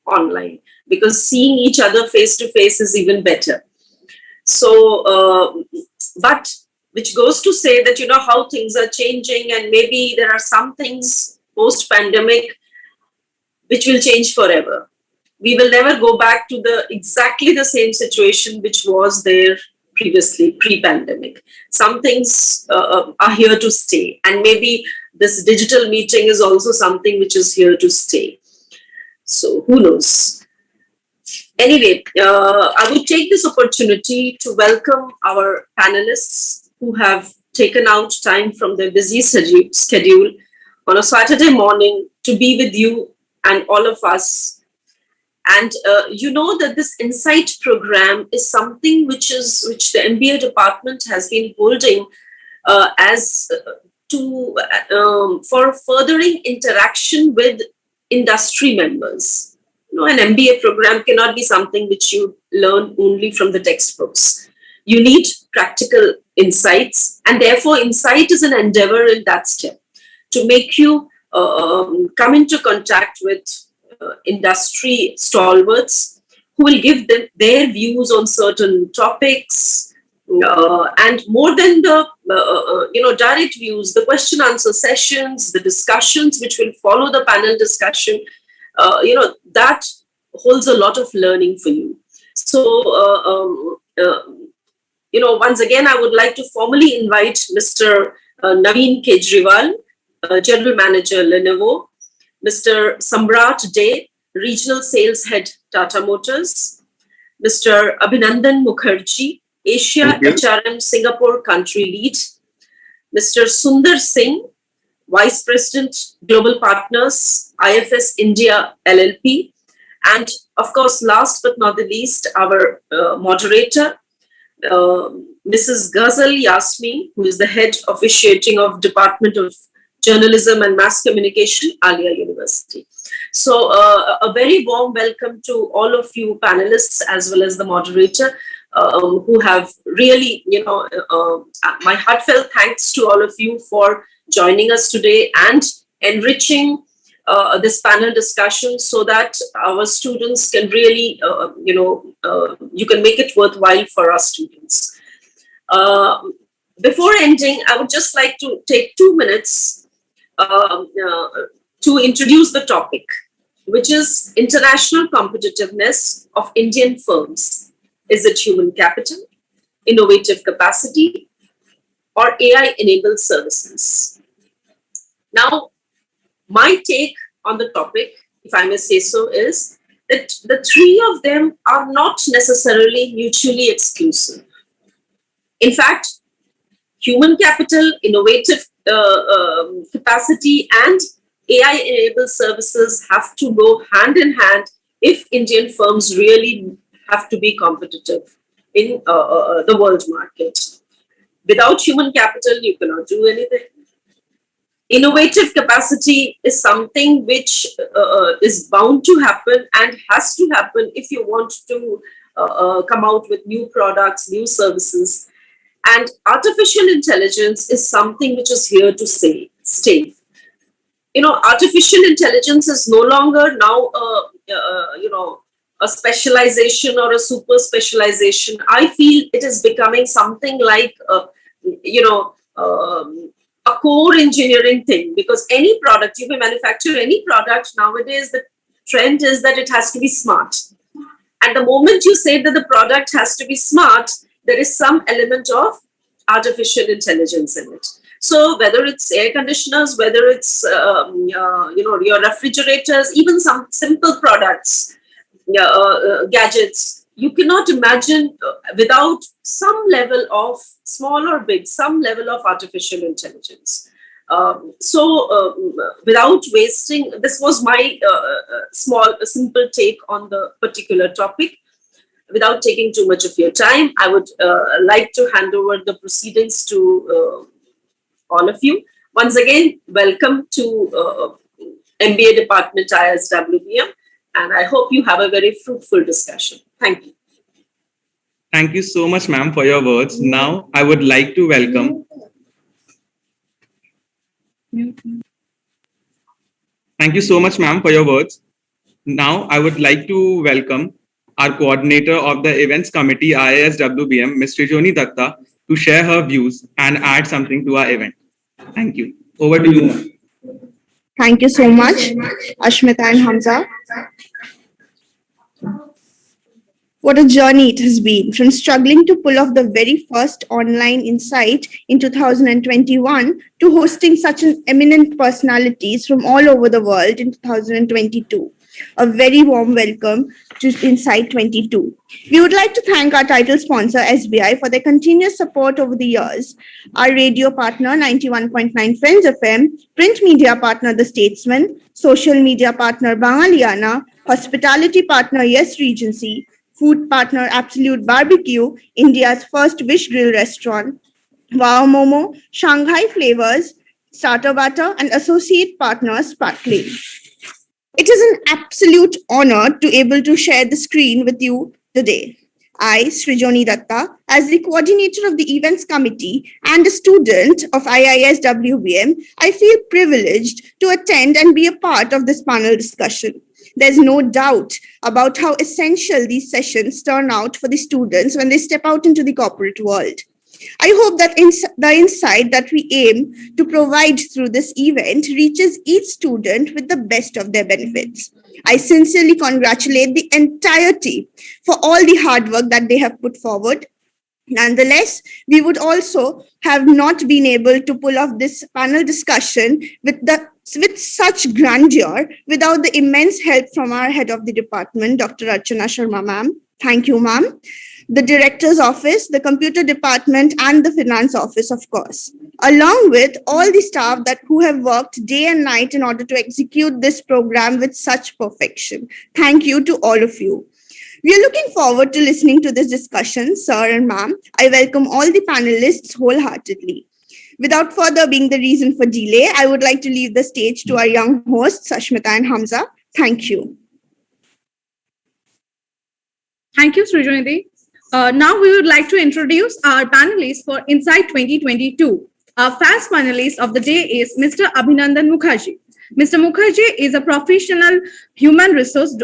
online, because seeing each other face to face is even better. So, but which goes to say that, how things are changing, and maybe there are some things post pandemic which will change forever. We will never go back to exactly the same situation which was there previously, pre-pandemic. Some things are here to stay, and maybe this digital meeting is also something which is here to stay. So who knows? Anyway, I would take this opportunity to welcome our panelists who have taken out time from their busy schedule on a Saturday morning to be with you and all of us. And you know that this Insight program is something which the MBA department has been holding for furthering interaction with industry members. An MBA program cannot be something which you learn only from the textbooks. You need practical insights, and therefore Insight is an endeavor in that step to make you come into contact with industry stalwarts who will give them their views on certain topics, and more than the direct views, the question answer sessions, the discussions which will follow the panel discussion, that holds a lot of learning for you. So once again, I would like to formally invite Mr. Naveen Kejriwal, General Manager Lenovo, Mr. Samrat Dey, Regional Sales Head, Tata Motors, Mr. Abhinandan Mukherjee, Asia HRM Singapore Country Lead, Mr. Sundar Singh, Vice President, Global Partners, IFS India LLP, and of course, last but not the least, our moderator, Mrs. Ghazal Yasmin, who is the Head Officiating of Department of Journalism and Mass Communication, Alia University. So a very warm welcome to all of you panelists as well as the moderator who have really, my heartfelt thanks to all of you for joining us today and enriching this panel discussion so that our students can really, you can make it worthwhile for our students. Before ending, I would just like to take 2 minutes to introduce the topic, which is international competitiveness of Indian firms. Is it human capital, innovative capacity, or AI-enabled services? Now, my take on the topic, if I may say so, is that the three of them are not necessarily mutually exclusive. In fact, human capital, innovative capacity, and AI-enabled services have to go hand in hand if Indian firms really have to be competitive in the world market. Without human capital, you cannot do anything. Innovative capacity is something which is bound to happen and has to happen if you want to come out with new products, new services. And artificial intelligence is something which is here to stay. Artificial intelligence is no longer now, a specialization or a super specialization. I feel it is becoming something like, a core engineering thing, because any product, you may manufacture any product nowadays, the trend is that it has to be smart. And the moment you say that the product has to be smart, there is some element of artificial intelligence in it. So whether it's air conditioners, whether it's, your refrigerators, even some simple products, gadgets, you cannot imagine without some level of, small or big, some level of artificial intelligence. Without wasting, this was my simple take on the particular topic. Without taking too much of your time, I would like to hand over the proceedings to all of you. Once again, welcome to MBA Department IISWBM, and I hope you have a very fruitful discussion. Thank you. Thank you so much, ma'am, for your words. Now, I would like to welcome. Thank you so much, ma'am, for your words. Now, I would like to welcome our coordinator of the events committee, IISWBM, Ms. Srijoni Datta, to share her views and add something to our event. Thank you. Over to you, ma'am. Thank you so much, Ashmita and Hamza. What a journey it has been, from struggling to pull off the very first online insight in 2021 to hosting such an eminent personalities from all over the world in 2022. A very warm welcome to Insight 22. We would like to thank our title sponsor, SBI, for their continuous support over the years, our radio partner, 91.9 Friends FM, print media partner, The Statesman, social media partner, Bangaliana, hospitality partner, Yes Regency, food partner, Absolute Barbeque, India's first Wish Grill restaurant, Wow Momo, Shanghai Flavours, Starter Barter, and associate partner, Sparcklean. It is an absolute honor to able to share the screen with you today. I, Srijoni Datta, as the coordinator of the events committee and a student of IISWBM, I feel privileged to attend and be a part of this panel discussion. There's no doubt about how essential these sessions turn out for the students when they step out into the corporate world. I hope that the insight that we aim to provide through this event reaches each student with the best of their benefits. I sincerely congratulate the entire team for all the hard work that they have put forward. Nonetheless, we would also have not been able to pull off this panel discussion with such grandeur without the immense help from our head of the department, Dr. Archana Sharma ma'am. Thank you, ma'am. The director's office, the computer department, and the finance office, of course, along with all the staff who have worked day and night in order to execute this program with such perfection. Thank you to all of you. We are looking forward to listening to this discussion, sir and ma'am. I welcome all the panelists wholeheartedly. Without further being the reason for delay, I would like to leave the stage to our young hosts, Ashmita and Hamza. Thank you. Thank you, Srijoni. Now we would like to introduce our panelists for Insight 2022. Our first panelist of the day is Mr. Abhinandan Mukherjee. Mr. Mukherjee is a professional human resource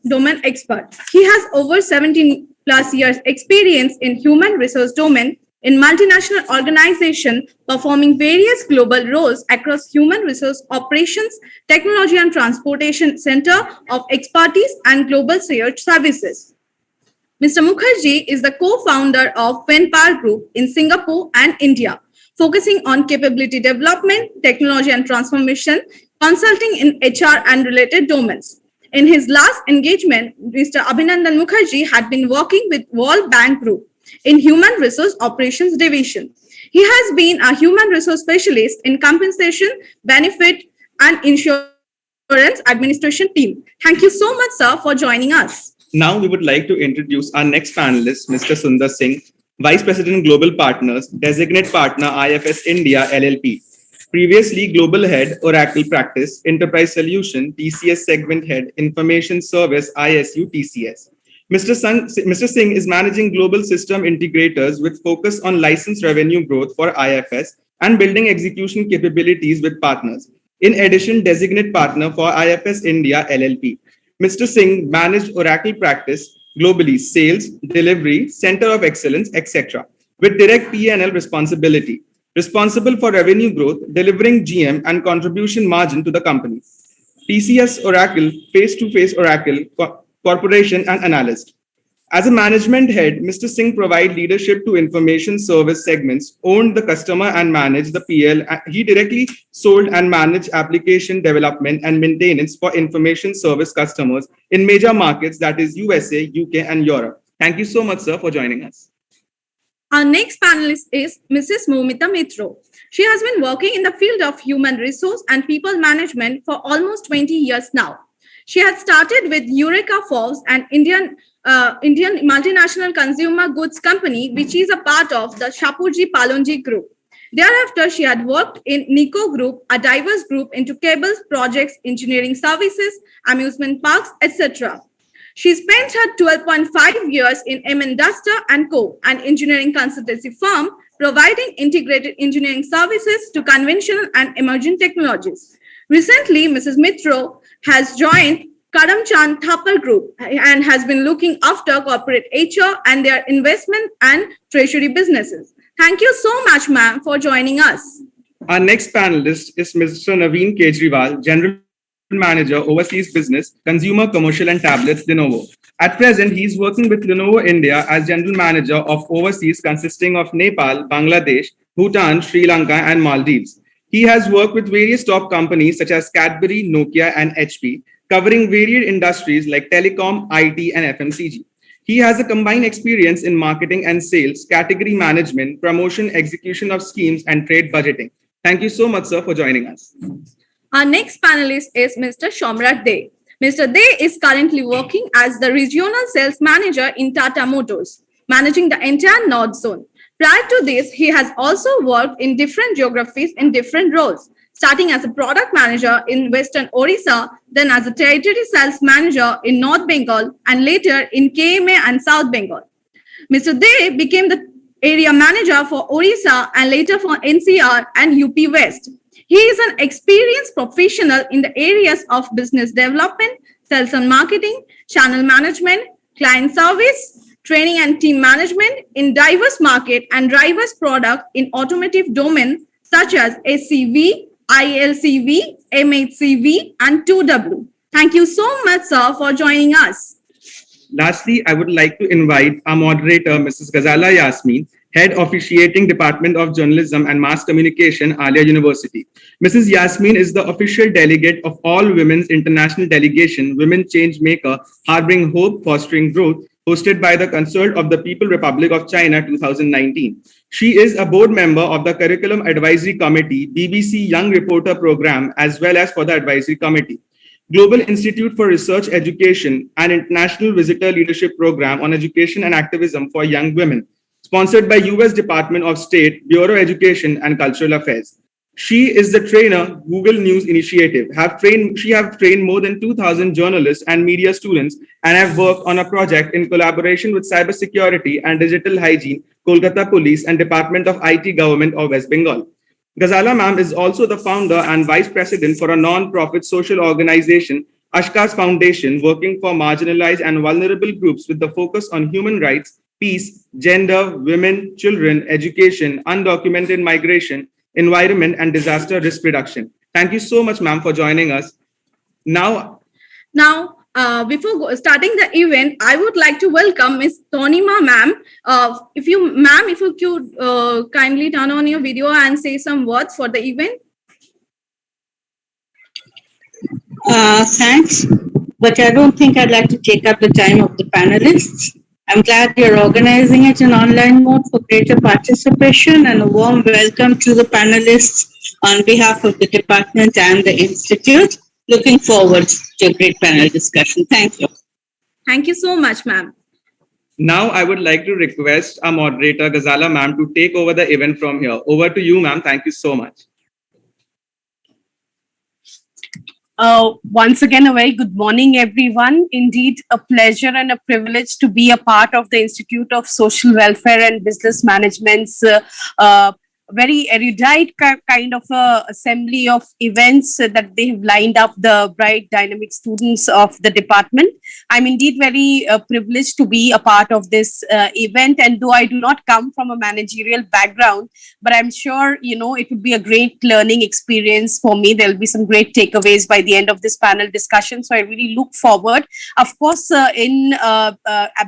domain expert. He has over 17 plus years experience in human resource domain in multinational organization performing various global roles across human resource operations, technology and transportation center of expertise and global research services. Mr. Mukherjee is the co-founder of Venpar Group in Singapore and India, focusing on capability development, technology and transformation, consulting in HR and related domains. In his last engagement, Mr. Abhinandan Mukherjee had been working with World Bank Group in Human Resource Operations Division. He has been a human resource specialist in compensation, benefit and insurance administration team. Thank you so much, sir, for joining us. Now, we would like to introduce our next panelist, Mr. Sundar Singh, Vice President Global Partners, Designate Partner, IFS India LLP. Previously, Global Head, Oracle Practice, Enterprise Solution, TCS Segment Head, Information Service, ISU, TCS. Mr. Singh is managing global system integrators with focus on license revenue growth for IFS and building execution capabilities with partners. In addition, Designate Partner for IFS India LLP. Mr. Singh managed Oracle practice globally, sales, delivery, center of excellence, etc., with direct P&L responsibility, responsible for revenue growth, delivering GM and contribution margin to the company. TCS Oracle, face-to-face Oracle, corporation and analyst. As a management head, Mr. Singh provided leadership to information service segments, owned the customer and managed the PL. He directly sold and managed application development and maintenance for information service customers in major markets, that is USA, UK, and Europe. Thank you so much, sir, for joining us. Our next panelist is Mrs. Momita Mitro. She has been working in the field of human resource and people management for almost 20 years now. She had started with Eureka Forbes, an Indian multinational consumer goods company, which is a part of the Shapoorji Pallonji Group. Thereafter, she had worked in Nico Group, a diverse group into cables, projects, engineering services, amusement parks, etc. She spent her 12.5 years in M. Duster & Co., an engineering consultancy firm providing integrated engineering services to conventional and emerging technologies. Recently, Mrs. Mitro has joined Karamchand Thapar Group and has been looking after corporate HR and their investment and treasury businesses. Thank you so much, ma'am, for joining us. Our next panelist is Mr. Naveen Kejriwal, General Manager, Overseas Business, Consumer, Commercial and Tablets, Lenovo. At present, he is working with Lenovo India as General Manager of Overseas, consisting of Nepal, Bangladesh, Bhutan, Sri Lanka, and Maldives. He has worked with various top companies such as Cadbury, Nokia, and HP, covering varied industries like telecom, IT, and FMCG. He has a combined experience in marketing and sales, category management, promotion, execution of schemes, and trade budgeting. Thank you so much, sir, for joining us. Our next panelist is Mr. Shomrat De. Mr. De is currently working as the Regional Sales Manager in Tata Motors, managing the entire North Zone. Prior to this, he has also worked in different geographies in different roles, starting as a product manager in Western Orissa, then as a territory sales manager in North Bengal, and later in KMA and South Bengal. Mr. De became the area manager for Orissa and later for NCR and UP West. He is an experienced professional in the areas of business development, sales and marketing, channel management, client service, training and team management in diverse market and diverse product in automotive domain such as SCV, ILCV, MHCV, and 2W. Thank you so much, sir, for joining us. Lastly, I would like to invite our moderator, Mrs. Ghazala Yasmin, Head Officiating Department of Journalism and Mass Communication, Alia University. Mrs. Yasmin is the official delegate of All Women's International Delegation, Women Change Maker, Harboring Hope, Fostering Growth, hosted by the Consort of the People Republic of China 2019. She is a board member of the Curriculum Advisory Committee, BBC Young Reporter Program, as well as for the Advisory Committee. Global Institute for Research Education and International Visitor Leadership Program on Education and Activism for Young Women, sponsored by US Department of State, Bureau of Education and Cultural Affairs. She is the trainer Google News Initiative. She have trained more than 2,000 journalists and media students and have worked on a project in collaboration with Cybersecurity and Digital Hygiene, Kolkata Police and Department of IT Government of West Bengal. Ghazala ma'am is also the founder and vice president for a non-profit social organization, Ashka's Foundation, working for marginalized and vulnerable groups with the focus on human rights, peace, gender, women, children, education, undocumented migration, environment, and disaster risk reduction. Thank you so much, ma'am, for joining us. Now, before starting the event, I would like to welcome Ms. Tonima, ma'am. If you could kindly turn on your video and say some words for the event. Thanks, but I don't think I'd like to take up the time of the panelists. I'm glad you're organizing it in online mode for greater participation, and a warm welcome to the panelists on behalf of the department and the institute. Looking forward to a great panel discussion. Thank you. Thank you so much, ma'am. Now I would like to request our moderator, Ghazala ma'am, to take over the event from here. Over to you, ma'am. Thank you so much. Once again, a very good morning, everyone. Indeed, a pleasure and a privilege to be a part of the Institute of Social Welfare and Business Management's very erudite kind of assembly of events that they have lined up, the bright, dynamic students of the department. I'm indeed very privileged to be a part of this event, and though I do not come from a managerial background, but I'm sure, it would be a great learning experience for me. There'll be some great takeaways by the end of this panel discussion, so I really look forward. Of course, in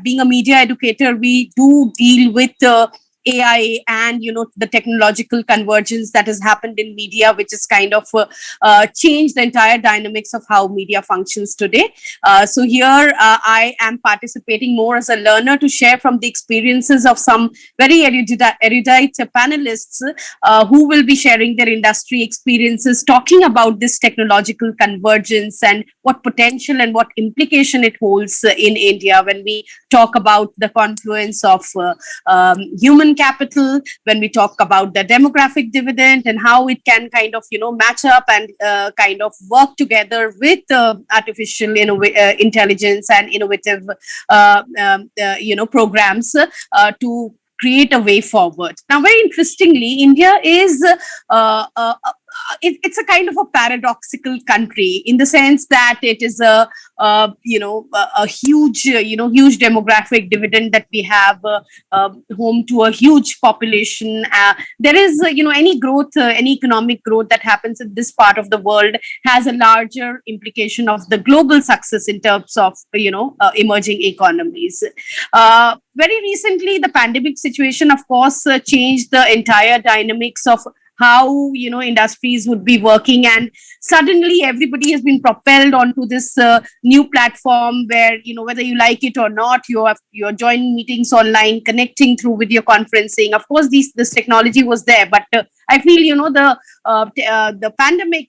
being a media educator, we do deal with AI and the technological convergence that has happened in media, which has kind of changed the entire dynamics of how media functions today. So here I am participating more as a learner to share from the experiences of some very erudite panelists who will be sharing their industry experiences, talking about this technological convergence and what potential and what implication it holds in India when we talk about the confluence of human capital, when we talk about the demographic dividend and how it can kind of match up and kind of work together with artificial intelligence and innovative programs to create a way forward. Now, very interestingly, India is it's a kind of a paradoxical country in the sense that it is a huge huge demographic dividend that we have, home to a huge population. There is any growth, any economic growth that happens in this part of the world has a larger implication of the global success in terms of emerging economies. Very recently, the pandemic situation, of course, changed the entire dynamics of how industries would be working, and suddenly everybody has been propelled onto this new platform where whether you like it or not, you're joining meetings online, connecting through video conferencing. Of course, this technology was there, but I feel the pandemic,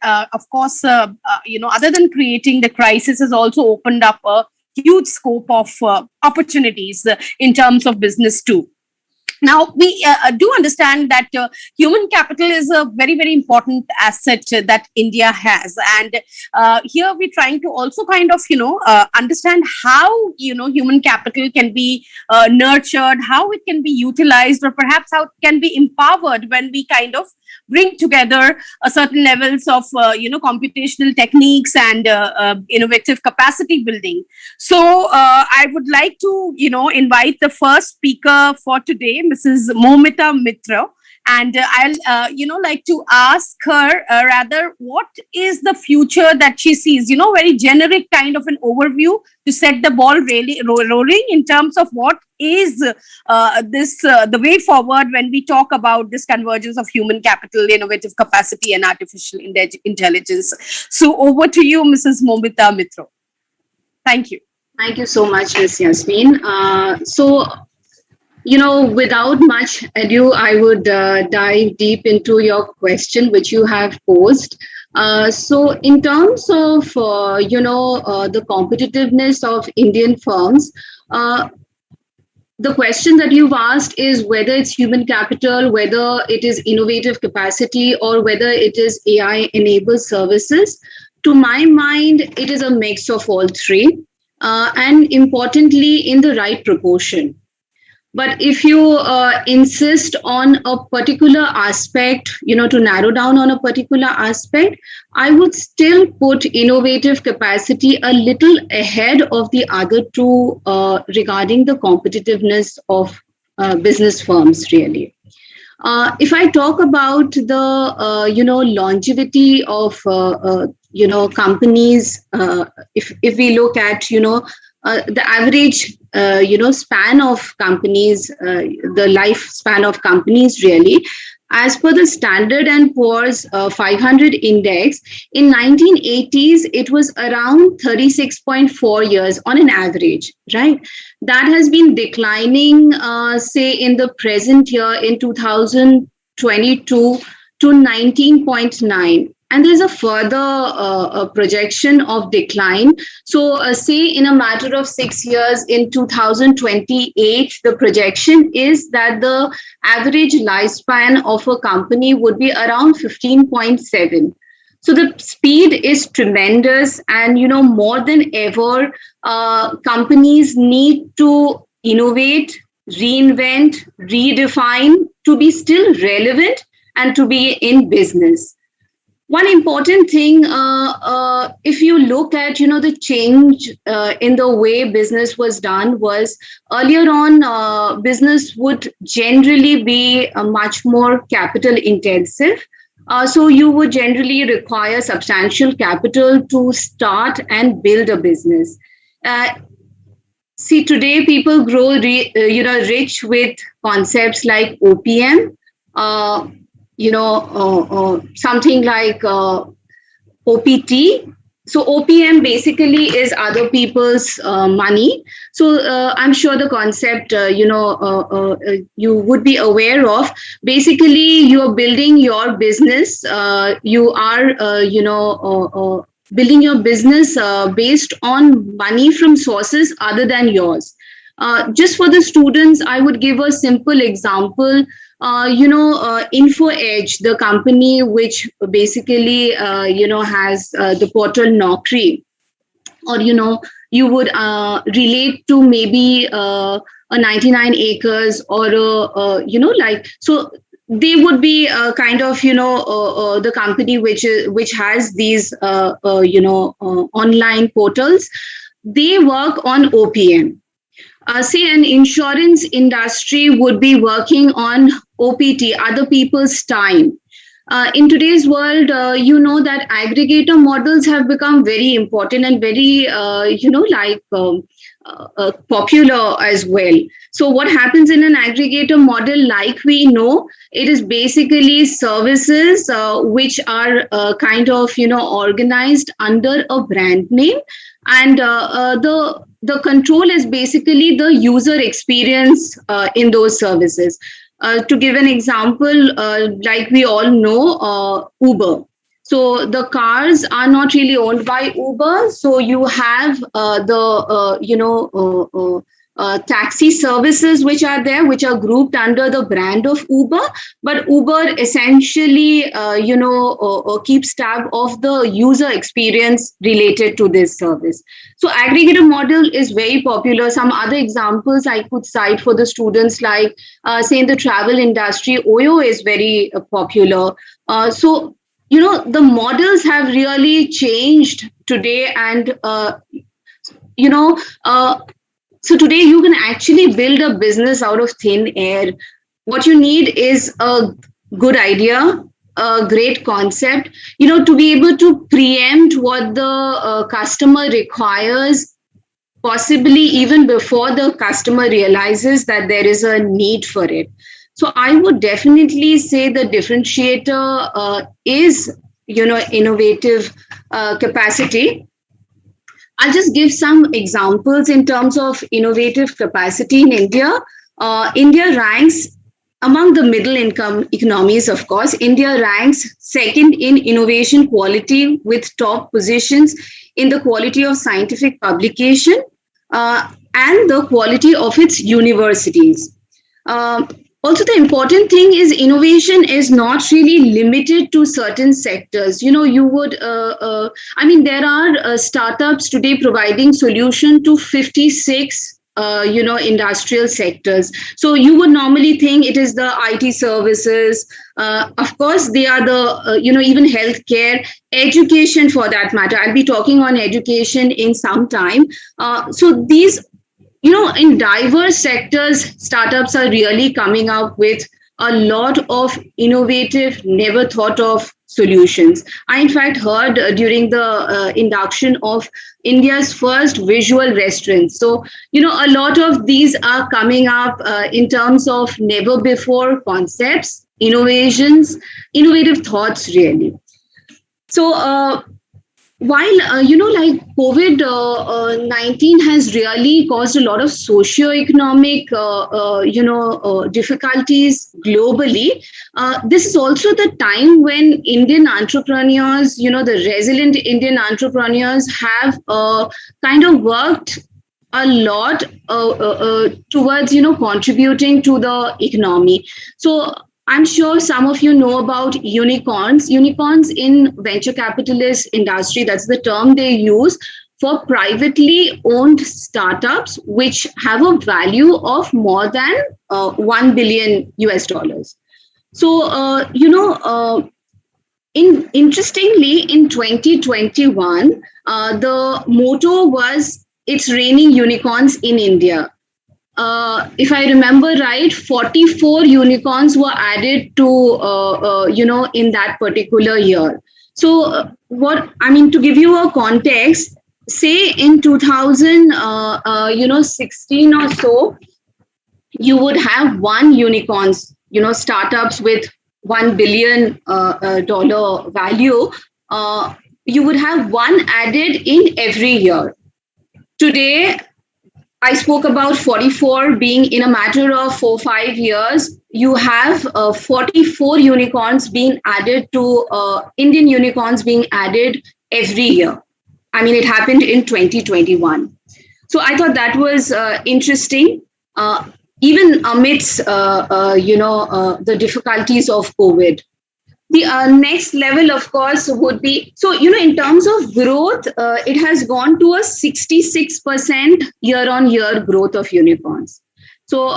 of course, other than creating the crisis, has also opened up a huge scope of opportunities in terms of business too. Now, we do understand that human capital is a very, very important asset that India has. And here we're trying to also kind of, understand how, human capital can be nurtured, how it can be utilized, or perhaps how it can be empowered when we kind of bring together certain levels of, computational techniques and innovative capacity building. So I would like to, invite the first speaker for today, Mrs. Momita Mitra. And I'll, like to ask her rather, what is the future that she sees? Very generic kind of an overview to set the ball really rolling in terms of what is the way forward when we talk about this convergence of human capital, innovative capacity, and artificial intelligence. So over to you, Mrs. Momita Mitra. Thank you. Thank you so much, Ms. Yasmin. Without much ado, I would dive deep into your question, which you have posed. So in terms of, the competitiveness of Indian firms, the question that you've asked is whether it's human capital, whether it is innovative capacity, or whether it is AI-enabled services. To my mind, it is a mix of all three, and importantly, in the right proportion. But if you insist on a particular aspect, to narrow down on a particular aspect, I would still put innovative capacity a little ahead of the other two regarding the competitiveness of business firms, really. If I talk about the, longevity of, companies, if we look at, the average, span of companies, the lifespan of companies, really, as per the Standard & Poor's 500 index, in 1980s, it was around 36.4 years on an average, right? That has been declining, say, in the present year in 2022 to 19.9. And there's a further projection of decline. So say in a matter of 6 years, in 2028, the projection is that the average lifespan of a company would be around 15.7. So the speed is tremendous. And, more than ever, companies need to innovate, reinvent, redefine to be still relevant and to be in business. One important thing, if you look at, the change in the way business was done was earlier on, business would generally be much more capital intensive. So you would generally require substantial capital to start and build a business. See, today people grow, rich with concepts like OPM, something like OPT. So OPM basically is other people's money. So I'm sure the concept, you would be aware of. Basically, you're building your business. You are, building your business based on money from sources other than yours. Just for the students, I would give a simple example. Info Edge, the company which basically, has the portal Naukri, or, you would relate to maybe a 99 acres or, so they would be kind of, the company which has these, online portals. They work on OPM. Say an insurance industry would be working on OPT, other people's time. In today's world, that aggregator models have become very important and very, popular as well. So what happens in an aggregator model, like we know, it is basically services which are kind of, organized under a brand name. And the control is basically the user experience in those services. To give an example, like we all know, Uber. So the cars are not really owned by Uber. So you have taxi services which are there, which are grouped under the brand of Uber. But Uber essentially, keeps tab of the user experience related to this service. So aggregator model is very popular. Some other examples I could cite for the students, like say in the travel industry, OYO is very popular. So the models have really changed today, and so today you can actually build a business out of thin air. What you need is a good idea, a great concept, to be able to preempt what the customer requires, possibly even before the customer realizes that there is a need for it. So I would definitely say the differentiator is, innovative capacity. I'll just give some examples in terms of innovative capacity in India. India ranks among the middle income economies, of course. India ranks second in innovation quality, with top positions in the quality of scientific publication and the quality of its universities. Also, the important thing is innovation is not really limited to certain sectors. You would, there are startups today providing solution to 56, industrial sectors. So you would normally think it is the IT services. Of course, they are the, even healthcare, education for that matter. I'll be talking on education in some time. So these, in diverse sectors, startups are really coming up with a lot of innovative, never thought of solutions. I, in fact, heard during the induction of India's first visual restaurant. So, a lot of these are coming up in terms of never before concepts, innovations, innovative thoughts, really. So, while, like COVID-19 has really caused a lot of socioeconomic, difficulties globally, this is also the time when Indian entrepreneurs, the resilient Indian entrepreneurs have kind of worked a lot towards, contributing to the economy. So I'm sure some of you know about unicorns. Unicorns in venture capitalist industry, that's the term they use for privately owned startups which have a value of more than $1 billion US. So, interestingly, in 2021, the motto was, "It's raining unicorns in India." If I remember right, 44 unicorns were added to, in that particular year. So to give you a context, say in 2016 or so, you would have one unicorns, startups with $1 billion value. You would have one added in every year. Today, I spoke about 44 being in a matter of 4-5 years. You have 44 unicorns being added to Indian unicorns being added every year. I mean, it happened in 2021. So I thought that was interesting, even amidst, the difficulties of COVID. The next level, of course, would be, so, in terms of growth, it has gone to a 66% year-on-year growth of unicorns. So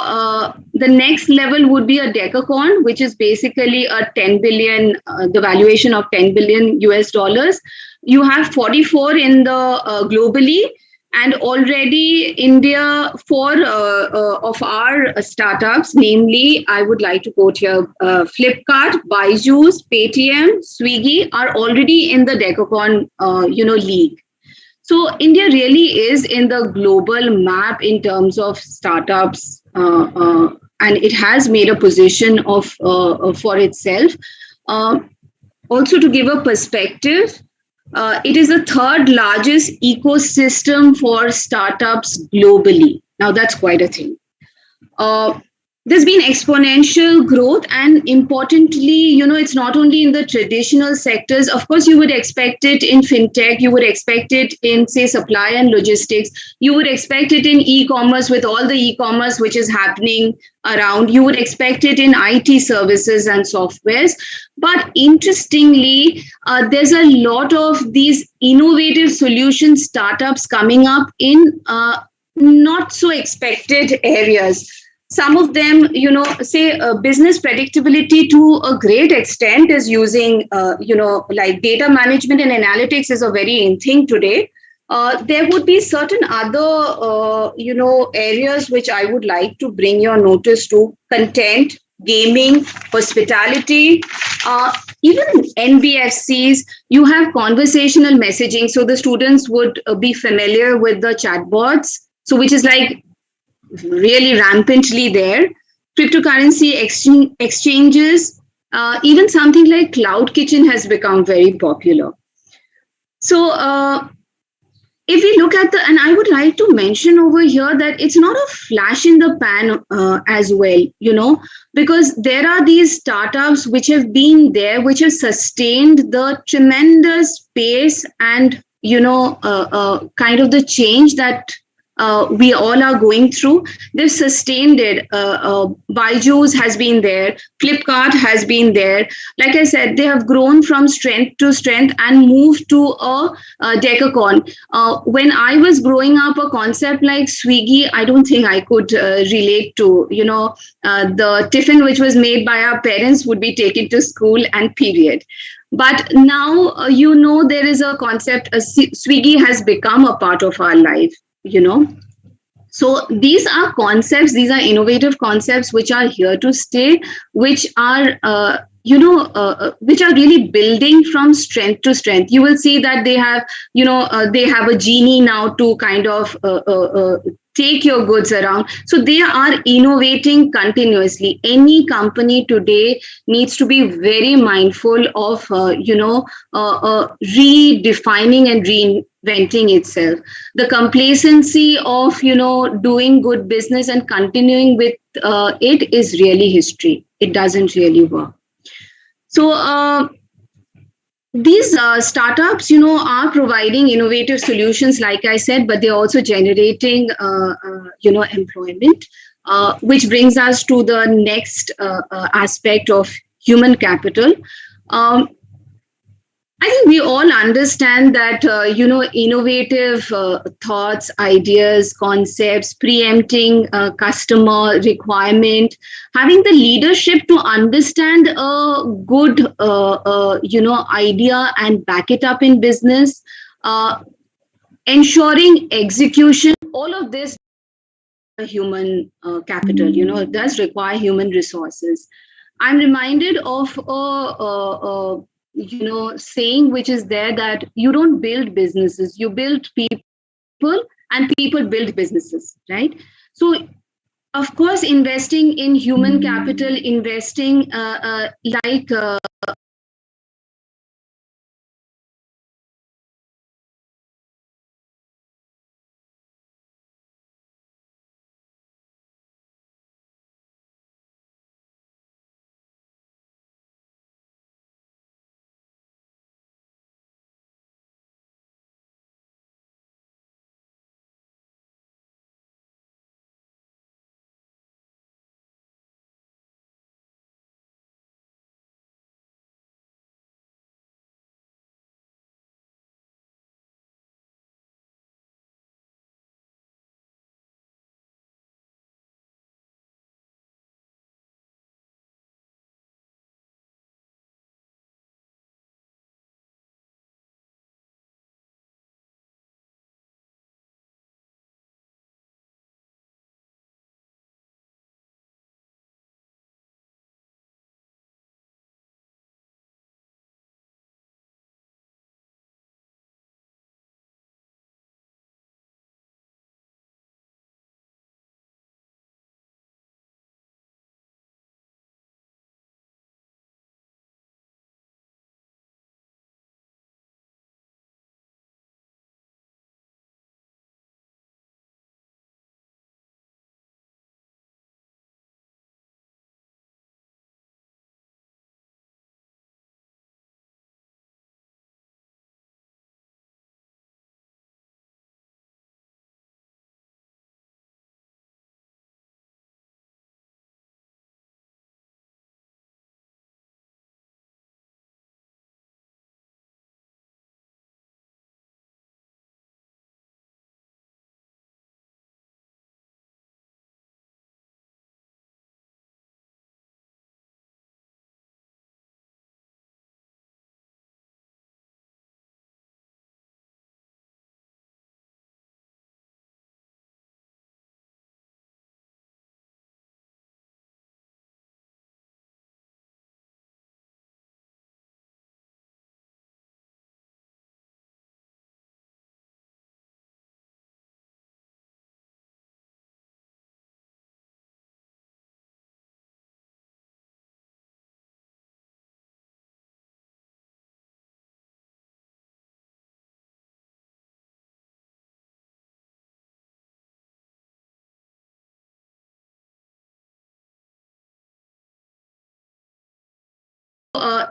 the next level would be a decacorn, which is basically a 10 billion, the valuation of 10 billion US dollars. You have 44 in the globally, and already India, four of our startups, namely, I would like to quote here, Flipkart, Byju's, Paytm, Swiggy, are already in the decacorn, league. So India really is in the global map in terms of startups, and it has made a position of for itself. Also, to give a perspective, it is the third largest ecosystem for startups globally. Now, that's quite a thing. There's been exponential growth, and importantly, it's not only in the traditional sectors. Of course, you would expect it in fintech, you would expect it in, say, supply and logistics, you would expect it in e-commerce with all the e-commerce which is happening around, you would expect it in IT services and softwares. But interestingly, there's a lot of these innovative solution startups coming up in not so expected areas. Some of them, say business predictability to a great extent is using, like data management and analytics is a very in thing today. There would be certain other, areas which I would like to bring your notice to: content, gaming, hospitality, even NBFCs. You have conversational messaging. So the students would be familiar with the chatbots. So which is like really rampantly there. Cryptocurrency exchanges, even something like cloud kitchen has become very popular. So if we look at and I would like to mention over here that it's not a flash in the pan as well, because there are these startups which have been there, which have sustained the tremendous pace and, kind of the change that we all are going through. They've sustained it. Byju's has been there. Flipkart has been there. Like I said, they have grown from strength to strength and moved to a decacorn. When I was growing up, a concept like Swiggy, I don't think I could relate to. The tiffin which was made by our parents would be taken to school and period. But now, there is a concept. Swiggy has become a part of our life. So these are concepts, these are innovative concepts which are here to stay, which are which are really building from strength to strength. You will see that they have they have a genie now to kind of take your goods around. So they are innovating continuously. Any company today needs to be very mindful of redefining and reinventing itself. The complacency of doing good business and continuing with it is really history. It doesn't really work. So these startups, are providing innovative solutions, like I said, but they're also generating, employment, which brings us to the next aspect of human capital. I think we all understand that, innovative thoughts, ideas, concepts, preempting customer requirement, having the leadership to understand a good, idea and back it up in business, ensuring execution, all of this human capital, it does require human resources. I'm reminded of a saying which is there, that you don't build businesses, you build people, and people build businesses, right? So of course, investing in human capital, investing like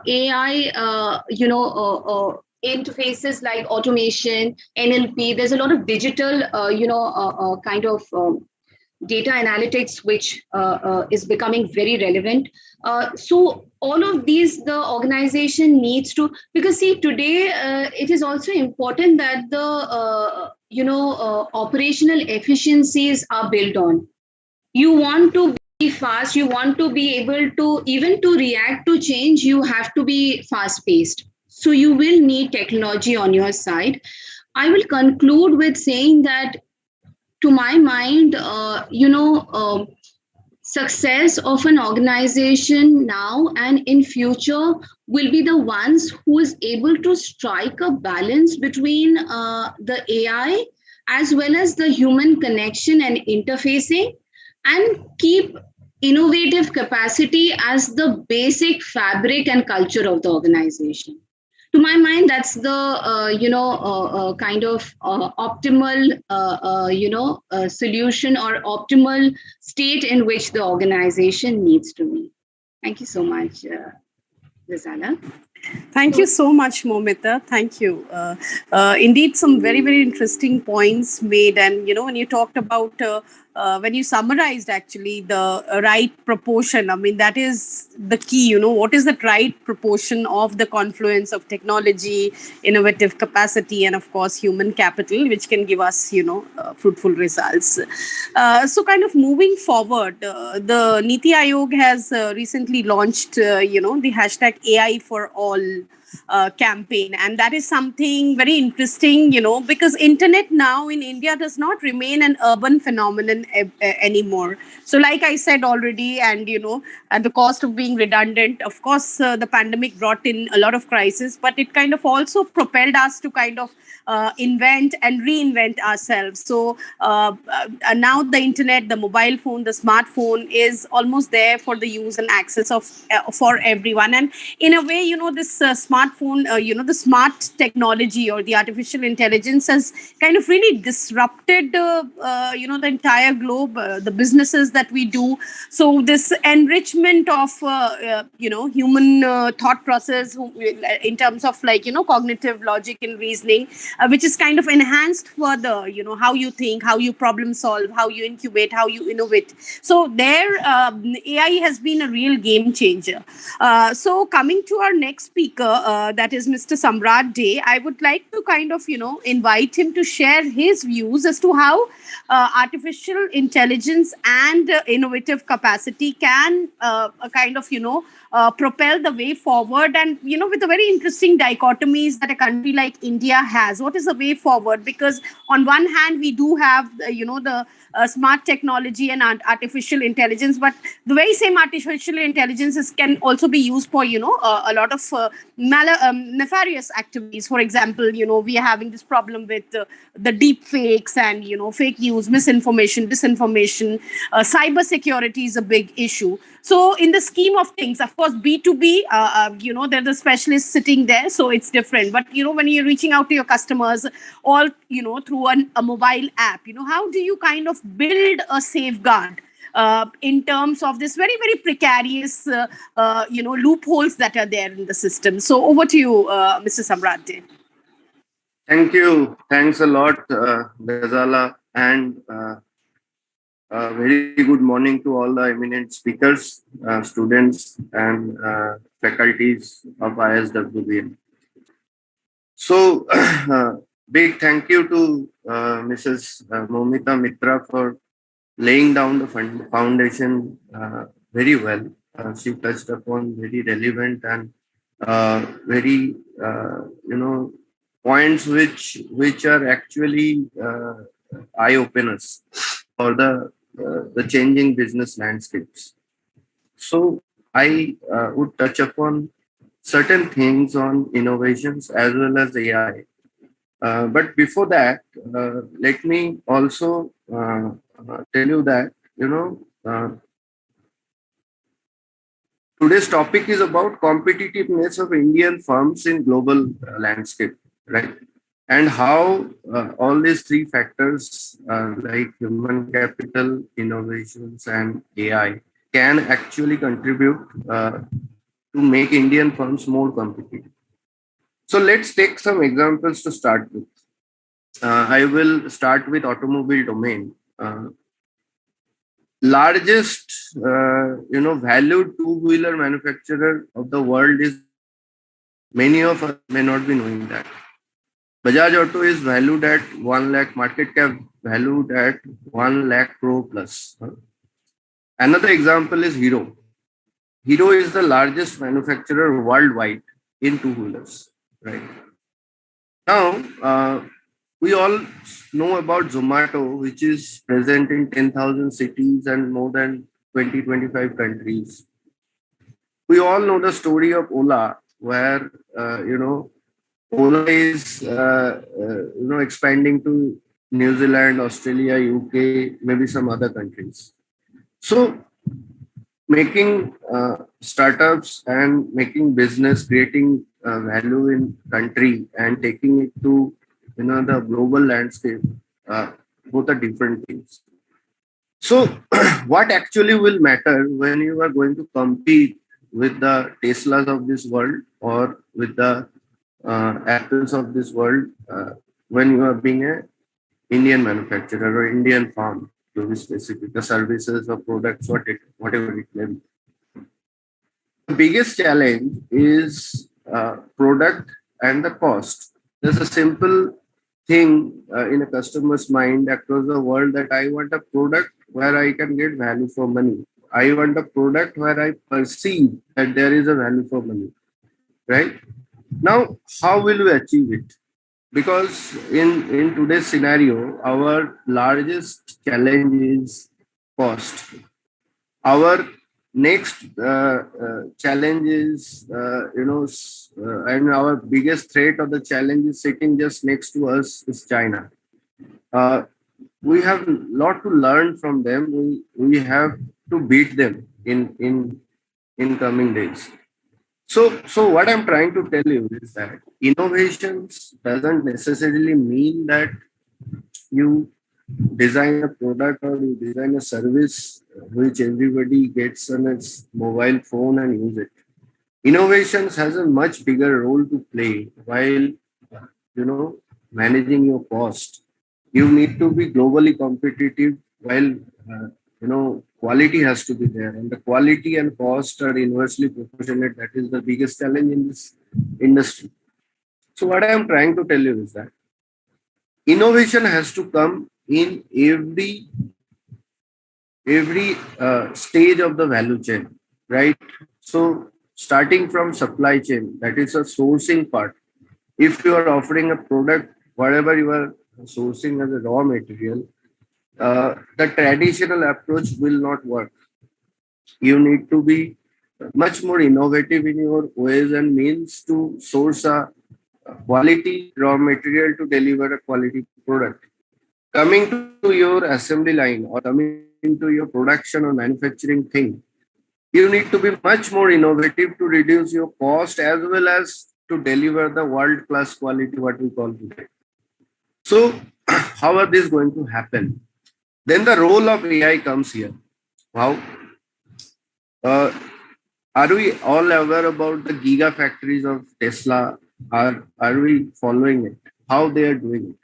AI, interfaces like automation, NLP. There's a lot of digital, kind of data analytics, which is becoming very relevant. So all of these, the organization needs to, because see, today it is also important that the operational efficiencies are built on. You want to be fast, you want to be able to, even to react to change, you have to be fast paced. So you will need technology on your side. I will conclude with saying that, to my mind, success of an organization now and in future will be the ones who is able to strike a balance between the AI as well as the human connection and interfacing, and keep innovative capacity as the basic fabric and culture of the organization. To my mind, that's the kind of optimal solution or optimal state in which the organization needs to be. Thank you so much, Rizala. Thank you so much, Momita. Thank you. Indeed, some very, very interesting points made. And, when you talked about, when you summarized actually the right proportion, I mean, that is the key, what is the right proportion of the confluence of technology, innovative capacity, and of course, human capital, which can give us, fruitful results. So kind of moving forward, the Niti Aayog has recently launched, the hashtag AI for all campaign, and that is something very interesting, because internet now in India does not remain an urban phenomenon anymore. So like I said already, and at the cost of being redundant, of course the pandemic brought in a lot of crisis, but it kind of also propelled us to kind of invent and reinvent ourselves. So now the internet, the mobile phone, the smartphone is almost there for the use and access of for everyone. And in a way, this smartphone, the smart technology or the artificial intelligence has kind of really disrupted, the entire globe, the businesses that we do. So this enrichment of, human thought process in terms of cognitive logic and reasoning, which is kind of enhanced further, how you think, how you problem solve, how you incubate, how you innovate. So there, AI has been a real game changer. So coming to our next speaker, that is Mr. Samrat Day, I would like to kind of, invite him to share his views as to how artificial intelligence and innovative capacity can kind of, propel the way forward. And, with the very interesting dichotomies that a country like India has, what is the way forward? Because on one hand, we do have, the smart technology and artificial intelligence, but the very same artificial intelligence can also be used for, a lot of nefarious activities. For example, we are having this problem with the deep fakes and, fake news, misinformation, disinformation. Cyber security is a big issue. So in the scheme of things, of course, B2B, there's a specialist sitting there, so it's different. But, when you're reaching out to your customers, all, through a mobile app, how do you kind of build a safeguard in terms of this very, very precarious, loopholes that are there in the system? So over to you, Mr. Samrat. Thank you. Thanks a lot, Ghazala, and very good morning to all the eminent speakers, students, and faculties of IISWBM. So, big thank you to Mrs. Momita Mitra for laying down the foundation very well. She touched upon very relevant and very, points which are actually eye openers for the changing business landscapes. So I would touch upon certain things on innovations as well as AI. But before that, let me also tell you that, today's topic is about competitiveness of Indian firms in global landscape, right? And how all these three factors like human capital, innovations, and AI can actually contribute to to make Indian firms more competitive. So let's take some examples to start with. I will start with automobile domain. Largest, valued two-wheeler manufacturer of the world is, many of us may not be knowing that. Bajaj Auto is valued at 1 lakh, market cap valued at 1 lakh crore plus. Another example is Hero. Hero is the largest manufacturer worldwide in two-wheelers, right? Now, we all know about Zomato, which is present in 10,000 cities and more than 20-25 countries. We all know the story of Ola, where, Ola is, expanding to New Zealand, Australia, UK, maybe some other countries. So, making startups and making business, creating value in country and taking it to the global landscape, both are different things. So, what actually will matter when you are going to compete with the Teslas of this world or with the Apples of this world when you are being an Indian manufacturer or Indian farm, to be specific, the services or products, whatever it may be. The biggest challenge is product and the cost. There's a simple thing in a customer's mind across the world that I want a product where I can get value for money. I want a product where I perceive that there is a value for money, right? Now, how will we achieve it? Because in today's scenario, our largest challenge is cost. Our next challenge is, and our biggest threat or the challenge is sitting just next to us is China. We have a lot to learn from them. We have to beat them in coming days. So what I'm trying to tell you is that innovations doesn't necessarily mean that you design a product or you design a service which everybody gets on its mobile phone and use it. Innovations has a much bigger role to play while managing your cost. You need to be globally competitive while quality has to be there, and the quality and cost are inversely proportionate. That is the biggest challenge in this industry. So what I am trying to tell you is that innovation has to come in every stage of the value chain, right? So starting from supply chain, that is a sourcing part. If you are offering a product, whatever you are sourcing as a raw material, the traditional approach will not work. You need to be much more innovative in your ways and means to source a quality raw material to deliver a quality product. Coming to your assembly line or coming to your production or manufacturing thing, you need to be much more innovative to reduce your cost as well as to deliver the world-class quality, what we call today. So, how are these going to happen? Then the role of AI comes here. How? Are we all aware about the gigafactories of Tesla? Are we following it? How they are doing it?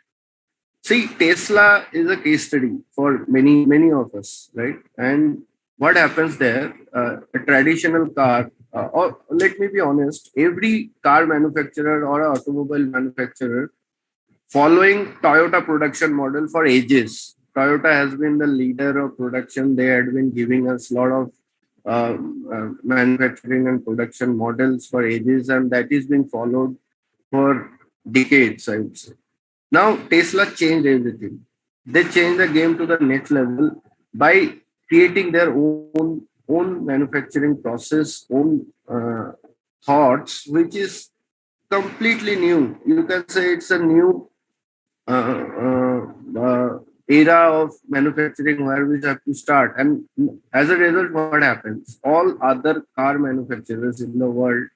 See, Tesla is a case study for many of us, right? And what happens there? A traditional car, or let me be honest, every car manufacturer or automobile manufacturer following Toyota production model for ages. Toyota has been the leader of production. They had been giving us a lot of manufacturing and production models for ages, and that is being followed for decades, I would say. Now, Tesla changed everything. They changed the game to the next level by creating their own manufacturing process, own thoughts, which is completely new. You can say it's a new era of manufacturing where we have to start. And as a result, what happens? All other car manufacturers in the world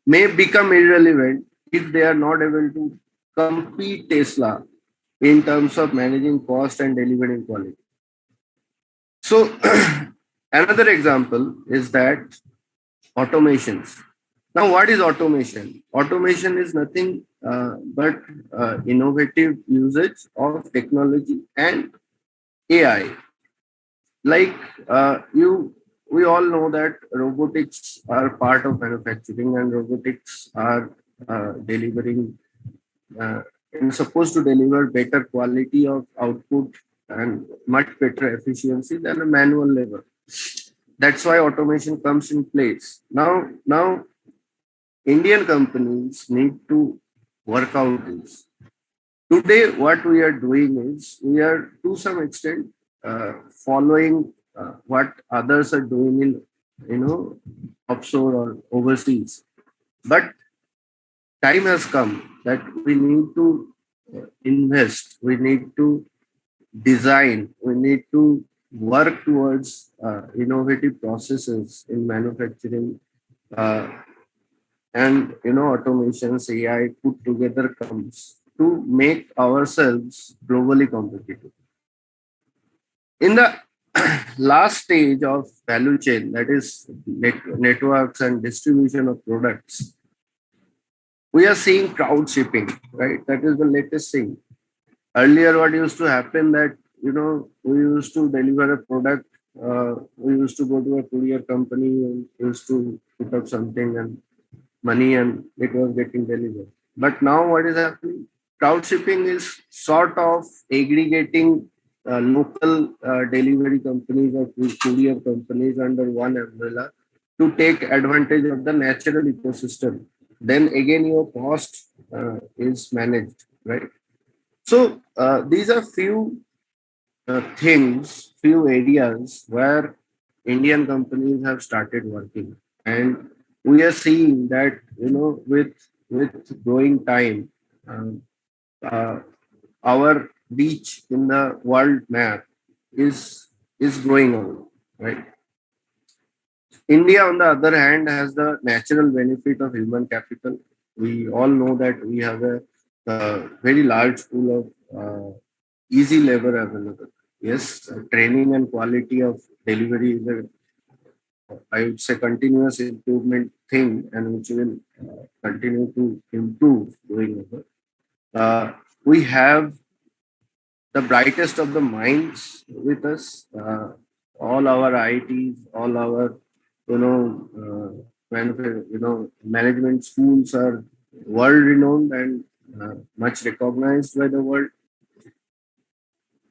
may become irrelevant if they are not able to compete Tesla in terms of managing cost and delivering quality. So another example is that automations. Now, what is automation? Automation is nothing but innovative usage of technology and AI. Like we all know that robotics are part of manufacturing, and robotics are delivering and supposed to deliver better quality of output and much better efficiency than a manual labor. That's why automation comes in place. Now Indian companies need to work out this. Today, what we are doing is we are to some extent following what others are doing in offshore or overseas. But time has come that we need to invest. We need to design. We need to work towards innovative processes in manufacturing. And automations, AI put together comes to make ourselves globally competitive. In the last stage of value chain, that is networks and distribution of products, we are seeing crowd shipping, right? That is the latest thing. Earlier, what used to happen that we used to deliver a product. We used to go to a courier company and used to put up something and money, and it was getting delivered. But now what is happening? Crowd shipping is sort of aggregating local delivery companies or courier companies under one umbrella to take advantage of the natural ecosystem. Then again, your cost is managed, right? So these are few things, few areas where Indian companies have started working, and we are seeing that with growing time, uh, our reach in the world map is growing on, right? India, on the other hand, has the natural benefit of human capital. We all know that we have a very large pool of easy labor available. Yes, training and quality of delivery is a, I would say, continuous improvement thing, and which will continue to improve going over. We have the brightest of the minds with us. All our ITs, all our management schools are world renowned and much recognized by the world.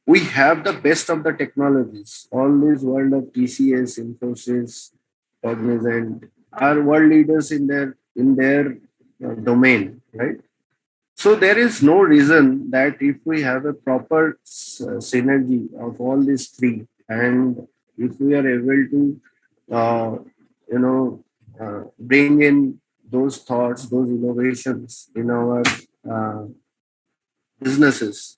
We have the best of the technologies. All this world of TCS, Infosys, Cognizant are world leaders in their domain, right? So there is no reason that if we have a proper synergy of all these three, and if we are able to, bring in those thoughts, those innovations in our businesses,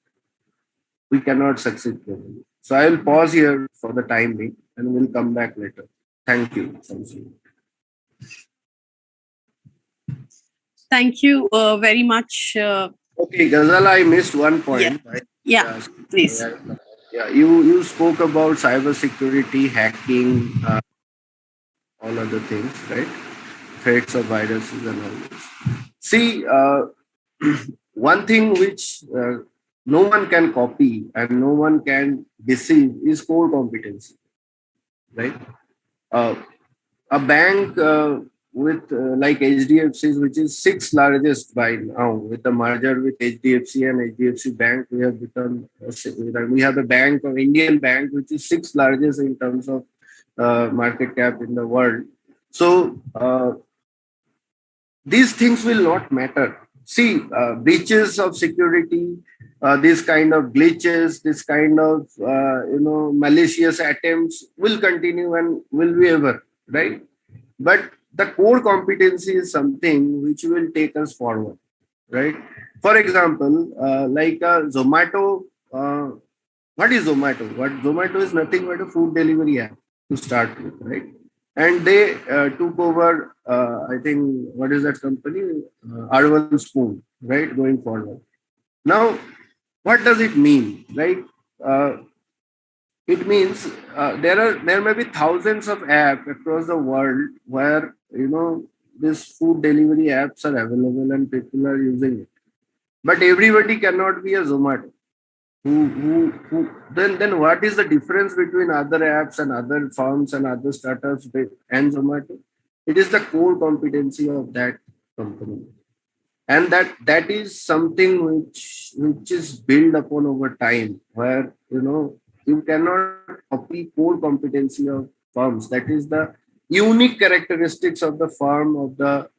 we cannot succeed globally. So I will pause here for the time being, and we'll come back later. Thank you. Thank you very much. Okay, Ghazala, I missed one point. Yeah, please. Yeah, you spoke about cybersecurity, hacking, all other things, right? Threats of viruses and all this. See, one thing which no one can copy and no one can deceive is core competency, right? A bank with like HDFC's, which is sixth largest by now, with the merger with HDFC and HDFC Bank, we have become we have a bank of Indian bank which is sixth largest in terms of market cap in the world. So these things will not matter. See, breaches of security, this kind of glitches, this kind of malicious attempts will continue and will be ever, right? But the core competency is something which will take us forward, right? For example, like Zomato. What is Zomato? What Zomato is nothing but a food delivery app to start with, right? And they took over, I think, what is that company? Arwan Spoon, right? Going forward. Now, what does it mean, right? It means there may be thousands of apps across the world where these food delivery apps are available and people are using it. But everybody cannot be a Zomato. Then what is the difference between other apps and other firms and other startups and Zomato? It is the core competency of that company, and that is something which is built upon over time, where you cannot copy core competency of firms. That is the unique characteristics of the firm, of the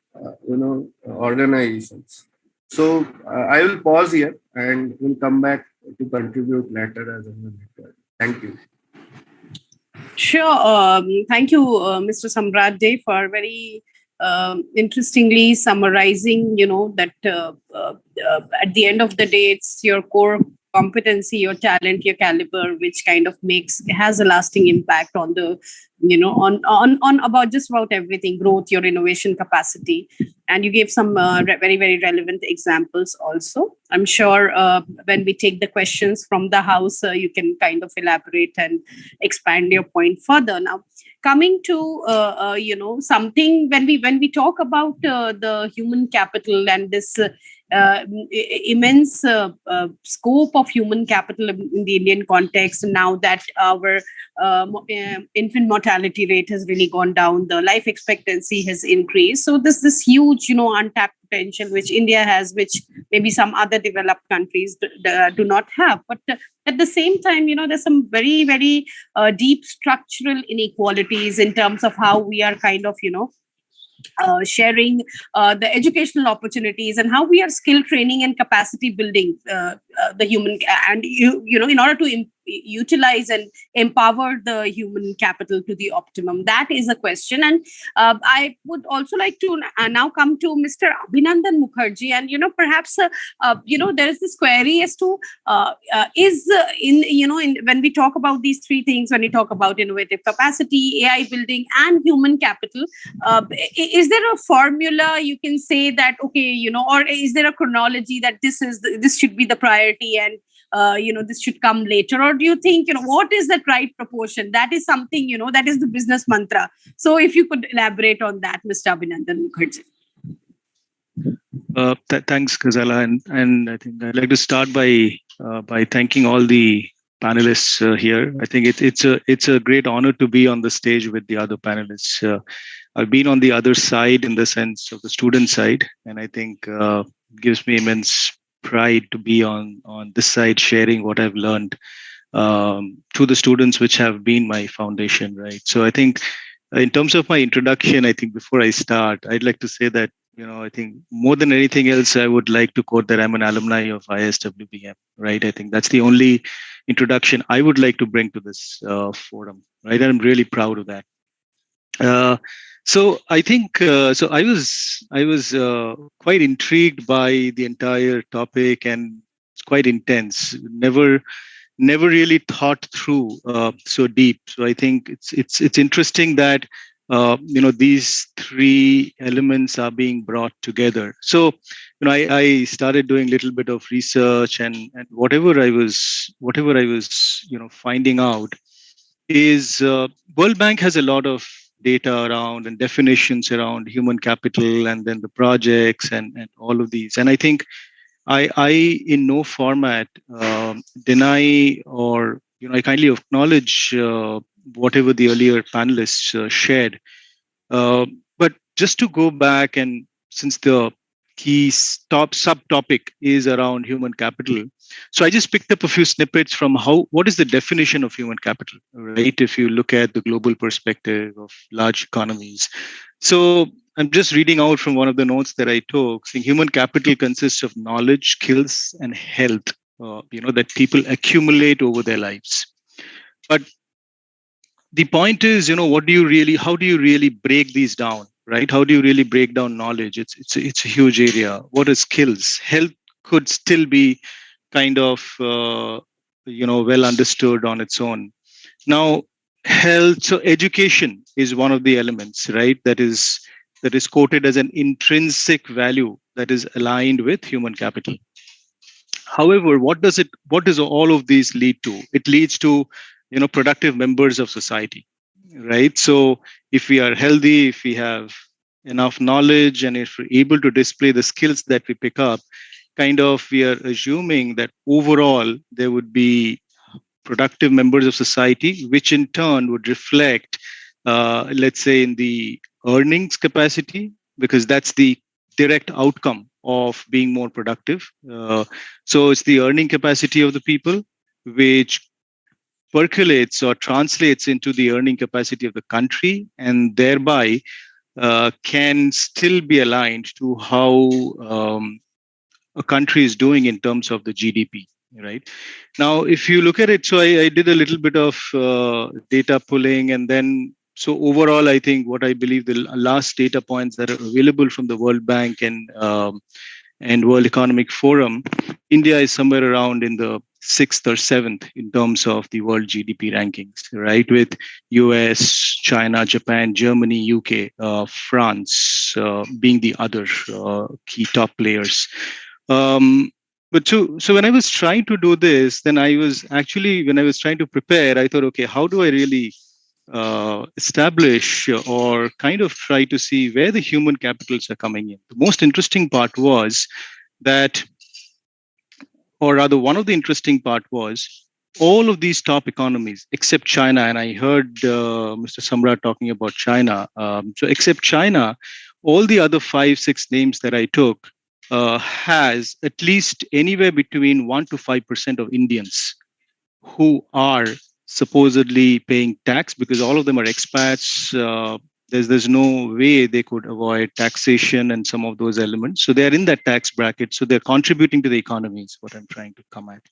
organizations. So I will pause here and will come back to contribute later as and when required. Thank you. Sure. Thank you, Mr. Samrat Dey, for very interestingly summarizing, that at the end of the day, it's your core competency, your talent, your caliber, which kind of has a lasting impact on the, on about just about everything, growth, your innovation capacity. And you gave some very, very relevant examples also. I'm sure when we take the questions from the house, you can kind of elaborate and expand your point further. Now, coming to something, when we talk about the human capital and this immense scope of human capital in the Indian context, now that our infant mortality rate has really gone down, the life expectancy has increased. So this huge, untapped potential which India has, which maybe some other developed countries do not have. But at the same time, there's some very, very deep structural inequalities in terms of how we are kind of, sharing the educational opportunities and how we are skill training and capacity building the human, and in order to utilize and empower the human capital to the optimum. That is a question. And I would also like to now come to Mr. Abhinandan Mukherjee, and perhaps there is this query as to when we talk about these three things, when we talk about innovative capacity, AI building, and human capital, is there a formula you can say that, okay, or is there a chronology that this should be the priority and this should come later? Or do you think, what is the right proportion? That is something, that is the business mantra. So if you could elaborate on that, Mr. Abhinandan Mukherjee. Thanks, Ghazala. And I think I'd like to start by thanking all the panelists here. I think it's a great honor to be on the stage with the other panelists. I've been on the other side, in the sense of the student side, and I think it gives me immense pride to be on this side, sharing what I've learned to the students, which have been my foundation, right? So I think in terms of my introduction, I think before I start, I'd like to say that, I think more than anything else, I would like to quote that I'm an alumni of IISWBM, right? I think that's the only introduction I would like to bring to this forum, right? And I'm really proud of that. So I think I was quite intrigued by the entire topic, and it's quite intense. Never really thought through so deep. So I think it's interesting that these three elements are being brought together. So I started doing a little bit of research, and whatever I was finding out is World Bank has a lot of data around and definitions around human capital, and then the projects and all of these. And I think I in no format deny or I kindly acknowledge whatever the earlier panelists shared. But just to go back, and since the key subtopic is around human capital, so I just picked up a few snippets from what is the definition of human capital, right? If you look at the global perspective of large economies. So I'm just reading out from one of the notes that I took, saying human capital consists of knowledge, skills, and health, that people accumulate over their lives. But the point is, how do you really break these down, right? How do you really break down knowledge? It's a huge area. What are skills? Health could still be kind of, well understood on its own. Now, health, so education is one of the elements, right? That is quoted as an intrinsic value that is aligned with human capital. However, what does all of these lead to? It leads to, productive members of society, right? So if we are healthy, if we have enough knowledge, and if we're able to display the skills that we pick up, kind of we are assuming that overall there would be productive members of society, which in turn would reflect, let's say, in the earnings capacity, because that's the direct outcome of being more productive. So it's the earning capacity of the people, which percolates or translates into the earning capacity of the country, and thereby can still be aligned to how a country is doing in terms of the GDP. Right now, if you look at it, so I did a little bit of data pulling, and then so overall, I think what I believe the last data points that are available from the World Bank and World Economic Forum, India is somewhere around in the 6th or 7th in terms of the world GDP rankings, right? With US, China, Japan, Germany, UK, France being the other key top players. But so when I was trying to do this, then I was actually, when I was trying to prepare, I thought, okay, how do I really establish or kind of try to see where the human capitals are coming in? The most interesting part was that, or rather one of the interesting part was all of these top economies except China, and I heard Mr. Samrat talking about China. So except China, all the other 5-6 names that I took has at least anywhere between 1 to 5% of Indians who are supposedly paying tax, because all of them are expats. There's no way they could avoid taxation and some of those elements. So they're in that tax bracket. So they're contributing to the economy is what I'm trying to come at.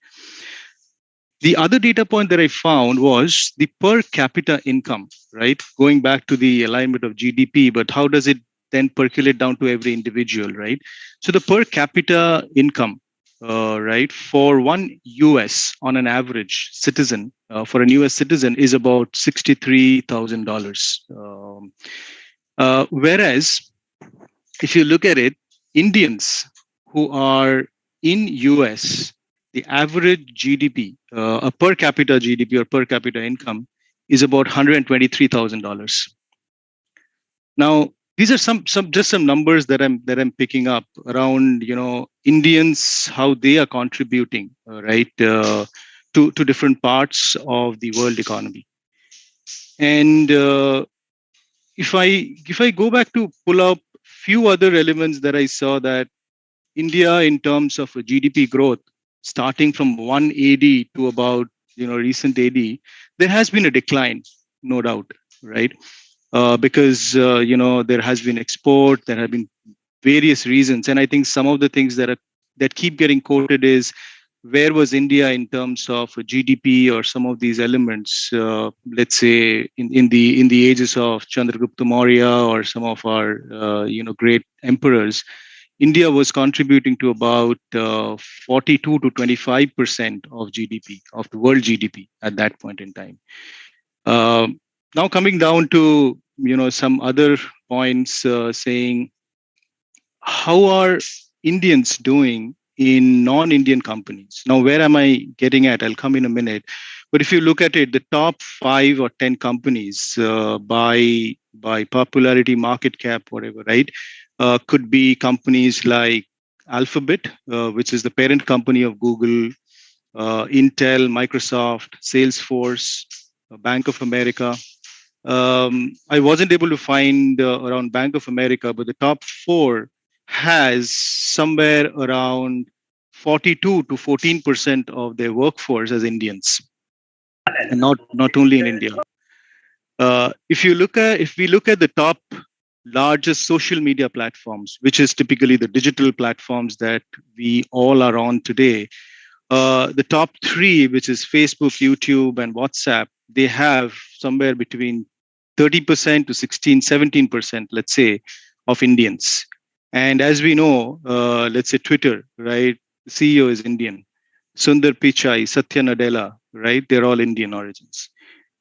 The other data point that I found was the per capita income, right? Going back to the alignment of GDP, but how does it then percolate down to every individual, right? So the per capita income, right, for one US on an average citizen, for an US citizen is about $63,000. Whereas if you look at it, Indians who are in US, the average GDP, a per capita GDP or per capita income is about $123,000. Now, these are some numbers that I'm picking up around, Indians, how they are contributing, right, to different parts of the world economy. And if I go back to pull up few other elements that I saw, that India in terms of GDP growth, starting from 180 to about recent 80, there has been a decline, no doubt, right? Because there has been export, there have been various reasons, and I think some of the things that keep getting quoted is, where was India in terms of GDP or some of these elements? Let's say in the ages of Chandragupta Maurya or some of our great emperors, India was contributing to about 42 to 25% of GDP, of the world GDP at that point in time. Now coming down to some other points, saying how are Indians doing in non-Indian companies? Now, where am I getting at? I'll come in a minute. But if you look at it, the top 5 or 10 companies by popularity, market cap, whatever, right? Could be companies like Alphabet, which is the parent company of Google, Intel, Microsoft, Salesforce, Bank of America. I wasn't able to find around Bank of America, but the top 4 has somewhere around 42 to 14% of their workforce as Indians, and not only in India. If we look at the top largest social media platforms, which is typically the digital platforms that we all are on today, the top 3, which is Facebook, YouTube, and WhatsApp, they have somewhere between 30% to 17%, let's say, of Indians. And as we know, let's say Twitter, right? The CEO is Indian. Sundar Pichai, Satya Nadella, right? They're all Indian origins.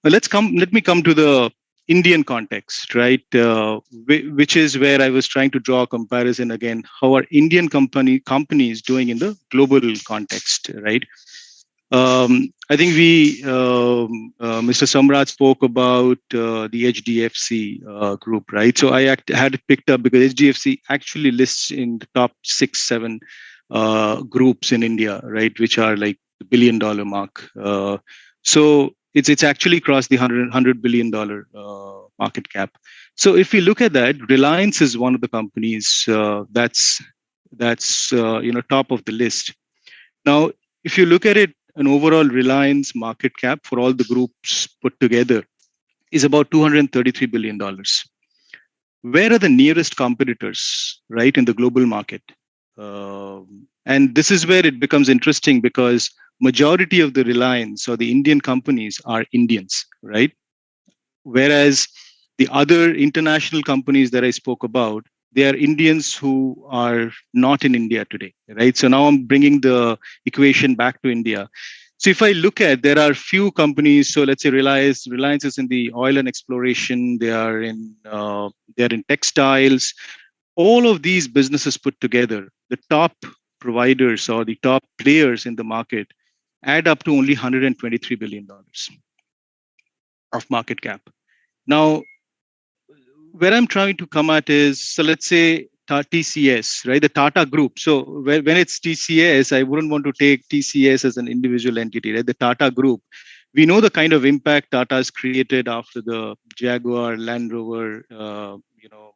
But let me come to the Indian context, right? Which is where I was trying to draw a comparison again. How are Indian companies doing in the global context, right? I think Mr. Samrat spoke about the HDFC group, right? So I had it picked up because HDFC actually lists in the top 6, 7 groups in India, right? Which are like the $1 billion mark. So it's actually crossed the $100 billion market cap. So if we look at that, Reliance is one of the companies that's top of the list. Now, if you look at it, an overall Reliance market cap for all the groups put together is about $233 billion. Where are the nearest competitors, right, in the global market? And this is where it becomes interesting because majority of the Reliance or the Indian companies are Indians, right? Whereas the other international companies that I spoke about, they are Indians who are not in India today, right? So now I'm bringing the equation back to India. So if I look at, there are few companies. So let's say Reliance is in the oil and exploration. They are in textiles. All of these businesses put together, the top providers or the top players in the market add up to only $123 billion of market cap. Now, where I'm trying to come at is, so let's say TCS, right? The Tata Group. So when it's TCS, I wouldn't want to take TCS as an individual entity, right? The Tata Group. We know the kind of impact Tata has created after the Jaguar Land Rover,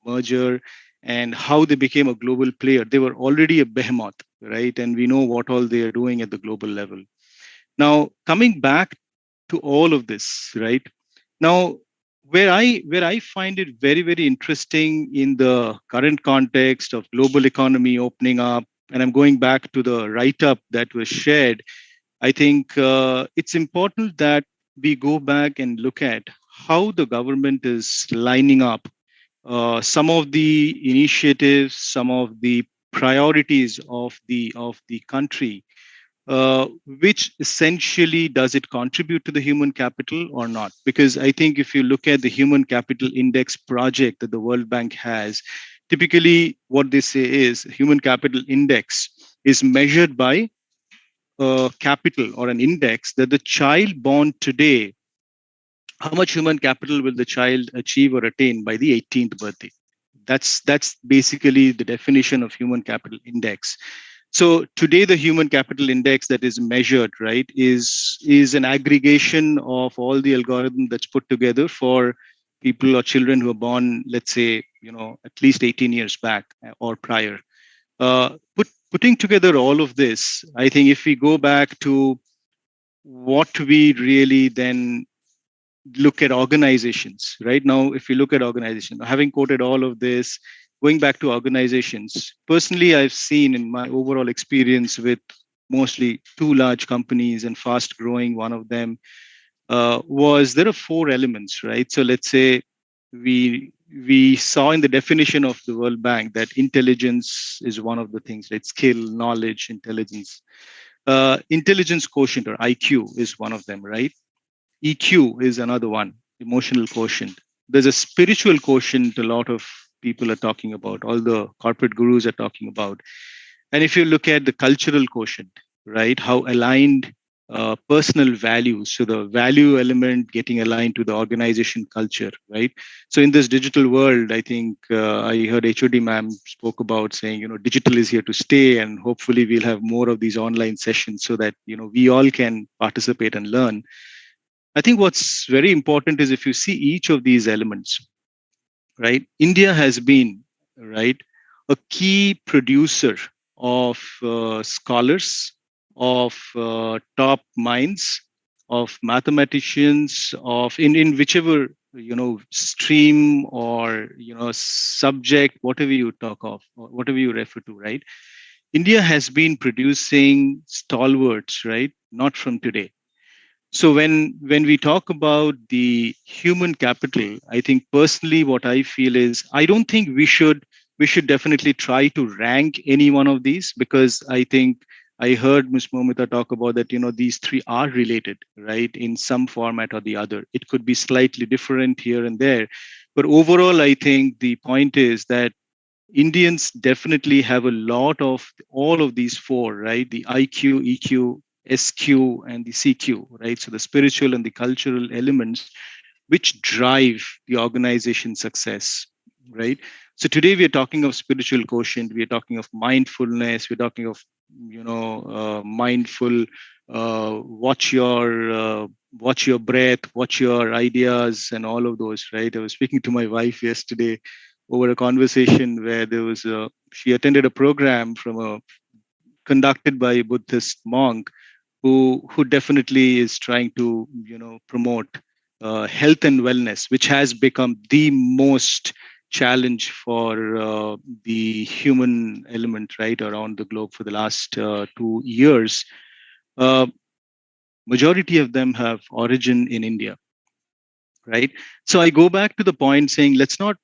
merger, and how they became a global player. They were already a behemoth, right? And we know what all they are doing at the global level. Now, coming back to all of this, right? Now, where I find it very, very interesting in the current context of global economy opening up, and I'm going back to the write-up that was shared, I think it's important that we go back and look at how the government is lining up some of the initiatives, some of the priorities of the country, which essentially does it contribute to the human capital or not? Because I think if you look at the human capital index project that the World Bank has, typically what they say is human capital index is measured by capital or an index that the child born today, how much human capital will the child achieve or attain by the 18th birthday? That's basically the definition of human capital index. So today, the human capital index that is measured, right, is an aggregation of all the algorithm that's put together for people or children who are born, let's say, at least 18 years back or prior. Putting together all of this, I think if we go back to what we really then look at organizations, right? Now, if you look at organizations, having quoted all of this, going back to organizations, personally, I've seen in my overall experience with mostly 2 large companies and fast growing, one of them was there are 4 elements, right? So let's say we saw in the definition of the World Bank that intelligence is one of the things, right? Skill, knowledge, intelligence. Intelligence quotient or IQ is one of them, right? EQ is another one, emotional quotient. There's a spiritual quotient a lot of people are talking about, all the corporate gurus are talking about. And if you look at the cultural quotient, right, how aligned personal values, so the value element getting aligned to the organization culture, right? So in this digital world, I think I heard HOD ma'am spoke about saying, digital is here to stay, and hopefully we'll have more of these online sessions so that, we all can participate and learn. I think what's very important is if you see each of these elements, right? India has been, right, a key producer of scholars, of top minds, of mathematicians, of in whichever stream or subject, whatever you talk of, or whatever you refer to, right? India has been producing stalwarts, right? Not from today. So when we talk about the human capital, I think personally what I feel is I don't think we should definitely try to rank any one of these, because I think I heard Ms. Momita talk about that, these 3 are related, right, in some format or the other. It could be slightly different here and there. But overall, I think the point is that Indians definitely have a lot of all of these 4, right? The IQ, EQ, SQ and the CQ, right? So the spiritual and the cultural elements which drive the organization success, right? So today we are talking of spiritual quotient, we are talking of mindfulness, we're talking of mindful, watch your breath, watch your ideas, and all of those, right? I was speaking to my wife yesterday over a conversation where she attended a program conducted by a Buddhist monk who definitely is trying to promote health and wellness, which has become the most challenge for the human element, right, around the globe for the last 2 years. Majority of them have origin in India, right? So I go back to the point saying let's not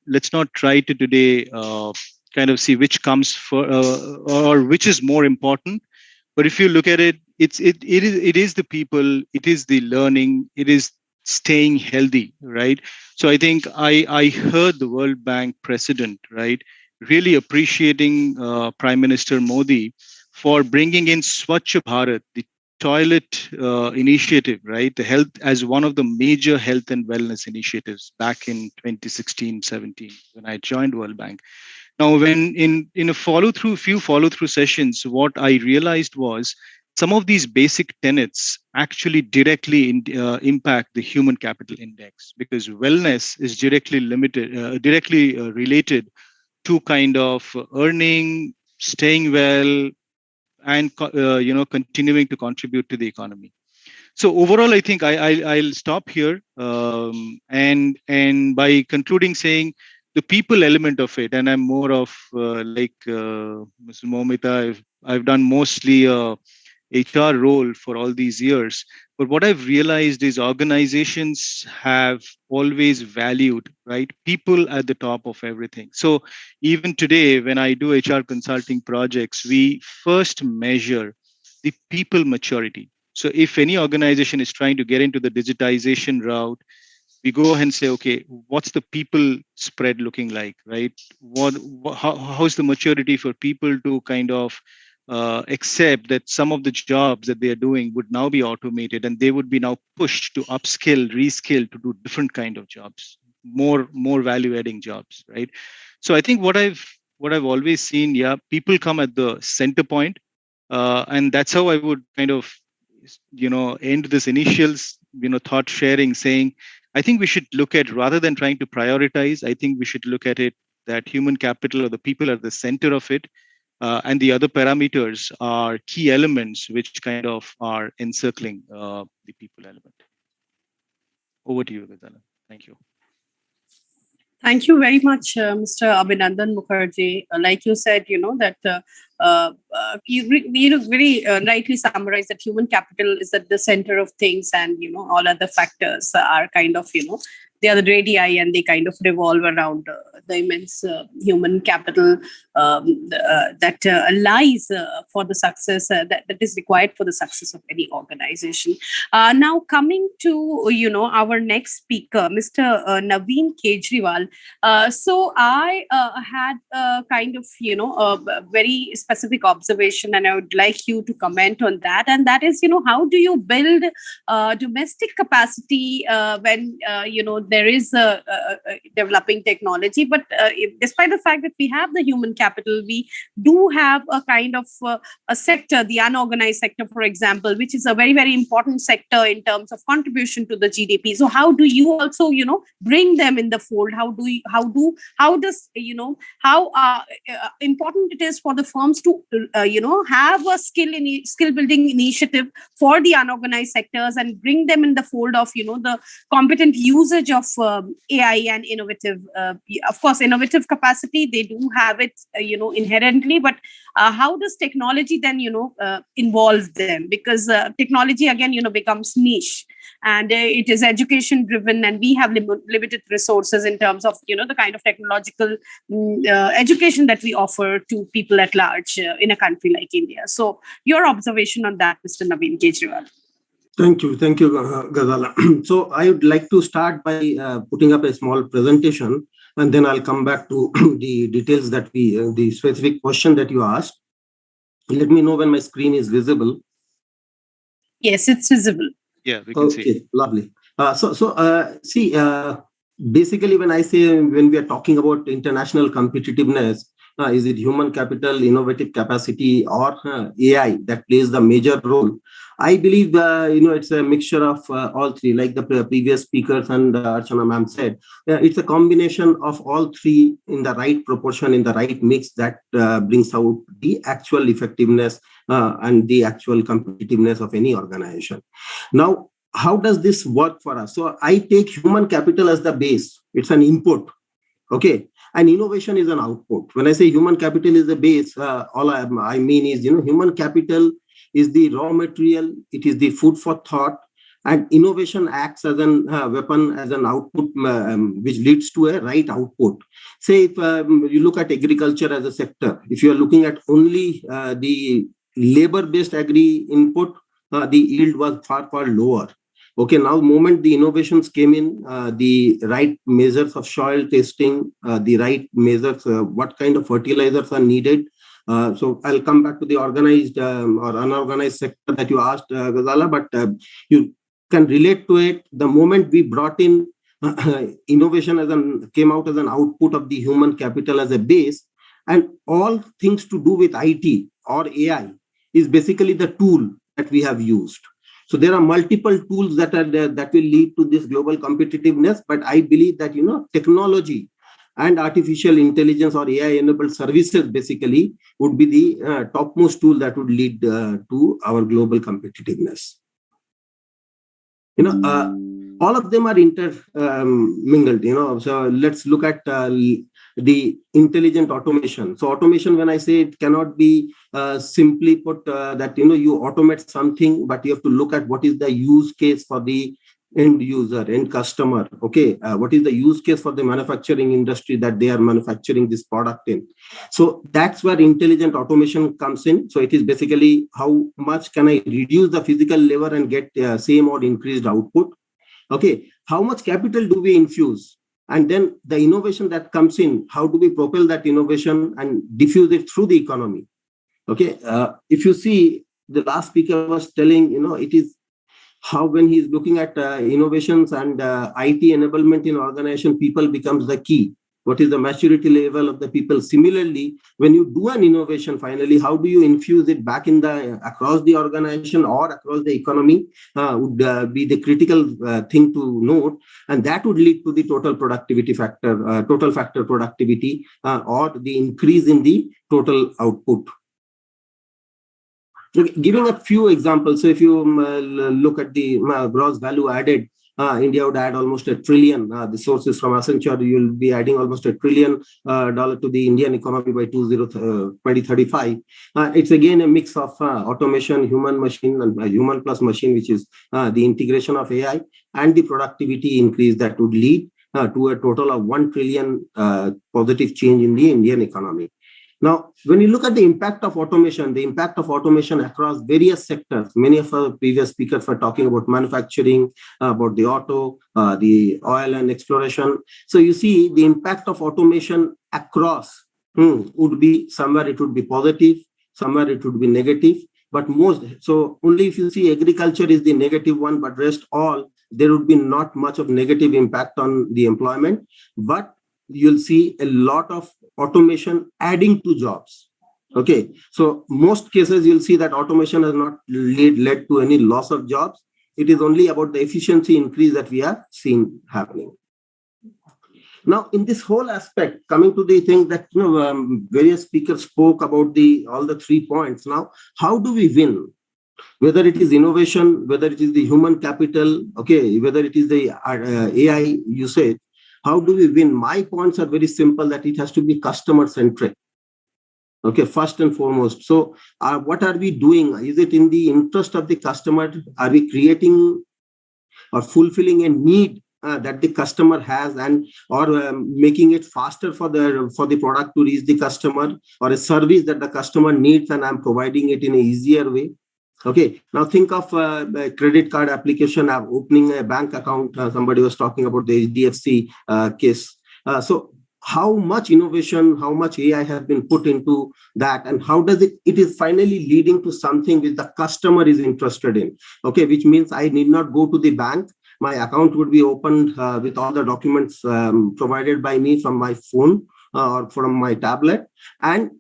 try to today kind of see which comes for or which is more important. But if you look at it, it is the people, it is the learning, it is staying healthy, right? So I think I heard the World Bank president, right, really appreciating Prime Minister Modi for bringing in Swachh Bharat, the toilet initiative, right, the health as one of the major health and wellness initiatives back in 2016-17 when I joined World Bank. Now, when in a few follow through sessions, what I realized was some of these basic tenets actually directly impact the human capital index, because wellness is directly related to kind of earning, staying well, and continuing to contribute to the economy. So overall, I think I'll stop here, and by concluding saying the people element of it, and I'm more of like Mr. Momita, I've done mostly HR role for all these years. But what I've realized is organizations have always valued, right, people at the top of everything. So even today, when I do HR consulting projects, we first measure the people maturity. So if any organization is trying to get into the digitization route, we go ahead and say, okay, what's the people spread looking like, right? How's the maturity for people to kind of accept that some of the jobs that they are doing would now be automated, and they would be now pushed to upskill, reskill to do different kind of jobs, more value adding jobs, right? So I think what I've always seen, yeah, people come at the center point, and that's how I would kind of end this initial thought sharing, saying I think we should look at, rather than trying to prioritize, I think we should look at it that human capital or the people are the center of it, and the other parameters are key elements which kind of are encircling the people element. Over to you, Ghazala. Thank you. Thank you very much, Mr. Abhinandan Mukherjee. Like you said, that you very rightly summarized that human capital is at the center of things, and all other factors are kind of they are the radii, and they kind of revolve around the immense human capital that lies for the success that is required for the success of any organization. Now, coming to our next speaker, Mr. Naveen Kejriwal. So I had kind of a very specific observation, and I would like you to comment on that. And that is, how do you build domestic capacity when there is a developing technology, but despite the fact that we have the human capital, we do have a kind of a sector, the unorganized sector, for example, which is a very, very important sector in terms of contribution to the GDP. So how do you also, bring them in the fold? How important it is for the firms to, have a skill building initiative for the unorganized sectors and bring them in the fold of, the competent usage of AI and innovative, of course, innovative capacity. They do have it, inherently, but how does technology then, involve them? Because technology again, becomes niche, and it is education driven, and we have limited resources in terms of, the kind of technological education that we offer to people at large in a country like India. So your observation on that, Mr. Naveen Kejriwal. Thank you, Ghazala. So I would like to start by putting up a small presentation, and then I'll come back to the details that the specific question that you asked. Let me know when my screen is visible. Yes, it's visible. Yeah, we can see. Okay, lovely. See, basically, when we are talking about international competitiveness, is it human capital, innovative capacity, or AI that plays the major role? I believe it's a mixture of all three, like the previous speakers and Archana ma'am said. It's a combination of all three in the right proportion, in the right mix that brings out the actual effectiveness and the actual competitiveness of any organization. Now, how does this work for us? So I take human capital as the base. It's an input. Okay. And innovation is an output. When I say human capital is the base, all I mean is, human capital is the raw material. It is the food for thought. And innovation acts as an weapon, as an output, which leads to a right output. Say if you look at agriculture as a sector, if you are looking at only the labor-based agri input, the yield was far, far lower. Okay, now moment the innovations came in, the right measures of soil testing, the right measures, what kind of fertilizers are needed. So I'll come back to the organized or unorganized sector that you asked, Ghazala, but you can relate to it. The moment we brought in innovation came out as an output of the human capital as a base, and all things to do with IT or AI is basically the tool that we have used. So there are multiple tools that are there that will lead to this global competitiveness. But I believe that, technology and artificial intelligence or AI-enabled services basically would be the topmost tool that would lead to our global competitiveness. All of them are intermingled, so let's look at the intelligent automation. So automation, when I say it cannot be simply put that, you automate something, but you have to look at what is the use case for the end user, end customer. Okay, what is the use case for the manufacturing industry that they are manufacturing this product in? So that's where intelligent automation comes in. So it is basically how much can I reduce the physical labor and get same or increased output. Okay, how much capital do we infuse? And then the innovation that comes in, how do we propel that innovation and diffuse it through the economy? Okay, if you see, the last speaker was telling, it is how when he's looking at innovations and IT enablement in organization, people becomes the key. What is the maturity level of the people? Similarly, when you do an innovation, finally, how do you infuse it back in across the organization or across the economy would be the critical thing to note. And that would lead to the total productivity factor, total factor productivity, or the increase in the total output. Giving a few examples, so if you look at the gross value added, India would add almost $1 trillion. The sources from Accenture, you'll be adding almost $1 trillion to the Indian economy by 2035. It's again a mix of automation, human machine, and human plus machine, which is the integration of AI and the productivity increase that would lead to a total of 1 trillion positive change in the Indian economy. Now, when you look at the impact of automation across various sectors, many of our previous speakers were talking about manufacturing, about the auto, the oil and exploration. So you see the impact of automation across would be somewhere it would be positive, somewhere it would be negative, but so only if you see agriculture is the negative one, but rest all, there would be not much of negative impact on the employment, but you'll see a lot of automation adding to jobs. Okay, so most cases you'll see that automation has not led to any loss of jobs. It is only about the efficiency increase that we are seeing happening. Now, in this whole aspect, coming to the thing that various speakers spoke about all the 3 points. Now, how do we win? Whether it is innovation, whether it is the human capital, okay, whether it is the AI usage. How do we win? My points are very simple, that it has to be customer centric. Okay, first and foremost. So what are we doing? Is it in the interest of the customer? Are we creating or fulfilling a need that the customer has, and or making it faster for the product to reach the customer, or a service that the customer needs and I'm providing it in an easier way? Okay, now think of a credit card application, opening a bank account. Somebody was talking about the HDFC case. So how much innovation, how much AI has been put into that, and how does it is finally leading to something which the customer is interested in. Okay, which means I need not go to the bank. My account would be opened with all the documents provided by me from my phone or from my tablet, and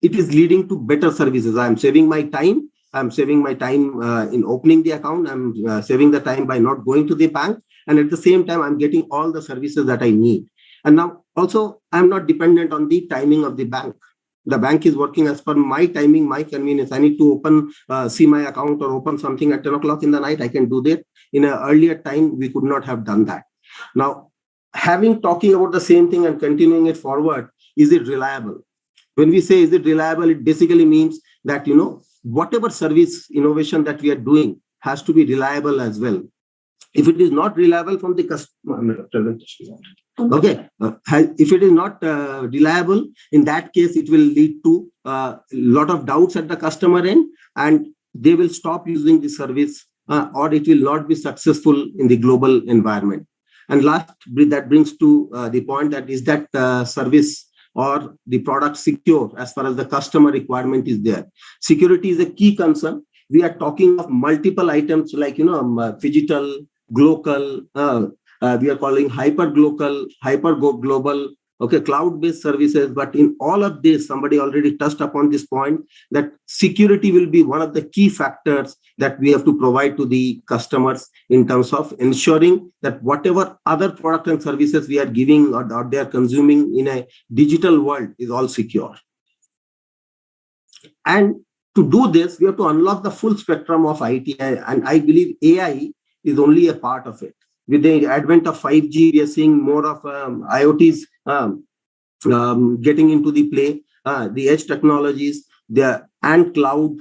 it is leading to better services. I'm saving my time. I'm saving my time in opening the account. I'm saving the time by not going to the bank. And at the same time, I'm getting all the services that I need. And now also, I'm not dependent on the timing of the bank. The bank is working as per my timing, my convenience. I need to open, see my account or open something at 10 o'clock in the night. I can do that. In an earlier time, we could not have done that. Now, talking about the same thing and continuing it forward, is it reliable? When we say is it reliable, it basically means that, whatever service innovation that we are doing has to be reliable as well. If it is not reliable from the customer, okay, if it is not reliable, in that case, it will lead to a lot of doubts at the customer end, and they will stop using the service, or it will not be successful in the global environment. And last, that brings to the point that is that service or the product secure as far as the customer requirement is there. Security is a key concern. We are talking of multiple items like, phygital, global, we are calling hyper global, okay, cloud-based services. But in all of this, somebody already touched upon this point, that security will be one of the key factors that we have to provide to the customers in terms of ensuring that whatever other product and services we are giving or they are consuming in a digital world is all secure. And to do this, we have to unlock the full spectrum of IT, and I believe AI is only a part of it. With the advent of 5G, we are seeing more of IoTs getting into the play, the edge technologies, and cloud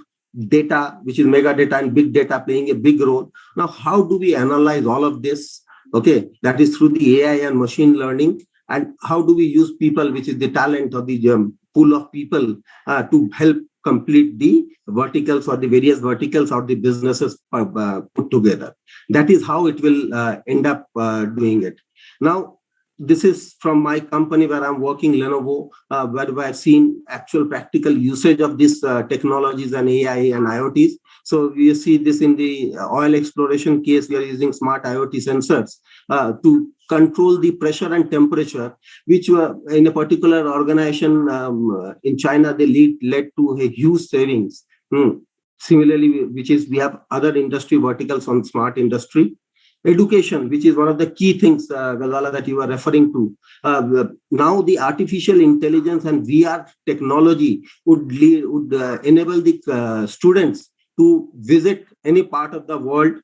data, which is mega data and big data playing a big role. Now, how do we analyze all of this? Okay, that is through the AI and machine learning. And how do we use people, which is the talent or the pool of people, to help complete the verticals or the various verticals or the businesses put together. That is how it will end up doing it. Now, this is from my company where I'm working, Lenovo, where I've seen actual practical usage of these technologies and AI and IoTs. So we see this in the oil exploration case. We are using smart IoT sensors to control the pressure and temperature, which were in a particular organization in China, they led to a huge savings. Similarly, we have other industry verticals on smart industry. Education, which is one of the key things, Ghazala, that you were referring to. Now, the artificial intelligence and VR technology would enable the students to visit any part of the world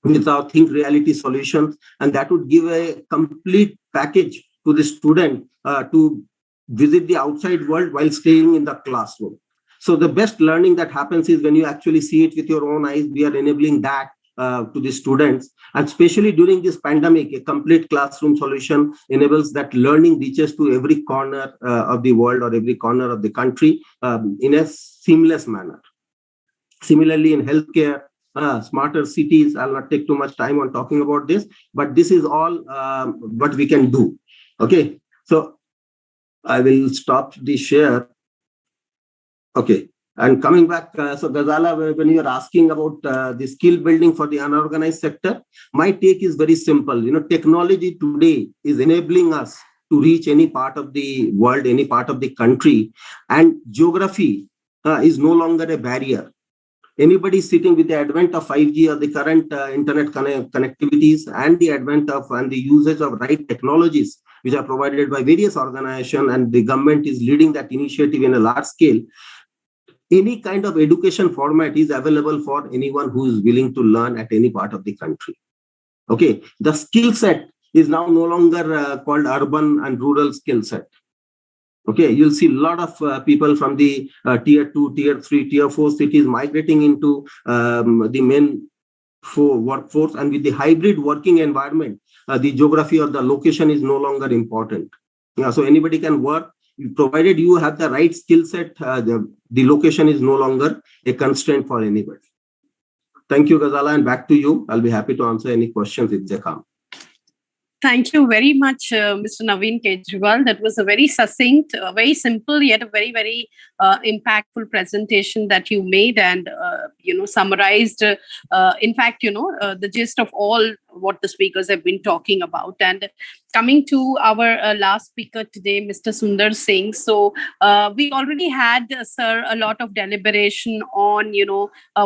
with our Think Reality solutions, and that would give a complete package to the student to visit the outside world while staying in the classroom. So the best learning that happens is when you actually see it with your own eyes. We are enabling that to the students, and especially during this pandemic, a complete classroom solution enables that learning reaches to every corner of the world or every corner of the country in a seamless manner. Similarly, in healthcare, smarter cities, I'll not take too much time on talking about this, but this is all what we can do. Okay, so I will stop the share. Okay. And coming back, so Ghazala, when you are asking about the skill building for the unorganized sector, my take is very simple. Technology today is enabling us to reach any part of the world, any part of the country, and geography is no longer a barrier. Anybody sitting with the advent of 5G or the current internet connectivities and the advent of and the usage of right technologies, which are provided by various organizations, and the government is leading that initiative in a large scale. Any kind of education format is available for anyone who is willing to learn at any part of the country. Okay, the skill set is now no longer called urban and rural skill set. Okay, you'll see a lot of people from the tier 2, tier 3, tier 4 cities migrating into the main workforce, and with the hybrid working environment, the geography or the location is no longer important. So anybody can work. Provided you have the right skill set, the location is no longer a constraint for anybody. Thank you, Ghazala, and back to you. I'll be happy to answer any questions if they come. Thank you very much, Mr. Naveen Kejriwal. That was a very succinct, very simple, yet a very, very impactful presentation that you made and, summarized, in fact, the gist of all what the speakers have been talking about. And coming to our last speaker today, Mr. Sundar Singh. So we already had, sir, a lot of deliberation on,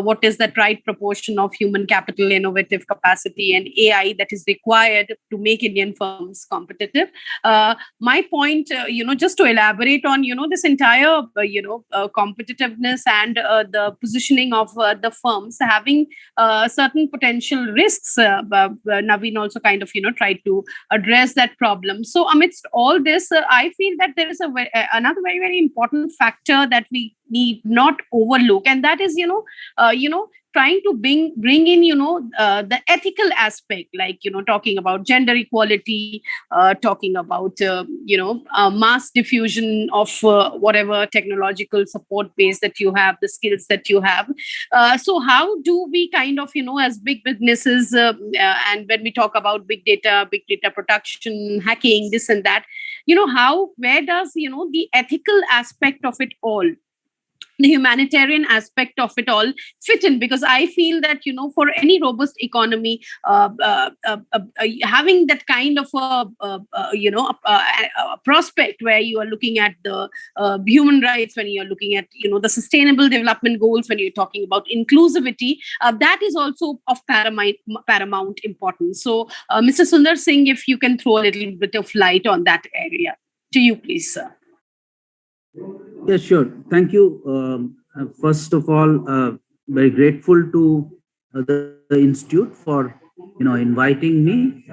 what is that right proportion of human capital, innovative capacity, and AI that is required to make Indian firms competitive. My point, just to elaborate on, this entire, competitiveness and the positioning of the firms having certain potential risks. Naveen also kind of, tried to address that problem. So amidst all this, I feel that there is another very, very important factor that we need not overlook, and that is, trying to bring in, the ethical aspect, like, talking about gender equality, talking about, mass diffusion of whatever technological support base that you have, the skills that you have. So how do we kind of, as big businesses, and when we talk about big data production, hacking, this and that, where does, the ethical aspect of it all, the humanitarian aspect of it all fit in? Because I feel that, for any robust economy, having that kind of a prospect where you are looking at the human rights, when you're looking at, the sustainable development goals, when you're talking about inclusivity, that is also of paramount importance. So, Mr. Sundar Singh, if you can throw a little bit of light on that area. To you, please, sir. Yes, sure. Thank you. First of all, very grateful to the Institute for, inviting me.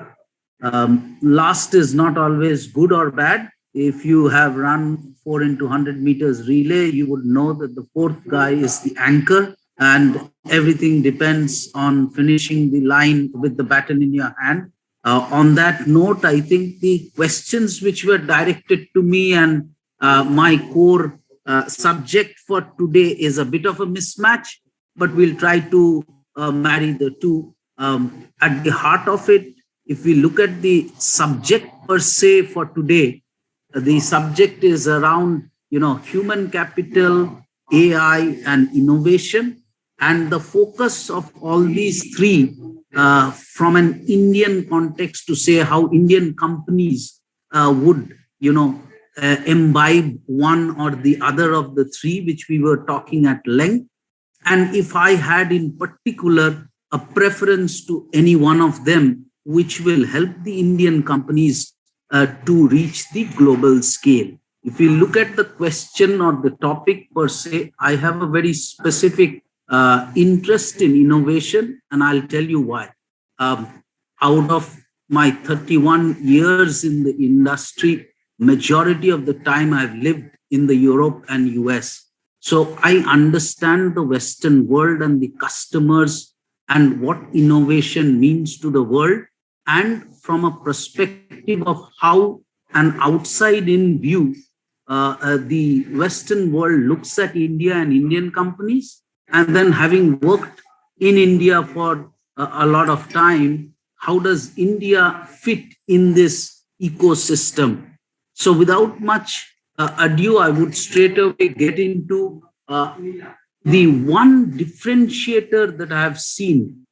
Last is not always good or bad. If you have run 4 into 100 meters relay, you would know that the fourth guy is the anchor, and everything depends on finishing the line with the baton in your hand. On that note, I think the questions which were directed to me and my core subject for today is a bit of a mismatch, but we'll try to marry the two. At the heart of it, if we look at the subject per se for today, the subject is around, human capital, AI, and innovation. And the focus of all these three from an Indian context to say how Indian companies would, imbibe one or the other of the three, which we were talking at length. And if I had in particular a preference to any one of them, which will help the Indian companies to reach the global scale. If we look at the question or the topic per se, I have a very specific interest in innovation, and I'll tell you why. Out of my 31 years in the industry, majority of the time I've lived in the Europe and US. So I understand the Western world and the customers and what innovation means to the world, and from a perspective of how an outside-in view, the Western world looks at India and Indian companies. And then having worked in India for a lot of time, how does India fit in this ecosystem? So without much ado, I would straight away get into the one differentiator that I have seen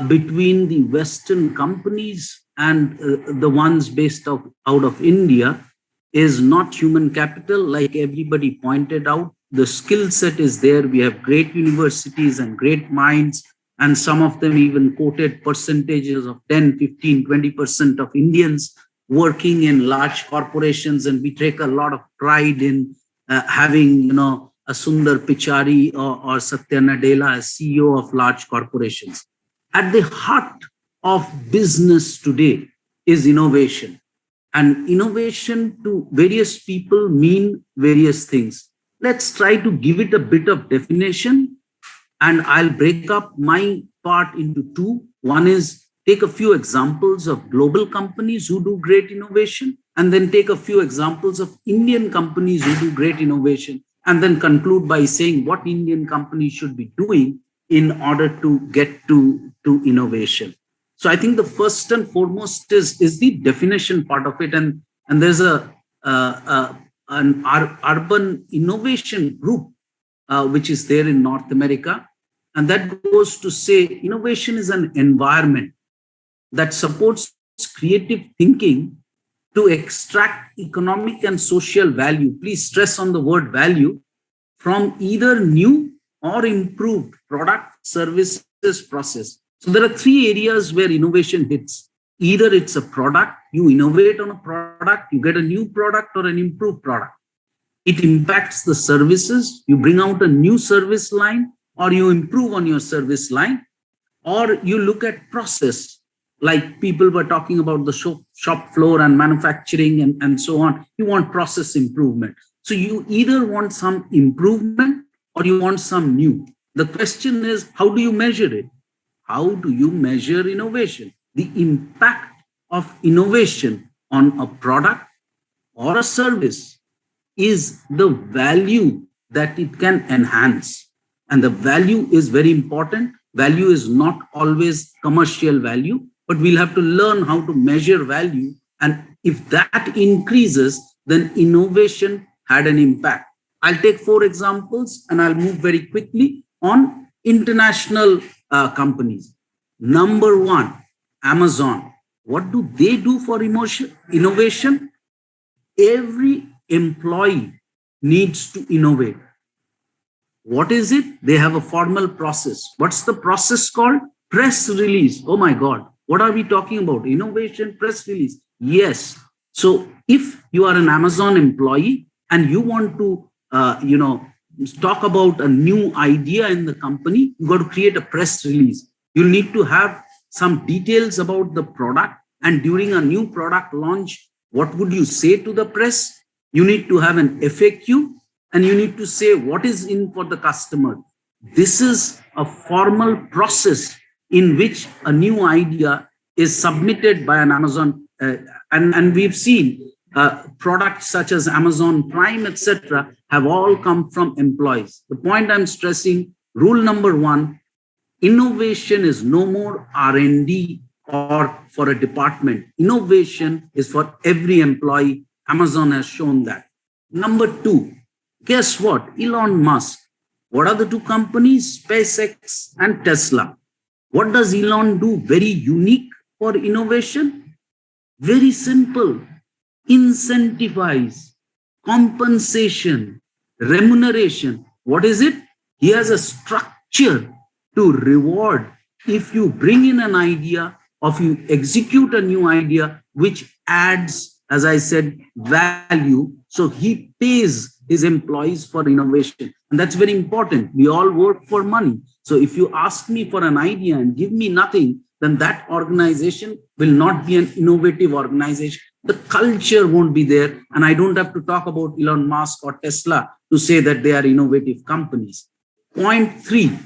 between the Western companies and the ones based out of India is not human capital. Like everybody pointed out, the skill set is there. We have great universities and great minds, and some of them even quoted percentages of 10, 15, 20% of Indians working in large corporations, and we take a lot of pride in having, a Sundar Pichari or Satya Nadella as CEO of large corporations. At the heart of business today is innovation, and innovation to various people mean various things. Let's try to give it a bit of definition, and I'll break up my part into two. One is take a few examples of global companies who do great innovation, and then take a few examples of Indian companies who do great innovation, and then conclude by saying what Indian companies should be doing in order to get to innovation. So I think the first and foremost is the definition part of it. And there's an urban innovation group, which is there in North America. And that goes to say innovation is an environment that supports creative thinking to extract economic and social value. Please stress on the word value from either new or improved product, services, process. So there are three areas where innovation hits. Either it's a product, you innovate on a product, you get a new product or an improved product. It impacts the services, you bring out a new service line or you improve on your service line, or you look at process, like people were talking about the shop floor and manufacturing and so on. You want process improvement. So you either want some improvement or you want some new. The question is, how do you measure it? How do you measure innovation? The impact of innovation on a product or a service is the value that it can enhance. And the value is very important. Value is not always commercial value, but we'll have to learn how to measure value. And if that increases, then innovation had an impact. I'll take 4 examples and I'll move very quickly on international companies. Number 1, Amazon. What do they do for innovation? Every employee needs to innovate. What is it? They have a formal process. What's the process called? Press release. Oh my God. What are we talking about? Innovation, press release. Yes. So if you are an Amazon employee and you want to, talk about a new idea in the company, you got to create a press release. You'll need to have some details about the product. And during a new product launch, what would you say to the press? You need to have an FAQ and you need to say what is in for the customer. This is a formal process in which a new idea is submitted by an Amazon. And we've seen products such as Amazon Prime, etc., have all come from employees. The point I'm stressing, rule number 1, innovation is no more R&D or for a department. Innovation is for every employee. Amazon has shown that. Number 2, guess what? Elon Musk. What are the 2 companies? SpaceX and Tesla. What does Elon do very unique for innovation? Very simple. Incentivize, compensation, remuneration. What is it? He has a structure to reward if you bring in an idea or if you execute a new idea which adds, as I said, value. So he pays his employees for innovation. And that's very important. We all work for money. So if you ask me for an idea and give me nothing, then that organization will not be an innovative organization. The culture won't be there. And I don't have to talk about Elon Musk or Tesla to say that they are innovative companies. Point 3,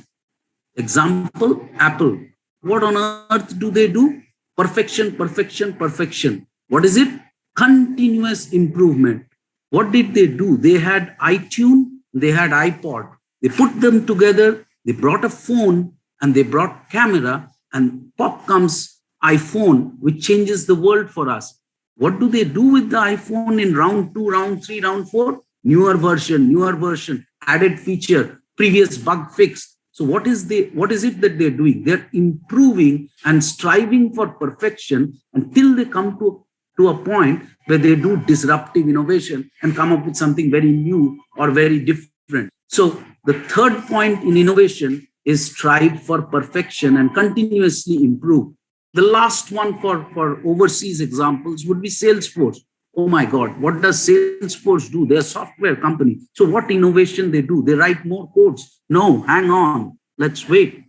example, Apple. What on earth do they do? Perfection, perfection, perfection. What is it? Continuous improvement. What did they do? They had iTunes, they had iPod. They put them together, they brought a phone and they brought camera, and pop comes iPhone, which changes the world for us. What do they do with the iPhone in round 2, round 3, round 4? Newer version, added feature, previous bug fixed. So what is it that they're doing? They're improving and striving for perfection until they come to a point where they do disruptive innovation and come up with something very new or very different. So the third point in innovation is strive for perfection and continuously improve. The last one for overseas examples would be Salesforce. Oh my God, what does Salesforce do? They're a software company. So what innovation they do? They write more codes. No, hang on, let's wait.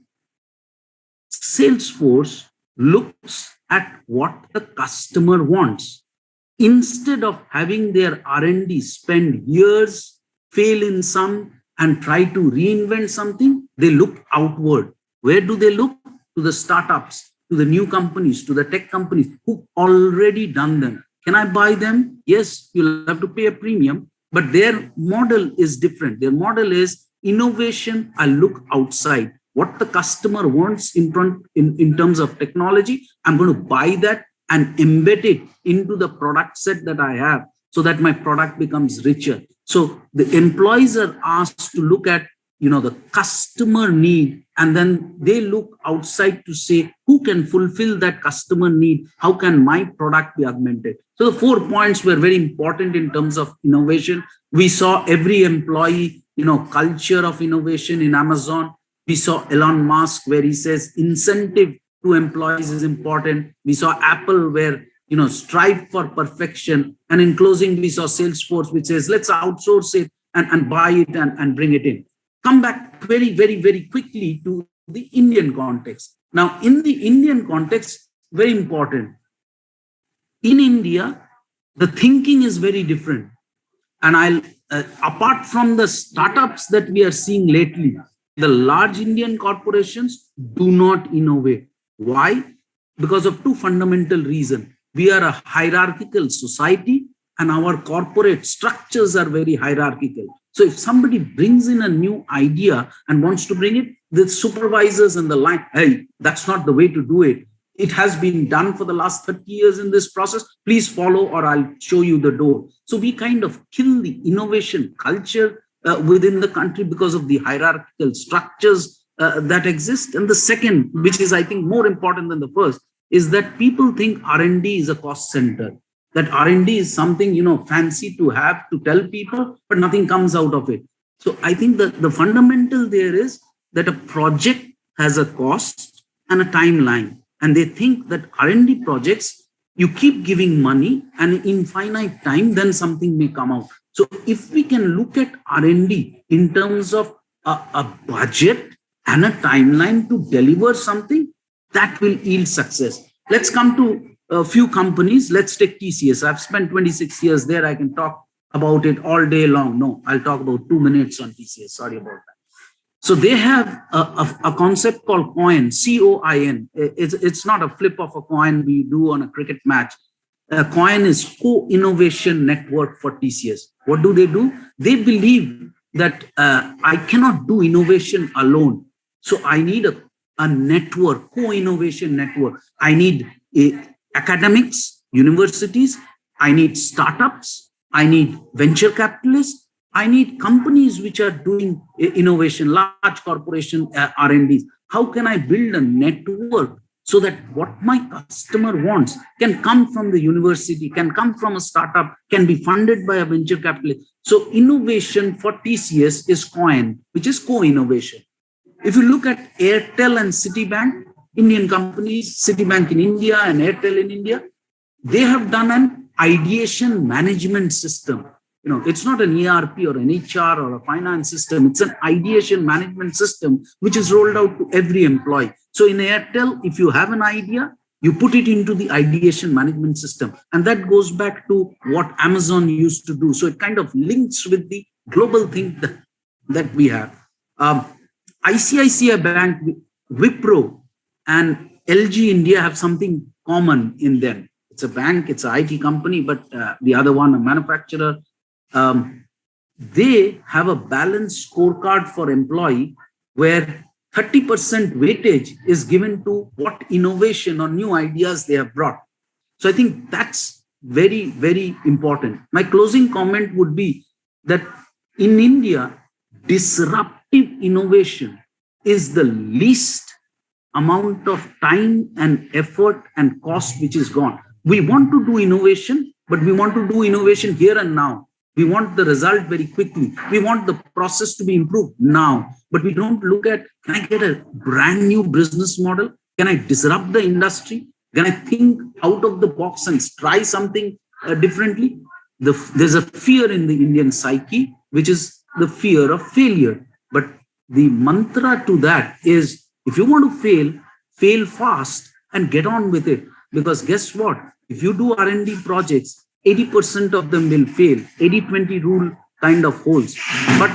Salesforce looks at what the customer wants. Instead of having their R&D spend years, fail in some, and try to reinvent something, they look outward. Where do they look? To the startups, to the new companies, to the tech companies who've already done them. Can I buy them? Yes, you'll have to pay a premium, but their model is different. Their model is innovation, I look outside. what the customer wants in terms of technology. I'm going to buy that and embed it into the product set that I have so that my product becomes richer. So the employees are asked to look at, the customer need, and then they look outside to say, who can fulfill that customer need? How can my product be augmented? So the 4 points were very important in terms of innovation. We saw every employee, culture of innovation in Amazon. We saw Elon Musk, where he says incentive to employees is important. We saw Apple, where strive for perfection. And in closing, we saw Salesforce, which says, let's outsource it and buy it and bring it in. Come back very, very, very quickly to the Indian context. Now, in the Indian context, very important. In India, the thinking is very different. And apart from the startups that we are seeing lately, the large Indian corporations do not innovate. Why? Because of two fundamental reasons. We are a hierarchical society, and our corporate structures are very hierarchical. So if somebody brings in a new idea and wants to bring it, the supervisors and the line, hey, that's not the way to do it. It has been done for the last 30 years in this process. Please follow, or I'll show you the door. So we kind of kill the innovation culture within the country because of the hierarchical structures that exist. And the second, which is, I think, more important than the first, is that people think R&D is a cost center. That R&D is something, fancy to have to tell people, but nothing comes out of it. So I think that the fundamental there is that a project has a cost and a timeline. And they think that R&D projects, you keep giving money and in finite time, then something may come out. So if we can look at R&D in terms of a budget and a timeline to deliver something, that will yield success. Let's come to a few companies. Let's take TCS. I've spent 26 years there. I can talk about it all day long. No, I'll talk about 2 minutes on TCS. Sorry about that. So they have a concept called coin, COIN. It's not a flip of a coin we do on a cricket match. Coin is co-innovation network for TCS. What do? They believe that I cannot do innovation alone. So I need a network, co-innovation network. I need academics, universities. I need startups. I need venture capitalists. I need companies which are doing innovation, large corporation R&Ds. How can I build a network so that what my customer wants can come from the university, can come from a startup, can be funded by a venture capitalist? So innovation for TCS is COIN, which is co-innovation. If you look at Airtel and Citibank, Indian companies, Citibank in India and Airtel in India, they have done an ideation management system. It's not an ERP or an HR or a finance system. It's an ideation management system, which is rolled out to every employee. So in Airtel, if you have an idea, you put it into the ideation management system. And that goes back to what Amazon used to do. So it kind of links with the global thing that we have. ICICI Bank, Wipro, and LG India have something common in them. It's a bank, it's an IT company, but the other one, a manufacturer. They have a balanced scorecard for employee where 30% weightage is given to what innovation or new ideas they have brought. So I think that's very, very important. My closing comment would be that in India, disruptive innovation is the least amount of time and effort and cost which is gone. We want to do innovation, but we want to do innovation here and now. We want the result very quickly. We want the process to be improved now, but we don't look at, can I get a brand new business model? Can I disrupt the industry? Can I think out of the box and try something differently? There's a fear in the Indian psyche, which is the fear of failure. But the mantra to that is, if you want to fail fast and get on with it. Because guess what? If you do R&D projects, 80% of them will fail. 80-20 rule kind of holds. But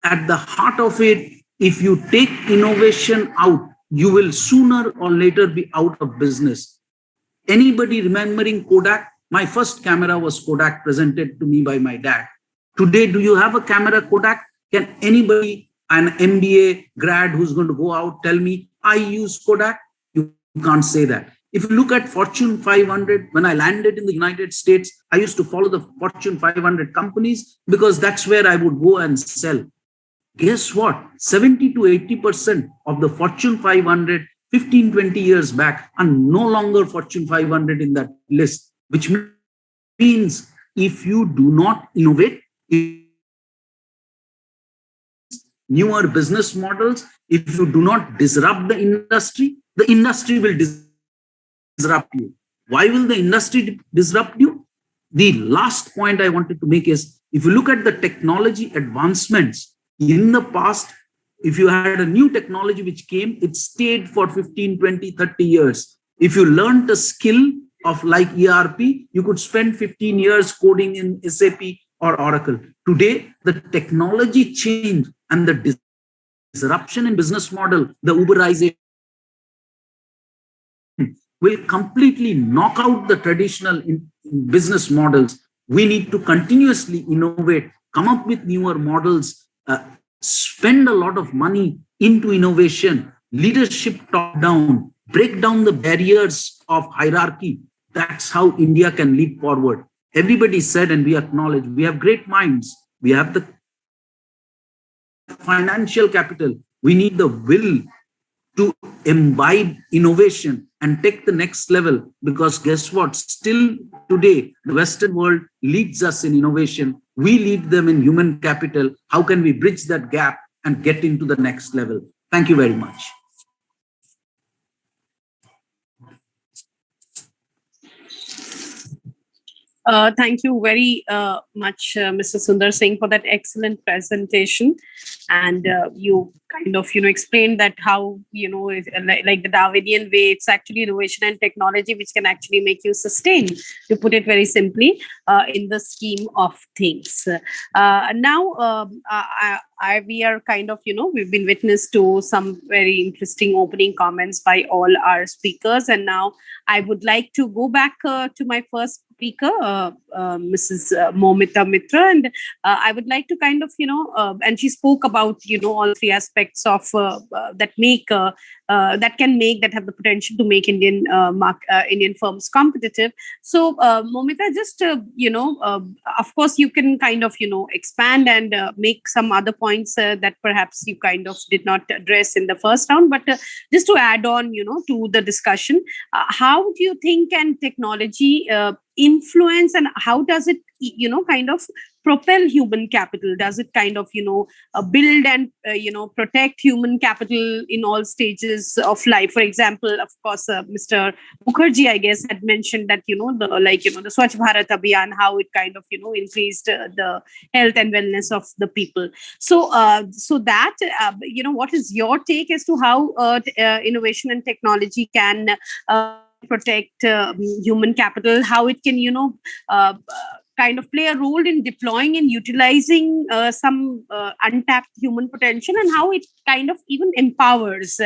at the heart of it, if you take innovation out, you will sooner or later be out of business. Anybody remembering Kodak? My first camera was Kodak, presented to me by my dad. Today, do you have a camera Kodak? Can anybody an MBA grad who's going to go out, tell me, I use Kodak? You can't say that. If you look at Fortune 500, when I landed in the United States, I used to follow the Fortune 500 companies because that's where I would go and sell. Guess what? 70 to 80% of the Fortune 500 15, 20 years back are no longer Fortune 500 in that list, which means if you do not innovate, newer business models, if you do not disrupt the industry will disrupt you. Why will the industry disrupt you? The last point I wanted to make is, if you look at the technology advancements in the past, if you had a new technology which came, it stayed for 15, 20, 30 years. If you learned a skill of like ERP, you could spend 15 years coding in SAP or Oracle. Today, the technology change and the disruption in business model, the Uberization, will completely knock out the traditional business models. We need to continuously innovate, come up with newer models, spend a lot of money into innovation, leadership top down, break down the barriers of hierarchy. That's how India can leap forward. Everybody said, and we acknowledge, we have great minds. We have the financial capital. We need the will to imbibe innovation and take the next level, because guess what? Still today, the Western world leads us in innovation. We lead them in human capital. How can we bridge that gap and get into the next level? Thank you very much. Thank you very much, Mr. Sundar Singh, for that excellent presentation. And you kind of, explained that how, like the Darwinian way, it's actually innovation and technology which can actually make you sustain, to put it very simply, in the scheme of things. Now, we are kind of, we've been witness to some very interesting opening comments by all our speakers. And now I would like to go back to my first speaker, Mrs. Momita Mitra, and I would like to kind of, and she spoke about, all three aspects of that have the potential to make Indian firms competitive. So, Momita, just of course, you can kind of expand and make some other points that perhaps you kind of did not address in the first round, but just to add on, to the discussion, how do you think can technology influence, and how does it kind of propel human capital? Does it kind of build and protect human capital in all stages of life? For example, of course, Mr. Mukherjee, I guess, had mentioned that the Swachh Bharat Abhiyan, how it kind of increased the health and wellness of the people. So that what is your take as to how innovation and technology can protect human capital, how it can kind of play a role in deploying and utilizing some untapped human potential, and how it kind of even empowers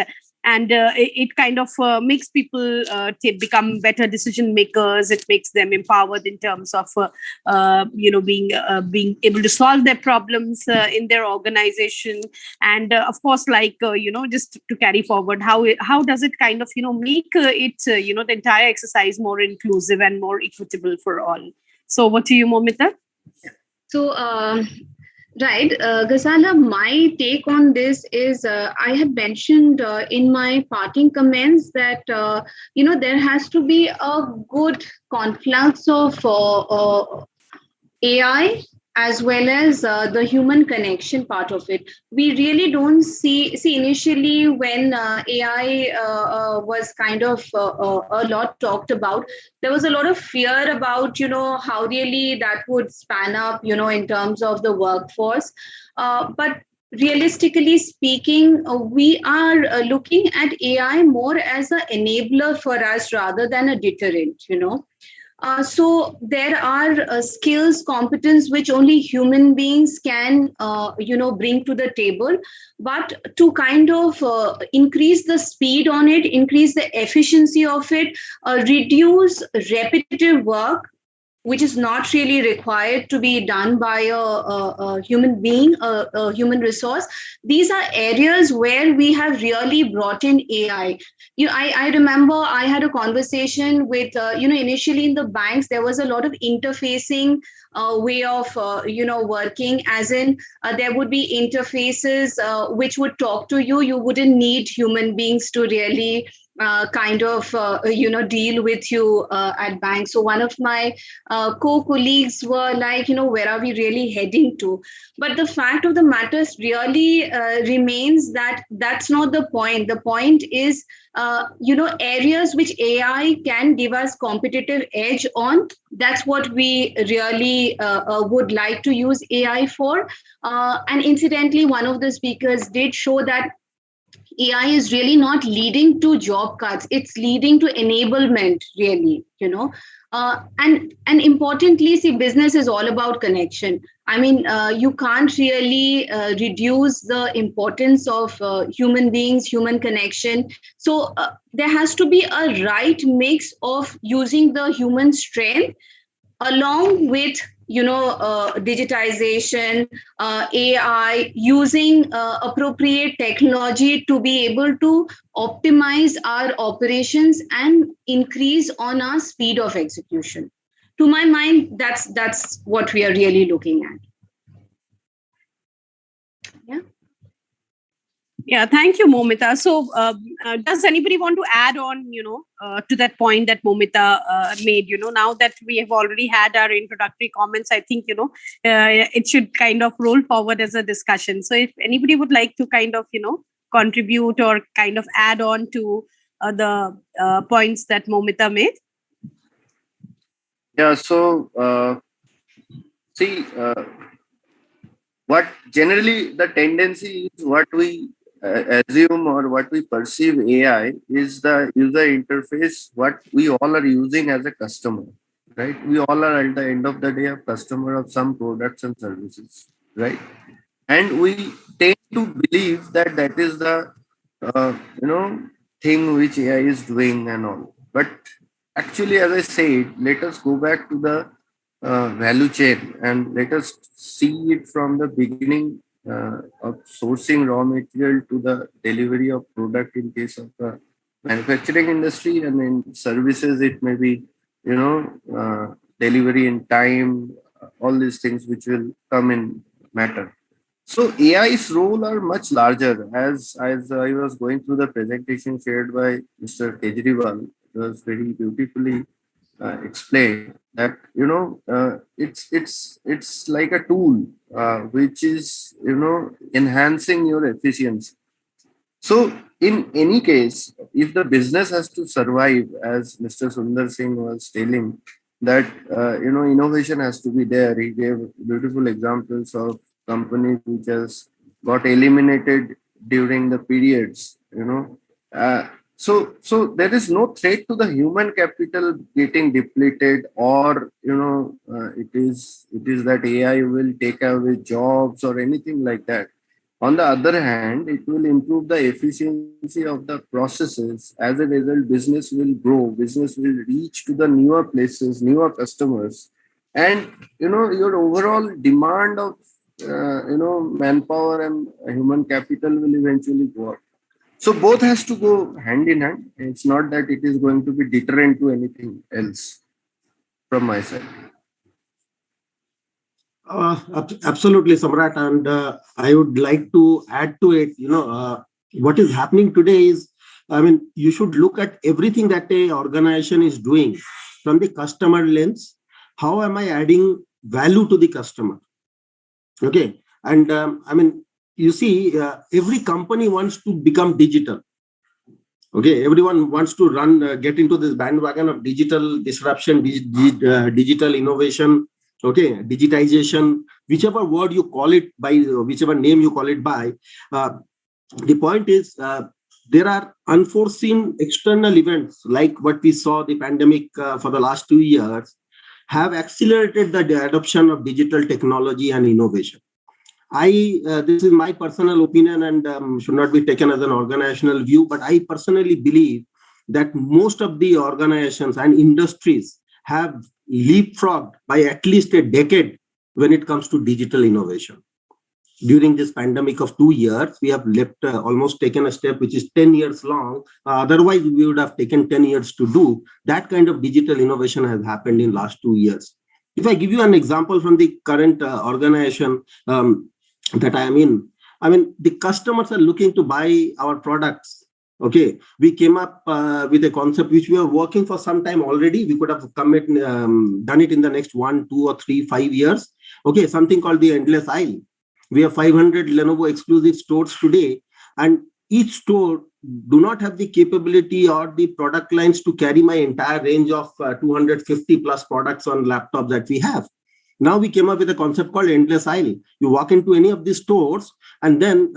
and it kind of makes people become better decision makers. It makes them empowered in terms of being able to solve their problems in their organization. And of course, like just to carry forward, how does it kind of make it the entire exercise more inclusive and more equitable for all? So what do you, Momita? So right, Ghazala, my take on this is I had mentioned in my parting comments that there has to be a good confluence of AI as well as the human connection part of it. We really don't see initially when AI was kind of a lot talked about, there was a lot of fear about, how really that would span up, in terms of the workforce. But realistically speaking, we are looking at AI more as an enabler for us rather than a deterrent, So there are skills, competence, which only human beings can, bring to the table. But to kind of increase the speed on it, increase the efficiency of it, reduce repetitive work, which is not really required to be done by a human being, a human resource. These are areas where we have really brought in AI. I remember I had a conversation with, initially in the banks, there was a lot of interfacing way of, working, as in there would be interfaces which would talk to you. You wouldn't need human beings to really deal with you at bank. So one of my co-colleagues were like, where are we really heading to? But the fact of the matter really remains that that's not the point. The point is, areas which AI can give us competitive edge on. That's what we really would like to use AI for. And incidentally, one of the speakers did show that AI is really not leading to job cuts. It's leading to enablement, really, and importantly, see, business is all about connection. I mean, you can't really reduce the importance of human beings, human connection. So there has to be a right mix of using the human strength along with digitization, AI, using appropriate technology to be able to optimize our operations and increase on our speed of execution. To my mind, that's what we are really looking at. Yeah, thank you, Momita. So, does anybody want to add on, to that point that Momita made? Now that we have already had our introductory comments, I think, it should kind of roll forward as a discussion. So, if anybody would like to kind of, contribute or kind of add on to the points that Momita made. Yeah. So, what generally the tendency is, what we assume or what we perceive AI is the user interface, what we all are using as a customer, right? We all are at the end of the day a customer of some products and services, right? And we tend to believe that that is the, thing which AI is doing and all. But actually, as I said, let us go back to the value chain and let us see it from the beginning of sourcing raw material to the delivery of product in case of the manufacturing industry, and in services it may be delivery in time, all these things which will come in matter. So AI's role are much larger. As I was going through the presentation shared by Mr. Kejriwal, it was very beautifully explained that it's like a tool which is enhancing your efficiency. So in any case, if the business has to survive, as Mr. Sundar Singh was telling, that innovation has to be there. He gave beautiful examples of companies which has got eliminated during the periods. So there is no threat to the human capital getting depleted, or it is that AI will take away jobs or anything like that. On the other hand, it will improve the efficiency of the processes. As a result, business will grow, business will reach to the newer places, newer customers, and your overall demand of manpower and human capital will eventually go up. So both has to go hand in hand. It's not that it is going to be deterrent to anything else from my side. Absolutely, Samrat. And I would like to add to it, what is happening today is, you should look at everything that a organization is doing from the customer lens. How am I adding value to the customer? Okay. And you see, every company wants to become digital. Okay, everyone wants to get into this bandwagon of digital disruption, digital innovation. Okay, digitization, whichever word you call it by, whichever name you call it by. The point is, there are unforeseen external events like what we saw, the pandemic for the last 2 years, have accelerated the adoption of digital technology and innovation. This is my personal opinion and should not be taken as an organizational view, but I personally believe that most of the organizations and industries have leapfrogged by at least a decade when it comes to digital innovation. During this pandemic of 2 years, we have almost taken a step which is 10 years long. Otherwise, we would have taken 10 years to do. That kind of digital innovation has happened in last 2 years. If I give you an example from the current organization that I am in, I mean, the customers are looking to buy our products. Okay, we came up with a concept which we are working for some time already. We could have done it in the next 1, 2, or 3, 5 years. Okay, something called the endless aisle. We have 500 Lenovo exclusive stores today, and each store do not have the capability or the product lines to carry my entire range of 250 plus products on laptops that we have. Now we came up with a concept called endless aisle. You walk into any of these stores, and then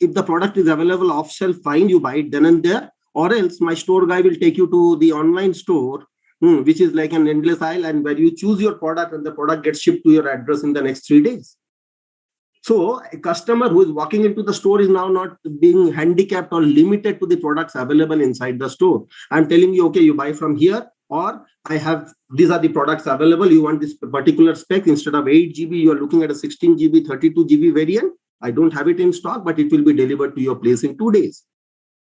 if the product is available off shelf, fine, you buy it then and there, or else my store guy will take you to the online store, which is like an endless aisle, and where you choose your product and the product gets shipped to your address in the next 3 days. So a customer who is walking into the store is now not being handicapped or limited to the products available inside the store. I'm telling you, okay, you buy from here, or I have, these are the products available. You want this particular spec, instead of 8 GB, you are looking at a 16 GB, 32 GB variant. I don't have it in stock, but it will be delivered to your place in 2 days.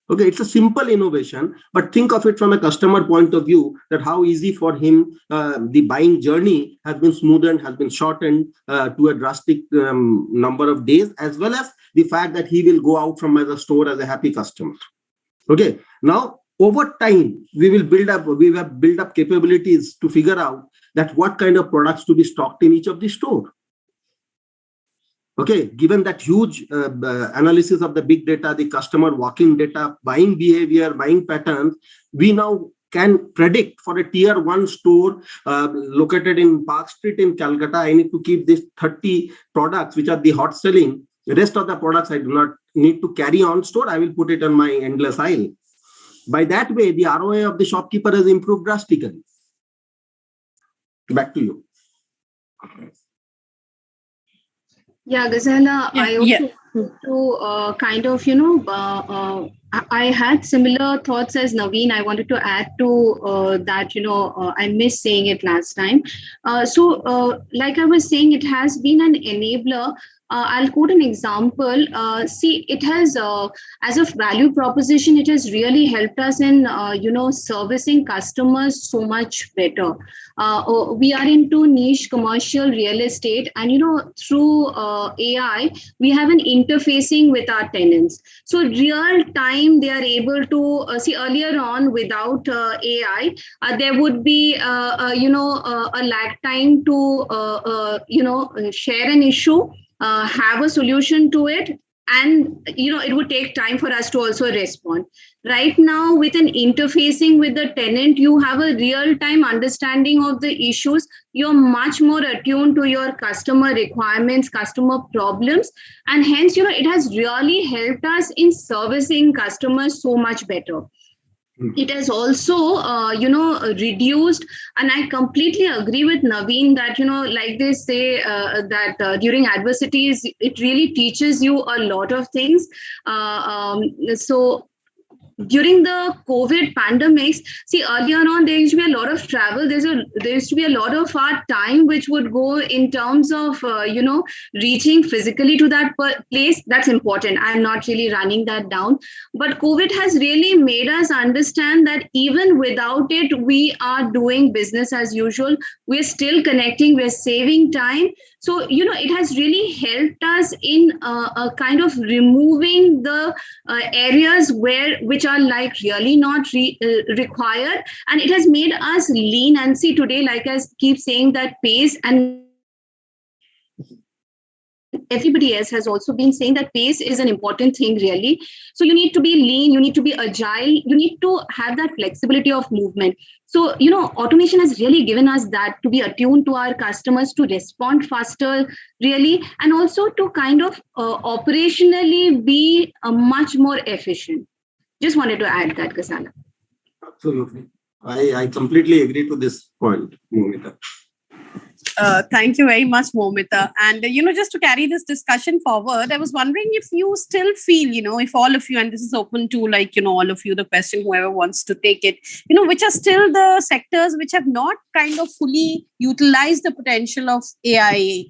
Okay, it's a simple innovation, but think of it from a customer point of view, that how easy for him, the buying journey has been smoothened, has been shortened to a drastic number of days, as well as the fact that he will go out from the store as a happy customer. Okay, now over time, we have built up capabilities to figure out that what kind of products to be stocked in each of the store. Okay, given that huge analysis of the big data, the customer walking data, buying behavior, buying patterns, we now can predict for a tier 1 store located in Park Street in Calcutta, I need to keep these 30 products which are the hot selling. The rest of the products I do not need to carry on store. I will put it on my endless aisle. By that way, the ROI of the shopkeeper has improved drastically. Back to you. Yeah, Ghazala, I also want to I had similar thoughts as Naveen. I wanted to add to that, I missed saying it last time. Like I was saying, it has been an enabler. I'll quote an example. See, it has, as a value proposition, it has really helped us in, servicing customers so much better. We are into niche commercial real estate, and, through AI, we have an interfacing with our tenants. So real time, they are able to see earlier on without AI, there would be, a lag time to, share an issue, have a solution to it, and it would take time for us to also respond. Right now, with an interfacing with the tenant, you have a real-time understanding of the issues. You're much more attuned to your customer requirements, customer problems, and hence, it has really helped us in servicing customers so much better. It has also, reduced, and I completely agree with Naveen that, like they say, that during adversities, it really teaches you a lot of things. So during the COVID pandemics, see, earlier on, there used to be a lot of travel. There used to be a lot of our time which would go in terms of, reaching physically to that place. That's important. I'm not really running that down. But COVID has really made us understand that even without it, we are doing business as usual. We're still connecting. We're saving time. So, it has really helped us in a kind of removing the areas which are like really not required. And it has made us lean. And see, today, like I keep saying, that pace, and everybody else has also been saying that pace is an important thing, really. So you need to be lean, you need to be agile, you need to have that flexibility of movement. So, automation has really given us that, to be attuned to our customers, to respond faster, really, and also to kind of operationally be much more efficient. Just wanted to add that, Ghazala. Absolutely. I completely agree to this point, Momita. Thank you very much, Momita. And, just to carry this discussion forward, I was wondering if you still feel, if all of you, and this is open to all of you, the question, whoever wants to take it, which are still the sectors which have not kind of fully utilized the potential of AI.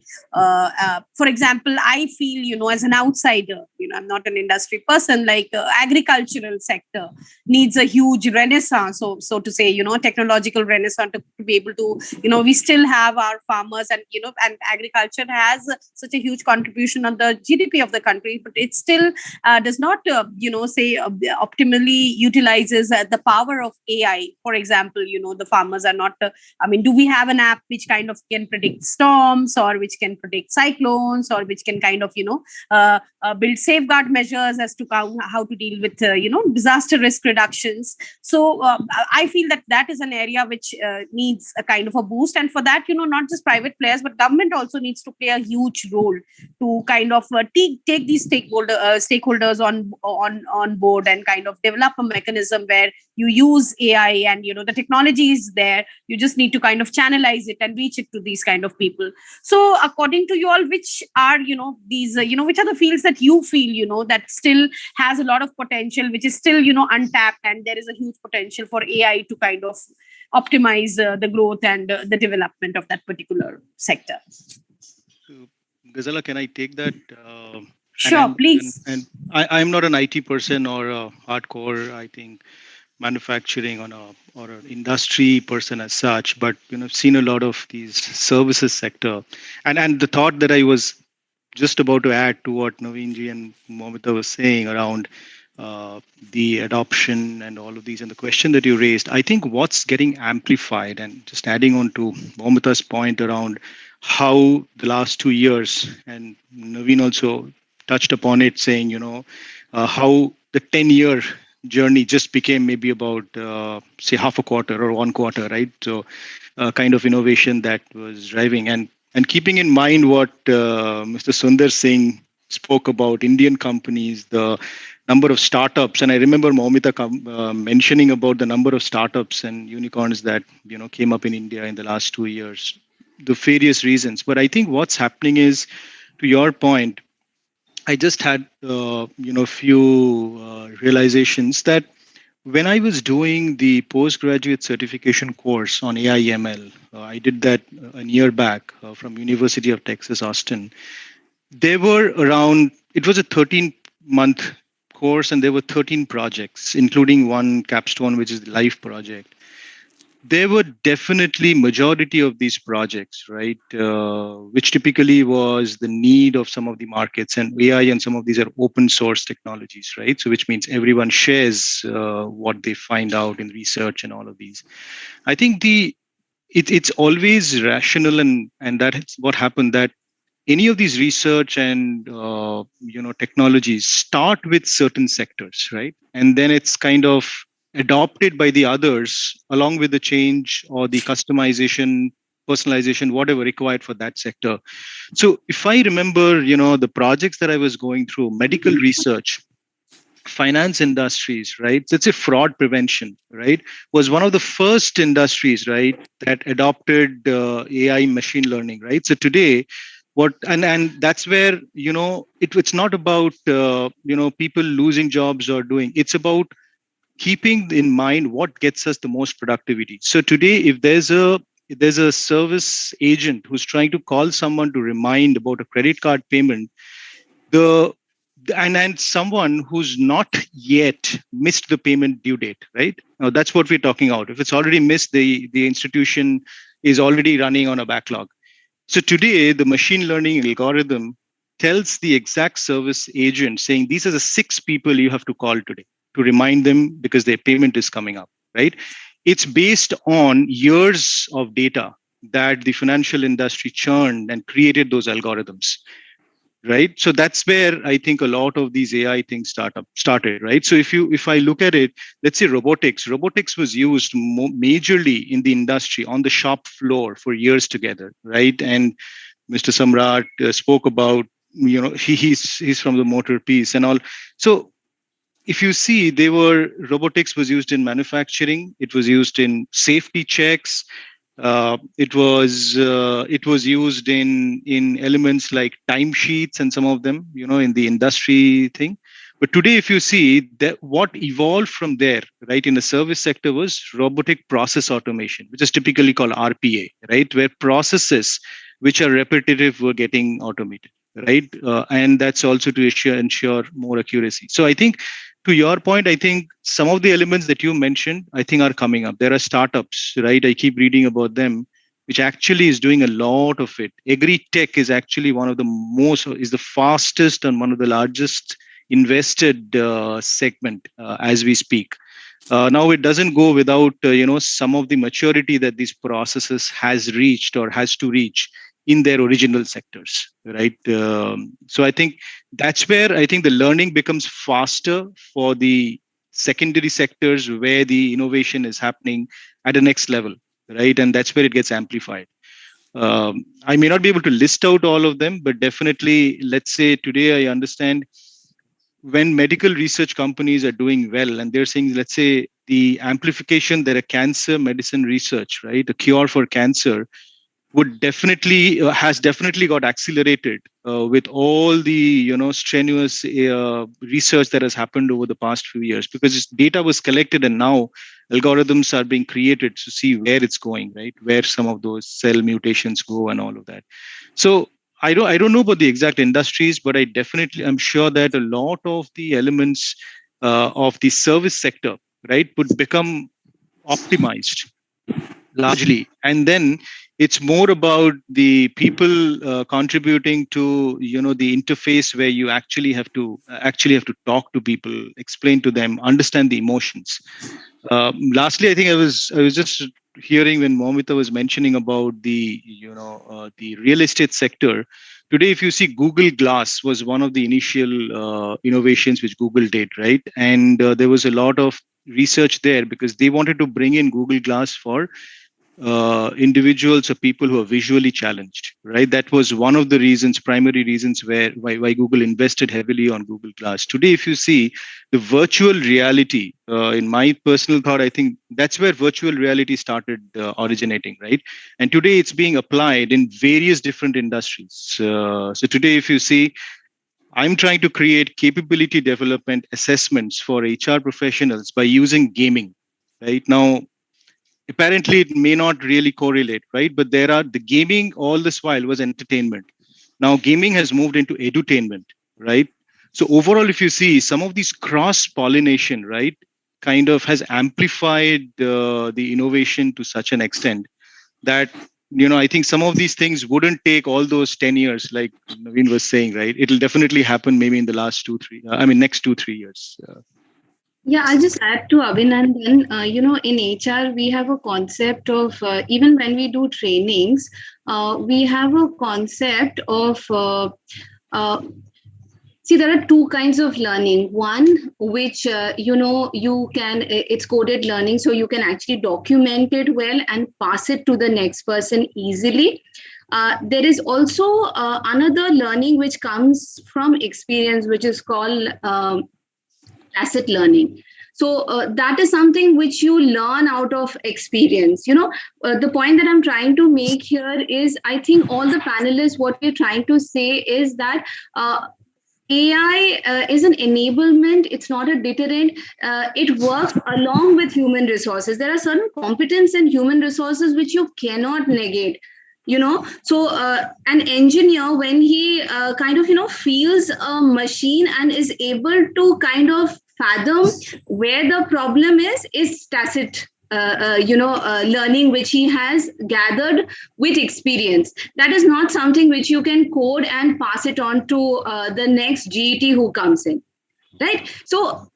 For example, I feel, as an outsider, I'm not an industry person, like agricultural sector needs a huge renaissance, so to say, technological renaissance to be able to, we still have our farmers, and and agriculture has such a huge contribution on the GDP of the country, but it still does not optimally utilizes the power of AI. For example, the farmers are not do we have an app which kind of can predict storms, or which can predict cyclones, or which can kind of build safeguard measures as to how to deal with disaster risk reductions? So I feel that is an area which needs a kind of a boost, and for that, not just private players, but government also needs to play a huge role to kind of take these stakeholders on board, and kind of develop a mechanism where you use AI, and the technology is there, you just need to kind of channelize it and reach it to these kind of people. So according to you all, which are these which are the fields that you feel that still has a lot of potential, which is still untapped, and there is a huge potential for AI to kind of optimize the growth and the development of that particular sector? So, Ghazala, can I take that? Sure, please. And I'm not an IT person or a hardcore, I think, manufacturing or an industry person as such, but I've seen a lot of these services sector, and the thought that I was just about to add to what Naveenji and Momita was saying around the adoption and all of these, and the question that you raised, I think what's getting amplified, and just adding on to Momita's point around how the last 2 years, and Naveen also touched upon it, saying, how the 10-year journey just became maybe about, say, half a quarter or 1 quarter, right? So kind of innovation that was driving. And keeping in mind what Mr. Sundar Singh spoke about, Indian companies, the number of startups, and I remember Momita mentioning about the number of startups and unicorns that came up in India in the last 2 years, the various reasons. But I think what's happening is, to your point, I just had few realizations that when I was doing the postgraduate certification course on AI/ML, I did that a year back from University of Texas, Austin. There were it was a 13-month course, and there were 13 projects, including one capstone, which is the live project. There were definitely majority of these projects, right, which typically was the need of some of the markets, and AI and some of these are open source technologies, right? So which means everyone shares what they find out in research and all of these. I think it's always rational, and that's what happened, that any of these research and technologies start with certain sectors, right? And then it's kind of adopted by the others along with the change or the customization, personalization, whatever required for that sector. So if I remember, the projects that I was going through, medical research, finance industries, right? Let's say fraud prevention, right, was one of the first industries, right, that adopted AI machine learning, right? So today, and that's where it's not about people losing jobs or doing. It's about keeping in mind what gets us the most productivity. So today, if there's a service agent who's trying to call someone to remind about a credit card payment, and someone who's not yet missed the payment due date, right? Now that's what we're talking about. If it's already missed, the institution is already running on a backlog. So today, the machine learning algorithm tells the exact service agent, saying these are the 6 people you have to call today to remind them because their payment is coming up, right? It's based on years of data that the financial industry churned and created those algorithms, right? So that's where I think a lot of these AI things started, right? So if I look at it, let's say robotics was used majorly in the industry on the shop floor for years together, right? And Mr. Samrat spoke about, he's from the motor piece and all. So if you see, robotics was used in manufacturing, it was used in safety checks, It was used in elements like timesheets and some of them, in the industry thing. But today, if you see that what evolved from there, right, in the service sector was robotic process automation, which is typically called RPA, right, where processes which are repetitive were getting automated, right, and that's also to ensure more accuracy. So I think, to your point, I think some of the elements that you mentioned, I think, are coming up. There are startups, right? I keep reading about them, which actually is doing a lot of it. Agri-tech is actually is the fastest and one of the largest invested segment as we speak. Now it doesn't go without some of the maturity that these processes has reached or has to reach in their original sectors, right? So I think that's where I think the learning becomes faster for the secondary sectors where the innovation is happening at the next level, right? And that's where it gets amplified. I may not be able to list out all of them, but definitely, let's say today I understand when medical research companies are doing well and they're saying, let's say, the amplification that a cancer medicine research, right, a cure for cancer would definitely has definitely got accelerated with all the strenuous research that has happened over the past few years, because this data was collected and now algorithms are being created to see where it's going, right, where some of those cell mutations go and all of that. So I don't know about the exact industries, but I'm sure that a lot of the elements of the service sector, right, would become optimized largely, and then it's more about the people contributing to the interface where you actually have to talk to people, explain to them, understand the emotions. Lastly, I think I was just hearing when Momita was mentioning about the the real estate sector. Today, if you see, Google Glass was one of the initial innovations which Google did, right? And there was a lot of research there because they wanted to bring in Google Glass for individuals or people who are visually challenged, right? That was one of the primary reasons why Google invested heavily on Google Glass. Today, if you see the virtual reality, in my personal thought, I think that's where virtual reality started originating, right? And today it's being applied in various different industries. So today, if you see, I'm trying to create capability development assessments for HR professionals by using gaming, right? Now, apparently it may not really correlate, right? But the gaming all this while was entertainment. Now gaming has moved into edutainment, right? So overall, if you see some of these cross pollination, right, kind of has amplified the innovation to such an extent that I think some of these things wouldn't take all those 10 years, like Naveen was saying, right? It'll definitely happen maybe in the last next 2-3 years. Yeah, I'll just add to Abhinandan. In HR, we have a concept of, even when we do trainings, we have a concept of, see, there are two kinds of learning. One, which, it's coded learning, so you can actually document it well and pass it to the next person easily. There is also another learning which comes from experience, which is called asset learning. So that is something which you learn out of experience. The point that I'm trying to make here is, I think all the panelists, what we're trying to say is that AI is an enablement. It's not a deterrent. It works along with human resources. There are certain competence in human resources which you cannot negate. So an engineer, when he feels a machine and is able to kind of fathom where the problem is tacit learning which he has gathered with experience. That is not something which you can code and pass it on to the next GET who comes in, right? So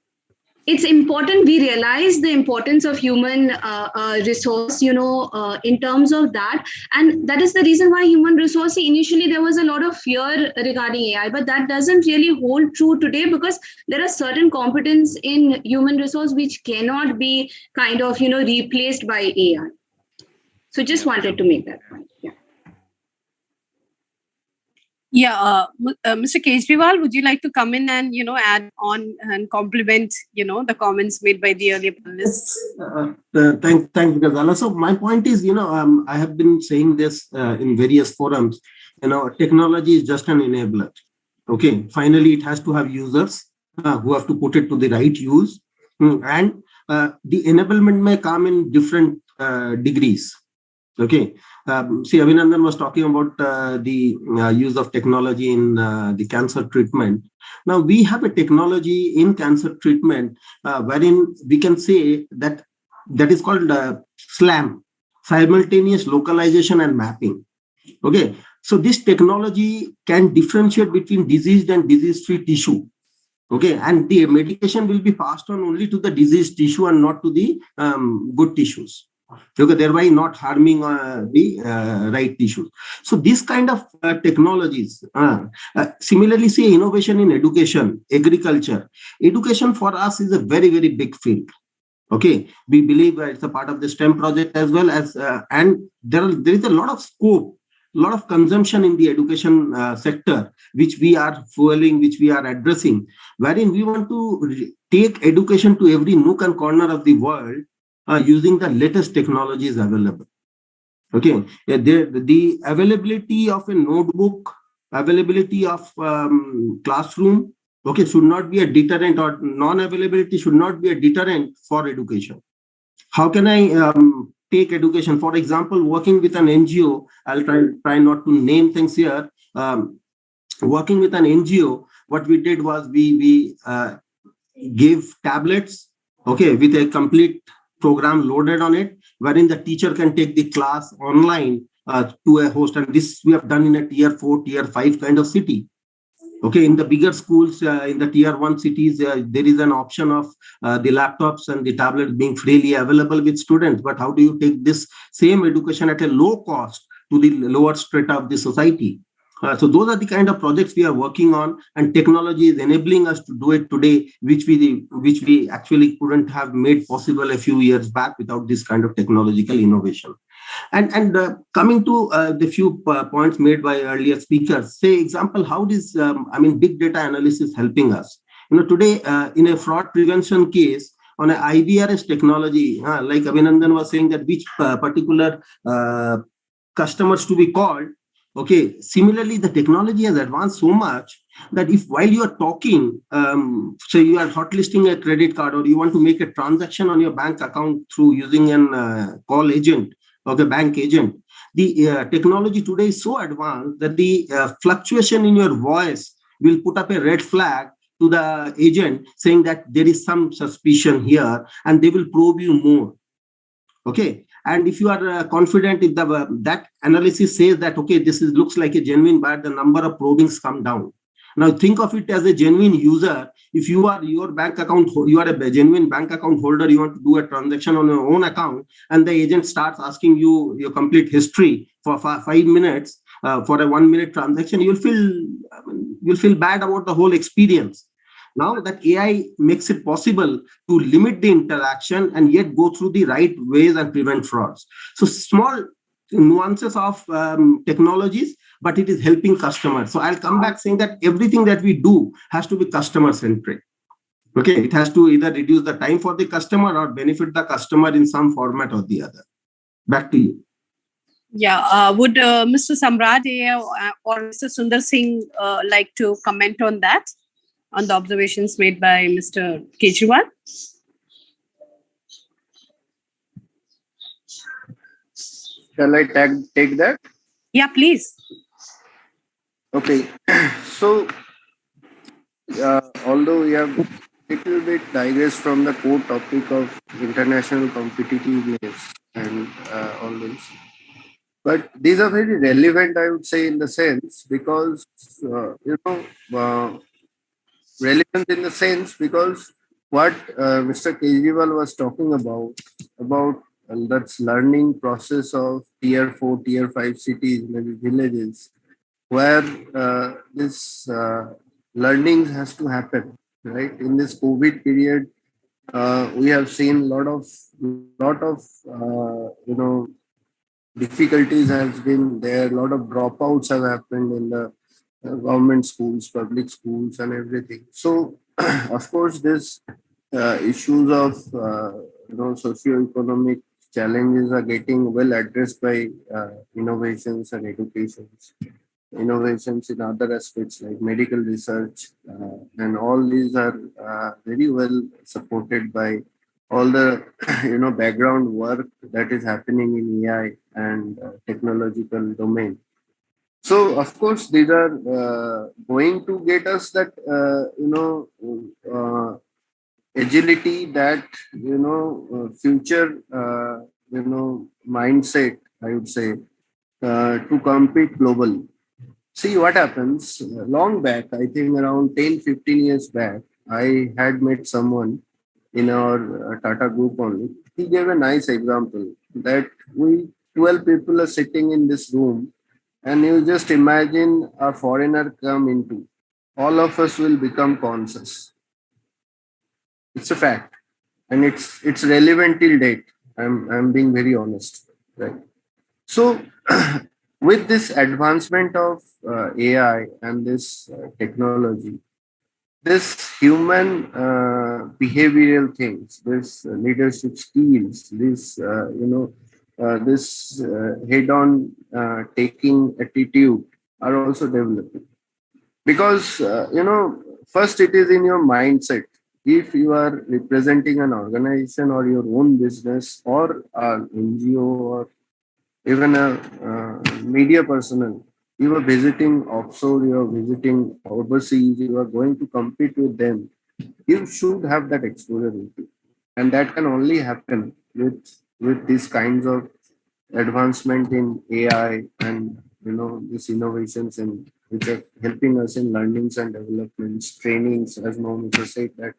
it's important we realize the importance of human resource, in terms of that. And that is the reason why human resource, initially there was a lot of fear regarding AI, but that doesn't really hold true today, because there are certain competence in human resource which cannot be kind of, replaced by AI. So just wanted to make that point. Yeah. Yeah, Mr. Kejriwal, would you like to come in and add on and complement the comments made by the earlier panelists? Thanks, Gazala. So my point is, I have been saying this in various forums. Technology is just an enabler. Okay, finally, it has to have users who have to put it to the right use, and the enablement may come in different degrees. Okay. See, Abhinandan was talking about the use of technology in the cancer treatment. Now, we have a technology in cancer treatment wherein we can say that is called SLAM, simultaneous localization and mapping. Okay. So this technology can differentiate between diseased and disease-free tissue. Okay. And the medication will be passed on only to the diseased tissue and not to the good tissues. Okay, thereby not harming the right tissues. So this kind of technologies, similarly, see innovation in education, agriculture. Education for us is a very, very big field. Okay, we believe it's a part of the STEM project as well as, and there is a lot of scope, a lot of consumption in the education sector, which we are fueling, which we are addressing, wherein we want to take education to every nook and corner of the world using the latest technologies available. Okay, the availability of a notebook, availability of classroom, okay, should not be a deterrent, or non-availability should not be a deterrent for education. How can I take education? For example, working with an NGO, I'll try not to name things here. Working with an NGO, what we did was we gave tablets, okay, with a complete program loaded on it, wherein the teacher can take the class online to a host. And this we have done in a tier 4, tier 5 kind of city. Okay, in the bigger schools, in the tier 1 cities, there is an option of the laptops and the tablets being freely available with students. But how do you take this same education at a low cost to the lower strata of the society? So those are the kind of projects we are working on, and technology is enabling us to do it today, which we actually couldn't have made possible a few years back without this kind of technological innovation. And coming to the few points made by earlier speakers, say example, how is big data analysis helping us? Today in a fraud prevention case on an IBRS technology, like Abhinandan was saying that which particular customers to be called. Okay, similarly, the technology has advanced so much that if while you are talking, say you are hotlisting a credit card or you want to make a transaction on your bank account through using an call agent or the bank agent, the technology today is so advanced that the fluctuation in your voice will put up a red flag to the agent saying that there is some suspicion here, and they will probe you more. Okay. And if you are confident, if that analysis says that, okay, this looks like a genuine buyer, the number of probings come down. Now think of it as a genuine user. If you are your bank account, you are a genuine bank account holder, you want to do a transaction on your own account, and the agent starts asking you your complete history for 5 minutes for a 1 minute transaction, you'll feel bad about the whole experience. Now that AI makes it possible to limit the interaction and yet go through the right ways and prevent frauds. So small nuances of technologies, but it is helping customers. So I'll come back saying that everything that we do has to be customer centric. Okay, it has to either reduce the time for the customer or benefit the customer in some format or the other. Back to you. Yeah, would Mr. Samraj or Mr. Sundar Singh like to comment on that? On the observations made by Mr. Kejriwal? Shall I take that? Yeah, please. Okay. So, although we have a little bit digressed from the core topic of international competitiveness and all this, but these are very relevant, I would say, in the sense because, relevant in the sense because what Mr. Kejriwal was talking about that's learning process of tier 4, tier 5 cities, maybe villages, where this learning has to happen, right? In this COVID period, we have seen lot of difficulties has been there. A lot of dropouts have happened in the government schools, public schools, and everything. So, of course, this issues of socio-economic challenges are getting well addressed by innovations and educations. Innovations in other aspects like medical research, and all these are very well supported by all the background work that is happening in AI and technological domain. So of course these are going to get us that agility, that future mindset, I would say, to compete globally. See what happens. Long back, I think around 10-15 years back, I had met someone in our Tata group only. He gave a nice example that we 12 people are sitting in this room, and you just imagine a foreigner come into. All of us will become conscious. It's a fact, and it's relevant till date. I'm being very honest, right? So, with this advancement of AI and this technology, this human behavioral things, this leadership skills, this head-on taking attitude are also developing. Because first it is in your mindset. If you are representing an organization or your own business or an NGO or even a media personnel, you are visiting offshore, you are visiting overseas, you are going to compete with them, you should have that exposure into. And that can only happen with these kinds of advancement in AI and these innovations in which are helping us in learnings and developments, trainings, as Momo said, that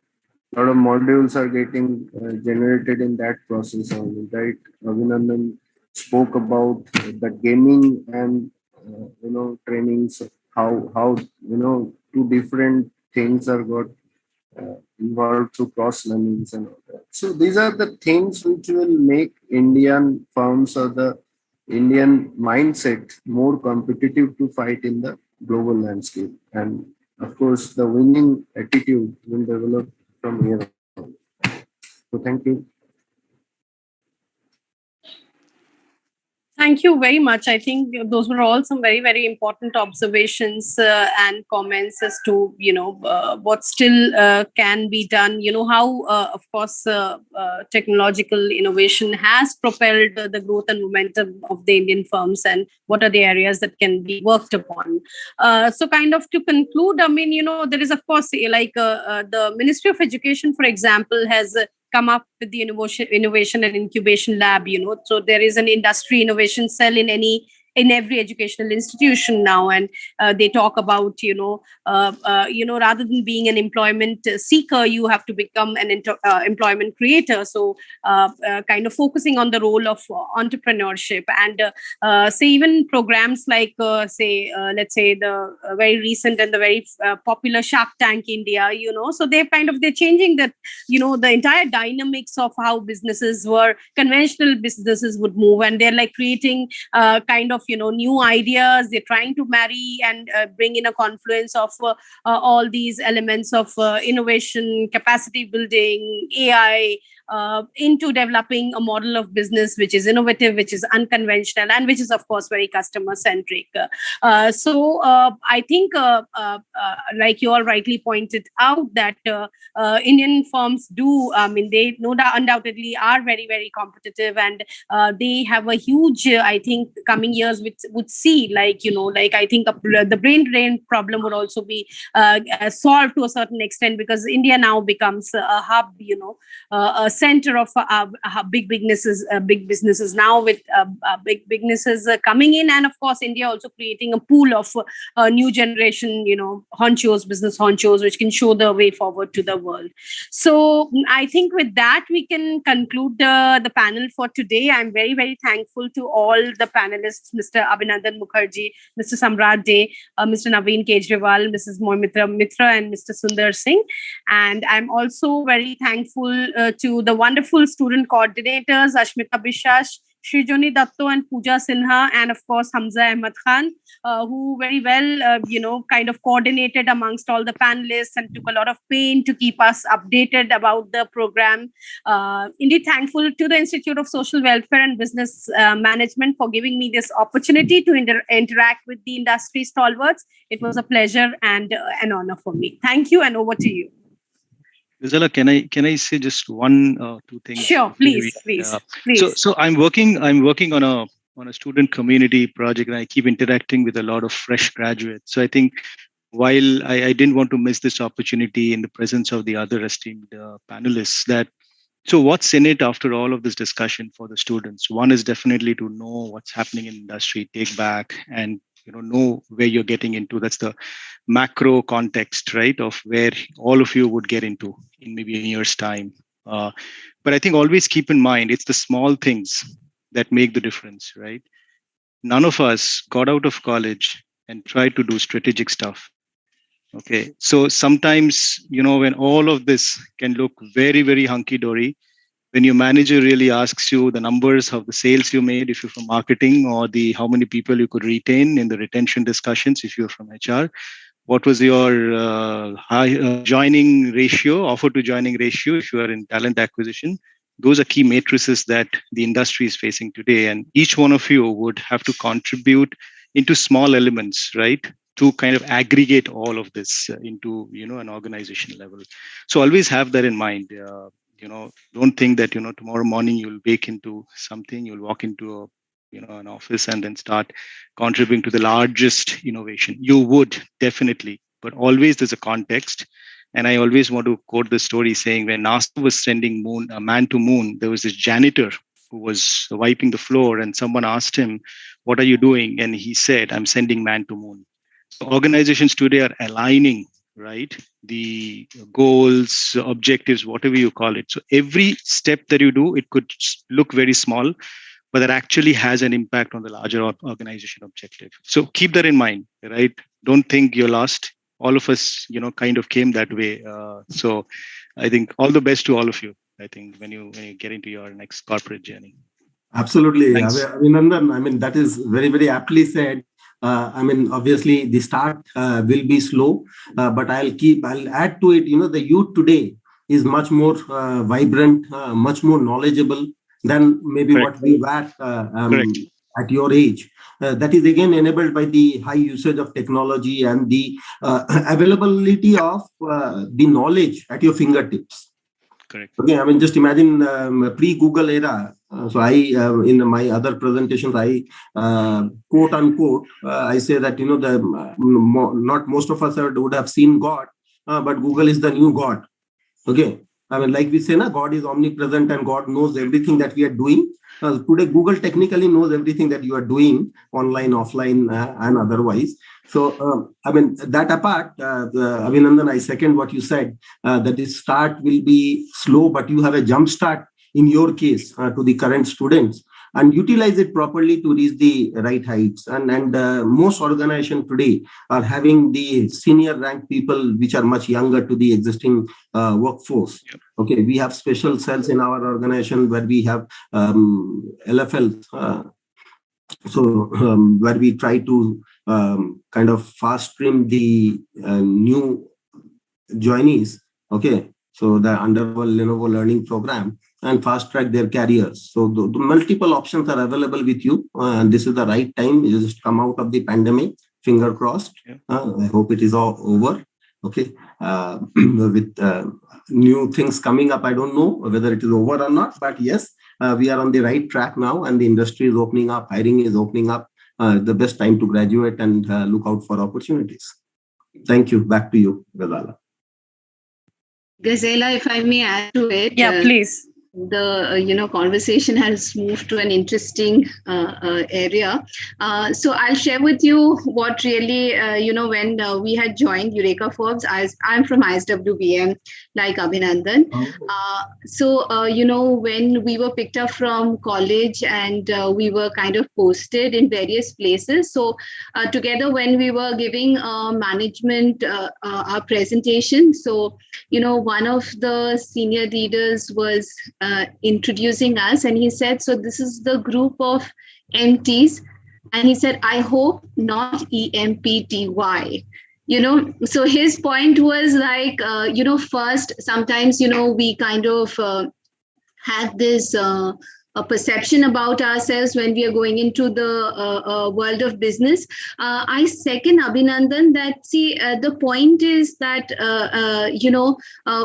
a lot of modules are getting generated in that process only, right? Abhinandan spoke about the gaming and trainings, how two different things are got involved through cross learnings and all that. So these are the things which will make Indian firms or the Indian mindset more competitive to fight in the global landscape. And of course, the winning attitude will develop from here on. So thank you. Thank you very much. I think those were all some very, very important observations and comments as to, what still can be done, how, of course, technological innovation has propelled the growth and momentum of the Indian firms, and what are the areas that can be worked upon. So kind of to conclude, I mean, there is, of course, like the Ministry of Education, for example, has come up with the innovation and incubation lab, so there is an industry innovation cell in every educational institution now, and they talk about rather than being an employment seeker, you have to become an employment creator. So kind of focusing on the role of entrepreneurship, and say even programs like let's say the very recent and the very popular Shark Tank India, so they're changing that, the entire dynamics of how conventional businesses would move, and they're like creating kind of new ideas. They're trying to marry and bring in a confluence of all these elements of innovation, capacity building, AI, into developing a model of business which is innovative, which is unconventional, and which is, of course, very customer centric. So I think, like you all rightly pointed out, that Indian firms do, they undoubtedly are very, very competitive, and they have a huge, I think, coming years which would see, I think the brain drain problem would also be solved to a certain extent, because India now becomes a hub, a center of big businesses now, with big businesses coming in, and of course India also creating a pool of new generation business honchos, which can show the way forward to the world. So I think with that we can conclude the panel for today. I'm very, very thankful to all the panelists, Mr. Abhinandan Mukherjee, Mr. Samrat Dey, Mr. Naveen Kejriwal, Mrs. Moimitra Mitra, and Mr. Sundar Singh. And I'm also very thankful to the wonderful student coordinators, Ashmita Bishash, Srijoni Datto and Pooja Sinha, and of course Hamza Ahmed Khan, who very well, kind of coordinated amongst all the panelists and took a lot of pain to keep us updated about the program. Indeed, thankful to the Institute of Social Welfare and Business Management for giving me this opportunity to interact with the industry stalwarts. It was a pleasure and an honor for me. Thank you, and over to you. Rizala, can I say just one two things? Sure, please. So I'm working on a student community project, and I keep interacting with a lot of fresh graduates. So I think while I didn't want to miss this opportunity in the presence of the other esteemed panelists, so what's in it after all of this discussion for the students? One is definitely to know what's happening in industry, take back, and know where you're getting into. That's the macro context, right, of where all of you would get into in maybe a year's time. But I think always keep in mind, it's the small things that make the difference, right? None of us got out of college and tried to do strategic stuff. Okay, so sometimes, when all of this can look very, very hunky-dory, when your manager really asks you the numbers of the sales you made, if you're from marketing, or how many people you could retain in the retention discussions, if you're from HR, what was your joining ratio, offer to joining ratio, if you are in talent acquisition. Those are key matrices that the industry is facing today. And each one of you would have to contribute into small elements, right, to kind of aggregate all of this into, an organization level. So always have that in mind. Don't think that, tomorrow morning you'll wake into something, you'll walk into an office and then start contributing to the largest innovation. You would definitely, but always there's a context. And I always want to quote the story saying when NASA was sending a man to moon, there was this janitor who was wiping the floor, and someone asked him, "What are you doing?" And he said, "I'm sending man to moon." So organizations today are aligning, right, the goals, objectives, whatever you call it. So every step that you do, it could look very small, but that actually has an impact on the larger organization objective. So keep that in mind, right? Don't think you're lost. All of us, kind of came that way. So I think all the best to all of you, I think, when you get into your next corporate journey. Absolutely. Thanks. Abhinandan, that is very, very aptly said. Obviously the start will be slow, but I'll add to it, the youth today is much more vibrant, much more knowledgeable than maybe Correct. what we were at your age. That is again enabled by the high usage of technology and the availability of the knowledge at your fingertips. Correct. Okay, just imagine pre-Google era. So I, in my other presentations, I quote unquote, I say that, not most of us would have seen God, but Google is the new God. Okay. Like we say, God is omnipresent and God knows everything that we are doing. Today, Google technically knows everything that you are doing online, offline, and otherwise. So, that apart, Abhinandan, I second what you said, that the start will be slow, but you have a jump start in your case to the current students, and utilize it properly to reach the right heights. And most organizations today are having the senior ranked people which are much younger to the existing workforce. Yep. Okay, we have special cells in our organization where we have LFL, where we try to kind of fast stream the new joinees. Okay, so the underworld Lenovo learning program, and fast track their careers. So the multiple options are available with you, and this is the right time. You just come out of the pandemic, finger crossed. Yeah. I hope it is all over. Okay, with new things coming up, I don't know whether it is over or not, but yes, we are on the right track now, and the industry is opening up, hiring is opening up. The best time to graduate and look out for opportunities. Thank you. Back to you, Ghazala. Gazela, if I may add to it. Yeah, please. The conversation has moved to an interesting area. So I'll share with you what really when we had joined Eureka Forbes. I'm from IISWBM, like Abhinandan. So when we were picked up from college and we were kind of posted in various places. So together when we were giving management our presentation, so one of the senior leaders was introducing us, and he said, so this is the group of MTs, and he said, I hope not EMPTY. So his point was like, first, sometimes, we kind of have this a perception about ourselves when we are going into the world of business. I second Abhinandan that, see, the point is that,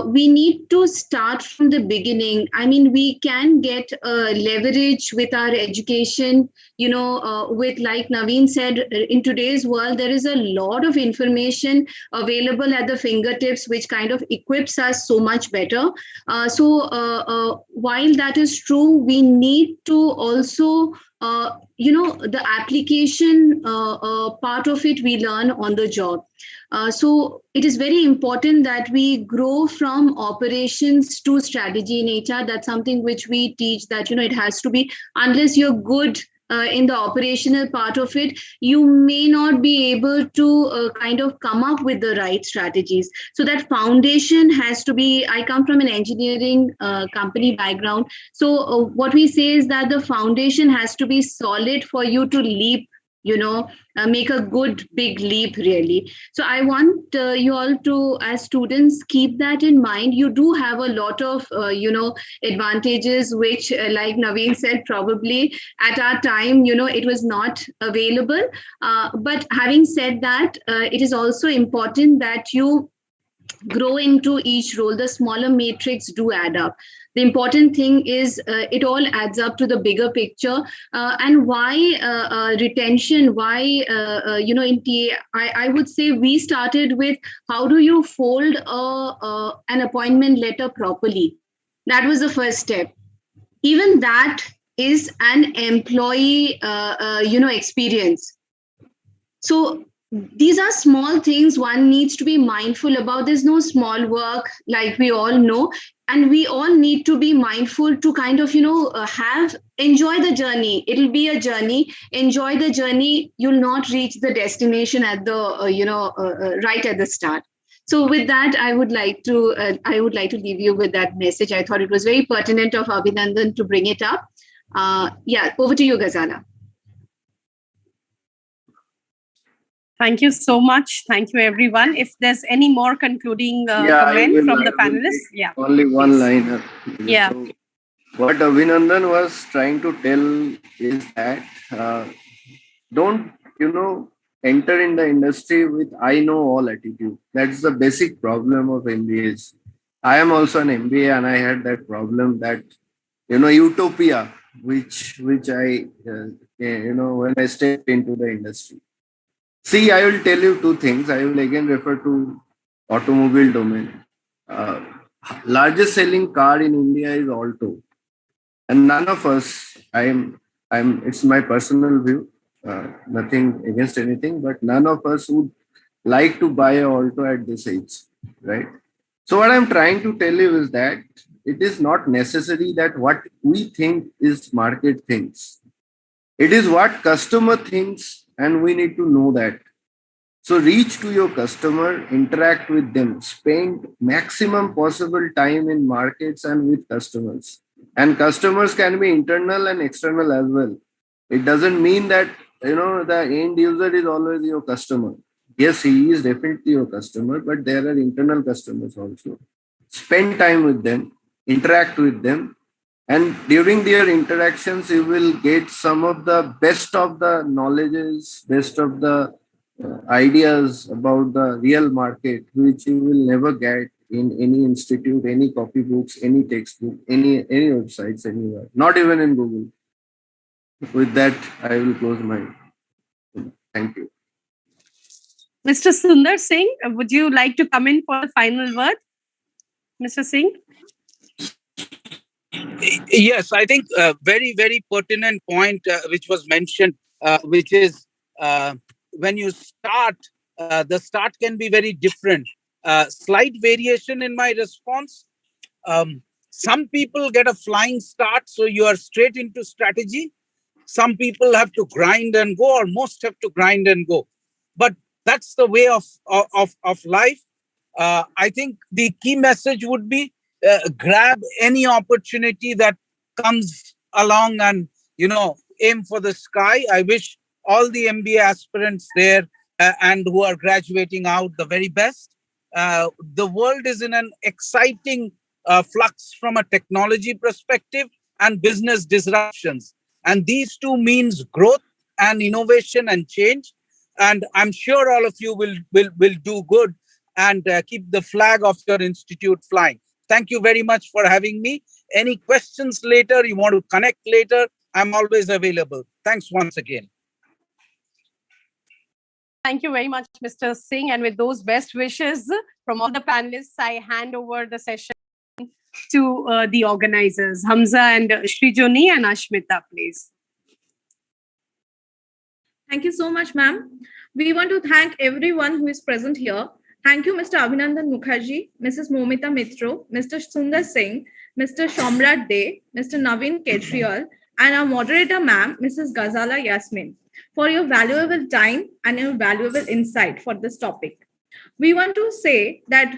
we need to start from the beginning. I mean, we can get leverage with our education, with, like Naveen said, in today's world, there is a lot of information available at the fingertips, which kind of equips us so much better. While that is true, we need to also, the application part of it, we learn on the job. So it is very important that we grow from operations to strategy in HR. That's something which we teach, that, it has to be, unless you're good in the operational part of it, you may not be able to kind of come up with the right strategies. So that foundation has to be, I come from an engineering company background. So what we say is that the foundation has to be solid for you to leap, make a good big leap, really. So I want you all to, as students, keep that in mind. You do have a lot of, advantages, which, like Naveen said, probably at our time, it was not available. But having said that, it is also important that you grow into each role. The smaller matrix do add up. The important thing is it all adds up to the bigger picture. And why retention? Why, in TA, I would say we started with, how do you fold an appointment letter properly? That was the first step. Even that is an employee, experience. So these are small things one needs to be mindful about. There's no small work, like we all know. And we all need to be mindful to kind of, enjoy the journey. It'll be a journey. Enjoy the journey. You'll not reach the destination at the, right at the start. So with that, I would like to leave you with that message. I thought it was very pertinent of Abhinandan to bring it up. Over to you, Ghazala. Thank you so much. Thank you, everyone. If there's any more concluding comment from the panelists. Only one liner. Yeah. So what Abhinandan was trying to tell is that don't, enter in the industry with I know all attitude. That's the basic problem of MBAs. I am also an MBA, and I had that problem, that, utopia, which I, when I stepped into the industry. See, I will tell you two things. I will again refer to automobile domain. Largest selling car in India is Alto, and none of us. It's my personal view. Nothing against anything, but none of us would like to buy an Alto at this age, right? So what I'm trying to tell you is that it is not necessary that what we think is market thinks. It is what customer thinks. And we need to know that. So reach to your customer, interact with them, spend maximum possible time in markets and with customers. And customers can be internal and external as well. It doesn't mean that, the end user is always your customer. Yes, he is definitely your customer, but there are internal customers also. Spend time with them, interact with them. And during their interactions, you will get some of the best of the knowledges, best of the ideas about the real market, which you will never get in any institute, any copybooks, any textbook, any websites, anywhere, not even in Google. With that, I will close my. Thank you. Mr. Sundar Singh, would you like to come in for the final word? Mr. Singh? Yes, I think a very, very pertinent point which was mentioned, which is when you start, the start can be very different. Slight variation in my response. Some people get a flying start, so you are straight into strategy. Some people have to grind and go, or most have to grind and go. But that's the way of life. I think the key message would be, grab any opportunity that comes along and, aim for the sky. I wish all the MBA aspirants there and who are graduating out the very best. The world is in an exciting flux from a technology perspective and business disruptions. And these two means growth and innovation and change. And I'm sure all of you will do good and keep the flag of your institute flying. Thank you very much for having me. Any questions later, you want to connect later, I'm always available. Thanks once again. Thank you very much, Mr. Singh. And with those best wishes from all the panelists, I hand over the session to the organizers, Hamza and Srijoni and Ashmita, please. Thank you so much, ma'am. We want to thank everyone who is present here. Thank you, Mr. Abhinandan Mukherjee, Mrs. Momita Mitro, Mr. Sundar Singh, Mr. Shomrat De, Mr. Naveen Ketrial, and our moderator, ma'am, Mrs. Ghazala Yasmin, for your valuable time and your valuable insight for this topic. We want to say that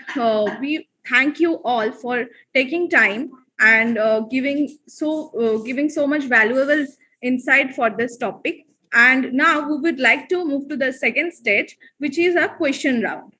we thank you all for taking time and giving so much valuable insight for this topic. And now we would like to move to the second stage, which is a question round.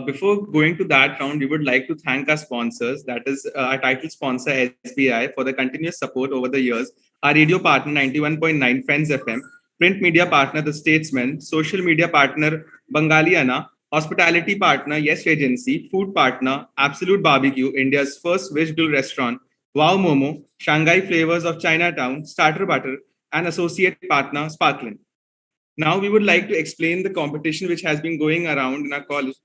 Before going to that round, we would like to thank our sponsors, that is our title sponsor SBI, for the continuous support over the years, our radio partner 91.9 Friends FM, print media partner The Statesman, social media partner Bangaliana, hospitality partner Yes Regency, food partner Absolute Barbecue, India's first veg grill restaurant, Wow Momo, Shanghai Flavours of Chinatown, Starter Butter, and associate partner Sparcklean. Now we would like to explain the competition which has been going around in our college.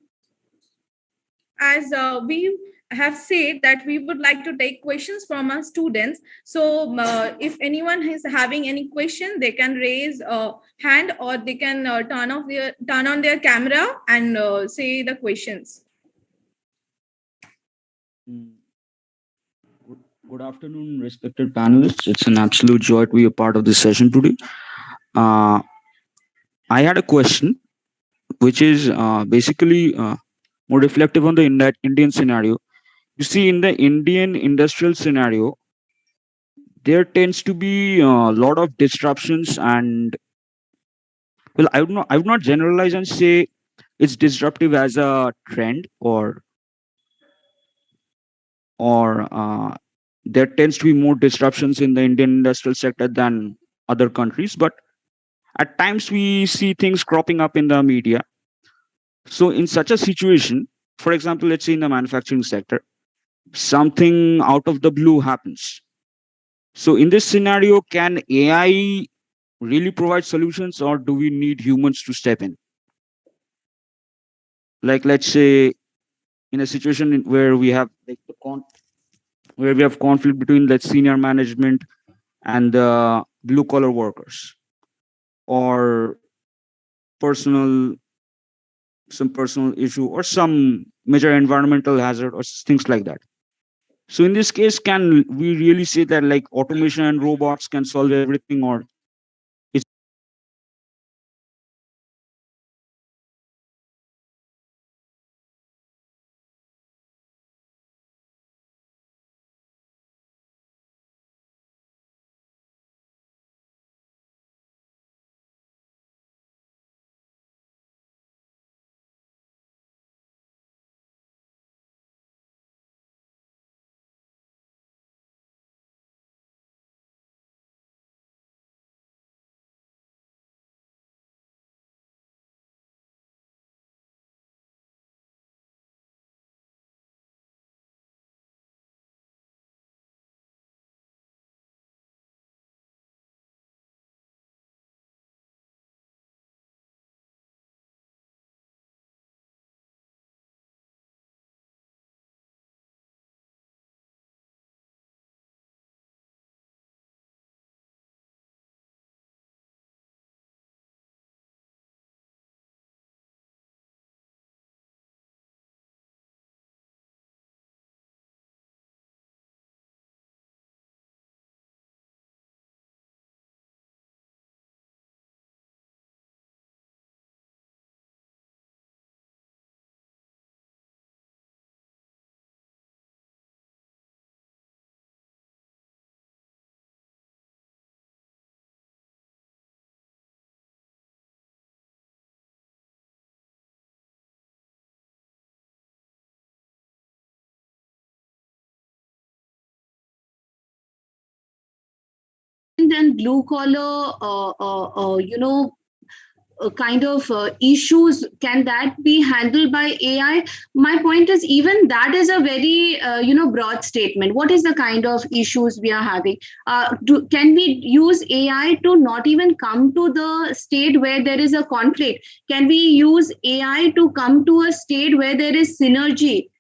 As we have said that we would like to take questions from our students. So if anyone is having any question, they can raise a hand or they can turn on their camera and say the questions. Good afternoon, respected panelists. It's an absolute joy to be a part of this session today. I had a question, which is basically more reflective on the Indian scenario. You see, in the Indian industrial scenario, there tends to be a lot of disruptions, and well, I would not generalize and say it's disruptive as a trend, or there tends to be more disruptions in the Indian industrial sector than other countries, but at times we see things cropping up in the media. So in such a situation, for example, let's say in the manufacturing sector, something out of the blue happens. So in this scenario, can AI really provide solutions, or do we need humans to step in? Like, let's say in a situation where we have conflict between the senior management and the blue collar workers, or some personal issue, or some major environmental hazard, or things like that. So in this case, can we really say that like automation and robots can solve everything, or and blue collar, kind of issues, can that be handled by AI? My point is, even that is a very broad statement. What is the kind of issues we are having? Can we use AI to not even come to the state where there is a conflict? Can we use AI to come to a state where there is synergy?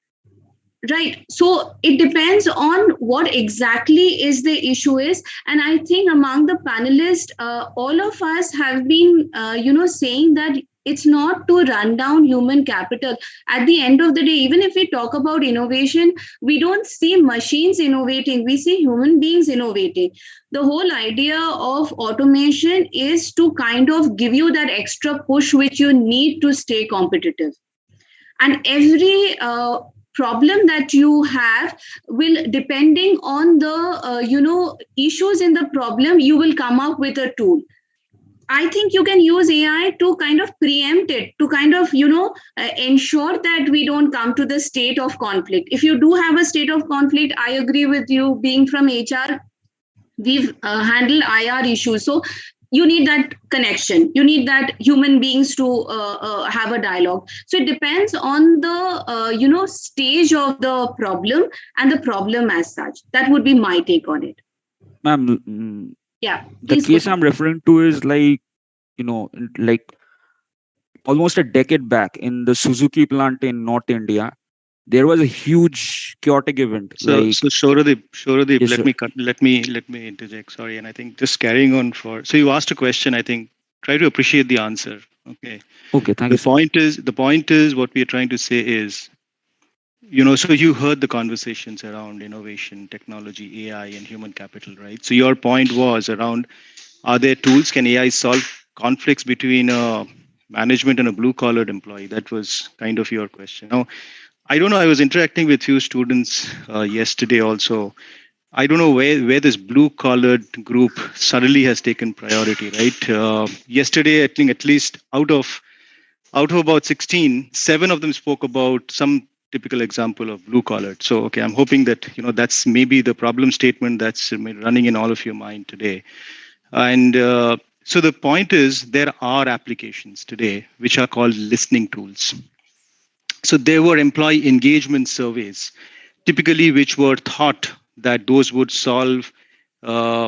Right. So it depends on what exactly is the issue is. And I think among the panelists, all of us have been, saying that it's not to run down human capital. At the end of the day, even if we talk about innovation, we don't see machines innovating. We see human beings innovating. The whole idea of automation is to kind of give you that extra push which you need to stay competitive. And every problem that you have will, depending on the issues in the problem, you will come up with a tool. I think you can use AI to kind of preempt it, to kind of ensure that we don't come to the state of conflict. If you do have a state of conflict, I agree with you. Being from HR, we've handled IR issues, so you need that connection, you need that human beings to have a dialogue. So it depends on the stage of the problem and the problem as such. That would be my take on it. Ma'am, Yeah, the case I'm referring to is like almost a decade back in the Suzuki plant in North India. There was a huge chaotic event. So Shoradip, Yes, let sir. me interject. Sorry, and I think just carrying on so you asked a question. I think try to appreciate the answer. Okay. Okay, thank you. The point is what we are trying to say is, so you heard the conversations around innovation, technology, AI, and human capital, right? So your point was around, are there tools? Can AI solve conflicts between a management and a blue-collared employee? That was kind of your question. Now, I don't know. I was interacting with few students yesterday also. I don't know where this blue-collared group suddenly has taken priority, right? Yesterday, I think at least out of about 16, 7 of them spoke about some typical example of blue-collared. So, okay, I'm hoping that that's maybe the problem statement that's running in all of your mind today. And so the point is, there are applications today which are called listening tools. So there were employee engagement surveys, typically which were thought that those would solve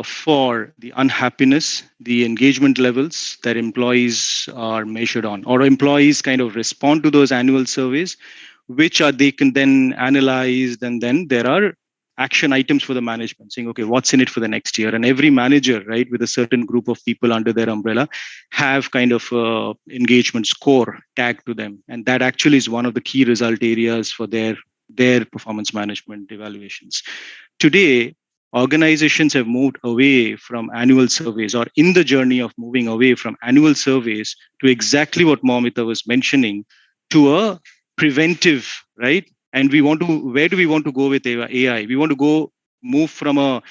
for the unhappiness, the engagement levels that employees are measured on, or employees kind of respond to those annual surveys, which they can then analyze, and then there are action items for the management saying, okay, what's in it for the next year? And every manager, right, with a certain group of people under their umbrella have kind of engagement score tagged to them. And that actually is one of the key result areas for their performance management evaluations. Today, organizations have moved away from annual surveys, or in the journey of moving away from annual surveys to exactly what Momita was mentioning, to a preventive, right? And where do we want to go with AI? We want to move from a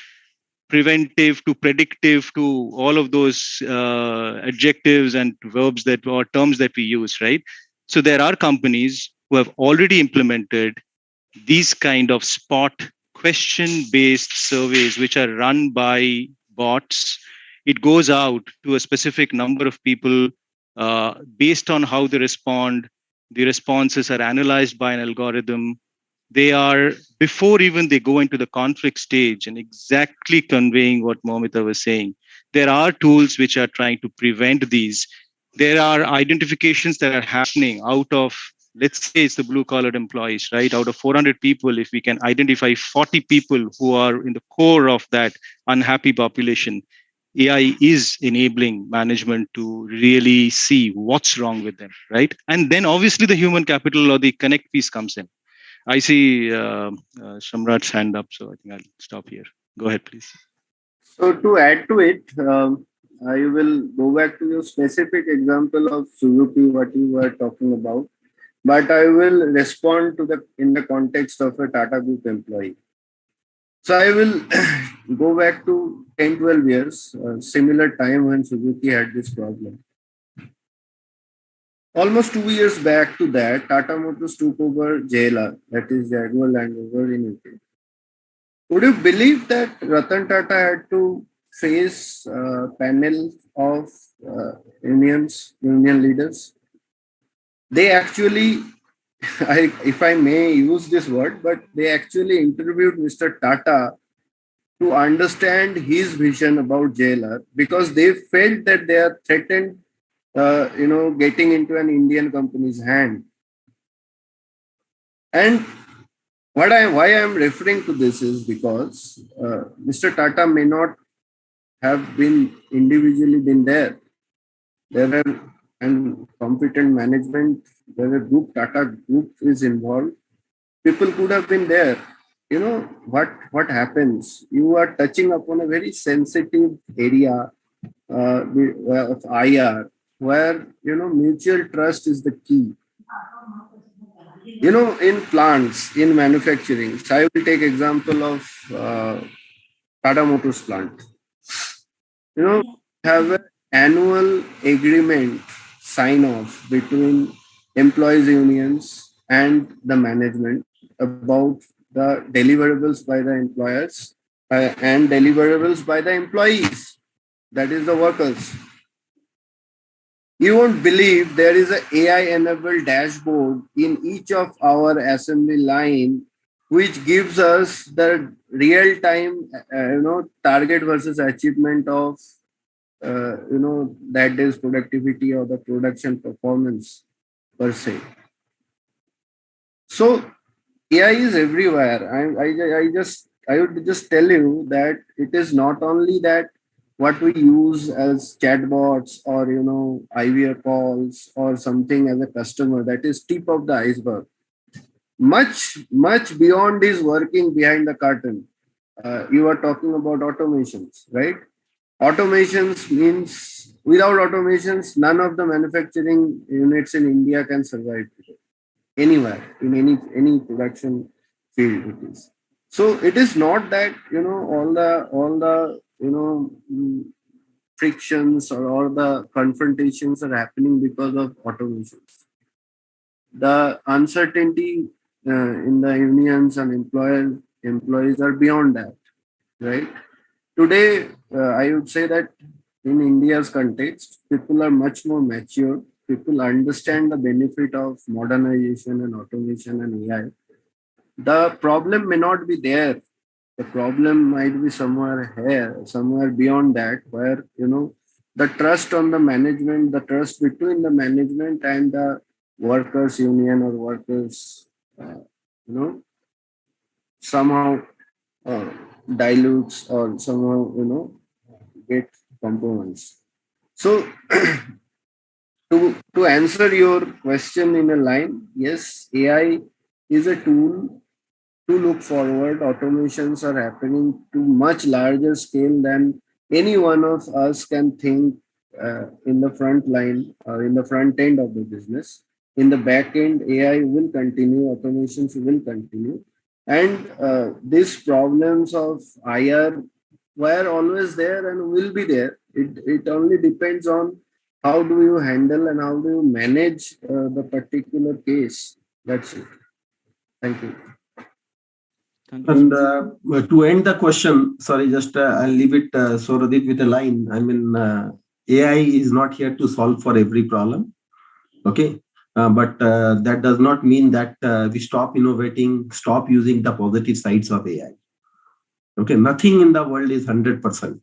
preventive to predictive to all of those adjectives and verbs or terms that we use, right? So there are companies who have already implemented these kind of spot question-based surveys, which are run by bots. It goes out to a specific number of people based on how they respond. The responses are analyzed by an algorithm. They are, before even they go into the conflict stage, and exactly conveying what Momita was saying, there are tools which are trying to prevent these. There are identifications that are happening out of, let's say it's the blue-collared employees, right? Out of 400 people, if we can identify 40 people who are in the core of that unhappy population, AI is enabling management to really see what's wrong with them, right? And then obviously the human capital or the connect piece comes in. I see Shamrat's hand up, so I think I'll stop here. Go ahead, please. So to add to it, I will go back to your specific example of Suzuki, what you were talking about, but I will respond to in the context of a Tata Group employee. So I will go back to 10, 12 years, similar time when Suzuki had this problem. Almost 2 years back to that, Tata Motors took over JLR, that is Jaguar Land Rover in UK. Would you believe that Ratan Tata had to face panel of union leaders. They actually, if I may use this word, but they actually interviewed Mr. Tata to understand his vision about JLR, because they felt that they are threatened, getting into an Indian company's hand. And why I am referring to this is because Mr. Tata may not have been individually been there. There were and competent management. There were Tata group is involved. People could have been there. You know what happens? You are touching upon a very sensitive area of IR, where mutual trust is the key. In plants, in manufacturing, so I will take example of Tata Motors plant. Have an annual agreement sign off between employees unions and the management about the deliverables by the employers and deliverables by the employees, that is the workers. You won't believe there is an AI-enabled dashboard in each of our assembly line, which gives us the real-time, target versus achievement of, that day's productivity or the production performance per se. So AI is everywhere. I would just tell you that it is not only that what we use as chatbots or IVR calls or something as a customer, that is tip of the iceberg. Much beyond is working behind the curtain. You are talking about automations, right? Automations means without automations, none of the manufacturing units in India can survive today. Anywhere in any production field it is. So it is not that all the frictions or all the confrontations are happening because of automations. The uncertainty in the unions and employees are beyond that, right? Today, I would say that in India's context, people are much more mature. People understand the benefit of modernization and automation and AI. The problem may not be there. The problem might be somewhere here, somewhere beyond that, where the trust on the management, the trust between the management and the workers' union or workers, somehow dilutes or somehow get compromised. So to answer your question in a line, yes, AI is a tool to look forward. Automations are happening to much larger scale than any one of us can think in the front line or in the front end of the business. In the back end, AI will continue, automations will continue. And these problems of IR were always there and will be there. It only depends on how do you handle and how do you manage the particular case. That's it. Thank you. And to end the question, sorry, just I'll leave it, Soradip, with a line. I mean, AI is not here to solve for every problem. Okay. But that does not mean that we stop innovating, stop using the positive sides of AI. Okay. Nothing in the world is 100%.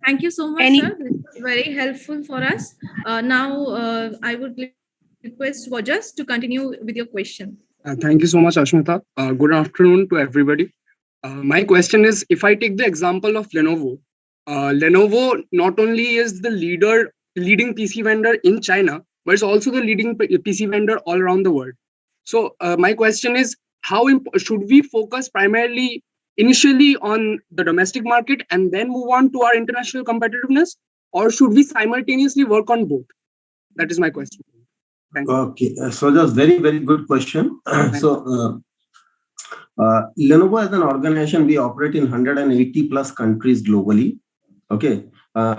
Thank you so much, sir. This was very helpful for us. Now, I would request Wajas to continue with your question. Thank you so much, Ashmita. Good afternoon to everybody. My question is, if I take the example of Lenovo, Lenovo not only is the leading PC vendor in China, but it's also the leading PC vendor all around the world. So my question is, how should we focus primarily initially on the domestic market and then move on to our international competitiveness, or should we simultaneously work on both? That is my question. Thank you. Okay, so that's very, very good question. So Lenovo as an organization, we operate in 180 plus countries globally. Okay,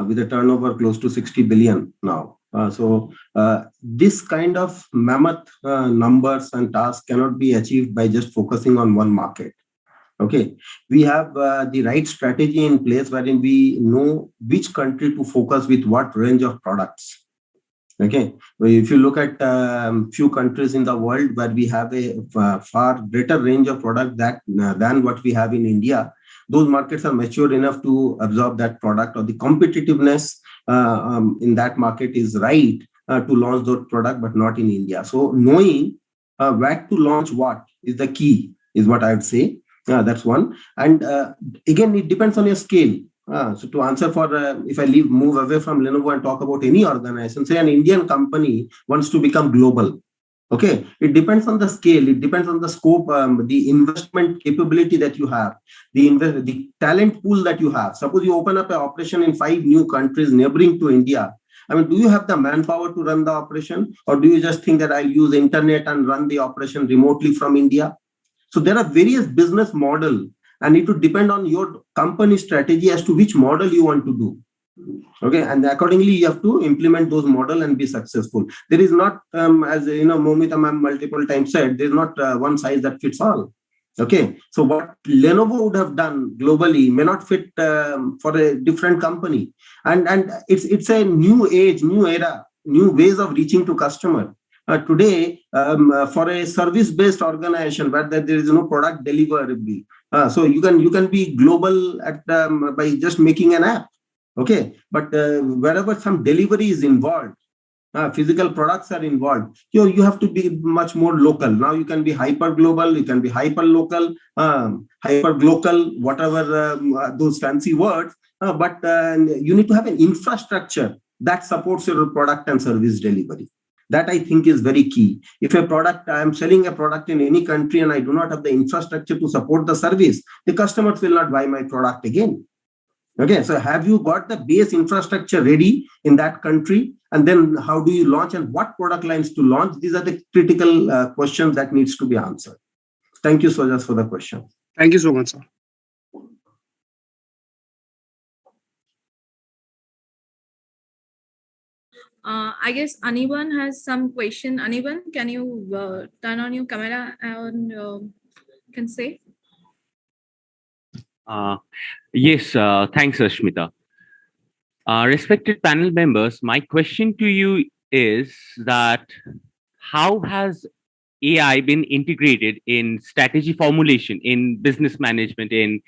with a turnover close to 60 billion now. This kind of mammoth numbers and tasks cannot be achieved by just focusing on one market. Okay, we have the right strategy in place wherein we know which country to focus with what range of products. Okay, if you look at few countries in the world where we have a far greater range of product than what we have in India, those markets are mature enough to absorb that product, or the competitiveness in that market is right to launch those product, but not in India. So knowing where to launch what is the key, is what I would say. That's one. And again, it depends on your scale. So to answer for, if I move away from Lenovo and talk about any organization, say an Indian company wants to become global. Okay, it depends on the scale, it depends on the scope, the investment capability that you have, the talent pool that you have. Suppose you open up an operation in 5 new countries neighboring to India. I mean, do you have the manpower to run the operation, or do you just think that I'll use internet and run the operation remotely from India? So there are various business models, and it would depend on your company strategy as to which model you want to do. Okay, and accordingly you have to implement those model and be successful. There is not, as you know, Momita ma'am multiple times said, there is not one size that fits all. Okay, so what Lenovo would have done globally may not fit for a different company, and it's a new age, new era, new ways of reaching to customer. Today, for a service-based organization where there is no product deliverable, so you can be global at by just making an app. Okay, but wherever some delivery is involved, physical products are involved, you have to be much more local. Now you can be hyper global, you can be hyper local, hyper local, whatever those fancy words. But you need to have an infrastructure that supports your product and service delivery. That I think is very key. If I am selling a product in any country and I do not have the infrastructure to support the service, the customers will not buy my product again. Okay, so have you got the base infrastructure ready in that country? And then how do you launch and what product lines to launch? These are the critical questions that needs to be answered. Thank you so much for the question. Thank you so much, sir. I guess Aniban has some question. Aniban, can you turn on your camera and can say? Yes, thanks, Ashmita. Respected panel members, my question to you is that how has AI been integrated in strategy formulation, in business management, in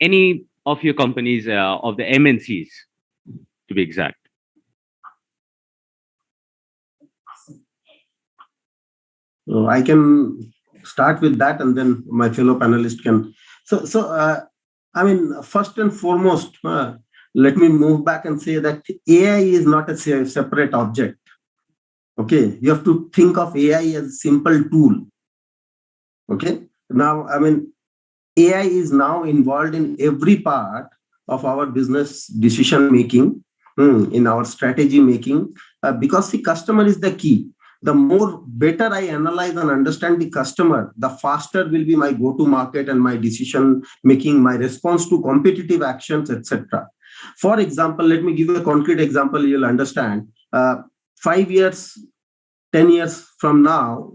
any of your companies, of the MNCs, to be exact? So I can start with that, and then my fellow panelists can. I mean, first and foremost, let me move back and say that AI is not a separate object. Okay, you have to think of AI as a simple tool. Okay, now, I mean, AI is now involved in every part of our business decision making, in our strategy making, because the customer is the key. The more better I analyze and understand the customer, the faster will be my go-to market and my decision making, my response to competitive actions, etc. For example, let me give you a concrete example you'll understand. 5 years, 10 years from now,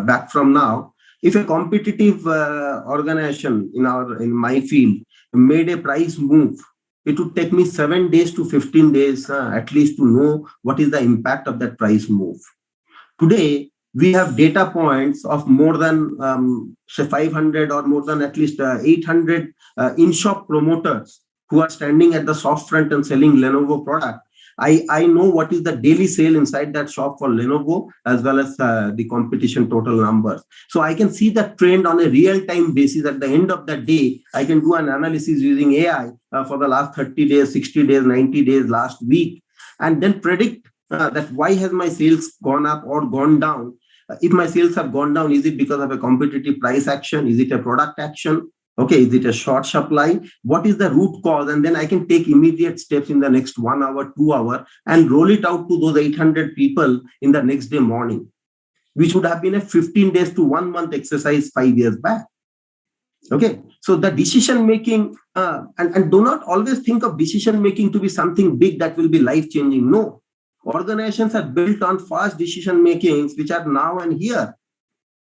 back from now, if a competitive organization in my field made a price move, it would take me 7 days to 15 days at least to know what is the impact of that price move. Today, we have data points of more than say 500 or more than at least 800 in-shop promoters who are standing at the shop front and selling Lenovo product. I know what is the daily sale inside that shop for Lenovo as well as the competition total numbers. So I can see the trend on a real-time basis. At the end of the day, I can do an analysis using AI for the last 30 days, 60 days, 90 days, last week, and then predict that why has my sales gone up or gone down. If my sales have gone down, is it because of a competitive price action? Is it a product action? Okay, is it a short supply? What is the root cause? And then I can take immediate steps in the next 1 hour, 2 hours, and roll it out to those 800 people in the next day morning, which would have been a 15 days to 1 month exercise 5 years back. Okay, so the decision making, and do not always think of decision making to be something big that will be life changing. No. organizations are built on fast decision makings, which are now and here.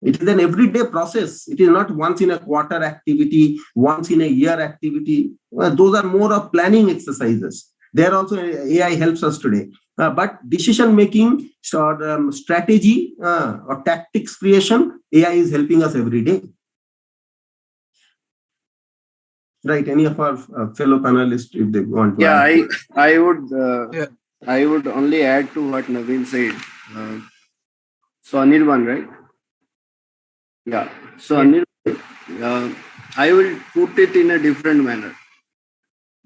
It is an everyday process. It is not once in a quarter activity, once in a year activity. Those are more of planning exercises. There also AI helps us today. But decision making or strategy or tactics creation, AI is helping us every day. Right. Any of our fellow panelists, if they want to add. I would only add to what Naveen said. So Anirban, right? Yeah. So Anirban, I will put it in a different manner.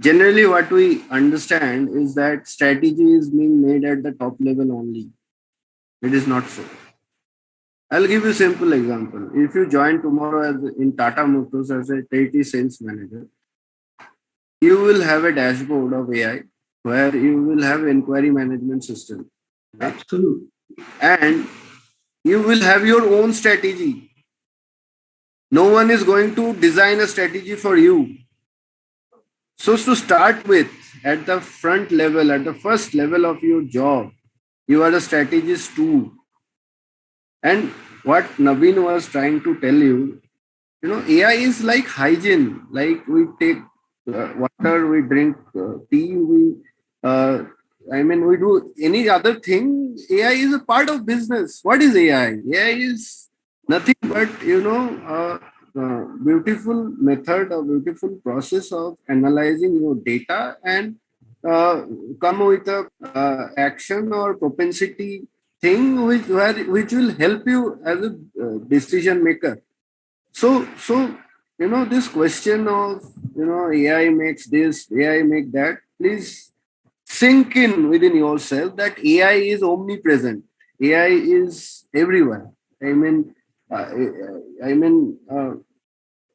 Generally, what we understand is that strategy is being made at the top level only. It is not so. I'll give you a simple example. If you join tomorrow in Tata Motors as a territory sales manager, you will have a dashboard of AI where you will have inquiry management system. Right? Absolutely. And you will have your own strategy. No one is going to design a strategy for you. So to start with, at the front level, at the first level of your job, you are a strategist too. And what Naveen was trying to tell you, AI is like hygiene. Like we take water, we drink tea, we do any other thing. AI is a part of business. What is AI? AI is nothing but, beautiful method or beautiful process of analyzing your data and come with a action or propensity thing which will help you as a decision maker. So this question of AI makes this, AI make that, please sink in within yourself that AI is omnipresent. AI is everywhere.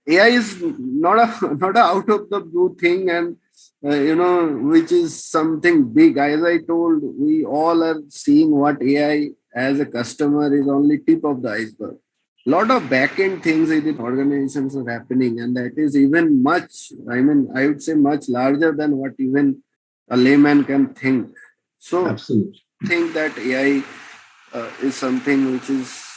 AI is not a out of the blue thing, and which is something big. As I told, we all are seeing what AI as a customer is only tip of the iceberg. Lot of back-end things within organizations are happening, and that is even much, I would say much larger than what even a layman can think. So absolutely, I think that AI is something which is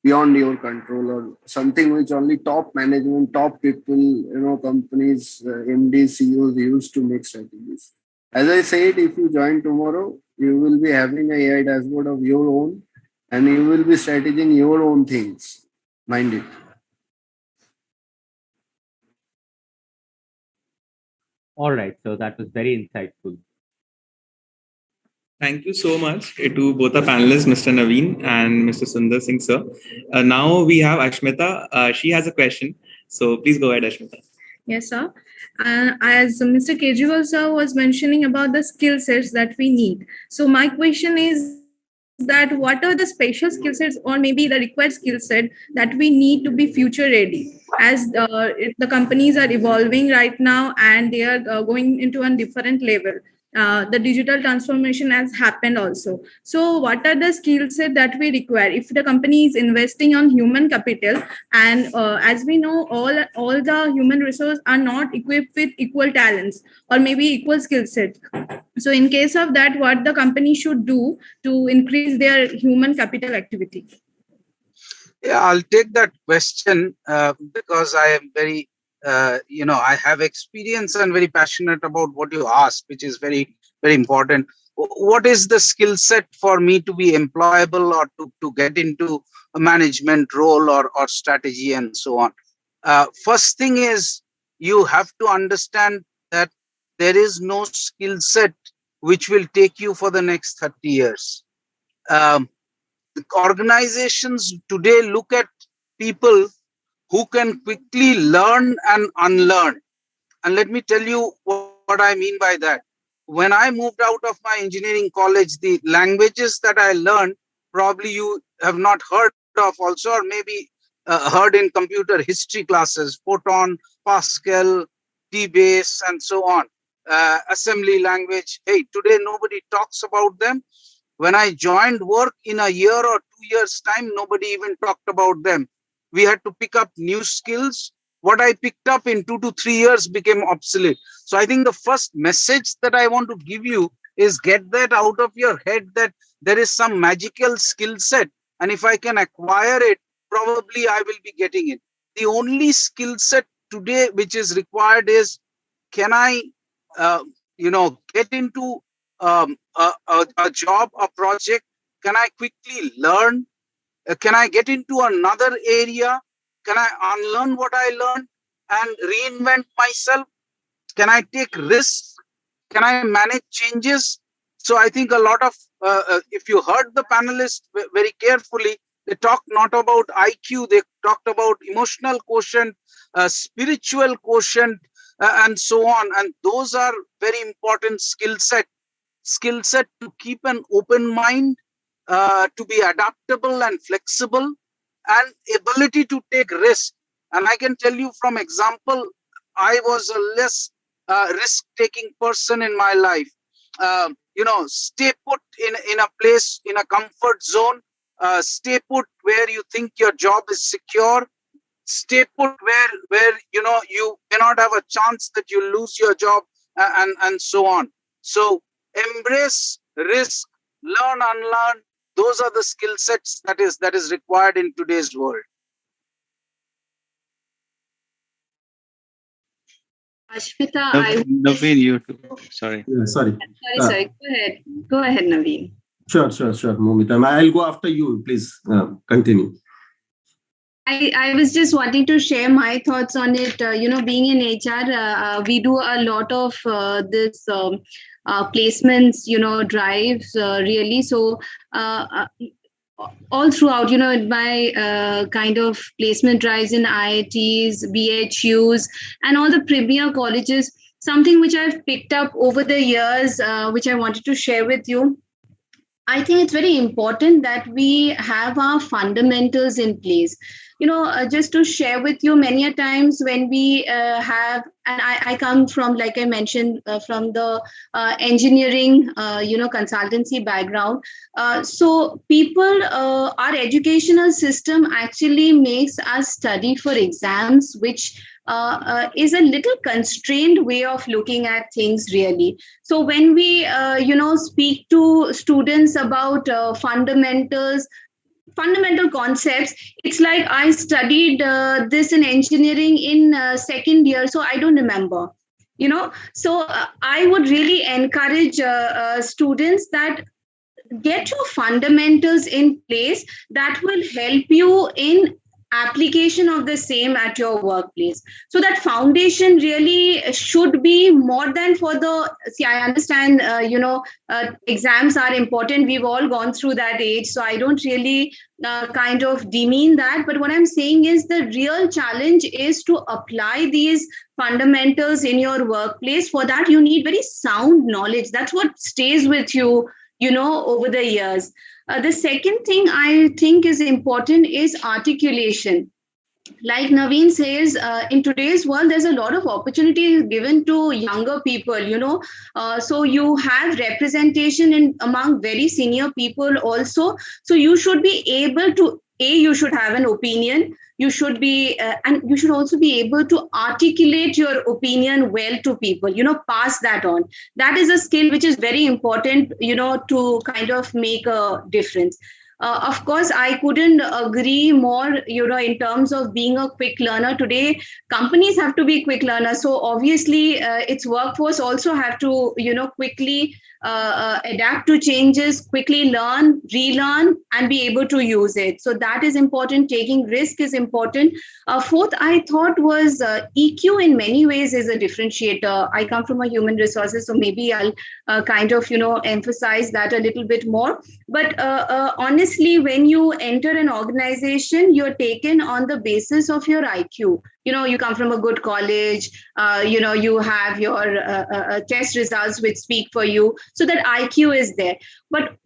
beyond your control, or something which only top management, top people, companies, MD, CEOs used to make strategies. As I said, if you join tomorrow, you will be having an AI dashboard of your own, and you will be strategizing your own things. Mind it. All right. So that was very insightful. Thank you so much to both the panelists, Mr. Naveen and Mr. Sundar Singh, sir. Now we have Ashmita. She has a question. So please go ahead, Ashmita. Yes, sir. As Mr. Kejriwal sir was mentioning about the skill sets that we need. So my question is that what are the special skill sets or maybe the required skill set that we need to be future ready, as the companies are evolving right now and they are going into a different level. The digital transformation has happened also. So what are the skill set that we require if the company is investing on human capital? And as we know, all the human resources are not equipped with equal talents or maybe equal skill set. So in case of that, what the company should do to increase their human capital activity? Yeah, I'll take that question because I am very I have experience and very passionate about what you asked, which is very, very important. What is the skill set for me to be employable or to get into a management role or strategy and so on? First thing is, you have to understand that there is no skill set which will take you for the next 30 years. Organizations today look at people who can quickly learn and unlearn. And let me tell you what I mean by that. When I moved out of my engineering college, the languages that I learned, probably you have not heard of also, or maybe heard in computer history classes, Photon, Pascal, T-Base, and so on. Assembly language. Hey, today nobody talks about them. When I joined work in a year or 2 years' time, nobody even talked about them. We had to pick up new skills. What I picked up in 2 to 3 years became obsolete. So I think the first message that I want to give you is get that out of your head that there is some magical skill set, and if I can acquire it, probably I will be getting it. The only skill set today which is required is, can I get into a job, a project? Can I quickly learn? Can I get into another area? Can I unlearn what I learned and reinvent myself? Can I take risks? Can I manage changes? So I think a lot of, if you heard the panelists very carefully, they talked not about IQ, they talked about emotional quotient, spiritual quotient, and so on. And those are very important skill set to keep an open mind, to be adaptable and flexible, and ability to take risk. And I can tell you from example, I was a less risk-taking person in my life. Stay put in a place, in a comfort zone. Stay put where you think your job is secure. Stay put where you cannot have a chance that you lose your job, and so on. So embrace risk, learn, unlearn. Those are the skill sets that is required in today's world. Ashmita, Naveen, you too. Sorry. Sorry. Sorry. Go ahead, Naveen. Sure, Momita. I'll go after you. Please continue. I was just wanting to share my thoughts on it. Being in HR, we do a lot of this placements, drives, really. So all throughout, in my kind of placement drives in IITs, BHUs, and all the premier colleges, something which I've picked up over the years, which I wanted to share with you. I think it's very important that we have our fundamentals in place. Just to share with you, many a times when we have, and I come from, like I mentioned, from the engineering, consultancy background. So people, our educational system actually makes us study for exams, which is a little constrained way of looking at things, really. So when we, speak to students about fundamental concepts, it's like I studied this in engineering in second year, so I don't remember. So I would really encourage students that get your fundamentals in place that will help you in application of the same at your workplace. So that foundation really should be more than for I understand, exams are important. We've all gone through that age. So I don't really kind of demean that. But what I'm saying is the real challenge is to apply these fundamentals in your workplace. For that, you need very sound knowledge. That's what stays with you, over the years. The second thing I think is important is articulation. Like Naveen says, in today's world, there's a lot of opportunities given to younger people, so you have representation among very senior people also. So you should be able to, you should have an opinion. You should be, and you should also be able to articulate your opinion well to people, pass that on. That is a skill which is very important, to kind of make a difference. Of course, I couldn't agree more, in terms of being a quick learner. Today, companies have to be quick learners. So obviously, its workforce also have to, quickly adapt to changes, quickly learn, relearn, and be able to use it. So that is important. Taking risk is important. Fourth, I thought was EQ in many ways is a differentiator. I come from a human resources, so maybe I'll kind of, emphasize that a little bit more. But honestly, when you enter an organization, you're taken on the basis of your IQ. You come from a good college, you have your test results which speak for you. So that IQ is there. But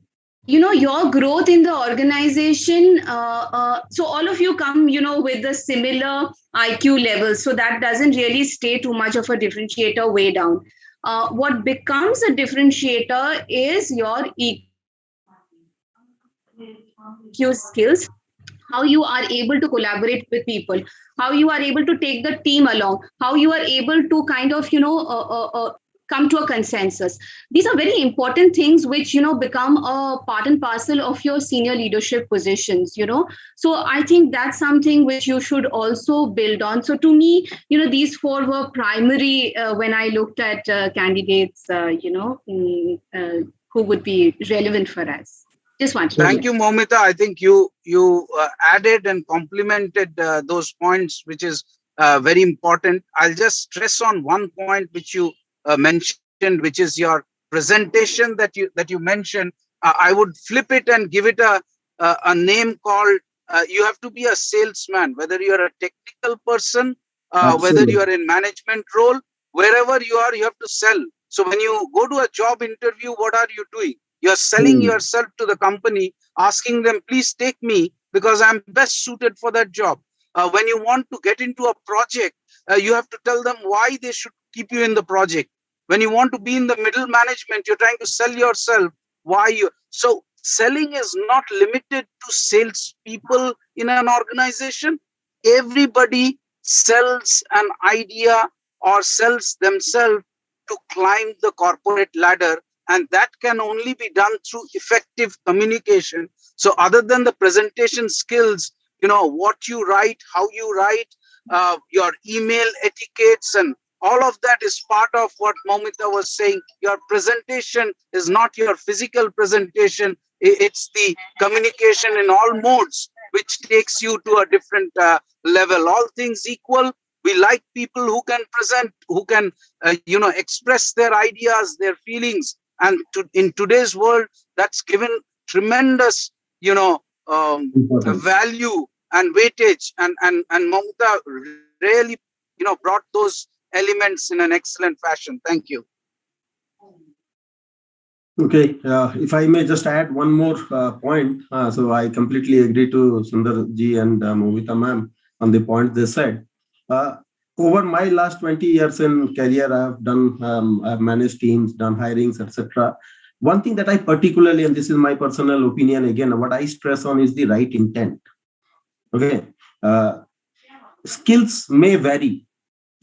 your growth in the organization, so all of you come, with the similar IQ levels. So that doesn't really stay too much of a differentiator way down. What becomes a differentiator is your EQ skills, how you are able to collaborate with people, how you are able to take the team along, how you are able to kind of, come to a consensus. These are very important things which, become a part and parcel of your senior leadership positions, So I think that's something which you should also build on. So to me, these four were primary when I looked at candidates, who would be relevant for us. Just wanted to Thank you, Momita. I think you added and complemented those points, which is very important. I'll just stress on one point which you mentioned, which is your presentation that you mentioned. I would flip it and give it a name called. You have to be a salesman, whether you are a technical person, whether you are in management role, wherever you are, you have to sell. So when you go to a job interview, what are you doing? You're selling yourself to the company, asking them, please take me because I'm best suited for that job. When you want to get into a project, you have to tell them why they should keep you in the project. When you want to be in the middle management, you're trying to sell yourself. So selling is not limited to salespeople in an organization. Everybody sells an idea or sells themselves to climb the corporate ladder. And that can only be done through effective communication. So other than the presentation skills, what you write, how you write, your email etiquettes, and all of that is part of what Momita was saying. Your presentation is not your physical presentation. It's the communication in all modes, which takes you to a different level. All things equal, we like people who can present, who can, express their ideas, their feelings. And in today's world, that's given tremendous, value and weightage. And Mamta really, brought those elements in an excellent fashion. Thank you. Okay, if I may just add one more point. So I completely agree to Sundar ji and Momita ma'am on the point they said. Over my last 20 years in career, I've managed teams, done hirings, etc. One thing that I particularly, and this is my personal opinion, again, what I stress on is the right intent. Okay, skills may vary.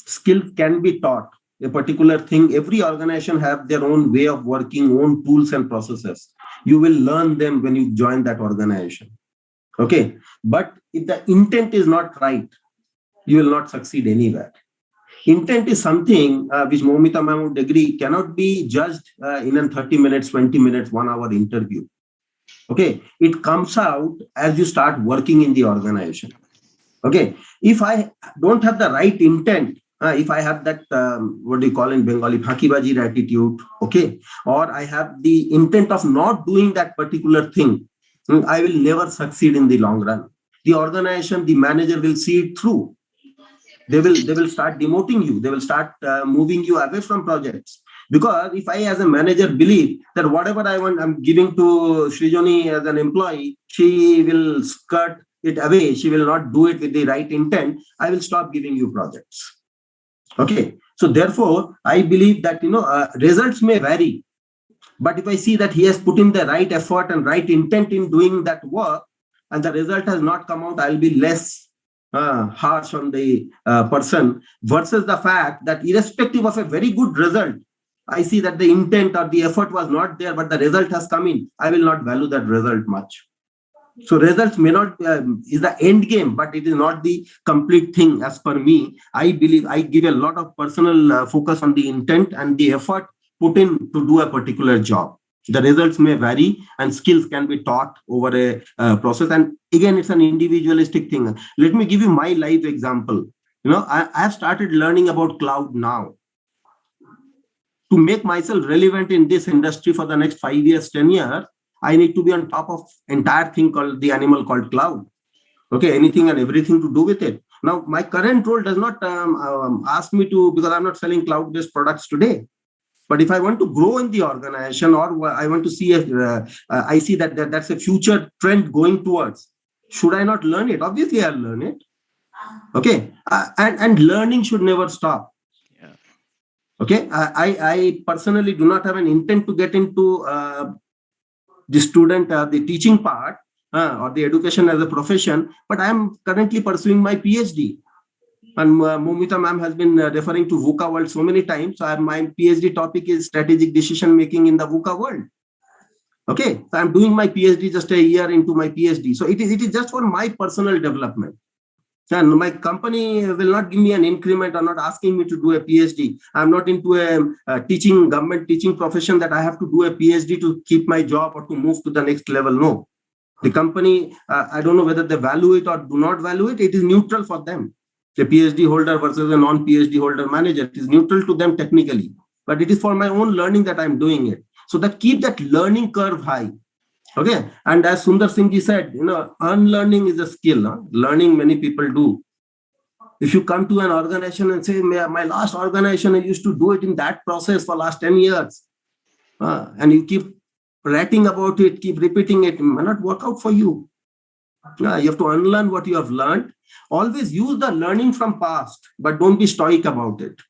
Skill can be taught. A particular thing, every organization have their own way of working, own tools and processes. You will learn them when you join that organization. Okay, but if the intent is not right, you will not succeed anywhere. Intent is something which Momita ma'am would agree cannot be judged in a 30 minutes, 20 minutes, 1 hour interview. Okay, it comes out as you start working in the organization. Okay, if I don't have the right intent, if I have that, what do you call in Bengali, phakibaji attitude, okay, or I have the intent of not doing that particular thing, I will never succeed in the long run. The organization, the manager will see it through. They will start demoting you. They will start moving you away from projects. Because if I, as a manager, believe that whatever I want, I'm giving to Srijoni as an employee, she will skirt it away. She will not do it with the right intent. I will stop giving you projects. Okay. So therefore, I believe that, results may vary. But if I see that he has put in the right effort and right intent in doing that work, and the result has not come out, I'll be less harsh on the person versus the fact that irrespective of a very good result, I see that the intent or the effort was not there, but the result has come in. I will not value that result much. So results may not is the end game, but it is not the complete thing. As per me, I believe I give a lot of personal focus on the intent and the effort put in to do a particular job. The results may vary and skills can be taught over a process. And again, it's an individualistic thing. Let me give you my life example. I have started learning about cloud now. To make myself relevant in this industry for the next 5 years, 10 years, I need to be on top of entire thing called the animal called cloud. Okay, anything and everything to do with it. Now, my current role does not ask me to, because I'm not selling cloud-based products today. But if I want to grow in the organization, or I want to see, I see that that's a future trend going towards, should I not learn it? Obviously, I'll learn it. Okay, and learning should never stop. Okay, I personally do not have an intent to get into the student, the teaching part or the education as a profession, but I am currently pursuing my PhD. And Momita ma'am has been referring to VUCA world so many times. So my PhD topic is strategic decision making in the VUCA world. Okay, so I'm doing my PhD just a year into my PhD. So it is just for my personal development. And my company will not give me an increment or not asking me to do a PhD. I'm not into a government teaching profession that I have to do a PhD to keep my job or to move to the next level. No. The company, I don't know whether they value it or do not value it. It is neutral for them. The PhD holder versus a non-PhD holder manager, it is neutral to them technically. But it is for my own learning that I'm doing it. So that keep that learning curve high. Okay, and as Sundar Singh ji said, unlearning is a skill. Huh? Learning many people do. If you come to an organization and say, my last organization, I used to do it in that process for last 10 years, and you keep writing about it, keep repeating it, may not work out for you. You have to unlearn what you have learned. Always use the learning from past, but don't be stoic about it.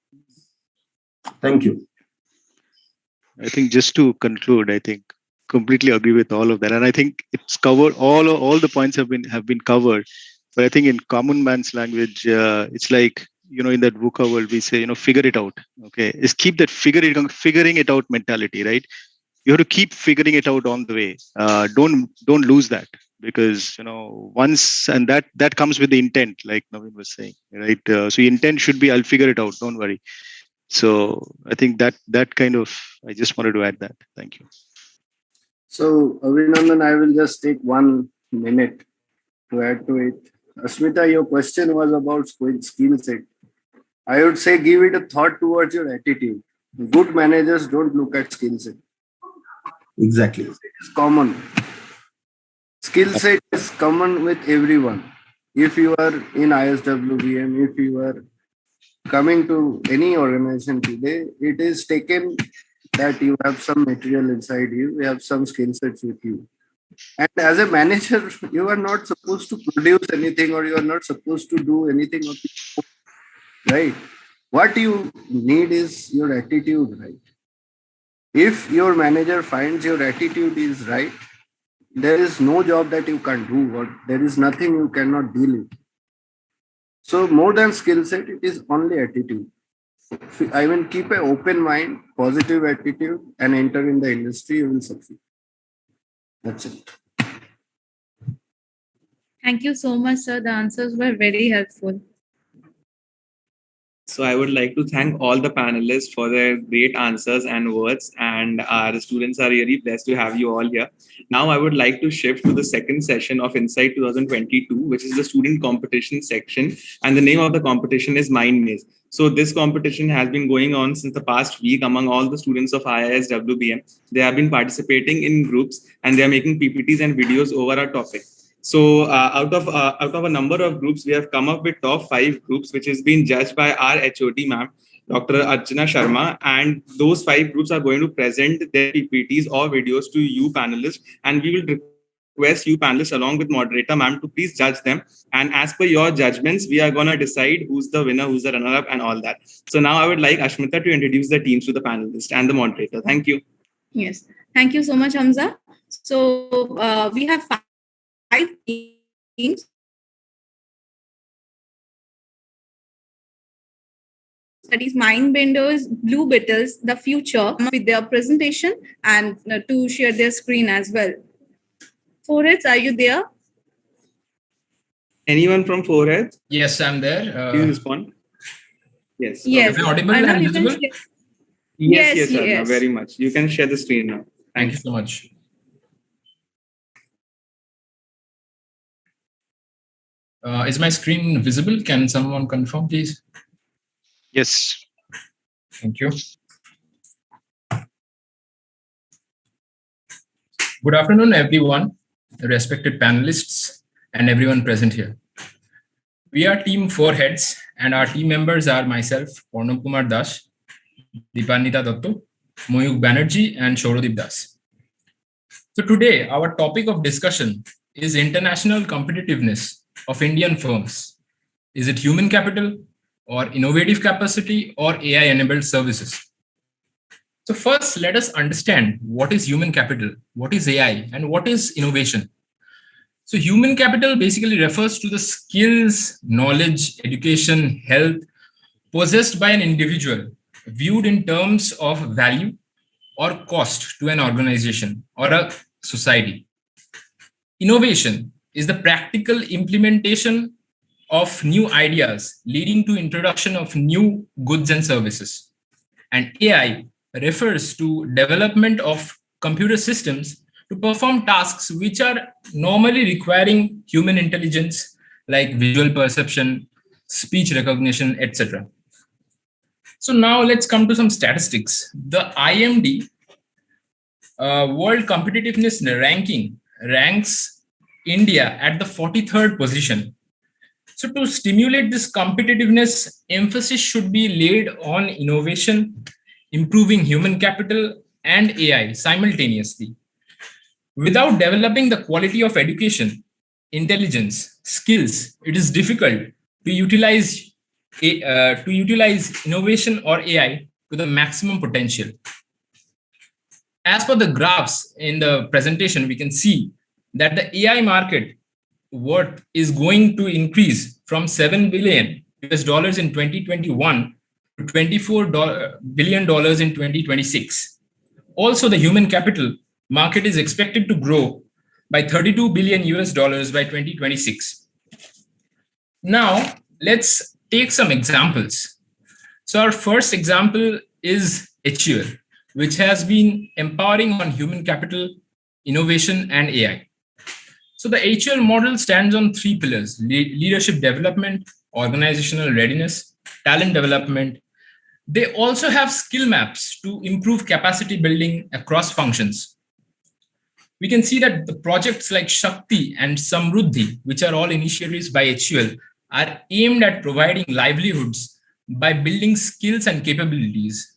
Thank you. I think just to conclude, I think completely agree with all of that, and I think it's covered. All the points have been covered. But I think in common man's language, it's like in that VUCA world we say figure it out. Okay, just keep that figuring it out mentality, right? You have to keep figuring it out on the way. Don't lose that, because once, and that comes with the intent, like Naveen was saying, right? So intent should be I'll figure it out. Don't worry. So I think that kind of, I just wanted to add that. Thank you. So, Abhinandan, I will just take 1 minute to add to it. Asmita, your question was about skill set. I would say give it a thought towards your attitude. Good managers don't look at skill set. Exactly. It's common. Skill set is common with everyone. If you are in IISWBM, if you are coming to any organization today, it is taken that you have some material inside you, you have some skill sets with you. And as a manager, you are not supposed to produce anything, or you are not supposed to do anything of your own, right? What you need is your attitude, right? If your manager finds your attitude is right, there is no job that you can't do, or there is nothing you cannot deal with. So more than skill set, it is only attitude. I mean, keep an open mind, positive attitude, and enter in the industry, you will succeed. That's it. Thank you so much, sir. The answers were very helpful. So I would like to thank all the panelists for their great answers and words, and our students are really blessed to have you all here. Now I would like to shift to the second session of Insight 2022, which is the student competition section, and the name of the competition is Mind Maze. So this competition has been going on since the past week among all the students of IISWBM. They have been participating in groups, and they are making PPTs and videos over our topic. So out of a number of groups, we have come up with top 5 groups, which has been judged by our HOD ma'am, Dr. Archana Sharma, and those 5 groups are going to present their PPTs or videos to you panelists, and we will request you panelists along with moderator ma'am to please judge them. And as per your judgments, we are going to decide who's the winner, who's the runner-up, and all that. So now I would like Ashmita to introduce the teams to the panelists and the moderator. Thank you. Yes, thank you so much, Hamza. So we have 5 teams. That is Mindbenders, Blue Beetles, the future, with their presentation and to share their screen as well. Foreheads, are you there? Anyone from Foreheads? Yes, I'm there. Can you respond? Yes. Yes. Am I audible and visible? Yes, Arna, very much. You can share the screen now. Thank you so much. Is my screen visible? Can someone confirm, please? Yes. Thank you. Good afternoon, everyone, respected panelists, and everyone present here. We are Team Foreheads, and our team members are myself, Purnam Kumar Das, Deepanita Dotto, Moyuk Banerjee, and Shaurodip Das. So today, our topic of discussion is international competitiveness of Indian firms. Is it human capital, or innovative capacity, or AI-enabled services? So first, let us understand what is human capital, what is AI, and what is innovation. So human capital basically refers to the skills, knowledge, education, health possessed by an individual viewed in terms of value or cost to an organization or a society. Innovation is the practical implementation of new ideas leading to introduction of new goods and services. And AI refers to development of computer systems to perform tasks which are normally requiring human intelligence like visual perception, speech recognition, etc. So now let's come to some statistics. The IMD World Competitiveness Ranking ranks India at the 43rd position. So to stimulate this competitiveness, emphasis should be laid on innovation, improving human capital, and AI simultaneously. Without developing the quality of education, intelligence, skills, it is difficult to utilize innovation or AI to the maximum potential. As per the graphs in the presentation, we can see that the AI market worth is going to increase from $7 billion US in 2021 to $24 billion in 2026. Also, the human capital market is expected to grow by $32 billion US by 2026. Now, let's take some examples. So our first example is HUL, which has been empowering on human capital, innovation, and AI. So the HUL model stands on three pillars: leadership development, organizational readiness, talent development. They also have skill maps to improve capacity building across functions. We can see that the projects like Shakti and Samruddhi, which are all initiatives by HUL, are aimed at providing livelihoods by building skills and capabilities.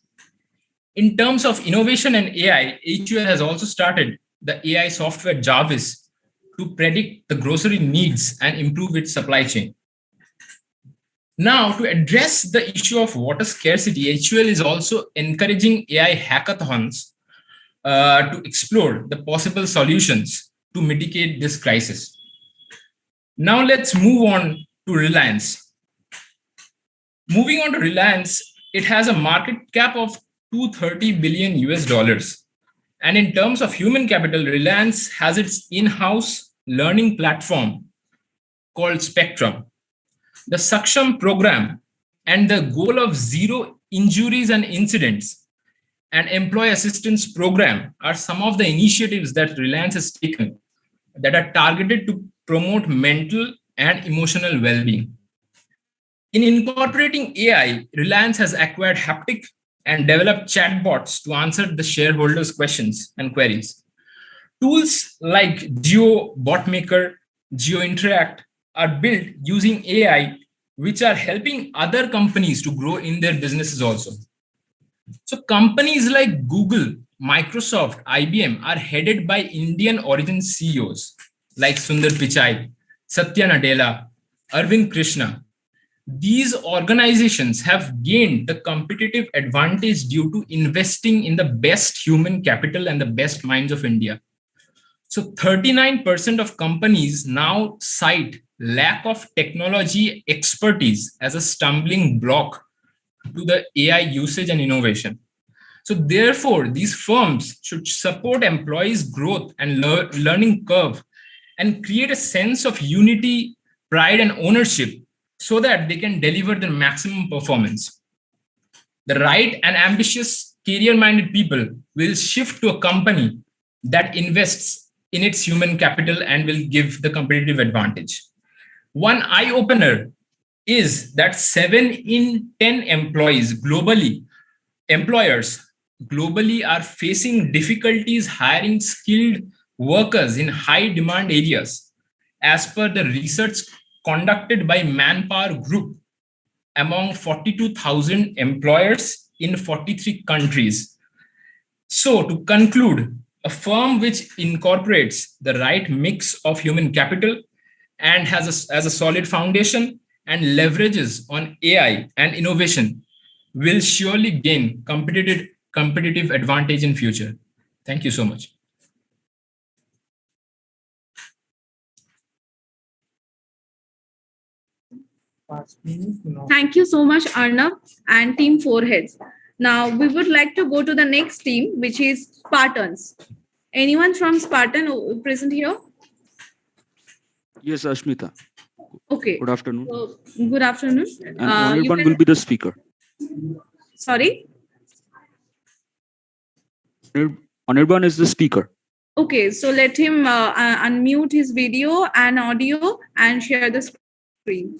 In terms of innovation and AI, HUL has also started the AI software Jarvis to predict the grocery needs and improve its supply chain. Now, to address the issue of water scarcity, HUL is also encouraging AI hackathons to explore the possible solutions to mitigate this crisis. Now, let's move on to Reliance. Moving on to Reliance, it has a market cap of $230 billion US. And in terms of human capital, Reliance has its in-house learning platform called Spectrum. The Saksham program and the goal of zero injuries and incidents and employee assistance program are some of the initiatives that Reliance has taken that are targeted to promote mental and emotional well-being. In incorporating AI, Reliance has acquired Haptic and developed chatbots to answer the shareholders' questions and queries. Tools like Geo Botmaker, Geo Interact are built using AI, which are helping other companies to grow in their businesses also. So companies like Google, Microsoft, IBM are headed by Indian origin CEOs like Sundar Pichai, Satya Nadella, Arvind Krishna. These organizations have gained the competitive advantage due to investing in the best human capital and the best minds of India. So 39% of companies now cite lack of technology expertise as a stumbling block to the AI usage and innovation. So therefore, these firms should support employees' growth and learning curve and create a sense of unity, pride, and ownership so that they can deliver the maximum performance. The right and ambitious career-minded people will shift to a company that invests in its human capital and will give the competitive advantage. One eye-opener is that 7 in 10 employers globally are facing difficulties hiring skilled workers in high demand areas, as per the research conducted by Manpower Group among 42,000 employers in 43 countries. So to conclude, a firm which incorporates the right mix of human capital and has a solid foundation and leverages on AI and innovation will surely gain competitive advantage in future. Thank you so much. Thank you so much, Arnav and Team Four Heads. Now we would like to go to the next team, which is Spartans. Anyone from Spartan present here? Yes, Ashmita. Okay. Good afternoon. So, good afternoon. And Anirban will be the speaker. Sorry? Anirban is the speaker. Okay, so let him unmute his video and audio and share the screen.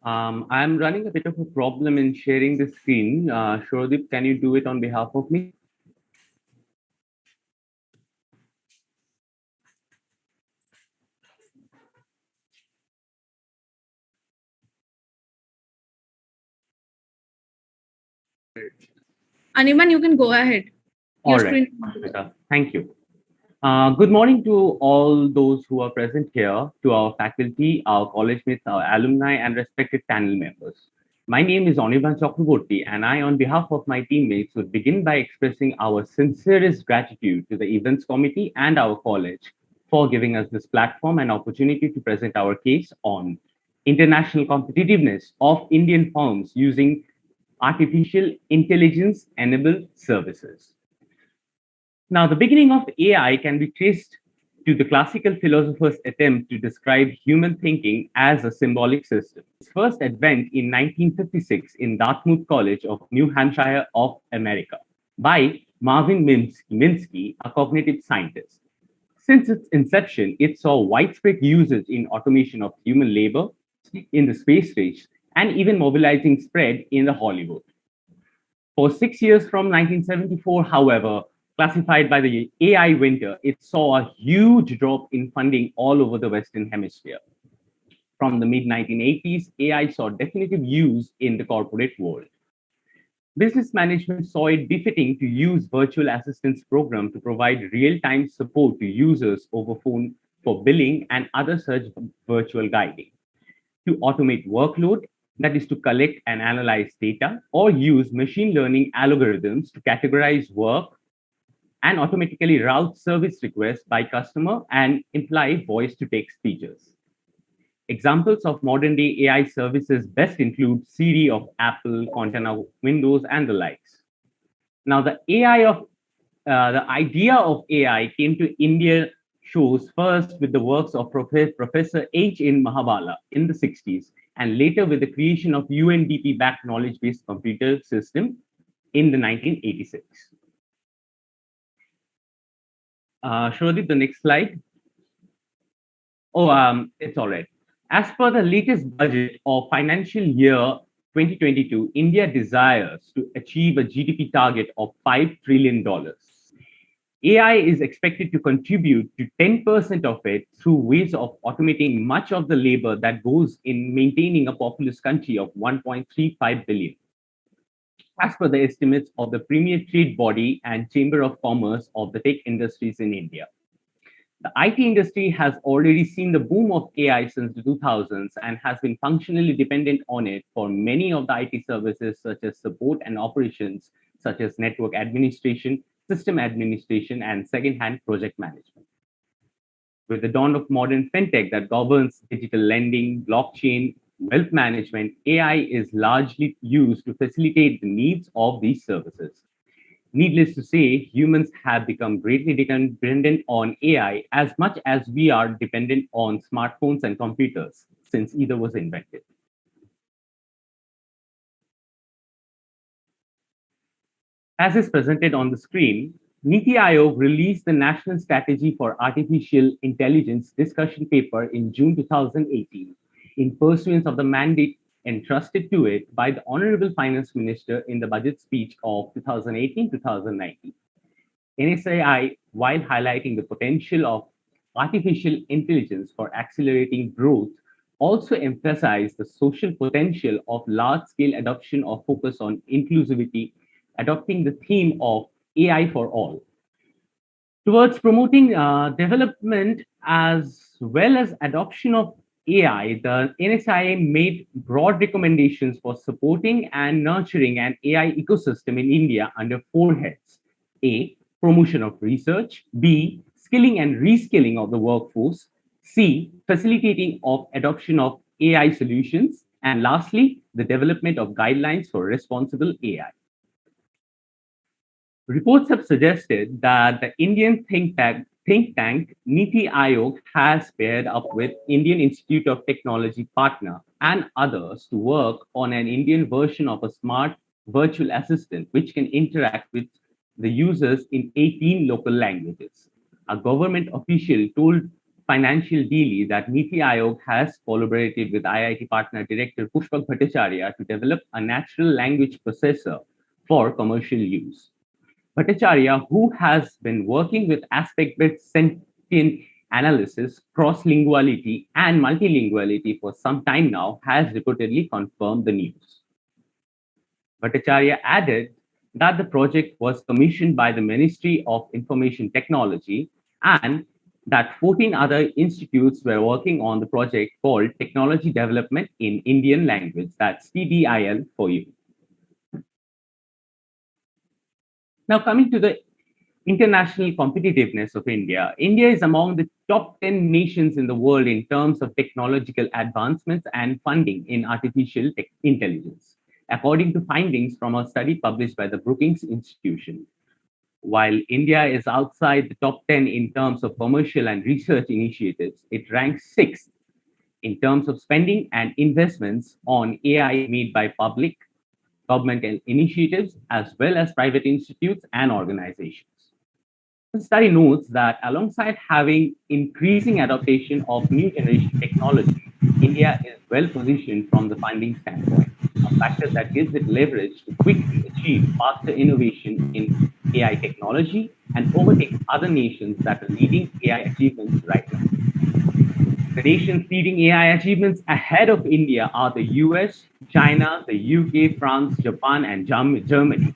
I'm running a bit of a problem in sharing the screen. Shrodip, can you do it on behalf of me? Animan, you can go ahead. All right, Ashmita, thank you. Good morning to all those who are present here, to our faculty, our college mates, our alumni, and respected panel members. My name is Anirban Chakraborty, and I, on behalf of my teammates, would begin by expressing our sincerest gratitude to the events committee and our college for giving us this platform and opportunity to present our case on international competitiveness of Indian firms using artificial intelligence-enabled services. Now, the beginning of AI can be traced to the classical philosopher's attempt to describe human thinking as a symbolic system. Its first advent in 1956 in Dartmouth College of New Hampshire of America by Marvin Minsky, a cognitive scientist. Since its inception, it saw widespread usage in automation of human labor, in the space race, and even mobilizing spread in the Hollywood. For 6 years from 1974, however, classified by the AI winter, it saw a huge drop in funding all over the Western Hemisphere. From the mid-1980s, AI saw definitive use in the corporate world. Business management saw it befitting to use virtual assistance program to provide real-time support to users over phone for billing and other such virtual guiding. To automate workload, that is to collect and analyze data, or use machine learning algorithms to categorize work and automatically route service requests by customer and imply voice-to-text features. Examples of modern-day AI services best include Siri of Apple, Cortana of Windows, and the likes. Now, the idea of AI came to India shows first with the works of Professor H. N. Mahabala in the 60s, and later with the creation of UNDP-backed knowledge-based computer system in the 1986. Shrodip, the next slide. Oh, it's all right. As per the latest budget of financial year 2022, India desires to achieve a GDP target of $5 trillion. AI is expected to contribute to 10% of it through ways of automating much of the labor that goes in maintaining a populous country of 1.35 billion. As per the estimates of the premier trade body and Chamber of Commerce of the tech industries in India. The IT industry has already seen the boom of AI since the 2000s and has been functionally dependent on it for many of the IT services such as support and operations, such as network administration, system administration, and second-hand project management. With the dawn of modern fintech that governs digital lending, blockchain, wealth management, AI is largely used to facilitate the needs of these services. Needless to say, humans have become greatly dependent on AI as much as we are dependent on smartphones and computers since either was invented. As is presented on the screen, Niti Aayog released the National Strategy for Artificial Intelligence discussion paper in June 2018 in pursuance of the mandate entrusted to it by the Honorable Finance Minister in the budget speech of 2018-2019. NSAI, while highlighting the potential of artificial intelligence for accelerating growth, also emphasized the social potential of large-scale adoption of focus on inclusivity, adopting the theme of AI for all. Towards promoting development as well as adoption of AI, the NSIA made broad recommendations for supporting and nurturing an AI ecosystem in India under 4 heads. A, promotion of research. B, skilling and reskilling of the workforce. C, facilitating of adoption of AI solutions. And lastly, the development of guidelines for responsible AI. Reports have suggested that the Indian think tank Niti Aayog has paired up with Indian Institute of Technology partner and others to work on an Indian version of a smart virtual assistant which can interact with the users in 18 local languages. A government official told Financial Daily that Niti Aayog has collaborated with IIT partner director Pushpak Bhattacharya to develop a natural language processor for commercial use. Bhattacharya, who has been working with aspect-based sentient analysis, cross-linguality, and multilinguality for some time now, has reportedly confirmed the news. Bhattacharya added that the project was commissioned by the Ministry of Information Technology and that 14 other institutes were working on the project called Technology Development in Indian Language, that's TDIL for you. Now, coming to the international competitiveness of India, India is among the top 10 nations in the world in terms of technological advancements and funding in artificial intelligence, according to findings from a study published by the Brookings Institution. While India is outside the top 10 in terms of commercial and research initiatives, it ranks 6th in terms of spending and investments on AI made by public government initiatives, as well as private institutes and organizations. The study notes that alongside having increasing adaptation of new generation technology, India is well positioned from the funding standpoint, a factor that gives it leverage to quickly achieve faster innovation in AI technology and overtake other nations that are leading AI achievements right now. The nations leading AI achievements ahead of India are the US, China, the UK, France, Japan, and Germany.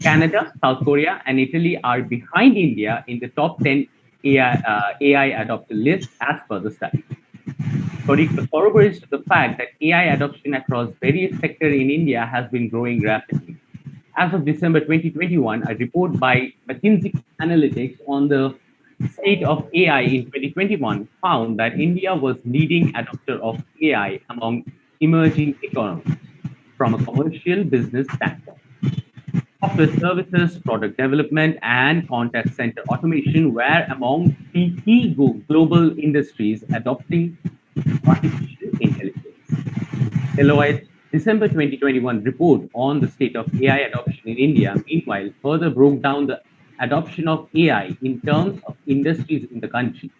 Canada, South Korea, and Italy are behind India in the top 10 AI adopter list as per the study. Corroborates the fact that AI adoption across various sectors in India has been growing rapidly. As of December 2021, a report by McKinsey Analytics on the state of AI in 2021 found that India was leading adopter of AI among emerging economies from a commercial business standpoint. Software services, product development, and contact center automation were among the key global industries adopting artificial intelligence. Deloitte's December 2021 report on the state of AI adoption in India, meanwhile, further broke down the adoption of AI in terms of industries in the country.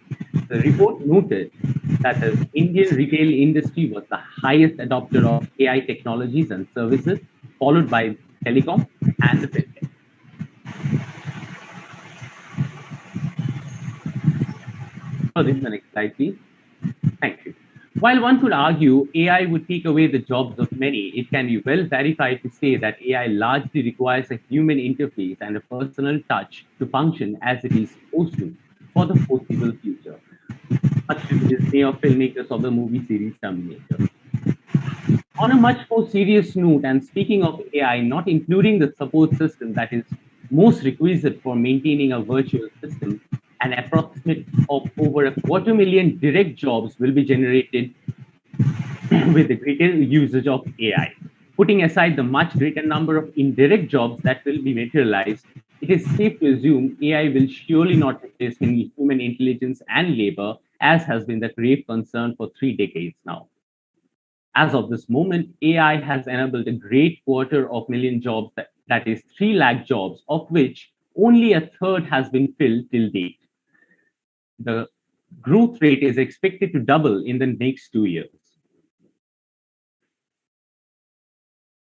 The report noted that the Indian retail industry was the highest adopter of AI technologies and services, followed by telecom and the fintech. So this is the next slide, please. Thank you. While one could argue AI would take away the jobs of many, it can be well verified to say that AI largely requires a human interface and a personal touch to function as it is supposed to for the foreseeable future, much to the dismay of filmmakers of the movie series Terminator. On a much more serious note, and speaking of AI, not including the support system that is most requisite for maintaining a virtual system, an approximate of over 250,000 direct jobs will be generated with the greater usage of AI. Putting aside the much greater number of indirect jobs that will be materialized, it is safe to assume AI will surely not replace any human intelligence and labor, as has been the grave concern for 3 decades now. As of this moment, AI has enabled a great 250,000 jobs, that is 3 lakh jobs, of which only a third has been filled till date. The growth rate is expected to double in the next 2 years.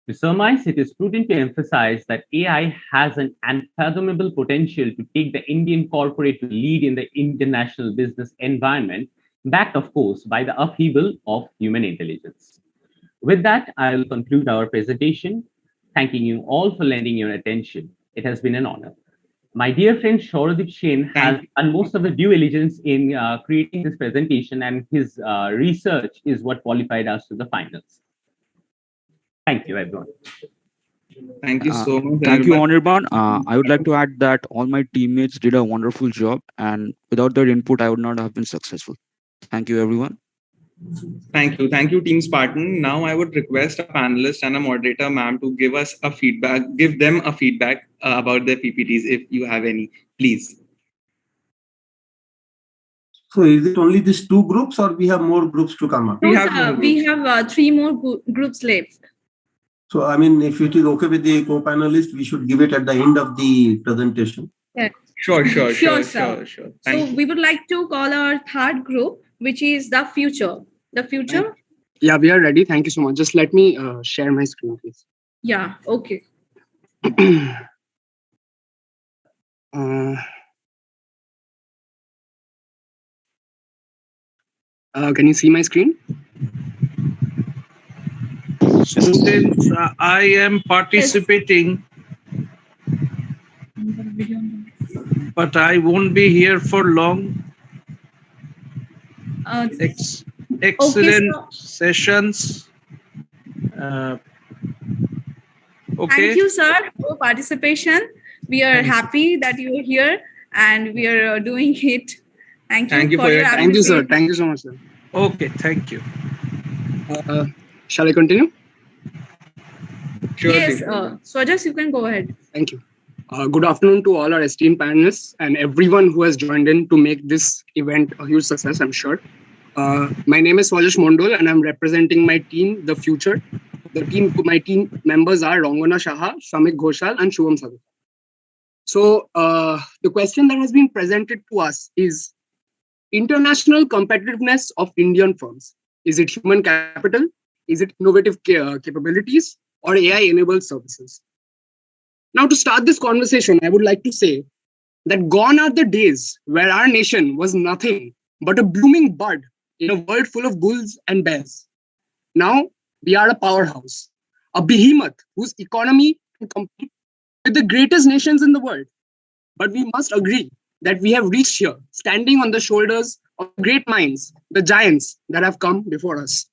To surmise, it is prudent to emphasize that AI has an unfathomable potential to take the Indian corporate to lead in the international business environment, backed, of course, by the upheaval of human intelligence. With that, I will conclude our presentation, thanking you all for lending your attention. It has been an honor. My dear friend Shauradip Shen has done most of the due diligence in creating this presentation, and his research is what qualified us to the finals. Thank you, everyone. Thank you so much. Thank you, Anirban. I would like to add that all my teammates did a wonderful job, and without their input, I would not have been successful. Thank you, everyone. Thank you. Thank you, Team Spartan. Now I would request a panelist and a moderator, ma'am, to give us a feedback, give them a feedback about their PPTs, if you have any, please. So is it only these two groups or we have more groups to come up? No, sir, we have 3 more groups left. So, I mean, if it is okay with the co-panelist, we should give it at the end of the presentation. Yeah. Sure. Sir. So we would like to call our third group, which is the future. The future? Yeah, we are ready. Thank you so much. Just let me share my screen, please. Yeah, okay. Can you see my screen? Since I am participating, but I won't be here for long. Excellent sessions. Thank you, sir, for participation. We are happy that you are here and we are doing it. Thank you for your Thank you, sir. Thank you so much, sir. Okay, thank you. Shall I continue? Yes, Swajas, you can go ahead. Thank you. Good afternoon to all our esteemed panelists and everyone who has joined in to make this event a huge success, I'm sure. My name is Swajas Mondol and I'm representing my team, The Future. My team members are Rangana Shaha, Shamik Ghoshal and Shubham Sadhu. So the question that has been presented to us is international competitiveness of Indian firms. Is it human capital? Is it innovative capabilities or AI-enabled services? Now, to start this conversation, I would like to say that gone are the days where our nation was nothing but a blooming bud in a world full of bulls and bears. Now, we are a powerhouse, a behemoth whose economy can compete with the greatest nations in the world. But we must agree that we have reached here, standing on the shoulders of great minds, the giants that have come before us.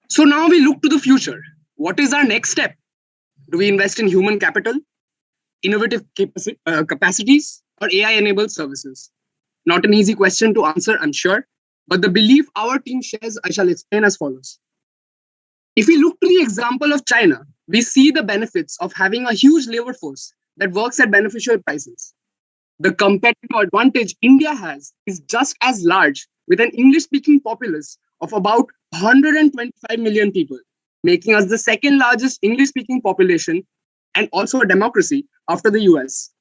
So now we look to the future. What is our next step? Do we invest in human capital, innovative capacities, or AI-enabled services? Not an easy question to answer, I'm sure, but the belief our team shares, I shall explain as follows. If we look to the example of China, we see the benefits of having a huge labor force that works at beneficial prices. The competitive advantage India has is just as large, with an English-speaking populace of about 125 million people, making us the second largest English-speaking population and also a democracy after the US,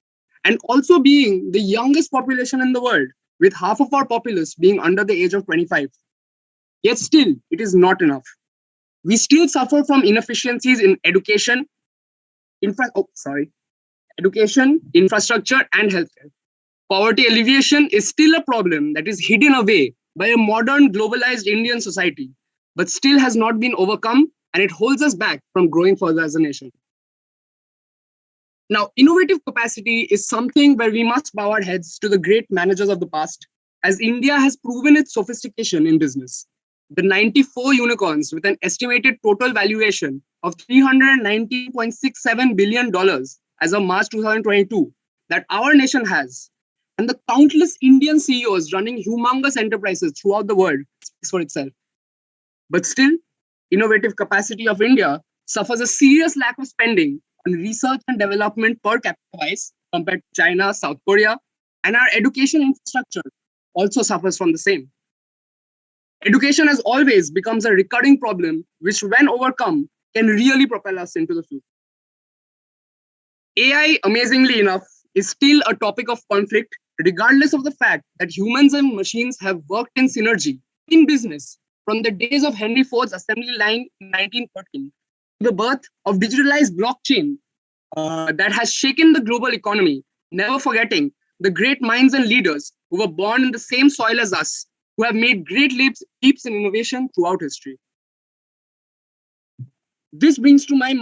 and also being the youngest population in the world, with half of our populace being under the age of 25. Yet still, it is not enough. We still suffer from inefficiencies in education, infrastructure, and healthcare. Poverty alleviation is still a problem that is hidden away by a modern globalized Indian society, but still has not been overcome, and it holds us back from growing further as a nation. Now, innovative capacity is something where we must bow our heads to the great managers of the past, as India has proven its sophistication in business. The 94 unicorns with an estimated total valuation of $390.67 billion as of March 2022 that our nation has, and the countless Indian CEOs running humongous enterprises throughout the world speaks for itself. But still, innovative capacity of India suffers a serious lack of spending on research and development per capita wise compared to China, South Korea, and our education infrastructure also suffers from the same. Education as always becomes a recurring problem, which when overcome can really propel us into the future. AI, amazingly enough, is still a topic of conflict, regardless of the fact that humans and machines have worked in synergy in business from the days of Henry Ford's assembly line in 1913 to the birth of digitalized blockchain that has shaken the global economy, never forgetting the great minds and leaders who were born in the same soil as us, who have made great leaps in innovation throughout history. This brings to my,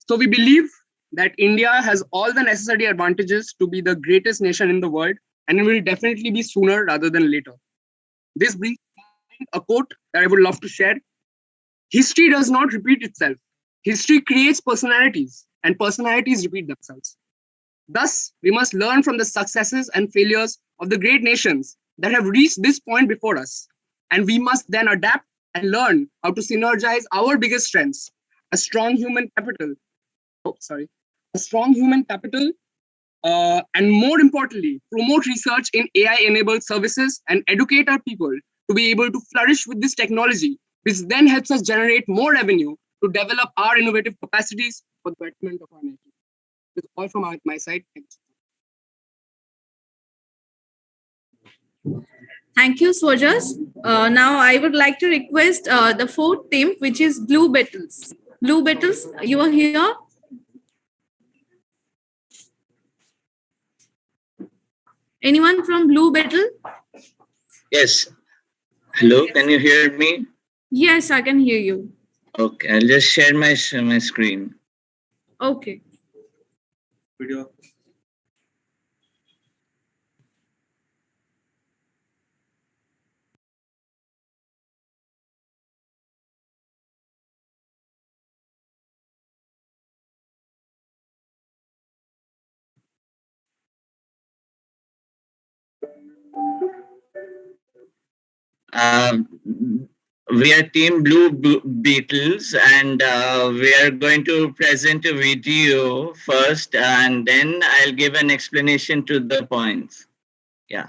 So we believe that India has all the necessary advantages to be the greatest nation in the world, and it will definitely be sooner rather than later. This brings to mind a quote that I would love to share. History does not repeat itself. History creates personalities, and personalities repeat themselves. Thus, we must learn from the successes and failures of the great nations that have reached this point before us. And we must then adapt and learn how to synergize our biggest strengths, a strong human capital. A strong human capital, and more importantly, promote research in AI-enabled services and educate our people to be able to flourish with this technology, which then helps us generate more revenue to develop our innovative capacities for the betterment of our nation. That's all from my side. Thanks. Thank you, Swajas. Now I would like to request the fourth team, which is Blue Beetles. Blue Beetles, you are here. Anyone from Blue Beetle? Yes. Hello, can you hear me? Yes, I can hear you. Okay, I'll just share my screen. Okay. Video. We are Team Blue Beetles, and we are going to present a video first, and then I'll give an explanation to the points. Yeah.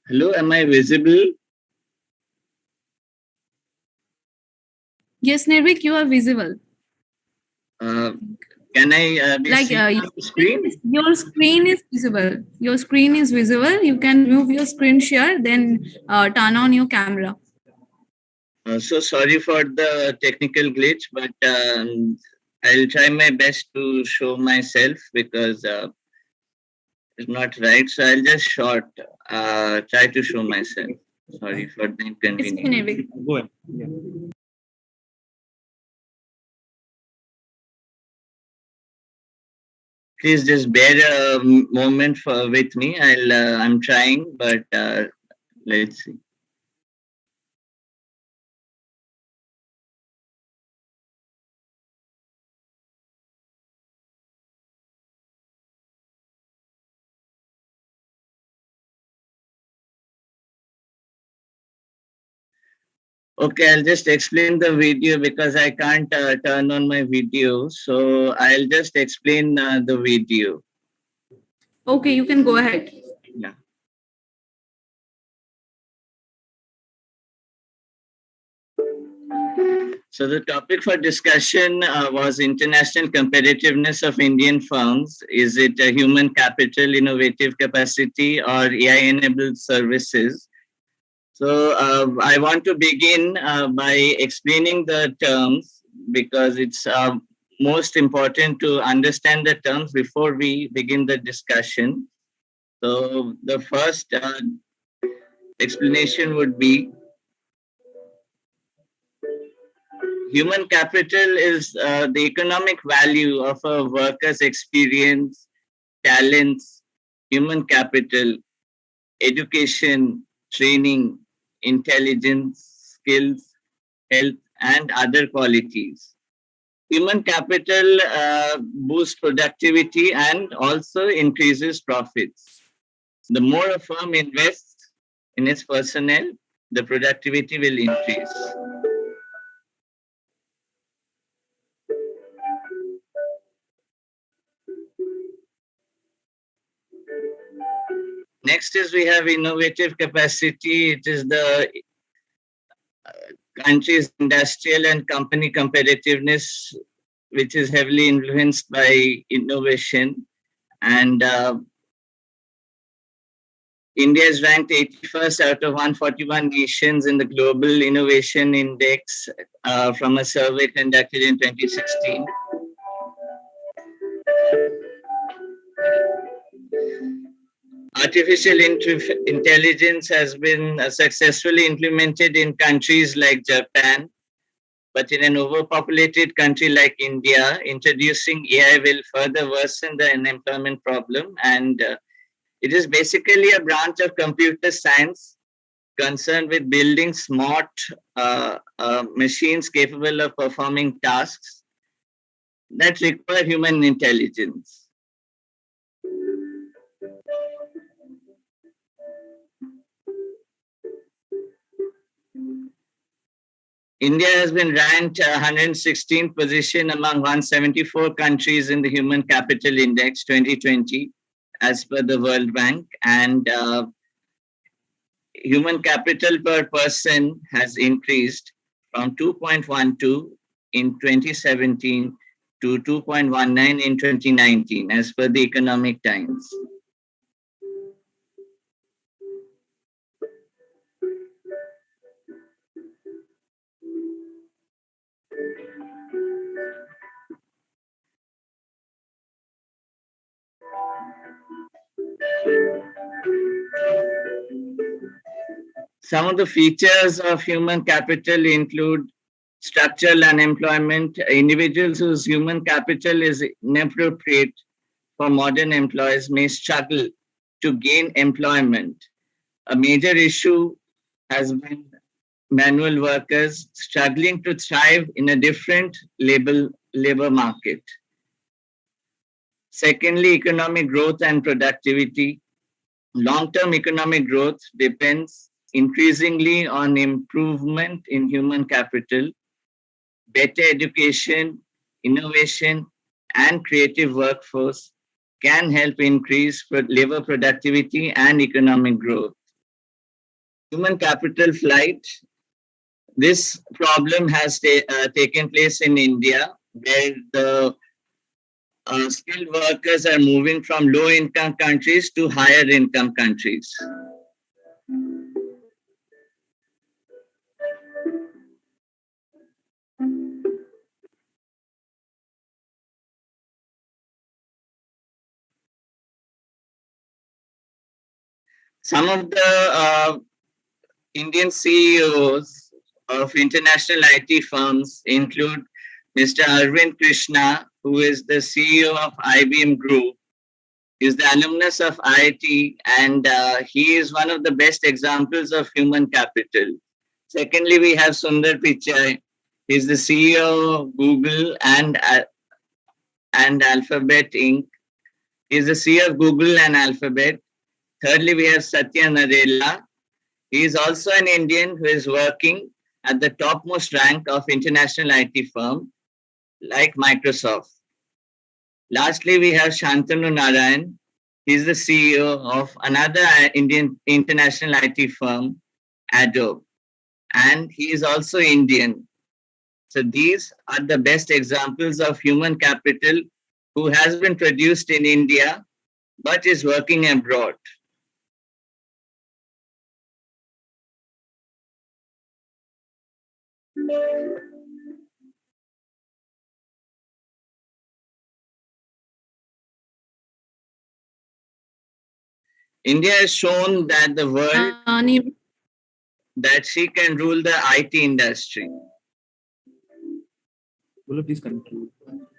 Hello, am I visible? Yes, Nirvik, you are visible. Can I be Like seen on the screen? your screen is visible. Your screen is visible. You can remove your screen share, then turn on your camera. So sorry for the technical glitch, but I'll try my best to show myself because it's not right. So I'll just try to show myself. Sorry for the inconvenience. Go ahead. Please just bear a moment with me. I'm trying, but let's see. Okay, I'll just explain the video because I can't turn on my video. So I'll just explain the video. Okay, you can go ahead. Yeah. So the topic for discussion was international competitiveness of Indian firms. Is it a human capital, innovative capacity, or AI-enabled services? So I want to begin by explaining the terms because it's most important to understand the terms before we begin the discussion. So the first explanation would be human capital is the economic value of a worker's experience, talents, human capital, education, training, intelligence, skills, health, and other qualities. Human capital boosts productivity and also increases profits. The more a firm invests in its personnel, the productivity will increase. Next is we have innovative capacity. It is the country's industrial and company competitiveness, which is heavily influenced by innovation. And India is ranked 81st out of 141 nations in the Global Innovation Index from a survey conducted in 2016. Artificial intelligence has been successfully implemented in countries like Japan, but in an overpopulated country like India, introducing AI will further worsen the unemployment problem. And it is basically a branch of computer science concerned with building smart machines capable of performing tasks that require human intelligence. India has been ranked 116th position among 174 countries in the Human Capital Index 2020, as per the World Bank. And human capital per person has increased from 2.12 in 2017 to 2.19 in 2019, as per the Economic Times. Some of the features of human capital include structural unemployment. Individuals whose human capital is inappropriate for modern employees may struggle to gain employment. A major issue has been manual workers struggling to thrive in a different labor market. Secondly, economic growth and productivity. Long-term economic growth depends increasingly on improvement in human capital, better education, innovation, and creative workforce can help increase labor productivity and economic growth. Human capital flight. This problem has taken place in India, where the skilled workers are moving from low-income countries to higher-income countries. Some of the Indian CEOs of international IT firms include Mr. Arvind Krishna, who is the CEO of IBM Group. He is the alumnus of IIT, and he is one of the best examples of human capital. Secondly, we have Sundar Pichai. He is the CEO of Google and Alphabet Inc. He is the CEO of Google and Alphabet. Thirdly, we have Satya Nadella. He is also an Indian who is working at the topmost rank of international IT firm like Microsoft. Lastly, we have Shantanu Narayan. He is the CEO of another Indian international IT firm, Adobe, and he is also Indian. So these are the best examples of human capital who has been produced in India but is working abroad. India has shown that the world that she can rule the IT industry. Please conclude.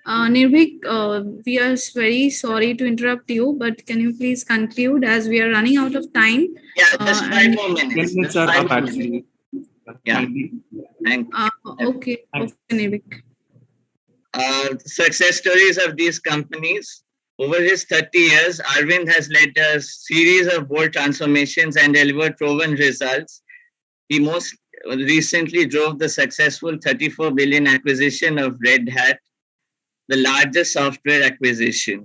Nirvik, we are very sorry to interrupt you, but can you please conclude as we are running out of time? Yeah, just 5 more minutes. 10 minutes are up actually. Yeah. Thank you. Okay, Nirvik. Success stories of these companies. Over his 30 years, Arvind has led a series of bold transformations and delivered proven results. He most recently drove the successful 34 billion acquisition of Red Hat, the largest software acquisition.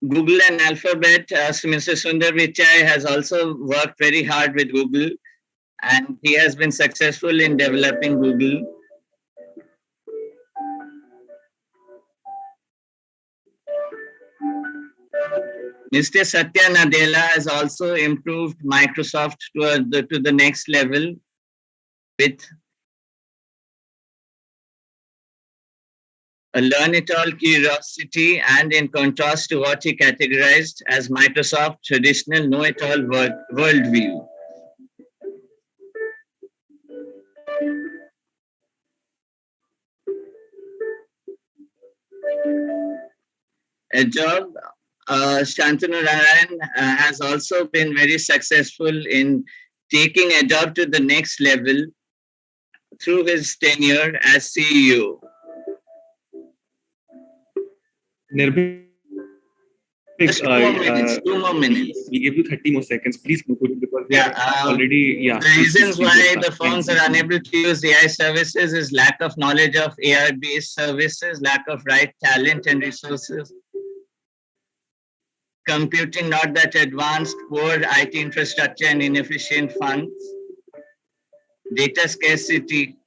Google and Alphabet, Mr. Sundar Pichai has also worked very hard with Google, and he has been successful in developing Google. Mr. Satya Nadella has also improved Microsoft to the next level with a learn-it-all curiosity, and in contrast to what he categorized as Microsoft's traditional know-it-all worldview. Adobe, Shantanu Narayan has also been very successful in taking Adobe to the next level through his tenure as CEO. Nirbhik, Just 2 more minutes. We give you 30 more seconds. Please conclude because we are already. The reasons why the firms are unable to use AI services is lack of knowledge of AI-based services, lack of right talent and resources, computing not that advanced, poor IT infrastructure and inefficient funds, data scarcity,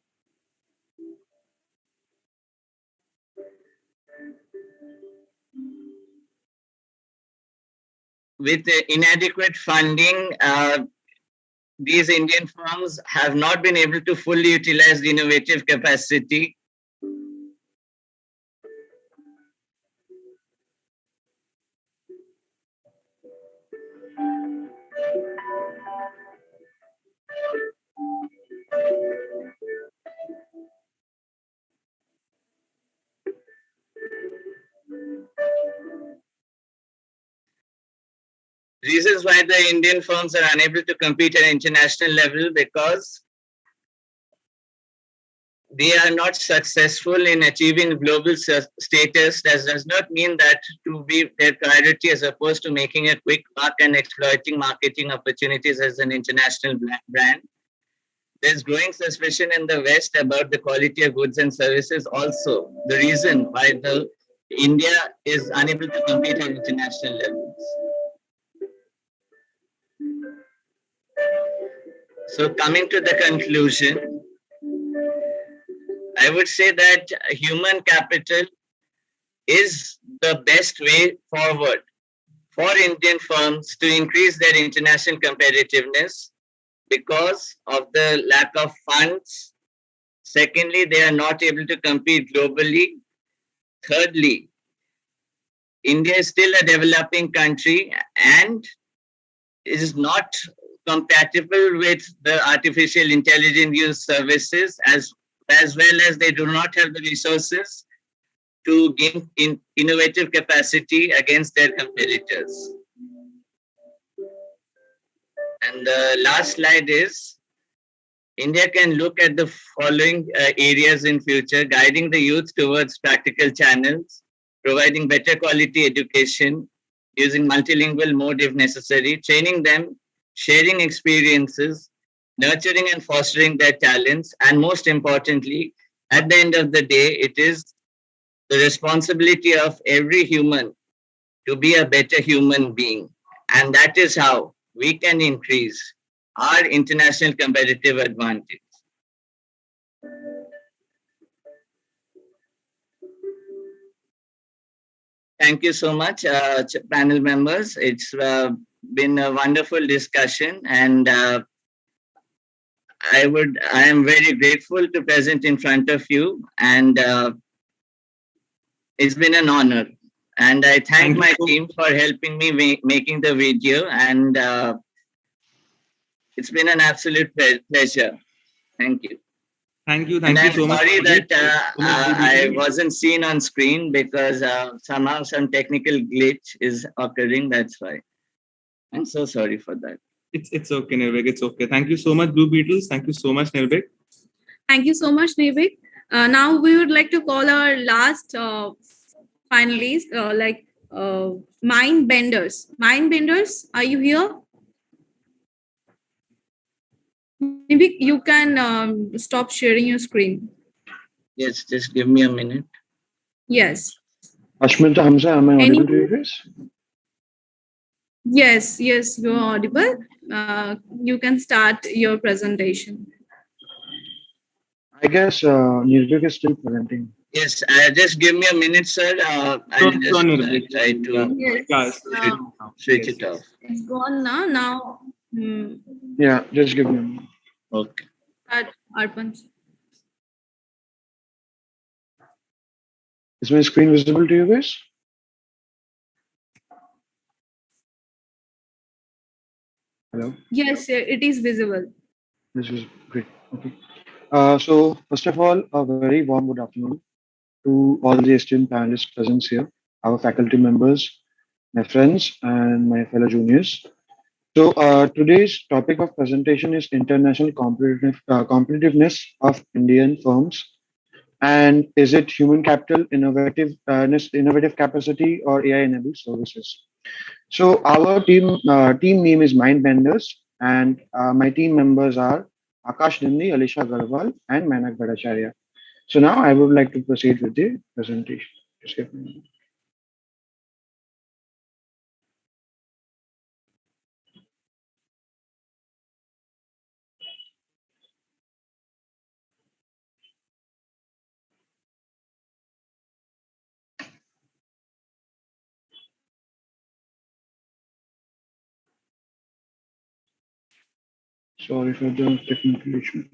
with inadequate funding, these Indian firms have not been able to fully utilize the innovative capacity. Reasons why the Indian firms are unable to compete at an international level because they are not successful in achieving global status. That does not mean that to be their priority as opposed to making a quick buck and exploiting marketing opportunities as an international brand. there's growing suspicion in the West about the quality of goods and services. Also, the reason why the India is unable to compete at international levels. So coming to the conclusion, I would say that human capital is the best way forward for Indian firms to increase their international competitiveness because of the lack of funds. Secondly, they are not able to compete globally. Thirdly, India is still a developing country and is not compatible with the artificial intelligence use services as well as they do not have the resources to gain innovative capacity against their competitors. And the last slide is, India can look at the following areas in future: guiding the youth towards practical channels, providing better quality education, using multilingual mode if necessary, training them, sharing experiences, nurturing and fostering their talents, and most importantly, at the end of the day, it is the responsibility of every human to be a better human being. And that is how we can increase our international competitive advantage. Thank you so much, panel members. It's been a wonderful discussion, and I am very grateful to present in front of you, and it's been an honor. And I thank my team for helping me making the video, and it's been an absolute pleasure. Thank you. Thank you. And Thank you I'm so much. sorry that I wasn't seen on screen because somehow some technical glitch is occurring. That's why. I'm so sorry for that. It's okay, Nirvik. It's okay. Thank you so much, Blue Beetles. Thank you so much, Nirvik. Thank you so much, Nivik. Now we would like to call our last finalists, Mind Benders. Mind Benders, are you here? Nivik, you can stop sharing your screen. Yes, just give me a minute. Yes. Ashmita Hamza, am I audible to you guys? Yes, you're audible. You can start your presentation. I guess Nirvik is still presenting. Yes, just give me a minute, sir. I'll just try to switch it off. It's gone now. Now. Yeah, just give me a minute. Okay. Start, Arpan. Is my screen visible to you guys? Hello? Yes, it is visible. This is great. Okay. So, first of all, a very warm good afternoon to all the esteemed panelists present here, our faculty members, my friends, and my fellow juniors. So, today's topic of presentation is international competitiveness of Indian firms. And is it human capital, innovative capacity, or AI-enabled services? So, our team name is Mindbenders, and my team members are Akash Dindi, Alisha Garwal, and Manak Bhattacharya. So now I would like to proceed with the presentation. Just give me a minute. Sorry for the technical issue.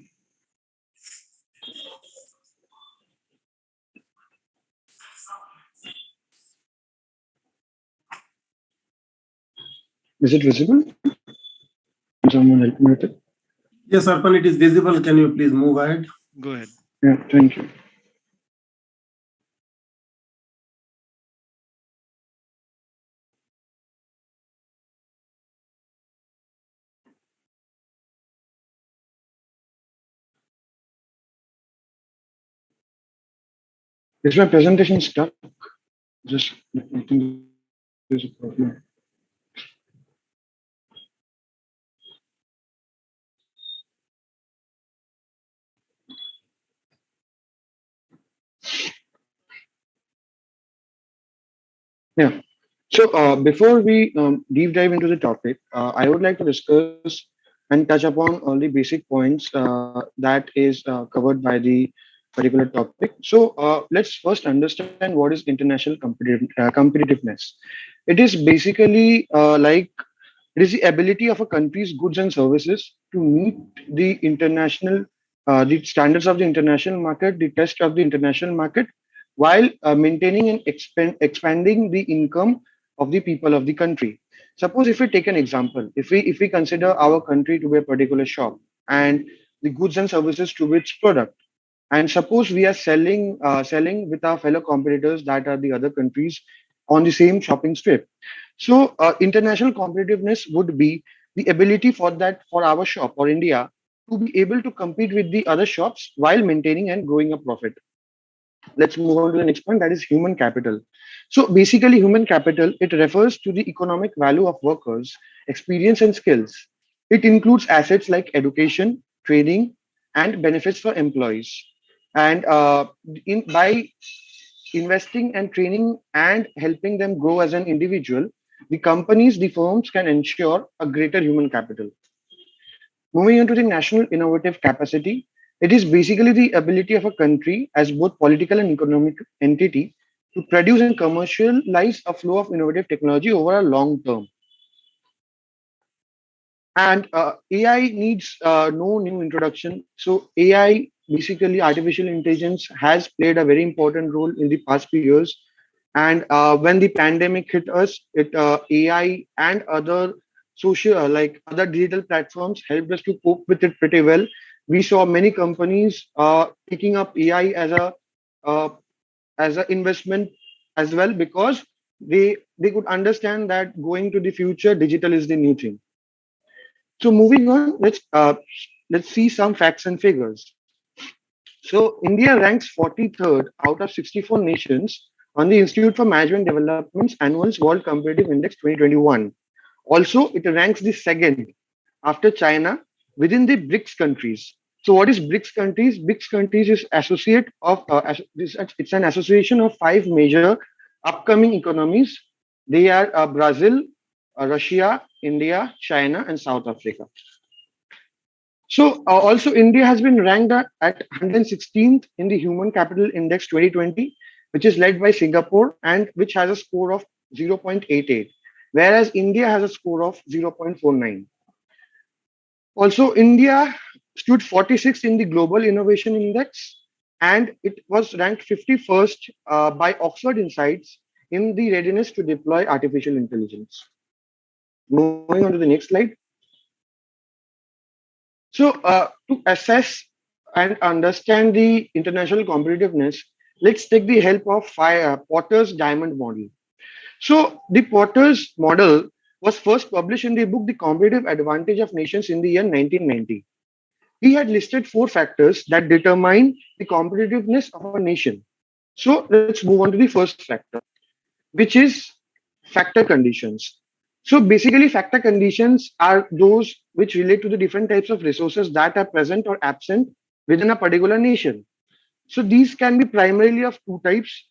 Is it visible? Can someone help me with it? Yes, Arpan, it is visible. Can you please move ahead? Go ahead. Yeah, thank you. Is my presentation stuck? Just, I think there's a problem. Yeah. So before we deep dive into the topic, I would like to discuss and touch upon all the basic points that is covered by the particular topic. So let's first understand what is international competitiveness. It is basically it is the ability of a country's goods and services to meet the international, the standards of the international market, the test of the international market, while maintaining and expanding the income of the people of the country. Suppose if we take an example, if we consider our country to be a particular shop and the goods and services to be its product, and suppose we are selling with our fellow competitors that are the other countries on the same shopping strip. So international competitiveness would be the ability for our shop or India to be able to compete with the other shops while maintaining and growing a profit. Let's move on to the next point, that is human capital. So basically human capital, it refers to the economic value of workers, experience and skills. It includes assets like education, training and benefits for employees. And by investing and training and helping them grow as an individual, the companies, the firms can ensure a greater human capital. Moving into the national innovative capacity, it is basically the ability of a country as both political and economic entity to produce and commercialize a flow of innovative technology over a long term. And AI needs no new introduction. So AI, basically artificial intelligence, has played a very important role in the past few years. And when the pandemic hit us, AI and other social, other digital platforms, helped us to cope with it pretty well. We saw many companies picking up AI uh, as an investment as well, because they could understand that going to the future, digital is the new thing. So moving on, let's see some facts and figures. So India ranks 43rd out of 64 nations on the Institute for Management Development's annual World Competitive Index 2021. Also, it ranks the second after China within the BRICS countries. So what is BRICS countries? BRICS countries is associate of it's an association of five major upcoming economies. They are Brazil, Russia, India, China, and South Africa. So also India has been ranked at 116th in the Human Capital Index 2020, which is led by Singapore and which has a score of 0.88, whereas India has a score of 0.49. Also, India stood 46th in the Global Innovation Index, and it was ranked 51st by Oxford Insights in the readiness to deploy artificial intelligence. Moving on to the next slide. So, to assess and understand the international competitiveness, let's take the help of Potter's diamond model. So, the Potter's model was first published in the book The Competitive Advantage of Nations in the year 1990. He had listed four factors that determine the competitiveness of a nation. So, let's move on to the first factor, which is factor conditions. So basically, factor conditions are those which relate to the different types of resources that are present or absent within a particular nation. So these can be primarily of two types: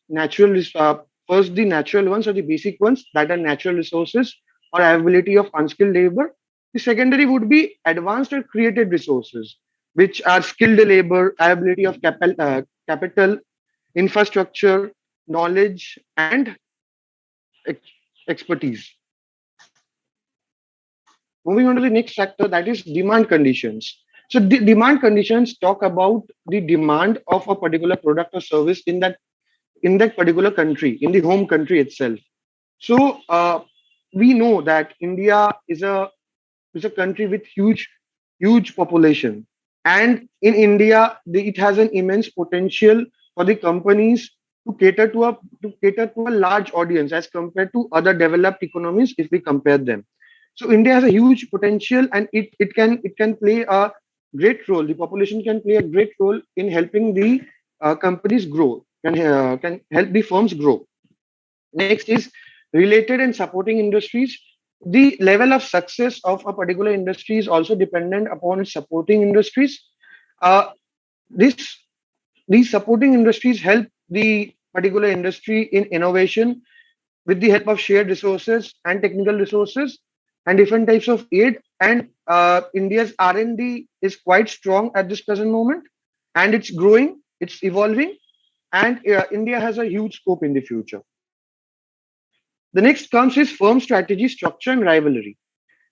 first the natural ones or the basic ones, that are natural resources or availability of unskilled labor. The secondary would be advanced or created resources, which are skilled labor, availability of capital, infrastructure, knowledge, and expertise. Moving on to the next factor, that is demand conditions. So the demand conditions talk about the demand of a particular product or service in that particular country, in the home country itself. So we know that India is a country with huge population, and in India it has an immense potential for the companies to cater to a large audience as compared to other developed economies if we compare them. So India has a huge potential, and it can play a great role. The population can play a great role in helping the companies grow, can help the firms grow. Next is related and supporting industries. The level of success of a particular industry is also dependent upon its supporting industries. Uh, this these supporting industries help the particular industry in innovation, with the help of shared resources and technical resources and different types of aid. And India's R&D is quite strong at this present moment, and it's growing, it's evolving, and India has a huge scope in the future. The next comes is firm strategy, structure, and rivalry.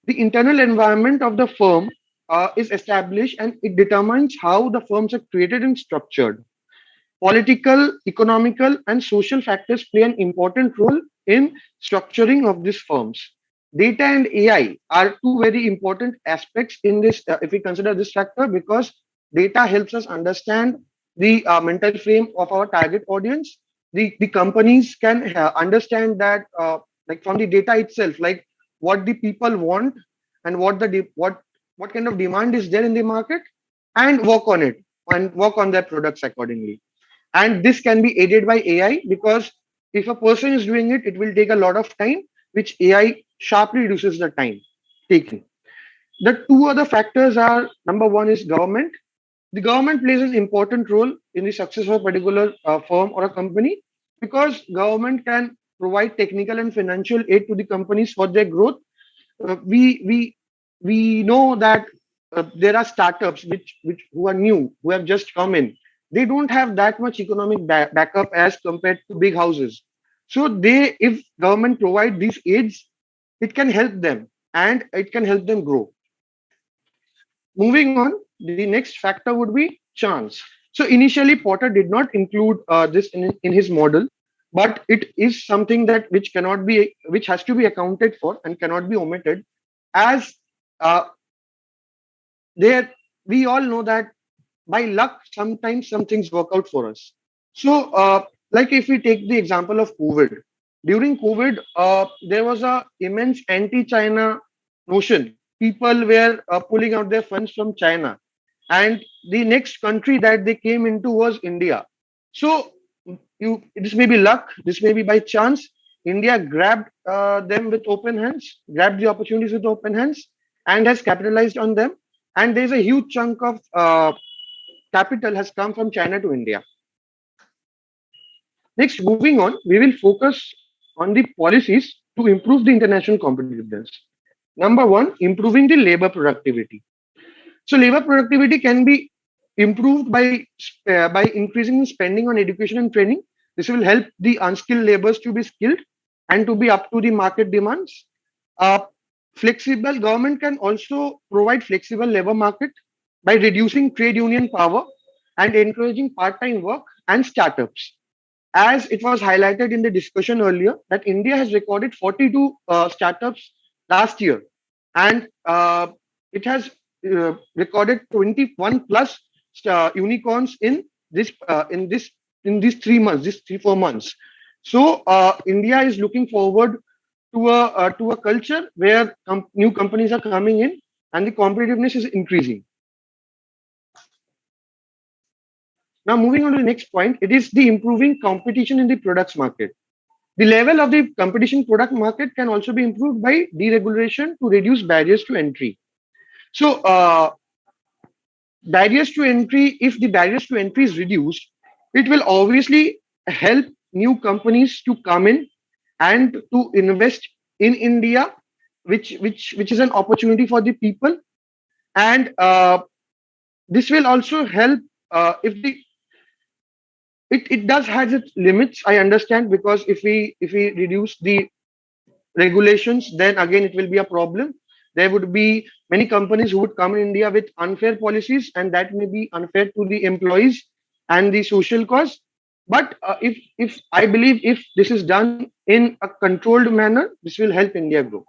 The internal environment of the firm is established, and it determines how the firms are created and structured. Political, economical, and social factors play an important role in structuring of these firms. Data and AI are two very important aspects in this, if we consider this factor, because data helps us understand the mental frame of our target audience. The companies can understand that, like from the data itself, like what the people want and what kind of demand is there in the market, and work on it and work on their products accordingly. And this can be aided by AI, because if a person is doing it, it will take a lot of time, which AI sharply reduces the time taken. The two other factors are, number one is government. The government plays an important role in the success of a particular firm or a company, because government can provide technical and financial aid to the companies for their growth. We know that there are startups which who are new, who have just come in. They don't have that much economic backup as compared to big houses. So they, if government provide these aids, it can help them and it can help them grow. Moving on, the next factor would be chance. So initially, Potter did not include this in his model, but it is something that which has to be accounted for and cannot be omitted, as uh, there we all know that by luck sometimes some things work out for us. So like if we take the example of COVID, during COVID there was a immense anti-China notion. People were pulling out their funds from China, and the next country that they came into was India. So this may be luck, this may be by chance. India grabbed them with open hands, grabbed the opportunities with open hands, and has capitalized on them. And there's a huge chunk of capital has come from China to India. Next, moving on, we will focus on the policies to improve the international competitiveness. Number one, improving the labor productivity. So labor productivity can be improved by increasing spending on education and training. This will help the unskilled laborers to be skilled and to be up to the market demands. Uh, Flexible government can also provide flexible labor market by reducing trade union power and encouraging part-time work and startups. As it was highlighted in the discussion earlier, that India has recorded 42 startups last year, and it has recorded 21 plus unicorns in these 3 months, these 3-4 months. So India is looking forward to a culture where new companies are coming in and the competitiveness is increasing. Now, moving on to the next point, it is the improving competition in the products market. The level of the competition product market can also be improved by deregulation to reduce barriers to entry. So, barriers to entry, if the barriers to entry is reduced, it will obviously help new companies to come in and to invest in India, which is an opportunity for the people. And this will also help if the it does has its limits, I understand, because if we reduce the regulations, then again it will be a problem. There would be many companies who would come in India with unfair policies, and that may be unfair to the employees and the social cause. But if I believe if this is done in a controlled manner, this will help India grow.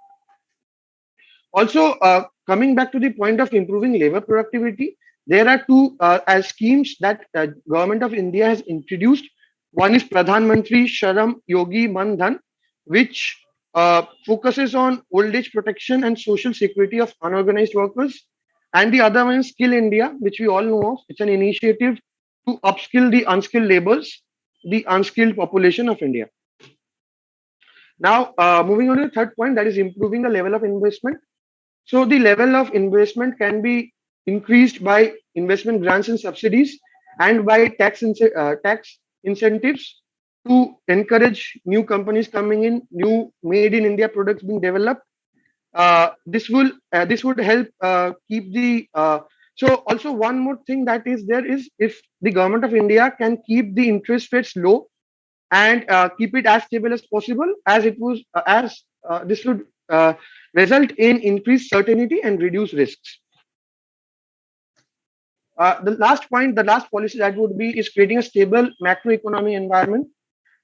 Also, coming back to the point of improving labor productivity, there are two as schemes that government of India has introduced. One is Pradhan Mantri Sharam Yogi Man Dhan, which focuses on old age protection and social security of unorganized workers. And the other one is Skill India, which we all know of. It's an initiative to upskill the unskilled laborers, the unskilled population of India. Now, moving on to the third point, that is improving the level of investment. So the level of investment can be increased by investment grants and subsidies and by tax incentives. to encourage new companies coming in, new made in India products being developed. This would help keep the so also one more thing that is there is if the government of India can keep the interest rates low and keep it as stable as possible, as it was as this would result in increased certainty and reduce risks. The last policy that would be is creating a stable macroeconomic environment.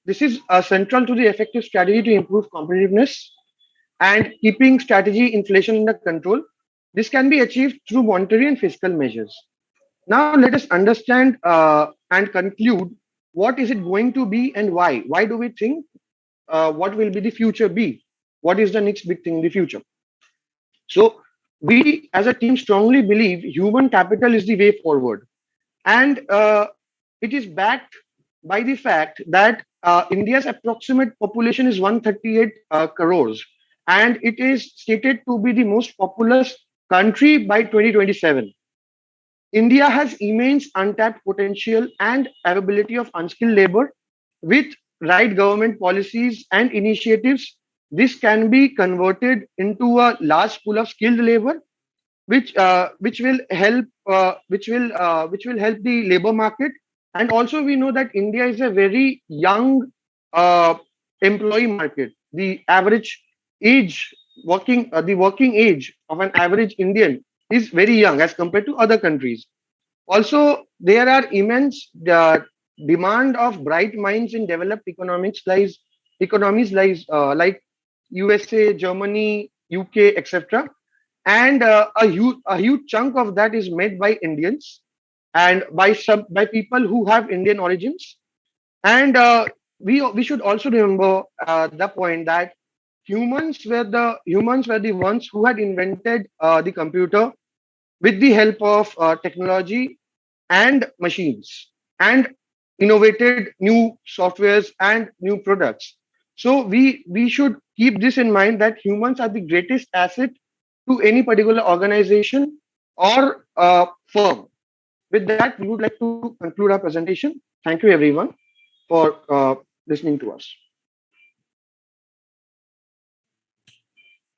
This is central to the effective strategy to improve competitiveness and keeping strategy inflation under control. This can be achieved through monetary and fiscal measures. Now let us understand and conclude what is it going to be and why. Why do we think what will be the future be? What is the next big thing in the future? So we as a team strongly believe human capital is the way forward. And it is backed by the fact that India's approximate population is 138 crores, and it is stated to be the most populous country by 2027. India has immense untapped potential and availability of unskilled labor. With right government policies and initiatives, this can be converted into a large pool of skilled labor, which will help which will help the labor market. And also we know that India is a very young uh, employee market. The average age the working age of an average Indian is very young as compared to other countries. Also, there are immense demand of bright minds in developed economies like USA, Germany, UK, etc. And a huge chunk of that is made by Indians and by people who have Indian origins. And we should also remember the point that humans were the ones who had invented the computer with the help of technology and machines, and innovated new softwares and new products. So we should keep this in mind that humans are the greatest asset to any particular organization or firm. With that, we would like to conclude our presentation. Thank you everyone for listening to us.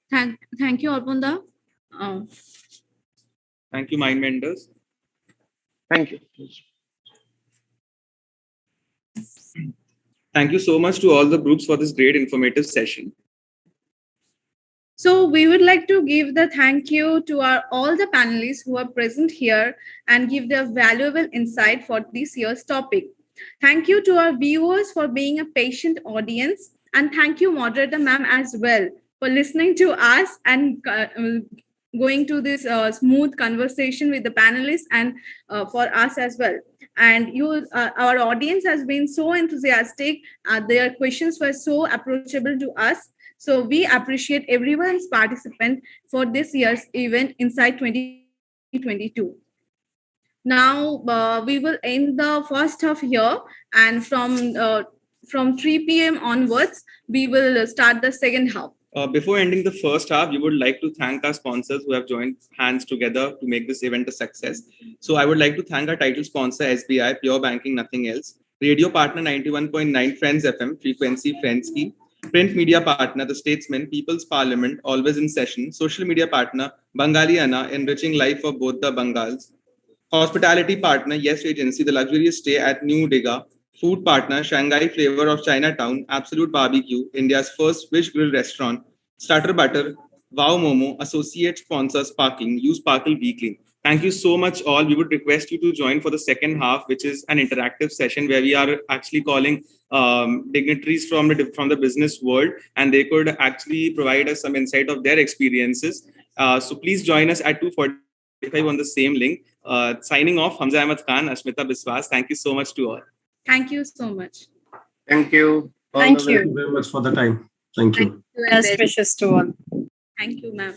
Thank you, Arpanda. Thank you, Mind Menders. Thank you. Thank you so much to all the groups for this great informative session. So we would like to give the thank you to all the panelists who are present here and give their valuable insight for this year's topic. Thank you to our viewers for being a patient audience, and thank you, moderator ma'am, as well for listening to us and going to this smooth conversation with the panelists and for us as well. And our audience has been so enthusiastic. Their questions were so approachable to us. So we appreciate everyone's participant for this year's event Inside 2022. Now we will end the first half here, and from 3 p.m. onwards, we will start the second half. Before ending the first half, we would like to thank our sponsors who have joined hands together to make this event a success. So I would like to thank our title sponsor, SBI, Pure Banking, Nothing Else. Radio partner, 91.9 Friends FM, Frequency, Friendski. Print media partner, The Statesman, People's Parliament, always in session. Social media partner, Bengali Anna, enriching life for both the Bengals. Hospitality partner, Yes Regency, the luxurious stay at New Digga. Food partner, Shanghai Flavor of Chinatown, Absolute Barbeque, India's first fish grill restaurant. Starter Butter, Wow Momo, associate sponsor Sparcklean, use Sparkle weekly. Thank you so much all. We would request you to join for the second half, which is an interactive session where we are actually calling dignitaries from the business world, and they could actually provide us some insight of their experiences. So please join us at 2:45 on the same link. Signing off, Hamza Ahmed Khan, Ashmita Biswas. Thank you so much to all. Thank you so much. Thank you. Thank you very much for the time. Thank you. Best wishes to all. Thank you, ma'am.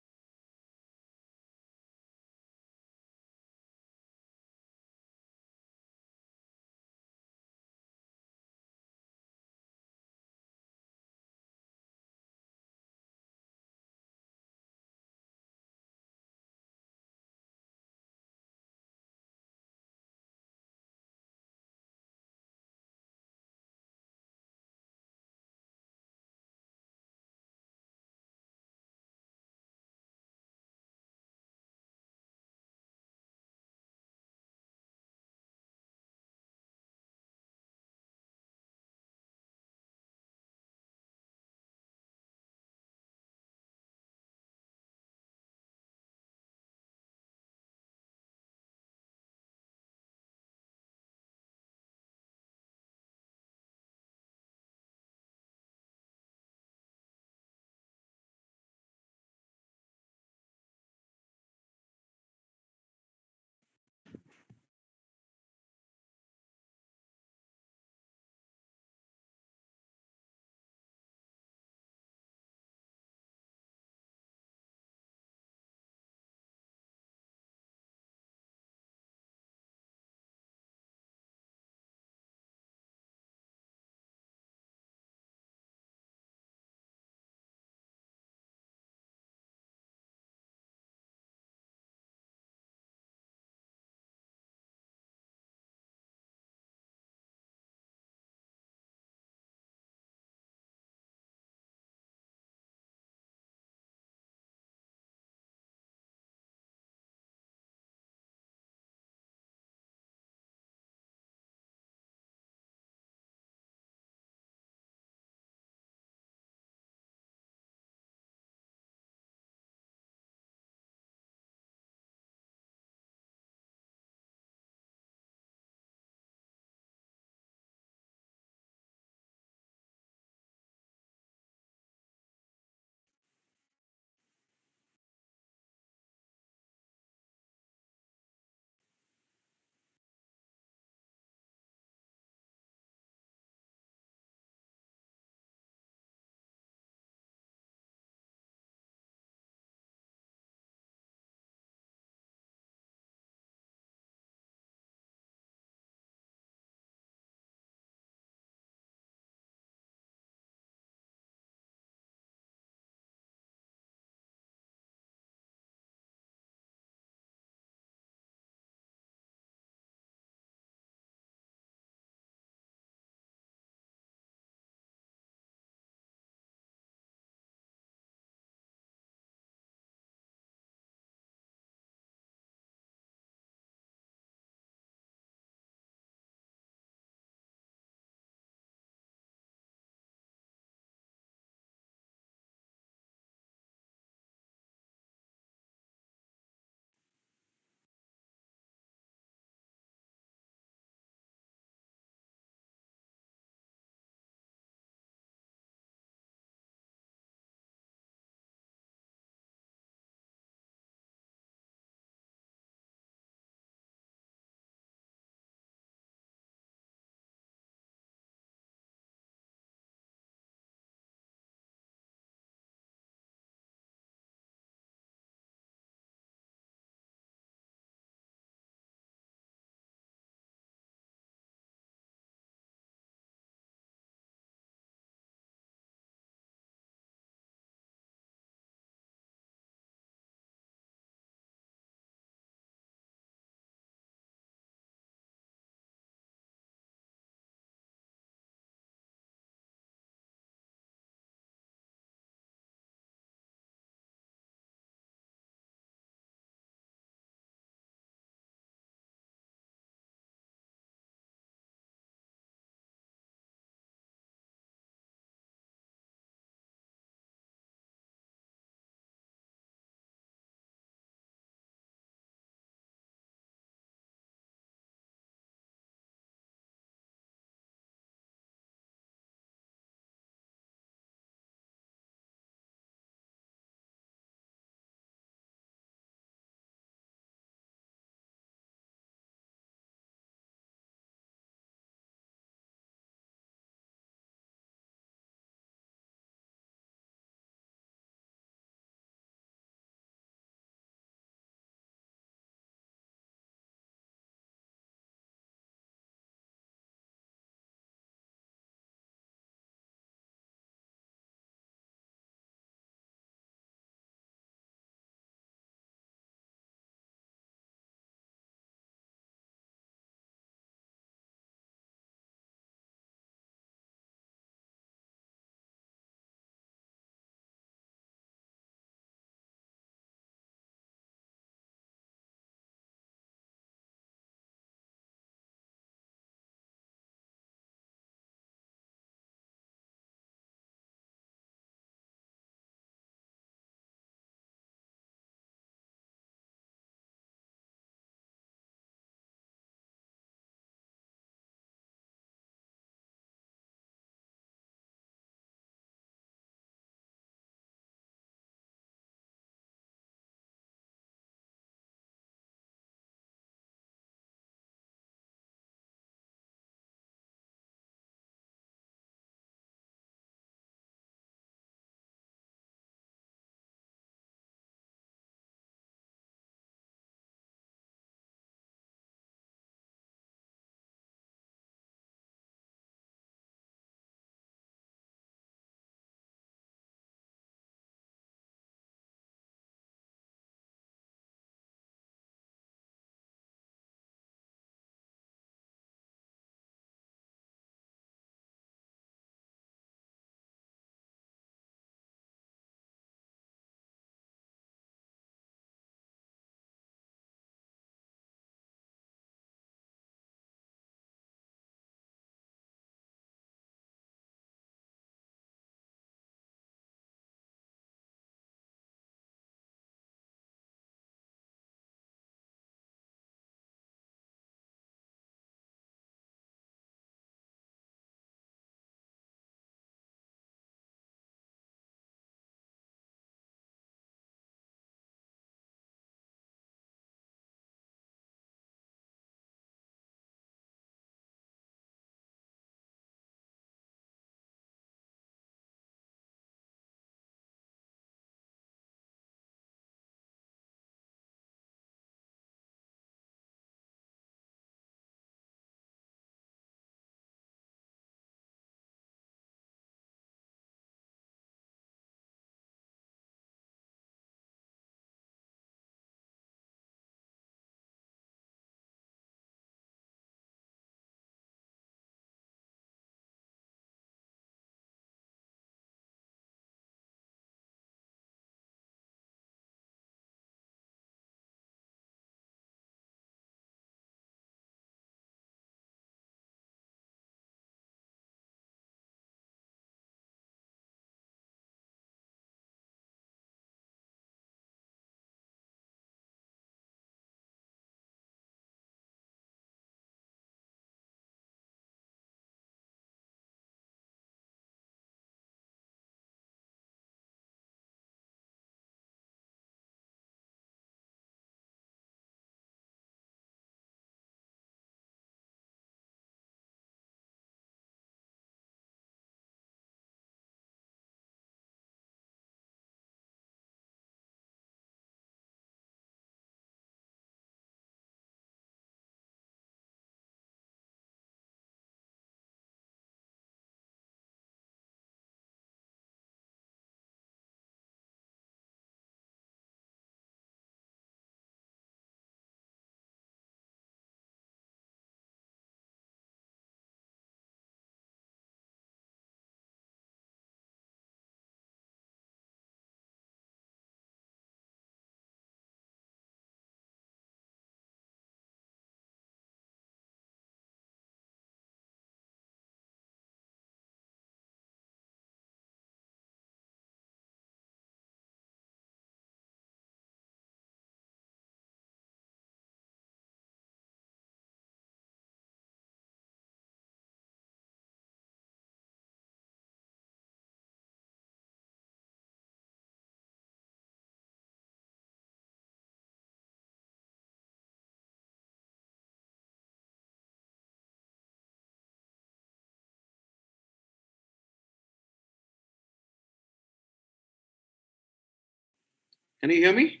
Can you hear me?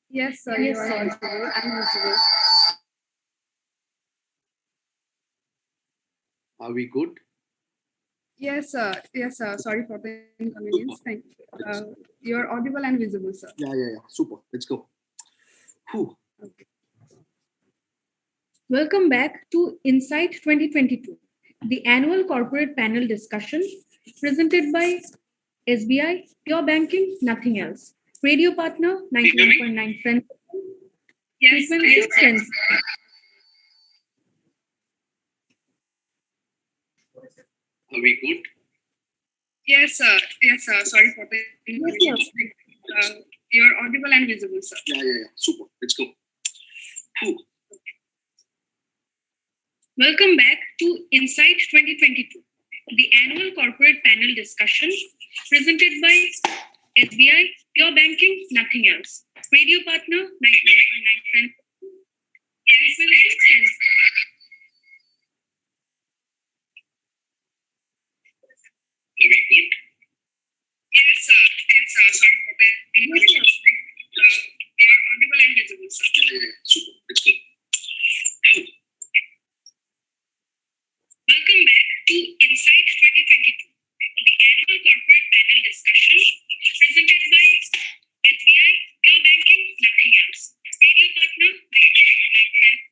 Yes, sir. You are audible and visible. Are we good? Yes, sir. Yes, sir. Sorry for the inconvenience. Thank you. You are audible and visible, sir. Yeah. Super. Let's go. Whew. Welcome back to Insight 2022, the annual corporate panel discussion presented by SBI, Pure Banking, Nothing Else. Radio partner 91.9 Friends. Frequency Friends. Are we good? Yes, sir. Yes, sir. Sorry for the inconvenience. You are audible and visible, sir. Yeah. Super. Let's go. Whew. Welcome back to Insight 2022, the annual corporate panel discussion presented by SBI, Pure Banking, Nothing Else. Radio partner 91.9 Friends. Frequency Friends. Are we good? Yes, sir. Yes, sir. Sorry for the inconvenience. You are audible and visible, sir. Yeah. Super. Let's go. Whew. Welcome back to Insight 2022, the annual corporate panel discussion presented by SBI, Pure Banking, Nothing Else. Radio partner 91.9 Friends.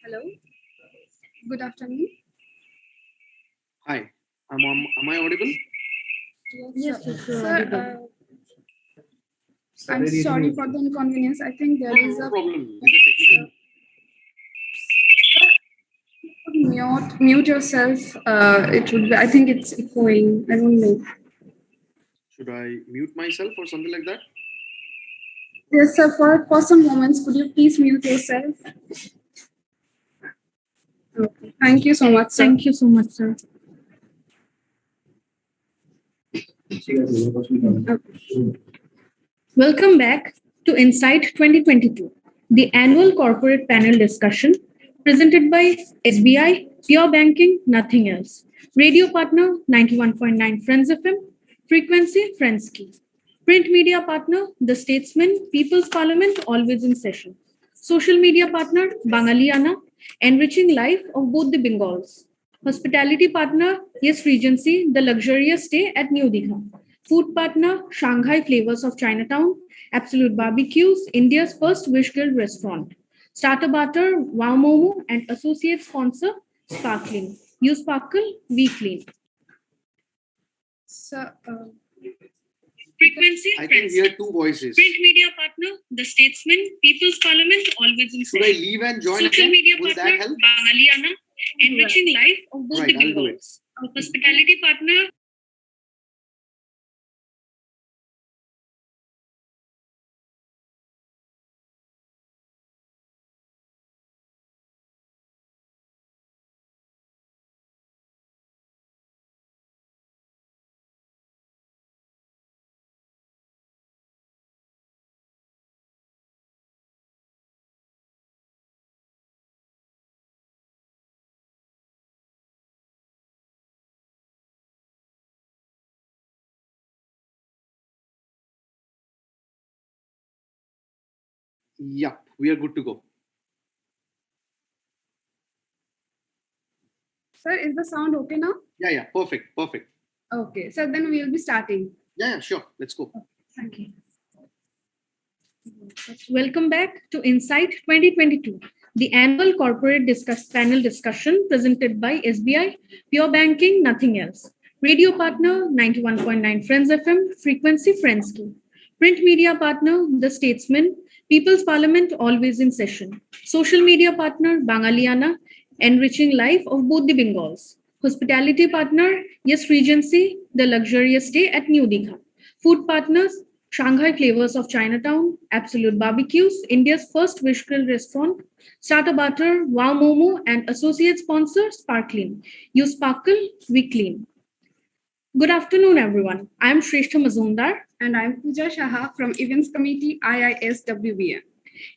Hello. Good afternoon. Hi. Am I audible? Yes, sir. I'm sorry for the inconvenience. I think there is No a problem. Is that technical? mute yourself. It would be, I think it's echoing. I don't know. Should I mute myself or something like that? Yes, sir. For some moments, could you please mute yourself? Okay. Thank you so much, sir. Thank you so much, sir. Welcome back to Insight 2022, the annual corporate panel discussion presented by SBI, Pure Banking, Nothing Else. Radio partner 91.9 Friends FM, frequency Friends Key. Print media partner, The Statesman, People's Parliament, always in session. Social media partner, Bangaliana, enriching life of both the Bengals. Hospitality partner, yes, Regency, the luxurious stay at New Digha. Food partner, Shanghai Flavours of Chinatown, Absolute Barbecues, India's first Wish Grilled restaurant. Starter Barter, Momo, and associate sponsor, Sparcklean. You sparkle, we clean. So, frequency, I can hear two voices. Print media partner, The Statesman, People's Parliament, always in Should I leave and join Social again? media Will partner, that help? Bangaliana, enriching life of both Right, the I'll do it. Bengals. Hospitality partner, Yep, we are good to go. sir, is the sound okay now? Yeah, perfect. Okay, so then we'll be starting. Yeah, sure. Let's go. Thank you. Welcome back to Insight 2022, the annual corporate panel discussion presented by SBI, Pure Banking, Nothing Else. Radio partner 91.9 Friends FM, frequency Friends Key. Print media partner The Statesman, People's Parliament always in session. Social media partner Bangaliana, enriching life of both the Bengals. Hospitality partner Yes Regency, the luxurious stay at New Digha. Food partners Shanghai Flavours of Chinatown, Absolute Barbecues, India's first fish grill restaurant, Starter Barter, Wow Momo, and associate sponsor Sparcklean. You sparkle, we clean. Good afternoon, everyone. I'm Shrestha Mazumdar. And I'm Pooja Shaha from Events Committee IISWBM.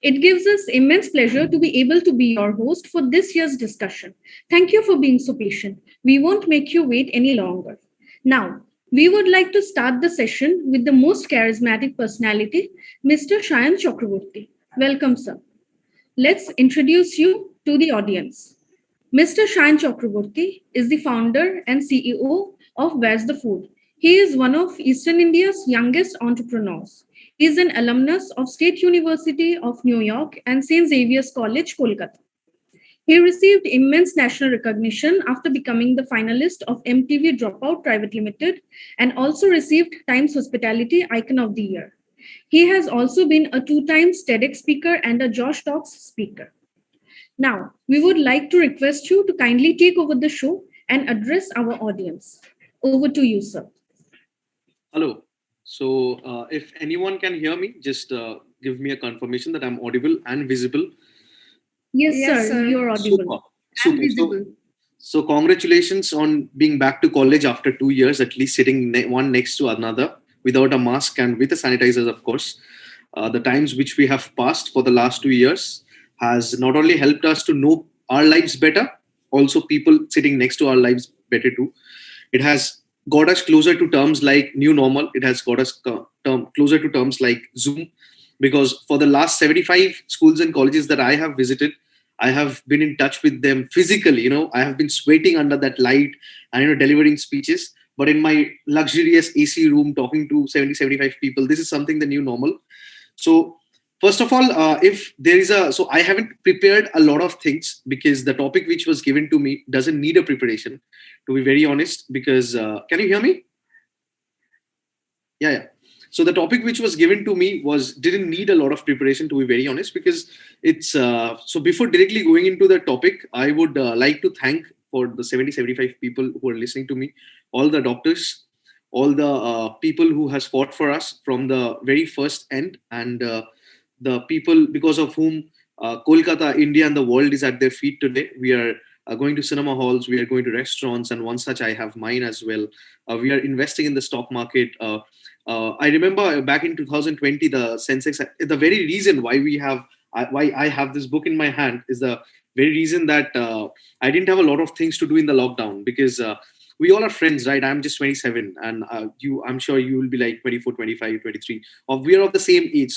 It gives us immense pleasure to be able to be your host for this year's discussion. Thank you for being so patient. We won't make you wait any longer. Now, we would like to start the session with the most charismatic personality, Mr. Shayan Chakraborty. Welcome, sir. Let's introduce you to the audience. Mr. Shayan Chakraborty is the founder and CEO of Where's the Food. He is one of Eastern India's youngest entrepreneurs. He is an alumnus of State University of New York and St. Xavier's College, Kolkata. He received immense national recognition after becoming the finalist of MTV Dropout Private Limited and also received Times Hospitality Icon of the Year. He has also been a 2-time TEDx speaker and a Josh Talks speaker. Now, we would like to request you to kindly take over the show and address our audience. Over to you, sir. Hello. So if anyone can hear me, just give me a confirmation that I'm audible and visible. Yes, sir. You're audible. Super. So congratulations on being back to college after 2 years, at least sitting one next to another without a mask and with a sanitizer, of course. The times which we have passed for the last 2 years has not only helped us to know our lives better, also people sitting next to our lives better too. It has got us closer to terms like new normal. It has got us closer to terms like Zoom, because for the last 75 schools and colleges that I have visited, I have been in touch with them physically. I have been sweating under that light and delivering speeches. But in my luxurious AC room, talking to 75 people, this is something the new normal. So first of all, if there is so I haven't prepared a lot of things because the topic which was given to me doesn't need a preparation, to be very honest, because can you hear me? Yeah. So the topic which was given to me didn't need a lot of preparation, to be very honest, because it's so before directly going into the topic, I would like to thank for the 75 people who are listening to me, all the doctors, all the people who has fought for us from the very first end, and the people because of whom Kolkata, India and the world is at their feet today. We are going to cinema halls, we are going to restaurants, and one such I have mine as well. We are investing in the stock market. I remember back in 2020, the Sensex, the very reason why I have this book in my hand is the very reason that I didn't have a lot of things to do in the lockdown, because we all are friends, right? I'm just 27 and I'm sure you will be like 24, 25, 23. We are of the same age.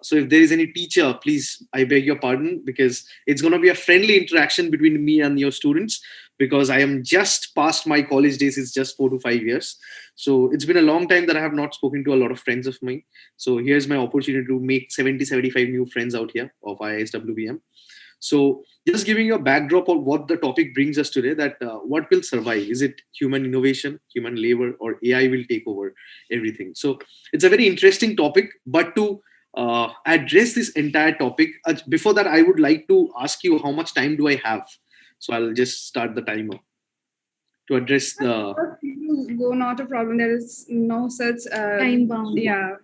So if there is any teacher, please, I beg your pardon, because it's going to be a friendly interaction between me and your students, because I am just past my college days. It's just 4 to 5 years. So it's been a long time that I have not spoken to a lot of friends of mine. So here's my opportunity to make 75 new friends out here of IISWBM. So just giving you a backdrop of what the topic brings us today, that what will survive? Is it human innovation, human labor, or AI will take over everything? So it's a very interesting topic, but to address this entire topic, before that, I would like to ask you, how much time do I have? So I'll just start the timer to address the... Go, not a problem. There is no such time bound. Yeah.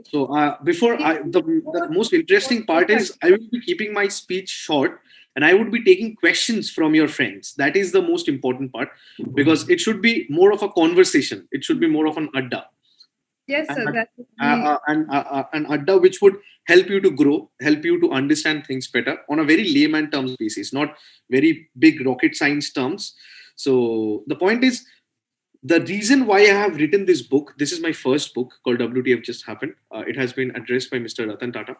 So the most interesting part is I will be keeping my speech short, and I would be taking questions from your friends. That is the most important part, because it should be more of a conversation. It should be more of an adda. Yes, sir. An adda which would help you to grow, help you to understand things better on a very layman terms basis, not very big rocket science terms. So the point is, the reason why I have written this book, this is my first book called WTF Just Happened. It has been addressed by Mr. Ratan Tata.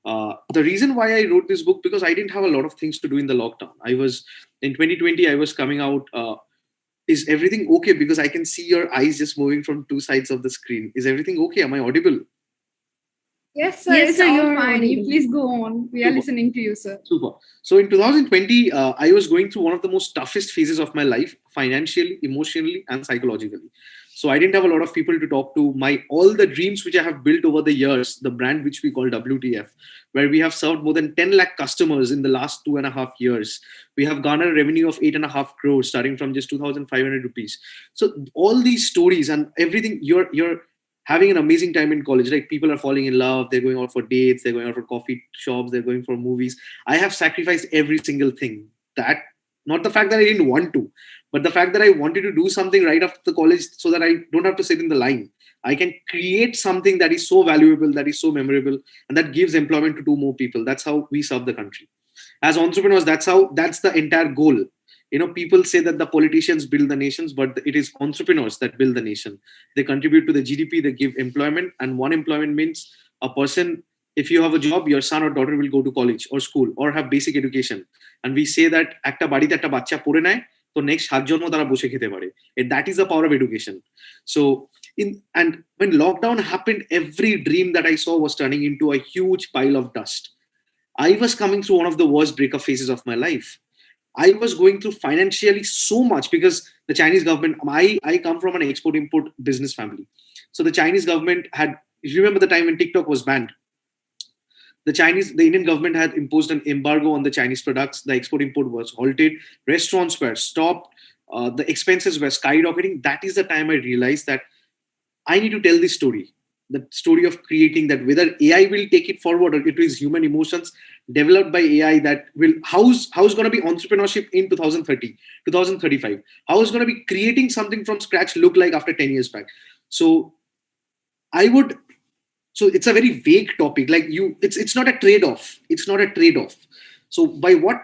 The reason why I wrote this book, because I didn't have a lot of things to do in the lockdown. In 2020, I was coming out. Is everything okay? Because I can see your eyes just moving from two sides of the screen. Is everything okay? Am I audible? Yes, sir. Yes, It's sir, all you're fine. You audible. please go on. We are Super. listening to you, sir. Super. So in 2020, I was going through one of the most toughest phases of my life, financially, emotionally, and psychologically. So I didn't have a lot of people to talk to. All the dreams which I have built over the years, the brand which we call WTF, where we have served more than 10 lakh customers in the last 2.5 years. We have garnered revenue of 8.5 crores, starting from just 2,500 rupees. So all these stories and everything, you're having an amazing time in college. Like people are falling in love, they're going out for dates, they're going out for coffee shops, they're going for movies. I have sacrificed every single thing. That, not the fact that I didn't want to, but the fact that I wanted to do something right after the college so that I don't have to sit in the line. I can create something that is so valuable, that is so memorable, and that gives employment to 2 more people. That's how we serve the country. As entrepreneurs, that's the entire goal. People say that the politicians build the nations, but it is entrepreneurs that build the nation. They contribute to the GDP, they give employment, and one employment means a person, if you have a job, your son or daughter will go to college or school or have basic education. And we say that একটা বাড়িতে একটা বাচ্চা পড়ে নেয় তো next 7 জন্ম তারা বসে খেতে পারে. That is the power of education. So and when lockdown happened, every dream that I saw was turning into a huge pile of dust. I was coming through one of the worst breakup phases of my life. I was going through financially so much because the Chinese government, I come from an export-import business family. So the Chinese government had, if you remember the time when TikTok was banned, the Indian government had imposed an embargo on the Chinese products. The export-import was halted. Restaurants were stopped. The expenses were skyrocketing. That is the time I realized that I need to tell this story. The story of creating that, whether AI will take it forward or it is human emotions developed by AI, that will, how's going to be entrepreneurship in 2030, 2035? How is going to be creating something from scratch look like after 10 years back? So it's a very vague topic. Like it's not a trade-off. It's not a trade-off. So by what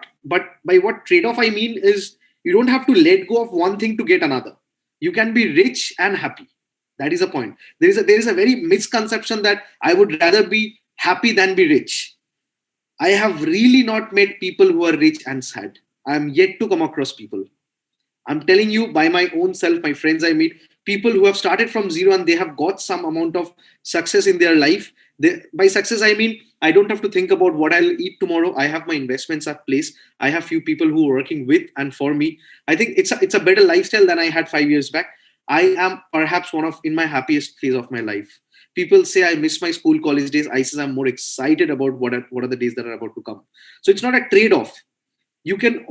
trade-off I mean is, you don't have to let go of one thing to get another. You can be rich and happy. That is a point. There is a very misconception that I would rather be happy than be rich. I have really not met people who are rich and sad. I am yet to come across people. I'm telling you by my own self, my friends I meet, people who have started from zero and they have got some amount of success in their life. By success, I mean, I don't have to think about what I'll eat tomorrow. I have my investments at place. I have few people who are working with and for me. I think it's a better lifestyle than I had 5 years back. I am perhaps in my happiest phase of my life. People say I miss my school, college days. I say I'm more excited about what are the days that are about to come. So it's not a trade-off. You can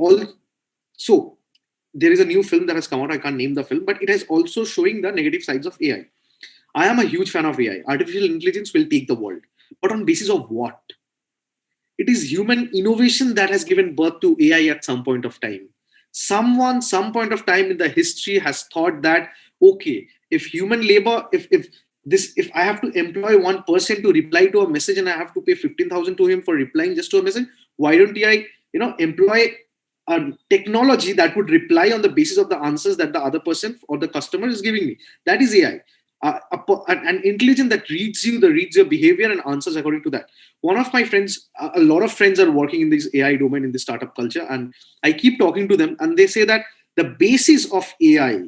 so there is a new film that has come out. I can't name the film, but it is also showing the negative sides of AI. I am a huge fan of AI. Artificial intelligence will take the world. But on basis of what? It is human innovation that has given birth to AI at some point of time. Someone, some point of time in the history has thought that, okay, if human labor, if I have to employ one person to reply to a message and I have to pay 15,000 to him for replying just to a message, why don't I, employ a technology that would reply on the basis of the answers that the other person or the customer is giving me? That is AI. An intelligence that reads your behavior and answers according to that. One of my friends, a lot of friends are working in this AI domain, in the startup culture, and I keep talking to them and they say that the basis of AI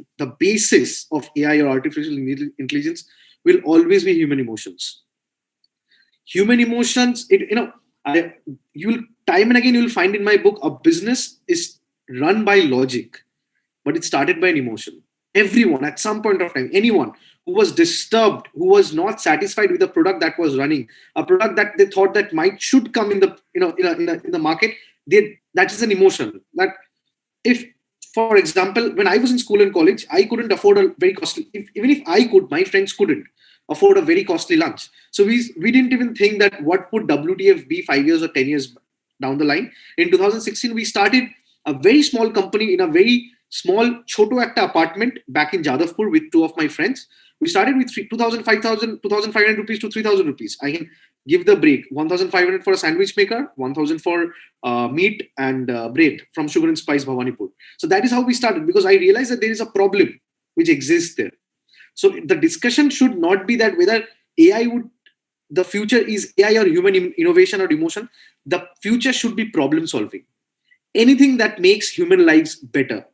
or artificial intelligence will always be human emotions. Human emotions, you'll time and again, you'll find in my book, a business is run by logic, but it started by an emotion. Everyone at some point of time, anyone who was disturbed, who was not satisfied with the product that was running, a product that they thought that should come in the in the market, that is an emotion. That if, for example, when I was in school and college, I couldn't afford a very costly. Even if I could, my friends couldn't afford a very costly lunch. So we didn't even think that what would WTF be 5 years or 10 years down the line. In 2016, we started a very small company in a very small choto ekta apartment back in Jadavpur with 2 of my friends. We started with 2,500 rupees to 3,000 rupees. I can give the break. 1,500 for a sandwich maker, 1,000 for meat and bread from Sugar and Spice Bhawanipur. So that is how we started, because I realized that there is a problem which exists there. So the discussion should not be that whether the future is AI or human innovation or emotion. The future should be problem solving. Anything that makes human lives better,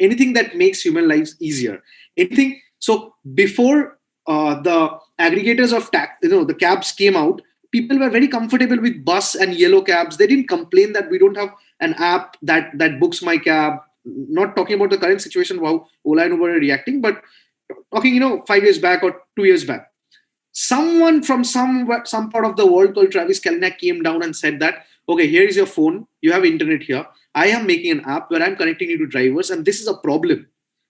anything that makes human lives easier, anything. So before the aggregators of the cabs came out, people were very comfortable with bus and yellow cabs. They didn't complain that we don't have an app that books my cab. Not talking about the current situation, how Ola and Uber are reacting, but talking, 5 years back or 2 years back. Someone from some part of the world called Travis Kalanick came down and said that, okay, here is your phone. You have internet here. I am making an app where I'm connecting you to drivers, and this is a problem.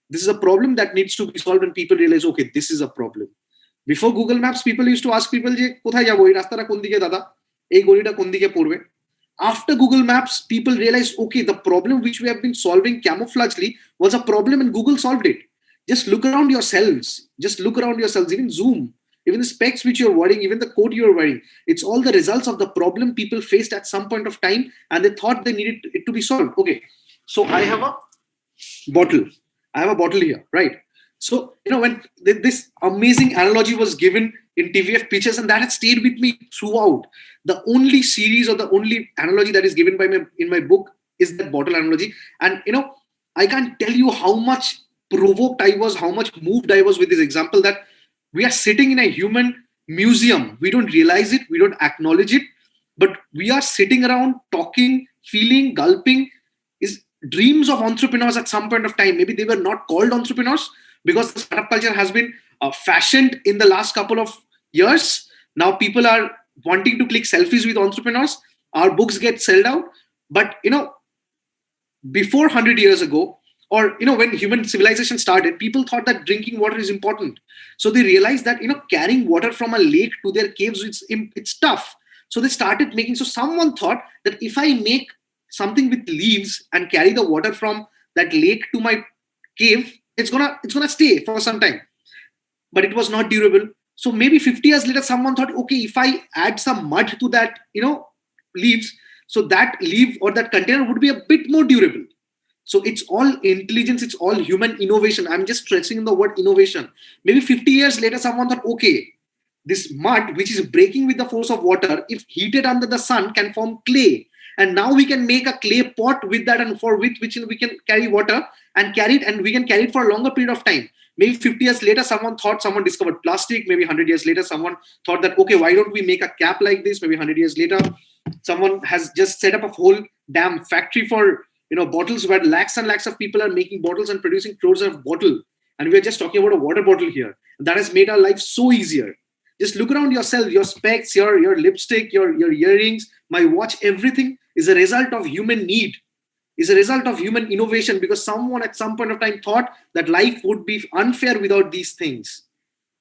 This is a problem that needs to be solved, and people realize, okay, this is a problem. Before Google Maps, people used to ask people, kothay jabo, ei rastata kon dike dada, ei golita kon dike porbe. After Google Maps, people realized, okay, the problem which we have been solving camouflagely was a problem, and Google solved it. Just look around yourselves. Just look around yourselves. Even Zoom, even the specs which you're wearing, even the code you're wearing, it's all the results of the problem people faced at some point of time, and they thought they needed it to be solved. Okay, so I have a bottle. I have a bottle here, right? So, when this amazing analogy was given in TVF pitches, and that has stayed with me throughout. The only series or the only analogy that is given in my book is that bottle analogy. And, I can't tell you how much provoked I was, how much moved I was with this example, that we are sitting in a human museum. We don't realize it. We don't acknowledge it. But we are sitting around talking, feeling, gulping. Is dreams of entrepreneurs at some point of time. Maybe they were not called entrepreneurs because the startup culture has been fashioned in the last couple of years. Now people are wanting to click selfies with entrepreneurs. Our books get sold out. But, before 100 years ago, or, when human civilization started, people thought that drinking water is important. So they realized that, carrying water from a lake to their caves, it's tough. So they started making, so someone thought that if I make something with leaves and carry the water from that lake to my cave, it's gonna stay for some time. But it was not durable. So maybe 50 years later, someone thought, okay, if I add some mud to that, leaves, so that leaf or that container would be a bit more durable. So it's all intelligence, it's all human innovation. I'm just stressing the word innovation. Maybe 50 years later, someone thought, okay, this mud, which is breaking with the force of water, if heated under the sun, can form clay. And now we can make a clay pot with that, and for which we can carry water and carry it, and we can carry it for a longer period of time. Maybe 50 years later, someone discovered plastic. Maybe 100 years later, someone thought that, okay, why don't we make a cap like this? Maybe 100 years later, someone has just set up a whole damn factory for bottles, where lakhs and lakhs of people are making bottles and producing crores of bottles. And we're just talking about a water bottle here. That has made our life so easier. Just look around yourself, your specs, your lipstick, your earrings, my watch, everything is a result of human need, is a result of human innovation, because someone at some point of time thought that life would be unfair without these things.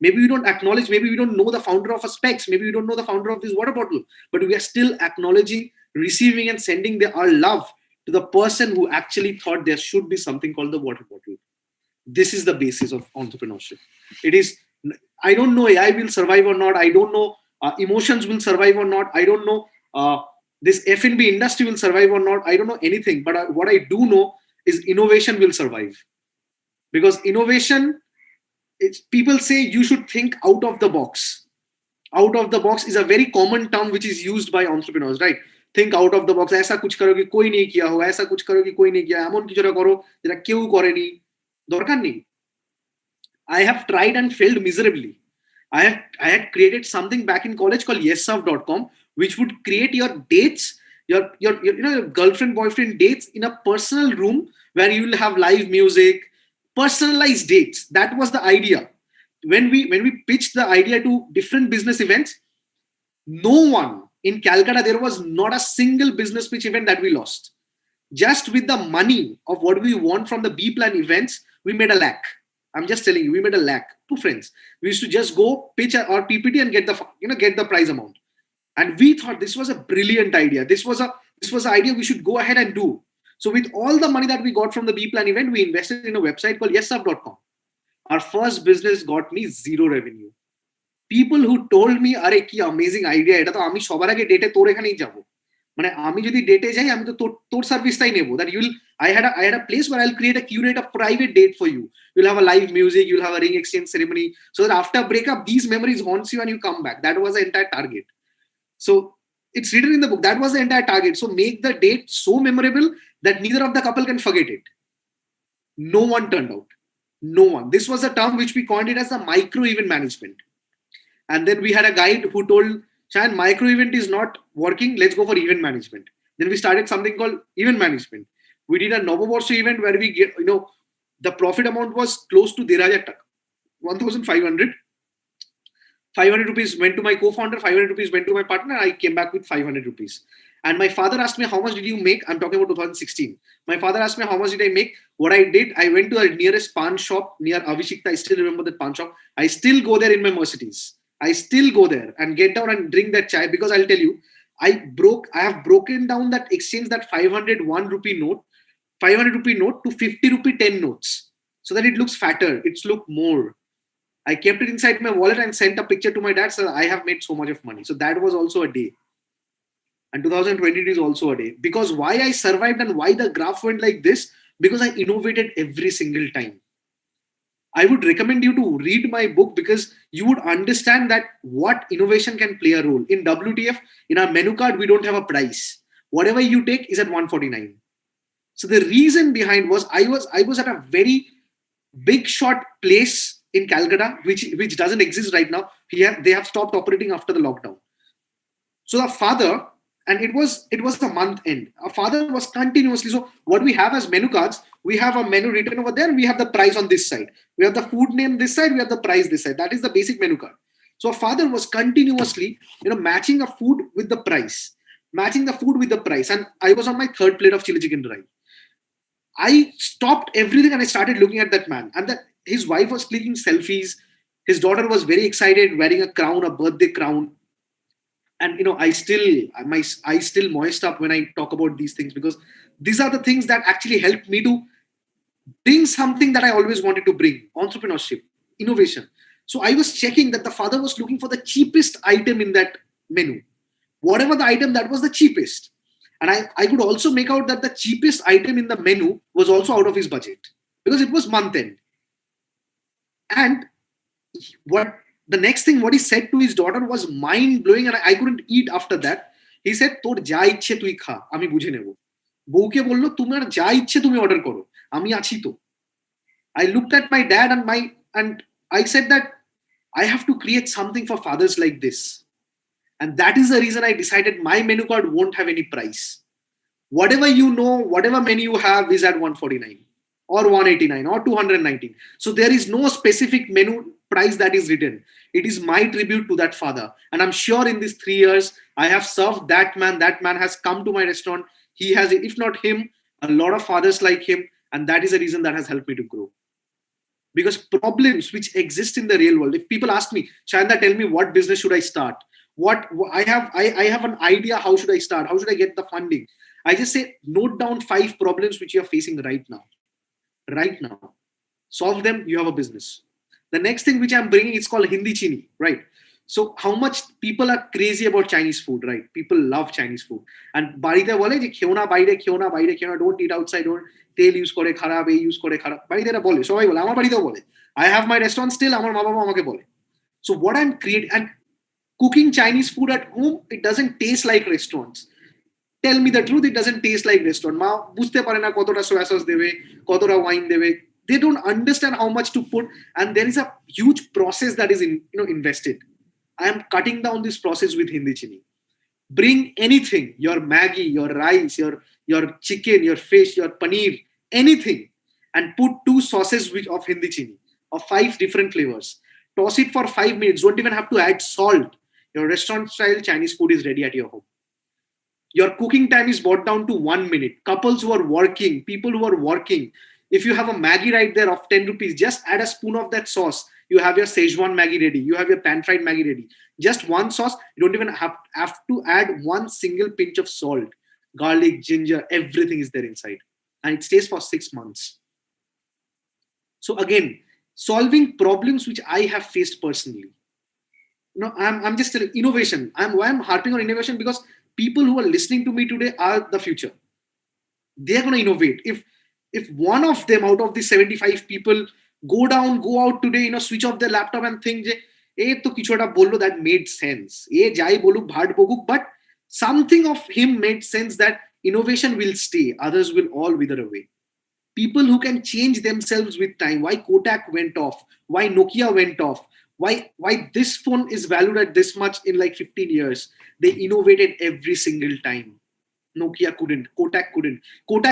Maybe we don't acknowledge, maybe we don't know the founder of a specs, maybe we don't know the founder of this water bottle, but we are still acknowledging, receiving and sending our love to the person who actually thought there should be something called the water bottle. This is the basis of entrepreneurship. It is, I don't know AI will survive or not. I don't know emotions will survive or not. I don't know this F&B industry will survive or not. I don't know anything. But what I do know is innovation will survive. Because innovation, people say you should think out of the box. Out of the box is a very common term which is used by entrepreneurs, right? Think out of the box. ऐसा कुछ करो कि कोई नहीं किया हो, ऐसा कुछ करो कि कोई नहीं किया, एमन किछुटा करो जेटा केउ करेनी, दरकार नेই। I have tried and failed miserably. I had created something back in college called IISWBM, which would create your dates, your girlfriend boyfriend dates in a personal room where you will have live music, personalized dates. That was the idea. When we pitched the idea to different business events, no one in Calcutta, there was not a single business pitch event that we lost. Just with the money of what we want from the B plan events, we made $1 lakh. I'm just telling you, we made $1 lakh. 2 friends. We used to just go pitch our PPT and get the prize amount. And we thought this was a brilliant idea. This was an idea we should go ahead and do. So with all the money that we got from the B plan event, we invested in a website called IISWBM. Our first business got me 0 revenue. People who told me, "Are ki amazing idea, eta to ami shobar age date tor ekhanei jabo." Mane ami jodi date jai, ami to tor service tai nebo. That I had a place where I'll curate a private date for you. You'll have a live music, you'll have a ring exchange ceremony, so that after breakup, these memories haunts you and you come back. That was the entire target. So it's written in the book. That was the entire target. So make the date so memorable that neither of the couple can forget it. No one turned out. No one. This was a term which we coined it as the micro event management. And then we had a guide who told Shayan, micro event is not working. Let's go for event management. Then we started something called event management. We did a Novoborsho event where we get, the profit amount was close to 1,500. 500 rupees went to my co-founder, 500 rupees went to my partner. I came back with 500 rupees. And my father asked me, how much did you make? I'm talking about 2016. My father asked me, how much did I make? What I did, I went to the nearest pan shop near Avishikta. I still remember that pan shop. I still go there in my Mercedes. I still go there and get down and drink that chai, because I'll tell you, I have broken down that exchange, that 501 rupee note, 500 rupee note to 50 rupee 10 notes, so that it looks fatter. It's look more. I kept it inside my wallet and sent a picture to my dad, so I have made so much of money. So that was also a day. And 2022 is also a day. Because why I survived and why the graph went like this? Because I innovated every single time. I would recommend you to read my book, because you would understand that what innovation can play a role. In WTF, in our menu card, we don't have a price. Whatever you take is at 149. So the reason behind was I was at a very big shot place in Calcutta, which doesn't exist right now. They have stopped operating after the lockdown. So the father, and it was the month end. Our father was continuously, so what we have as menu cards, we have a menu written over there, and we have the price on this side. We have the food name this side, we have the price this side. That is the basic menu card. So our father was continuously, matching a food with the price, matching the food with the price. And I was on my third plate of chili chicken dry. I stopped everything and I started looking at that man. And his wife was clicking selfies. His daughter was very excited, wearing a crown, a birthday crown. And I still moist up when I talk about these things, because these are the things that actually helped me to bring something that I always wanted to bring: entrepreneurship, innovation. So I was checking that the father was looking for the cheapest item in that menu. Whatever the item, that was the cheapest. And I could also make out that the cheapest item in the menu was also out of his budget, because it was month end. And the next thing what he said to his daughter was mind blowing, and I couldn't eat after that. He said, "Tor ja ichhe tui kha, ami bujhe nebo." Bouke bollo, "Tumar ja ichhe tumi order koro, ami achi to." I looked at my dad and I said that I have to create something for fathers like this. And that is the reason I decided my menu card won't have any price. Whatever whatever menu you have is at 149 or 189 or 219. So there is no specific menu price that is written. It is my tribute to that father. And I'm sure in these 3 years, I have served that man. That man has come to my restaurant. He has, if not him, a lot of fathers like him. And that is the reason that has helped me to grow. Because problems which exist in the real world, if people ask me, Shanda, tell me what business should I start? I have an idea, how should I start? How should I get the funding? I just say, note down 5 problems which you are facing right now. Right now. Solve them, you have a business. The next thing which I'm bringing is called Hindi Chini, right? So how much people are crazy about Chinese food, right? People love Chinese food. And barite bole je kheo na baire, don't eat outside, don't tel use kore kharab, use kore kharab. Barite na bole, shobai bole, amar barite bole. I have my restaurant still, amar ma baba amake bole. So what I'm creating, and cooking Chinese food at home, it doesn't taste like restaurants. Tell me the truth, it doesn't taste like restaurant. Ma bujhte pare na kotota soya sauce debe, kotota wine debe. They don't understand how much to put, and there is a huge process that is invested. I am cutting down this process with Hindi Chini. Bring anything, your Maggi, your rice, your chicken, your fish, your paneer, anything, and put 2 sauces of Hindi Chini of 5 different flavors. Toss it for 5 minutes. Don't even have to add salt. Your restaurant style Chinese food is ready at your home. Your cooking time is brought down to 1 minute. Couples who are working, people who are working, if you have a Maggi right there of 10 rupees, just add a spoon of that sauce. You have your Szechuan Maggi ready. You have your pan-fried Maggi ready. Just one sauce. You don't even have to add 1 single pinch of salt. Garlic, ginger, everything is there inside. And it stays for 6 months. So again, solving problems which I have faced personally. I'm just telling innovation. Why I'm harping on innovation, because people who are listening to me today are the future. They're going to innovate. If one of them out of the 75 people go out today, switch off their laptop and think, that made sense. But something of him made sense, that innovation will stay. Others will all wither away. People who can change themselves with time. Why Kotak went off? Why Nokia went off? why this phone is valued at this much in like 15 years. They innovated every single time. Nokia couldn't, Kotak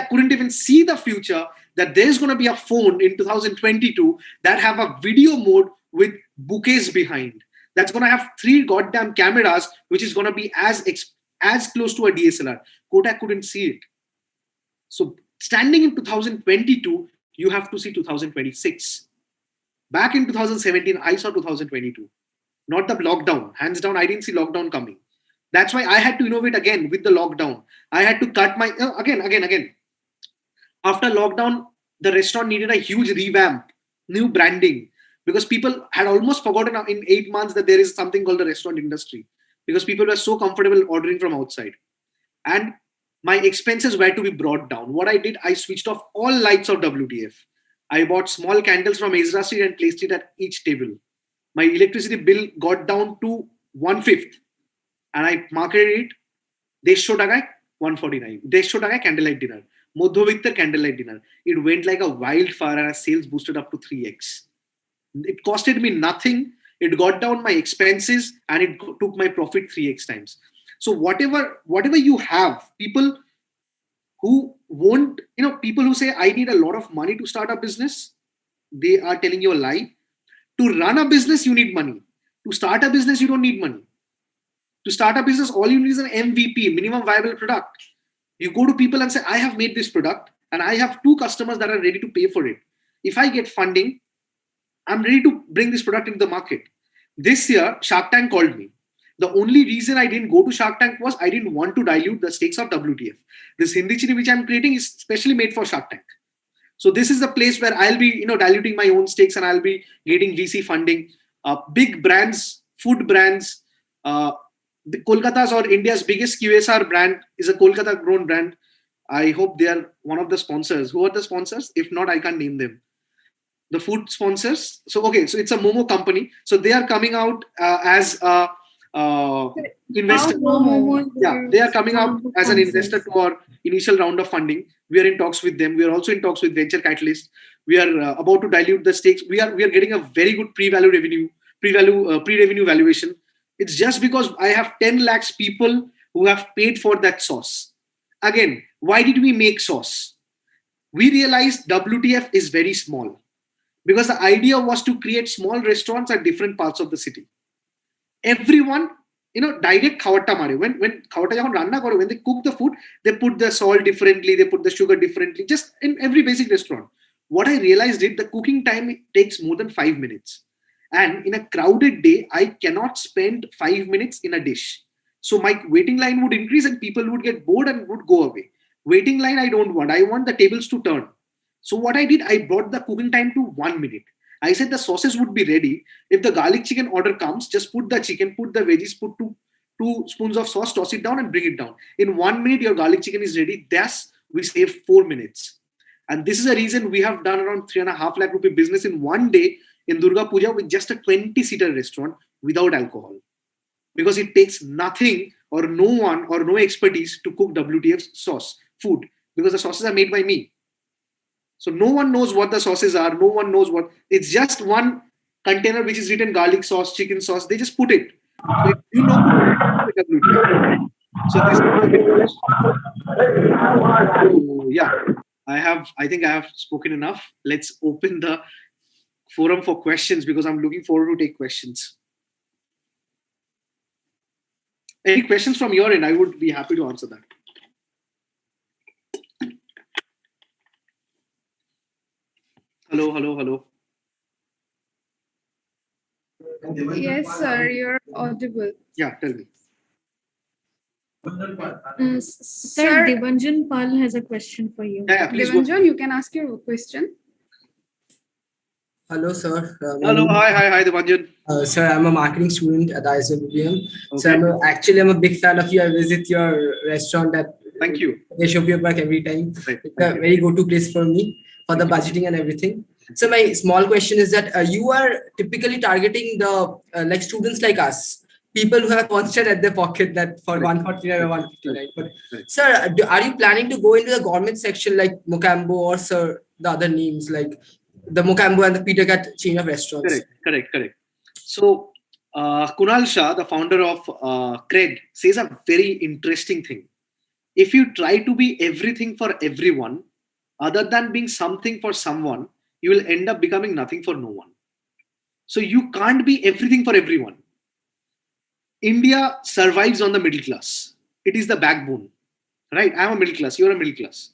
couldn't even see the future that there's going to be a phone in 2022 that have a video mode with bouquets behind. That's going to have 3 goddamn cameras, which is going to be as close to a DSLR. Kotak couldn't see it. So standing in 2022, you have to see 2026. Back in 2017, I saw 2022, not the lockdown. Hands down, I didn't see lockdown coming. That's why I had to innovate again with the lockdown. I had to cut my, again. After lockdown, the restaurant needed a huge revamp, new branding, because people had almost forgotten in 8 months that there is something called the restaurant industry, because people were so comfortable ordering from outside. And my expenses were to be brought down. What I did, I switched off all lights of WTF. I bought small candles from Ezra Street and placed it at each table. My electricity bill got down to 1/5. And I marketed it. Desh Takai, 149. Desh Takai candlelight dinner. Madhyaviktar candlelight dinner. It went like a wildfire and our sales boosted up to 3x. It costed me nothing. It got down my expenses and it took my profit 3x times. So whatever you have, people who won't, people who say, I need a lot of money to start a business, they are telling you a lie. To run a business, you need money. To start a business, you don't need money. To start a business, all you need is an MVP, minimum viable product. You go to people and say, I have made this product and I have 2 customers that are ready to pay for it. If I get funding, I'm ready to bring this product into the market. This year, Shark Tank called me. The only reason I didn't go to Shark Tank was I didn't want to dilute the stakes of WTF. This Hindi chili which I'm creating is specially made for Shark Tank. So this is the place where I'll be, diluting my own stakes and I'll be getting VC funding. Big brands, food brands, the Kolkata's or India's biggest QSR brand is a Kolkata grown brand. I hope they are one of the sponsors. Who are the sponsors? If not, I can't name them. The food sponsors. So it's a Momo company. So they are coming out as a investor. Yeah, they are coming out as an investor to our initial round of funding. We are in talks with them. We are also in talks with Venture Catalyst. We are about to dilute the stakes. We are getting a very good pre-revenue valuation. It's just because I have 10 lakhs people who have paid for that sauce. Again, why did we make sauce? We realized WTF is very small because the idea was to create small restaurants at different parts of the city. Everyone, direct khawata mare. When khawata jahan ranna karo, when they cook the food, they put the salt differently, they put the sugar differently, just in every basic restaurant. What I realized is the cooking time takes more than 5 minutes. And in a crowded day, I cannot spend 5 minutes in a dish. So my waiting line would increase and people would get bored and would go away. Waiting line, I don't want. I want the tables to turn. So what I did, I brought the cooking time to 1 minute. I said the sauces would be ready. If the garlic chicken order comes, just put the chicken, put the veggies, put two spoons of sauce, toss it down and bring it down. In 1 minute, your garlic chicken is ready. Thus, we save 4 minutes. And this is the reason we have done around 3.5 lakh rupee business in one day in Durga Puja with just a 20-seater restaurant without alcohol. Because it takes nothing or no one or no expertise to cook WTF's food. Because the sauces are made by me. So no one knows what the sauces are. No one knows what. It's just one container which is written garlic sauce, chicken sauce. They just put it. So if you know WTF. So this is yeah. I think I have spoken enough. Let's open the forum for questions because I'm looking forward to take questions. Any questions from your end? I would be happy to answer that. Hello. Yes, sir, you're audible. Yeah, tell me. Sir, Devanjan Pal has a question for you. Yeah, please Devanjan, you can ask your question. Hello, sir. Hello, hi, Devanjan. Sir, I'm a marketing student at IISWBM. Okay. So I'm a big fan of you. I visit your restaurant at Thank you. Shopee Park every time. Right. It's a very go-to place for me for the budgeting and everything. So my small question is that you are typically targeting the like students like us, people who have constant at their pocket that for 149 or 159. But sir, are you planning to go into the government section like Mocambo or sir the other names like the Mocambo and the Peter Cat chain of restaurants? Correct. So, Kunal Shah, the founder of Craig, says a very interesting thing. If you try to be everything for everyone, other than being something for someone, you will end up becoming nothing for no one. So you can't be everything for everyone. India survives on the middle class. It is the backbone, right? I'm a middle class. You're a middle class.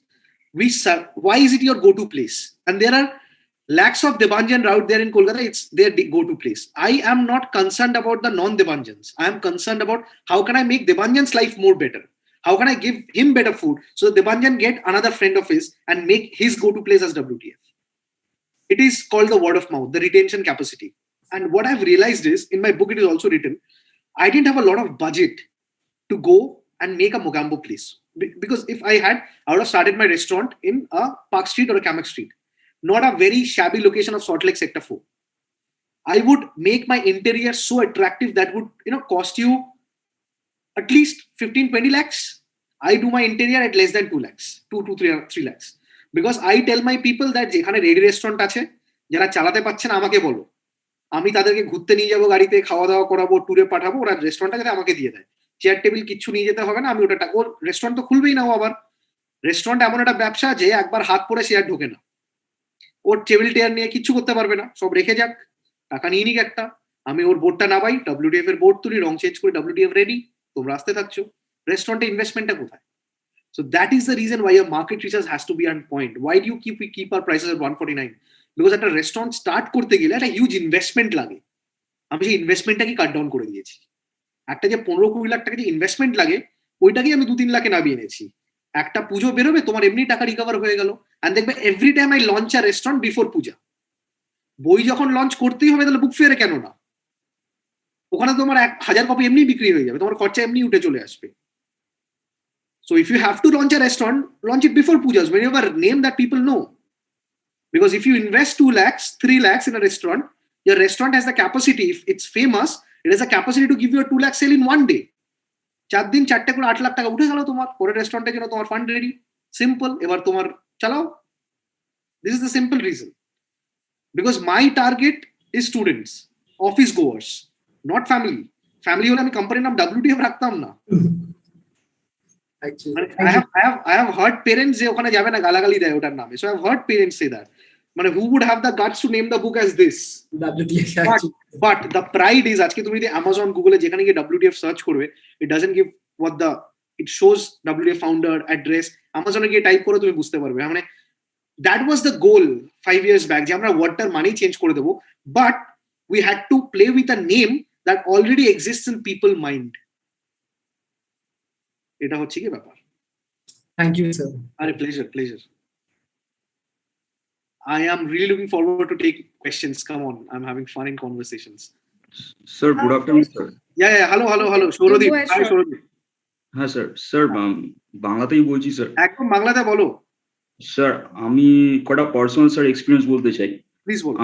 Why is it your go-to place? And there are lakhs of Debanjan out there in Kolkata. It's their go-to place. I am not concerned about the non-Debanjans. I am concerned about how can I make Debanjan's life more better. How can I give him better food so that Debanjan get another friend of his and make his go-to place as WTF. It is called the word of mouth, the retention capacity. And what I've realized is, in my book, it is also written, I didn't have a lot of budget to go and make a Mogambo place. Because if I had, I would have started my restaurant in a Park Street or a Kamak Street. Not a very shabby location of Salt Lake Sector 4. I would make my interior so attractive that would cost you at least 15-20 lakhs. I do my interior at less than 2 lakhs, 2 to 3 lakhs. Because I tell my people that যেখানে ready restaurant আছে যারা চালাতে পারছে না আমাকে বলো, আমি তাদেরকে ঘুরতে নিয়ে যাবো, গাড়িতে খাওয়া দাওয়া করাবো, ট্যুরে পাঠাবো, ওরা রেস্টুরেন্টটা যাতে আমাকে দিয়ে দেয়। চেয়ার টেবিল কিচ্ছু নিয়ে যেতে হবে না, আমি ওটা ওর রেস্টুরেন্ট তো খুলবেই না। ও আবার রেস্টুরেন্ট এমন একটা ব্যবসা যে একবার হাত পরে শেয়ার ঢোকে না, ওর টেবিল টেয়ার নিয়ে কিচ্ছু করতে পারবে না, সব রেখে যাক, টাকা নিয়ে নিক একটা, আমি ওর বোর্ডটা নামাই, WTF এর বোর্ড তুলি, রং চেঞ্জ করে WTF রেডি, তোমরা আসতে থাকছো। রেস্টুরেন্টে ইনভেস্টমেন্টটা কোথায়? So that is the reason why your market research has to be on point. Why do you keep our prices at 149? Because at a restaurant start করতে গেলে একটা হিউজ ইনভেস্টমেন্ট লাগে। আমি সেই ইনভেস্টমেন্টটাকে কাট ডাউন করে দিয়েছি। একটা যে 15-20 লাখ টাকা যে ইনভেস্টমেন্ট লাগে ওইটাকেই আমি 2-3 লাখে নামিয়ে এনেছি। একটা পুজো বেরোবে, তোমার এমনি টাকা রিকভার হয়ে গেল। এন্ড দেখবে every time I launch a restaurant before Puja. বই যখন লঞ্চ করতেই হবে তাহলে বুক ফেয়ারে কেন না? ওখানে তোমার 1000 কপি এমনি বিক্রি হয়ে যাবে, তোমার খরচা এমনি উঠে চলে আসবে। So if you have to launch a restaurant, launch it before pujas, when you have a name that people know. Because if you invest 2 lakhs, 3 lakhs in a restaurant, your restaurant has the capacity, if it's famous, it has the capacity to give you a 2 lakh sale in one day. 4 দিন 4টে করে 8 লাখ টাকা উঠে গেল তোমার, পরে রেস্টুরেন্টের জন্য তোমার ফান্ড রেডি, সিম্পল। এবার তোমার চালাও। This is the simple reason. Because my target is students, office goers, not family. Family হলে আমি কোম্পানির নাম WTF রাখতাম না। I have heard parents যে ওখানে যাবে না, গালাগালি দেয় ওটার নামে। So I have heard parents say that. মানে who would have the guts to name the book as this? But the pride is, আজকে তুমি যদি Amazon, Google যেখানে গিয়ে WTF সার্চ করবে, it doesn't give what it shows WTF founder, address. Amazon গিয়ে type করে তুমি বুঝতে পারবে। মানে that was the goal 5 years back, যে আমরা ওয়ার্ডটার মানেই চেঞ্জ করে দেবো। But we had to play with a name that already exists in people mind. এটা হচ্ছে কি ব্যাপার। Thank you, sir. আরে pleasure. I am really looking forward to take questions. Come on, I'm having fun in conversations. Sir, good afternoon, sir. Yeah, hello. Shorodeep. Hi, Shorodeep. হ্যাঁ sir, sir বাংলাতেই বলছি sir. একদম বাংলাতে বলো। Sir আমি কটা personal sir experience বলতে চাই। প্লিজ বলো।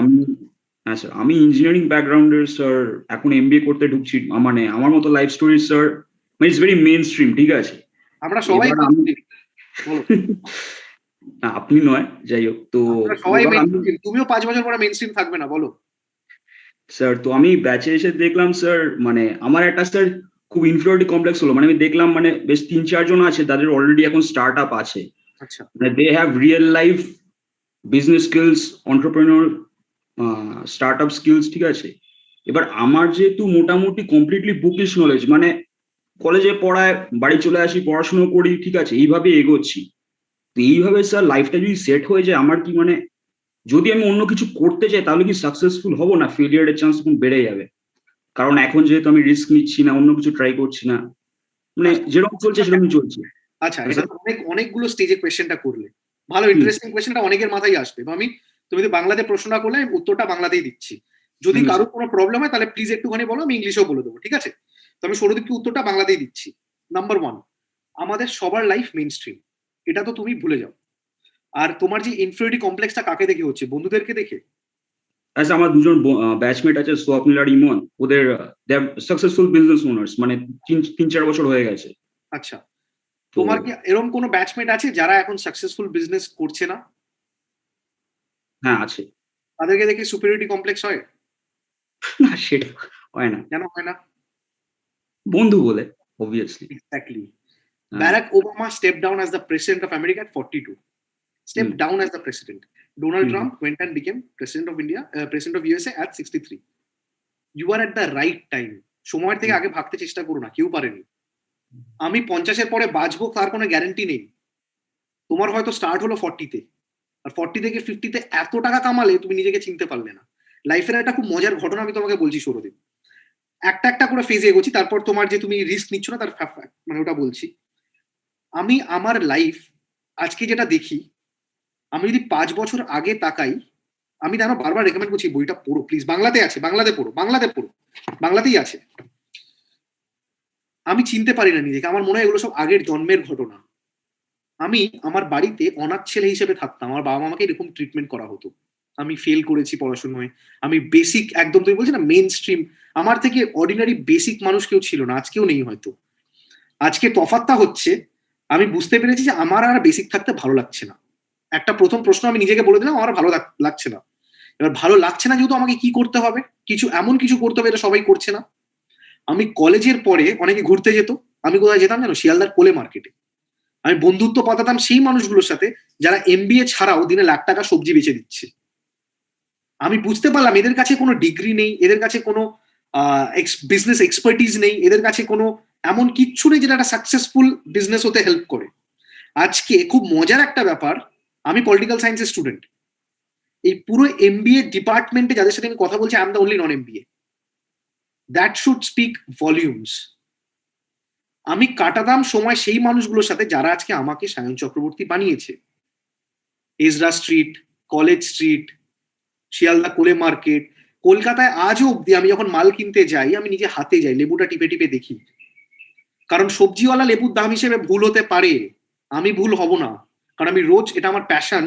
হ্যাঁ স্যার, আমি ইঞ্জিনিয়ারিং ব্যাকগ্রাউন্ডের স্যার, এখন MBA করতে ঢুকছি। মানে আমার মতো লাইফ স্টোরি স্যার, মানে ইটস ভেরি মেইন স্ট্রিম, ঠিক আছে? আমরা সবাই আপনি নয়, যাই হোক। তো তুমিও 5 বছর পরে মেইন স্ট্রিম থাকবে না, বলো। স্যার তো আমি ব্যাচে এসে দেখলাম স্যার, মানে আমার একটা স্যার খুব ইনফিরিয়রিটি কমপ্লেক্স হলো। মানে আমি দেখলাম মানে বেশ 3-4 জন আছে তাদের অলরেডি এখন স্টার্ট আপ আছে। আচ্ছা, মানে they have real life business skills, entrepreneur, startup skills, ঠিক আছে? এবার আমার যেহেতু মোটামুটি কমপ্লিটলি বুকিশ নলেজ, মানে কলেজে পড়ায়, বাড়ি চলে আসি, পড়াশোনা করি, ঠিক আছে, এইভাবে এগোচ্ছি। তো এইভাবে স্যার লাইফটা যদি সেট হয়ে যায়, আমার কি মানে যদি আমি অন্য কিছু করতে চাই তাহলে কি সাকসেসফুল হবো না ফেলিয়ারের চান্স তখন বেড়ে যাবে? কারণ এখন যেহেতু আমি রিস্ক নিচ্ছি না, অন্য কিছু ট্রাই করছি না, মানে যেরকম চলছে সেরকম চলছে। আচ্ছা, এটা অনেকগুলো স্টেজে কোয়েশ্চেনটা করলে ভালো, ইন্টারেস্টিং কোয়েশ্চেনটা অনেকের মাথায় আসবে। আমি তুমি যদি বাংলাতে প্রশ্নটা করলে আমি উত্তরটা বাংলাতেই দিচ্ছি। যদি কারো কোনো প্রবলেম হয় তাহলে প্লিজ একটুখানি বলো, আমি ইংলিশেও বলে দেবো, ঠিক আছে? তো আমি সৌরদীপকে উত্তরটা বাংলাতেই দিচ্ছি। নাম্বার 1, আমাদের সবার লাইফ মেইন স্ট্রিম, এটা তো তুমি ভুলে যাও। আর তোমার যে ইনফিরিয়রিটি কমপ্লেক্সটা কাকে দেখে হচ্ছে? বন্ধুদেরকে দেখে? আচ্ছা, আমার দুজন ব্যাচমেট আছে, স্বপ্নিল আর ইমন, ওদের দে আর সাকসেসফুল বিজনেস ওনার্স, মানে 3-4 বছর হয়ে গেছে। আচ্ছা, তোমার কি এরকম কোনো ব্যাচমেট আছে যারা এখন সাকসেসফুল বিজনেস করছে না? হ্যাঁ আছে। তাদেরকে দেখে সুপিরিয়রিটি কমপ্লেক্স হয়? না সেটা হয় না, কেন হয় না? বন্ধু বলে obviously. Exactly. Barack Obama stepped down as the president of America at 42. Stepped down as the president. Donald Trump went and became president of India, president of USA at 63. You are at the right time. সময়ের থেকে আগে ভাবতে চেষ্টা করো না, কেউ পারেনি। আমি 50-এর পরে বাঁচবো তার কোনো গ্যারান্টি নেই। তোমার হয়তো স্টার্ট হলো 40-তে, আর 40 থেকে 50-তে এত টাকা কামালে তুমি নিজেকে চিনতে পারলে না। লাইফের একটা খুব মজার ঘটনা আমি তোমাকে বলছি সৌরদীপ। একটা করে ফেজে এগোচ্ছি, তারপর তোমার যে তুমি রিস্ক নিচ্ছ না তার মানে ওটা বলছি। আমি আমার লাইফ আজকে যেটা দেখি, আমি যদি 5 বছর আগে তাকাই, আমি জানো বারবার রেকমেন্ড করছি বইটা পড়ো প্লিজ, বাংলাতে আছে, বাংলাতে পড়ো, বাংলাতেই আছে। আমি চিনতে পারি না নিজেকে, আমার মনে হয় এগুলো সব আগের জন্মের ঘটনা। আমি আমার বাড়িতে অনাথ ছেলে হিসেবে থাকতাম, আমার বাবা মাকে এরকম ট্রিটমেন্ট করা হতো। আমি ফেল করেছি পড়াশোনায়, আমি বেসিক একদম তুমি বলছি না মেইন স্ট্রিম, আমার থেকে অর্ডিনারি বেসিক মানুষ কেউ ছিল না, আজকেও নেই হয়তো। আজকে তফাৎটা হচ্ছে আমি বুঝতে পেরেছি যে আমার আর বেসিক থাকতে ভালো লাগছে না। একটা প্রথম প্রশ্ন আমি নিজেকে বলে দিলাম, আমার ভালো লাগছে না। এবার ভালো লাগছে না যেহেতু আমাকে কি করতে হবে, এমন কিছু করতে হবে এটা সবাই করছে না। আমি কলেজের পরে অনেকে ঘুরতে যেত, আমি কোথায় যেতাম জানো? শিয়ালদার কোলে মার্কেটে। আমি বন্ধুত্ব পাতাতাম সেই মানুষগুলোর সাথে যারা MBA ছাড়াও দিনে লাখ টাকা সবজি বেচে দিচ্ছে। আমি বুঝতে পারলাম এদের কাছে কোনো ডিগ্রি নেই, এদের কাছে কোনো বিজনেস এক্সপার্টিজ নেই, এদের কাছে কোনো এমন কিচ্ছু নেই যেটা একটা সাকসেসফুল বিজনেস হতে হেল্প করে। আজকে খুব মজার একটা ব্যাপার, আমি পলিটিক্যাল সায়েন্সের স্টুডেন্ট, এই পুরো MBA ডিপার্টমেন্টে যাদের সাথে আমি কথা বলছি, I am the only non MBA। That should speak volumes. আমি কাটাতাম সময় সেই মানুষগুলোর সাথে যারা আজকে আমাকে সায়ন চক্রবর্তী বানিয়েছে। Ezra street, college street, Sealdah কোলে মার্কেট, কলকাতায় আজও অব্দি আমি যখন মাল কিনতে যাই আমি নিজে হাতে যাই, লেবুটা টিপে টিপে দেখি। কারণ সবজিওয়ালা লেবুর দাম হিসেবে ভুল হতে পারে, আমি ভুল হব না, কারণ আমি রোজ, এটা আমার প্যাশন,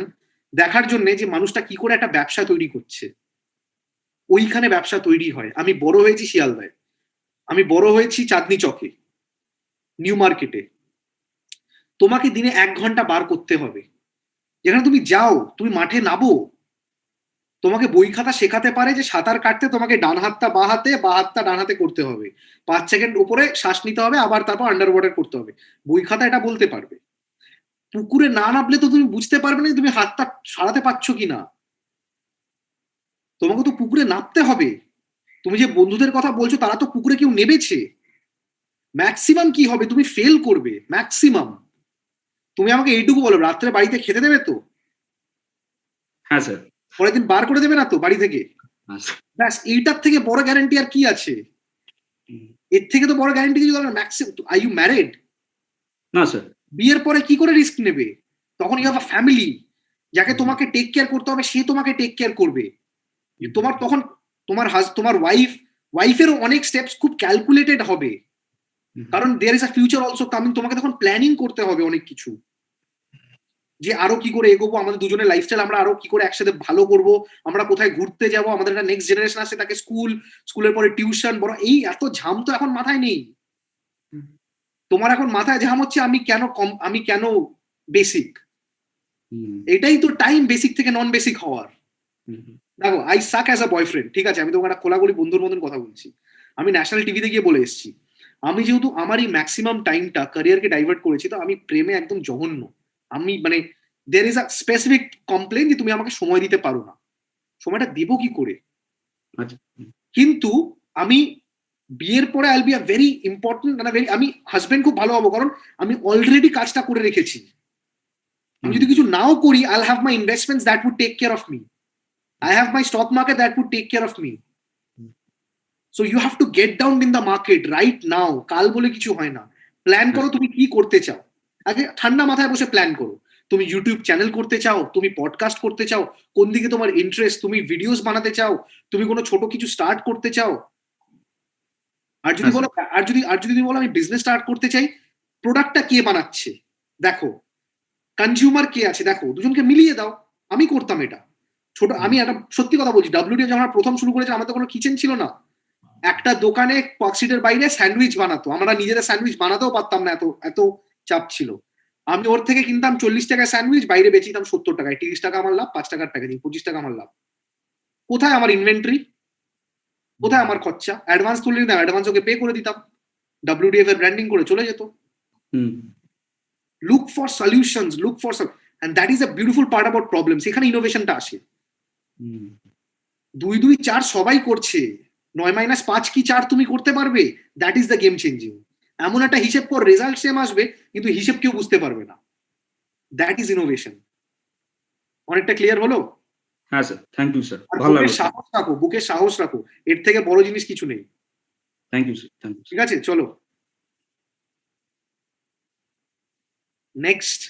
দেখার জন্য যে মানুষটা কি করে একটা ব্যবসা তৈরি করছে। ওইখানে ব্যবসা তৈরি হয়। আমি বড় হয়েছি শিয়ালদায়, আমি বড় হয়েছি চাঁদনি চকে, নিউ মার্কেটে। তোমাকে দিনে 1 ঘন্টা বার করতে হবে, যেখানে তুমি যাও, তুমি মাঠে নামো, তোমাকে বই খাতা শেখাতে পারে যে সাঁতার কাটতে তোমাকে ডান হাতটা বা হাতটা ডান হাতে করতে হবে, 5 সেকেন্ড উপরে শ্বাস নিতে হবে, আবার তারপর আন্ডার ওয়াটার করতে হবে। বই খাতা এটা বলতে পারবে। পুকুরে না নামলে তো তুমি বুঝতে পারবে না তুমি হাতটা সারাতে পারছো কিনা। তোমাকে তো পুকুরে নামতে হবে। তুমি যে বন্ধুদের কথা বলছো তারা তো পুকুরে কেউ নেমেছে। ম্যাক্সিমাম কি হবে, তুমি ফেল করবে ম্যাক্সিমাম। তুমি আমাকে এইটুকু বলো, রাত্রে বাড়িতে খেতে দেবে তো? হ্যাঁ স্যার। পরের দিন বার করে দেবে না তো বাড়ি থেকে? ব্যাস, এইটার থেকে বড় গ্যারান্টি আর কি আছে? এর থেকে তো বড় গ্যারান্টি কিছু দরকার। Maximum, are you married? না স্যার। বিয়ের পরে কি করে রিস্ক নেবে? তখন ইউ হ্যাভ আ ফ্যামিলি, যাকে তোমাকে টেক কেয়ার করতে হবে, সে তোমাকে টেক কেয়ার করবে। তোমার তখন তোমার ওয়াইফেরও অনেক স্টেপস খুব ক্যালকুলেটেড হবে, কারণ there is a future also coming. তোমাকে তখন প্ল্যানিং করতে হবে অনেক কিছু, যে আরো কি করে এগোবো, আমাদের দুজনের লাইফস্টাইল আমরা আরো কি করে একসাথে ভালো করব, আমরা কোথায় ঘুরতে যাব, আমাদের একটা নেক্সট জেনারেশন আসছে, তাকে স্কুলের পরে টিউশন, বড় এই এত ঝাম তো এখন মাথায় নেই। তোমার এখন মাথায় ঝাম হচ্ছে আমি কেন বেসিক। এটাই তো টাইম বেসিক থেকে নন বেসিক হওয়ার। দেখো, আই সাক অ্যাজ আ বয়ফ্রেন্ড, ঠিক আছে, আমি তোমার একটা খোলাখুলি বন্ধুর মতন কথা বলছি। আমি ন্যাশনাল টিভিতে গিয়ে বলে এসেছি, আমি যেহেতু আমার এই ম্যাক্সিমাম টাইমটা ক্যারিয়ারকে ডাইভার্ট করেছি, তো আমি প্রেমে একদম জঘন্য। আমি মানে there is a specific complaint যে তুমি আমাকে সময় দিতে পারো না। সময়টা দেবো কি করে? কিন্তু আমি বিয়ের পরে আইল বি আ ভেরি ইম্পর্টেন্ট, আমি হাজবেন্ড খুব ভালো হবো, কারণ আমি অলরেডি কাজটা করে রেখেছি। আমি যদি কিছু নাও করি, I'll have my investments that would take care of me, I have my stock market that would take care of me. So you have to get down in the market right now. কাল বলে কিছু হয় না। Plan করো তুমি কি করতে চাও, আগে ঠান্ডা মাথায় বসে প্ল্যান করো। তুমি ইউটিউব চ্যানেল করতে চাও, তুমি পডকাস্ট করতে চাও, কোন দিকে তোমার ইন্টারেস্ট, তুমি ভিডিওস বানাতে চাও, তুমি কোনো ছোট কিছু স্টার্ট করতে চাও। আর যদি বলো তুমি বলো আমি বিজনেস স্টার্ট করতে চাই, প্রোডাক্টটা কে বানাচ্ছে দেখো, কনজিউমার কে আছে দেখো, দুজনকে মিলিয়ে দাও। আমি করতাম এটা আমি একটা সত্যি কথা বলছি, WD যখন প্রথম শুরু করেছে, আমাদের কোনো কিচেন ছিল না। একটা দোকানে পার্কস্ট্রিটের বাইরে স্যান্ডউইচ বানাতো, আমরা নিজেরা স্যান্ডউইচ বানাতেও পারতাম না, এত চাপ ছিল। আমি ওর থেকে কিনতাম 40 টাকায় স্যান্ডউইচ, বাইরে বেচিতাম 70 টাকায়। 30 টাকা আমার লাভ, 5 টাকার প্যাকেজিং, 25 টাকা আমার লাভ। কোথায় আমার ইনভেন্টরি? কোথায় আমার খরচা? অ্যাডভান্স তুলে নিতাম, অ্যাডভান্স ওকে পে করে দিতাম, WDF এর ব্র্যান্ডিং করে চলে যেত। Look for solutions, look for, and that is a beautiful part about problems. এখানে ইনোভেশনটা আসে। 2 2 4 সবাই করছে, 9 - 5 কি 4 তুমি করতে পারবে? That is the game changing. এমন একটা হিসেব কর, রেজাল্ট সেম আসবে কিন্তু হিসেব কেউ বুঝতে পারবে না। That is innovation. অনেকটা ক্লিয়ার হলো? হ্যাঁ স্যার, থ্যাংক ইউ স্যার, ভালো লাগলো। সাহস রাখো, বুকে সাহস রাখো, এর থেকে বড় জিনিস কিছু নেই। Thank you sir, thank you. ঠিক আছে, চলো next.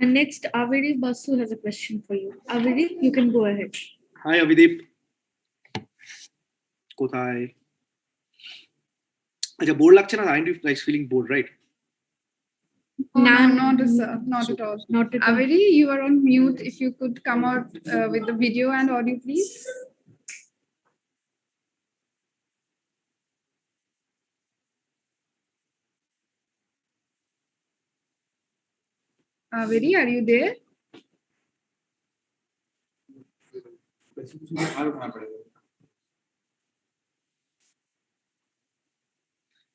And next, Aviri Basu has a question for you. Aviri, you can go ahead. Hi, Avideep. কোথায়? আচ্ছা, বোর লাগছে না? Aren't you guys feeling bored, right? No, not at all. Not at all. Averi, you are on mute. If you could come out with the video and audio, please. Averi, are you there?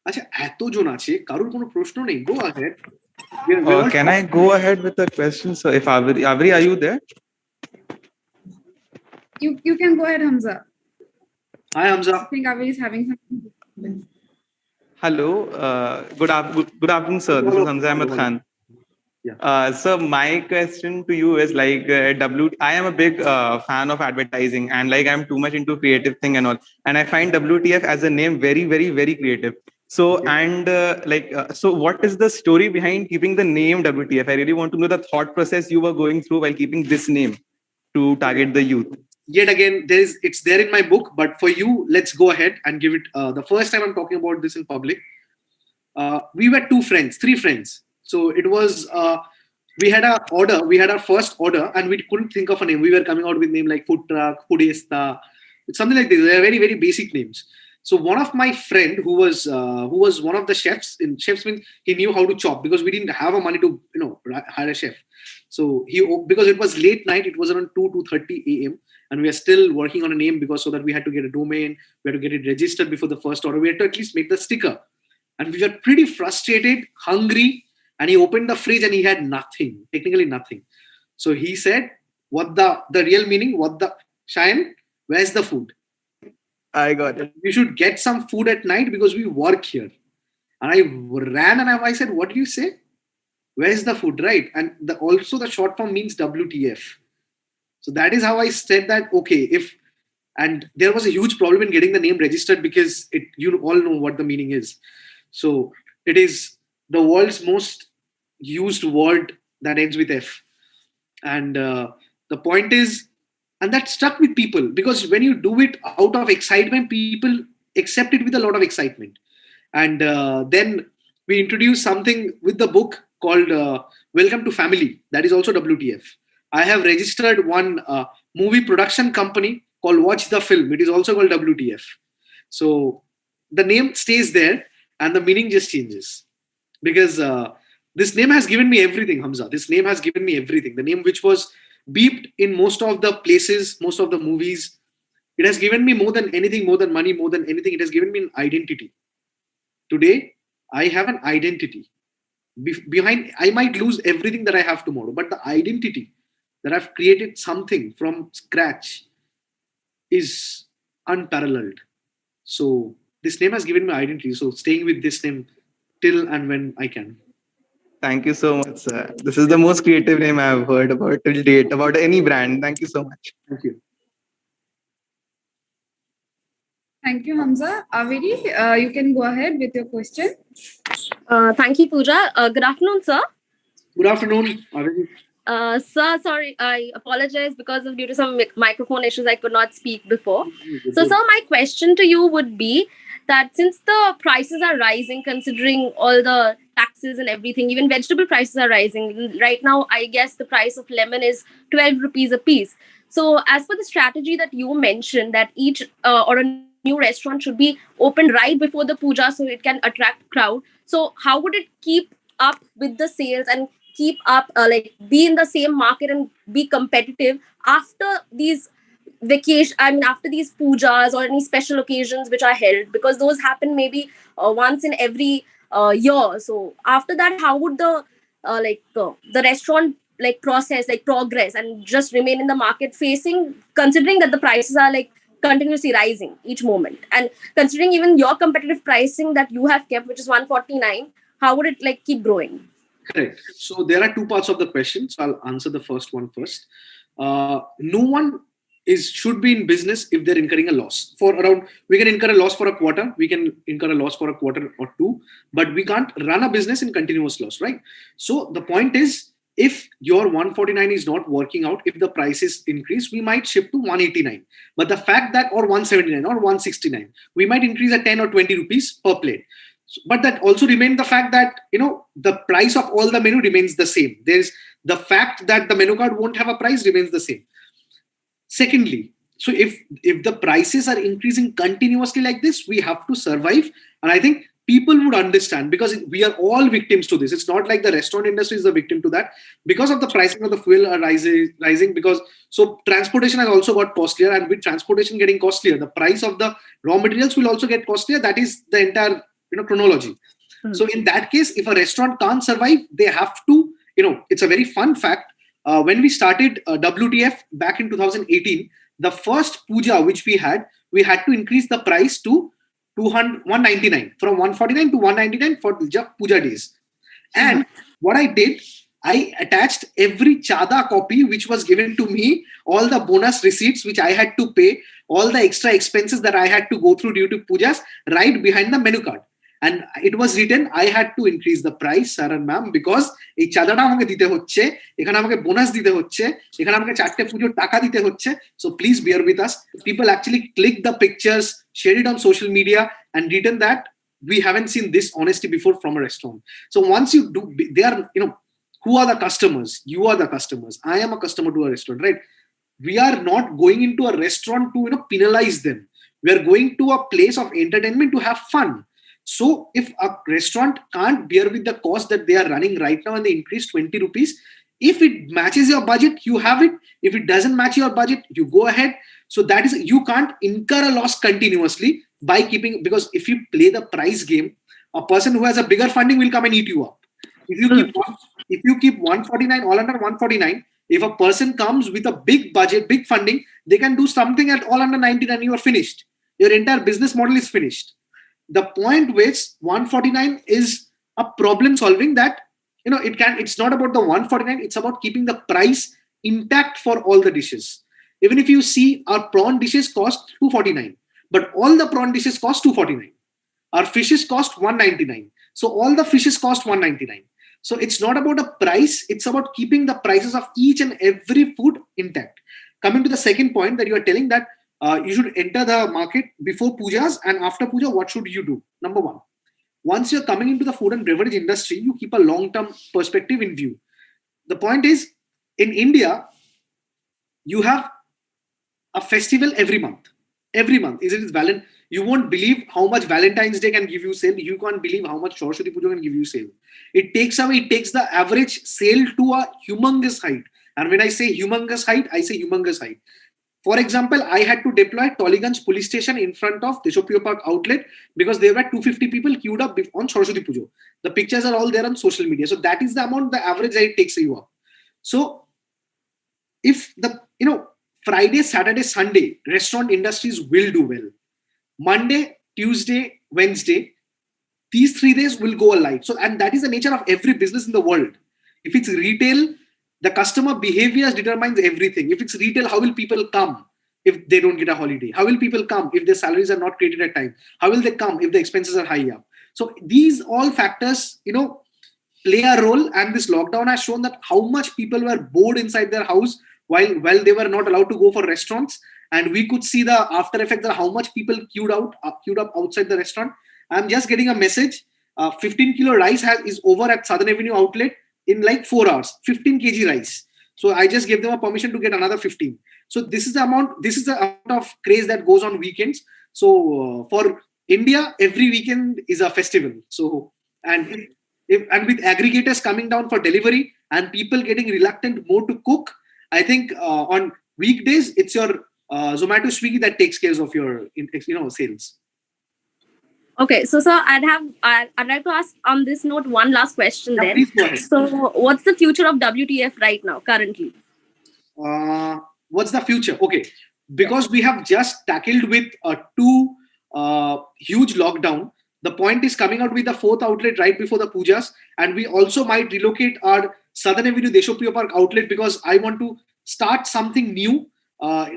আচ্ছা, এতজন আছে, কারোর কোনো প্রশ্ন নেই? Go ahead. Can I go ahead with the question? So if Avri, are you there? You can go ahead, Hamza. Hi, Hamza. I think Averi is having something. Hello. Good afternoon, sir. This is Hamza Ahmed Khan. So my question to you is like I am a big fan of advertising, and like I'm too much into creative thing and all, and I find WTF as a name very, very, very creative. So so what is the story behind keeping the name WTF? I really want to know the thought process you were going through while keeping this name to target the youth. Yet again, it's there in my book, but for you, let's go ahead and give it. The first time I'm talking about this in public, we were three friends. So it was, we had our first order, and we couldn't think of a name. We were coming out with name like Food Truck, Foodista, something like this. They are very, very basic names. So one of my friend who was one of the chefs, in chefs means he knew how to chop, because we didn't have money to hire a chef. So because it was late night, it was around 2:30 a.m. and we are still working on a name, because so that we had to get a domain, we had to get it registered before the first order. We had to at least make the sticker, and we were pretty frustrated, hungry. And he opened the fridge and he had nothing, technically nothing. So he said, what the real meaning, Cheyenne, where's the food? I got it. We should get some food at night because we work here. And I ran and I said, what do you say? Where's the food, right? And also the short form means WTF. So that is how I said that, okay, and there was a huge problem in getting the name registered, because you all know what the meaning is. So it is the world's most used word that ends with F. And the point is, and that stuck with people, because when you do it out of excitement, people accept it with a lot of excitement. And then we introduced something with the book called Welcome to Family. That is also WTF. I have registered one movie production company called Watch the Film. It is also called WTF. So the name stays there and the meaning just changes. Because this name has given me everything, Hamza. This name has given me everything. The name which was beeped in most of the places, most of the movies, it has given me more than anything, more than money, more than anything. It has given me an identity. Today, I have an identity. Behind, I might lose everything that I have tomorrow, but the identity that I've created something from scratch is unparalleled. So this name has given me identity. So staying with this name till and when I can. Thank you so much, sir. This is the most creative name I've heard about till date, about any brand. Thank you so much. Thank you. Thank you, Hamza. Averi, you can go ahead with your question. Thank you, Pooja. Good afternoon, sir. Good afternoon, Averi. Sir, sorry, I apologize because due to some microphone issues, I could not speak before. So, sir, my question to you would be that since the prices are rising, considering all the taxes and everything, even vegetable prices are rising. Right now, I guess the price of lemon is 12 rupees a piece. So, as per the strategy that you mentioned, that each or a new restaurant should be opened right before the puja so it can attract crowd. So, how would it keep up with the sales and keep up, be in the same market and be competitive after these vacation, I mean, after these pujas or any special occasions which are held, because those happen maybe once in every year. So after that, how would the restaurant like process, like progress, and just remain in the market facing, considering that the prices are like continuously rising each moment, and considering even your competitive pricing that you have kept, which is 149, how would it like keep growing? Correct. So there are two parts of the question. So I'll answer the first one first. No one should be in business if they're incurring a loss. We can incur a loss for a quarter, we can incur a loss for a quarter or two, but we can't run a business in continuous loss, right? So the point is, if your 149 is not working out, if the prices increase, we might shift to 189. But the fact that, or 179 or 169, we might increase at 10 or 20 rupees per plate. But that also remains the fact that, the price of all the menu remains the same. There's the fact that the menu card won't have a price remains the same. Secondly, so if the prices are increasing continuously like this, we have to survive. And I think people would understand, because we are all victims to this. It's not like the restaurant industry is the victim to that. Because of the pricing of the fuel are rising, because so transportation has also got costlier, and with transportation getting costlier, the price of the raw materials will also get costlier. That is the entire chronology. So in that case, if a restaurant can't survive, they have to, it's a very fun fact. When we started WTF back in 2018, the first puja which we had to increase the price to 199, from 149 to 199 for the puja days. And what I did, I attached every chada copy which was given to me, all the bonus receipts which I had to pay, all the extra expenses that I had to go through due to pujas, right behind the menu card. And it was written, I had to increase the price, sir and ma'am, because এই চাঁদাটা আমাকে দিতে হচ্ছে, এখানে আমাকে bonus দিতে হচ্ছে, এখানে আমাকে চারটে পুজোর টাকা দিতে হচ্ছে. So please bear with us. People actually click the pictures, share it on social media, and written that we haven't seen this honesty before from a restaurant. So once you do, they are, who are the customers? You are the customers. I am a customer to a restaurant, right? We are not going into a restaurant to penalize them. We are going to a place of entertainment to have fun. So if a restaurant can't bear with the cost that they are running right now and they increase 20 rupees, if it matches your budget, you have it. If it doesn't match your budget, you go ahead. So that is, you can't incur a loss continuously by keeping, because if you play the price game, a person who has a bigger funding will come and eat you up. If you keep 149, all under 149, if a person comes with a big budget, big funding, they can do something at all under 99, you are finished. Your entire business model is finished. The point which 149 is a problem solving, that it's not about the 149, it's about keeping the price intact for all the dishes. Even if you see, our prawn dishes cost 249, but all the prawn dishes cost 249. Our fishes cost 199, so all the fishes cost 199. So it's not about a price, it's about keeping the prices of each and every food intact. Coming to the second point that you are telling, that you should enter the market before pujas and after puja, what should you do? Number one, once you're coming into the food and beverage industry, you keep a long-term perspective in view. The point is, in India, you have a festival every month. Every month. You won't believe how much Valentine's Day can give you sale. You can't believe how much Saraswati Puja can give you sale. It takes the average sale to a humongous height. And when I say humongous height, I say humongous height. For example, I had to deploy Tollygunge police station in front of Deshopriya Park outlet because there were 250 people queued up on Saraswati Puja. The pictures are all there on social media. So that is the amount, the average that it takes you up. So if the, Friday, Saturday, Sunday, restaurant industries will do well. Monday, Tuesday, Wednesday, these 3 days will go alight. So, and that is the nature of every business in the world. If it's retail, the customer behavior determines everything. If it's retail, how will people come if they don't get a holiday? How will people come if their salaries are not created at time? How will they come if the expenses are high up? So these all factors, play a role. And this lockdown has shown that how much people were bored inside their house while they were not allowed to go for restaurants. And we could see the after effects of how much people queued up outside the restaurant. I'm just getting a message. 15 kilo rice is over at Southern Avenue outlet in like 4 hours. 15 kg rice. So I just gave them a permission to get another 15. So this is the amount of craze that goes on weekends. So for India, every weekend is a festival. So and with aggregators coming down for delivery and people getting reluctant more to cook, I think on weekdays it's your Zomato, Swiggy that takes care of your sales. Okay, so sir, I'd like to ask on this note one last question then. Please go ahead. So, what's the future of WTF right now, currently? What's the future? Okay, because we have just tackled with two huge lockdown. The point is coming out with the fourth outlet right before the pujas, and we also might relocate our Southern Avenue Deshopriya Park outlet because I want to start something new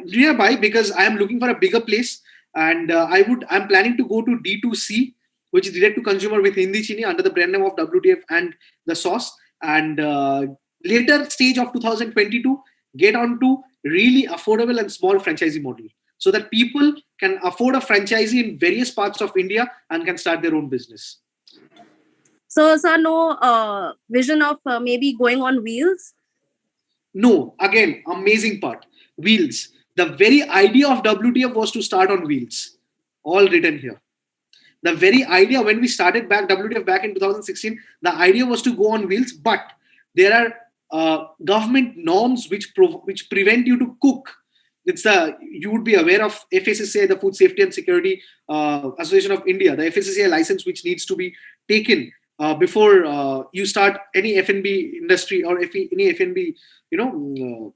nearby because I am looking for a bigger place, and I'm planning to go to D2C, which is direct to consumer with Hindi Chini under the brand name of WTF and the sauce, and later stage of 2022 get on to really affordable and small franchisee model so that people can afford a franchisee in various parts of India and can start their own business. So, sir, no vision of maybe going on wheels? No, again, amazing part. Wheels. The very idea of WTF was to start on wheels. All written here. The very idea when we started WTF back in 2016, the idea was to go on wheels, but there are government norms which prevent you to cook. You would be aware of FSSAI, the Food Safety and Security Association of India, the FSSAI license which needs to be taken before you start any F&B industry or any F&B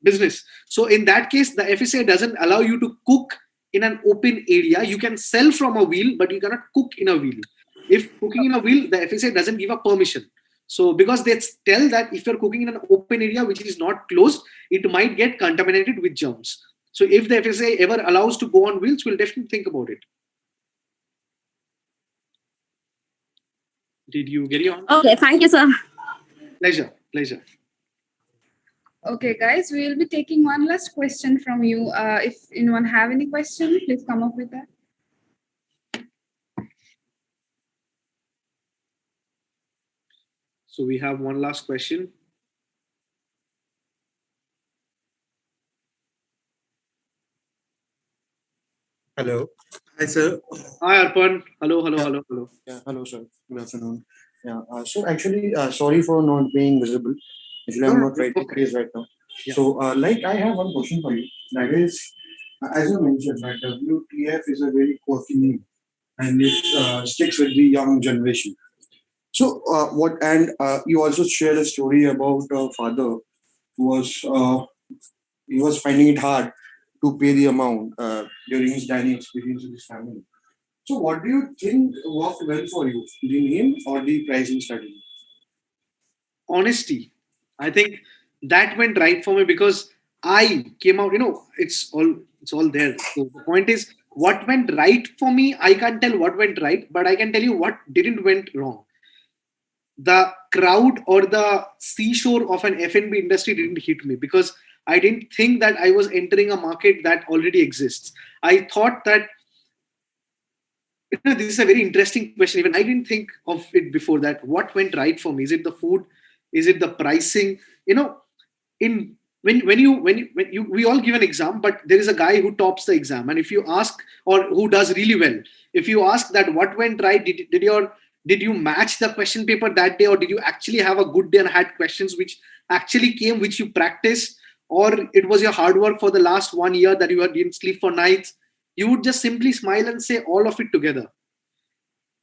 business. So in that case, the FSSAI doesn't allow you to cook in an open area. You can sell from a wheel, but you cannot cook in a wheel. If cooking in a wheel, the FSSAI doesn't give a permission. So because they tell that if you're cooking in an open area which is not closed, it might get contaminated with germs. So if the FSSAI ever allows to go on wheels, we'll definitely think about it. Did you get it on? Okay, thank you, sir. Pleasure. Okay, guys, we will be taking one last question from you. If anyone have any question, please come up with that. So we have one last question. Hello. Hi, sir. Hi, Arpan. Hello. Yeah, hello, sir. Good afternoon. Yeah. So actually, sorry for not being visible. Actually, I'm not right place right now. Yeah. So, I have one question for you. That is, as you mentioned, that WTF is a very quirky name, and it sticks with the young generation. So, you also shared a story about a father who was finding it hard to pay the amount during his dining experience with his family. So what do you think worked well for you, the name or the pricing strategy? Honesty. I think that went right for me because I came out, it's all there. So the point is, what went right for me, I can't tell what went right, but I can tell you what didn't went wrong. The crowd or the seashore of an F&B industry didn't hit me because I didn't think that I was entering a market that already exists. I thought that this is a very interesting question. Even I didn't think of it before that. What went right for me? Is it the food? Is it the pricing? We all give an exam, but there is a guy who tops the exam. And if you ask, or who does really well, if you ask that what went right, did you match the question paper that day, or did you actually have a good day and had questions which actually came, which you practiced, or it was your hard work for the last 1 year that you didn't sleep for nights? You would just simply smile and say all of it together.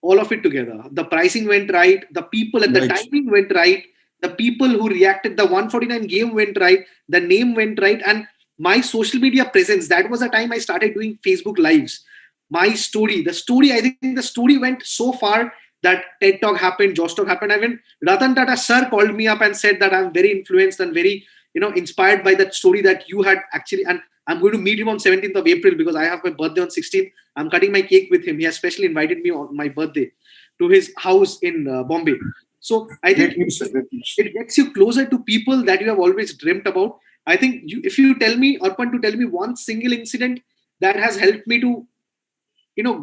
All of it together. The pricing went right. The people at the timing went right. The people who reacted, the 149 game went right. The name went right. And my social media presence, that was the time I started doing Facebook Lives. My story, I think the story went so far that TED Talk happened, Josh Talk happened. I mean, Ratan Tata sir called me up and said that I'm very influenced and very, inspired by that story that you had actually, and I'm going to meet him on 17th of April because I have my birthday on 16th. I'm cutting my cake with him. He has specially invited me on my birthday to his house in Bombay. So I think it gets you closer to people that you have always dreamt about. I think if you tell me, Arpan, to tell me one single incident that has helped me to,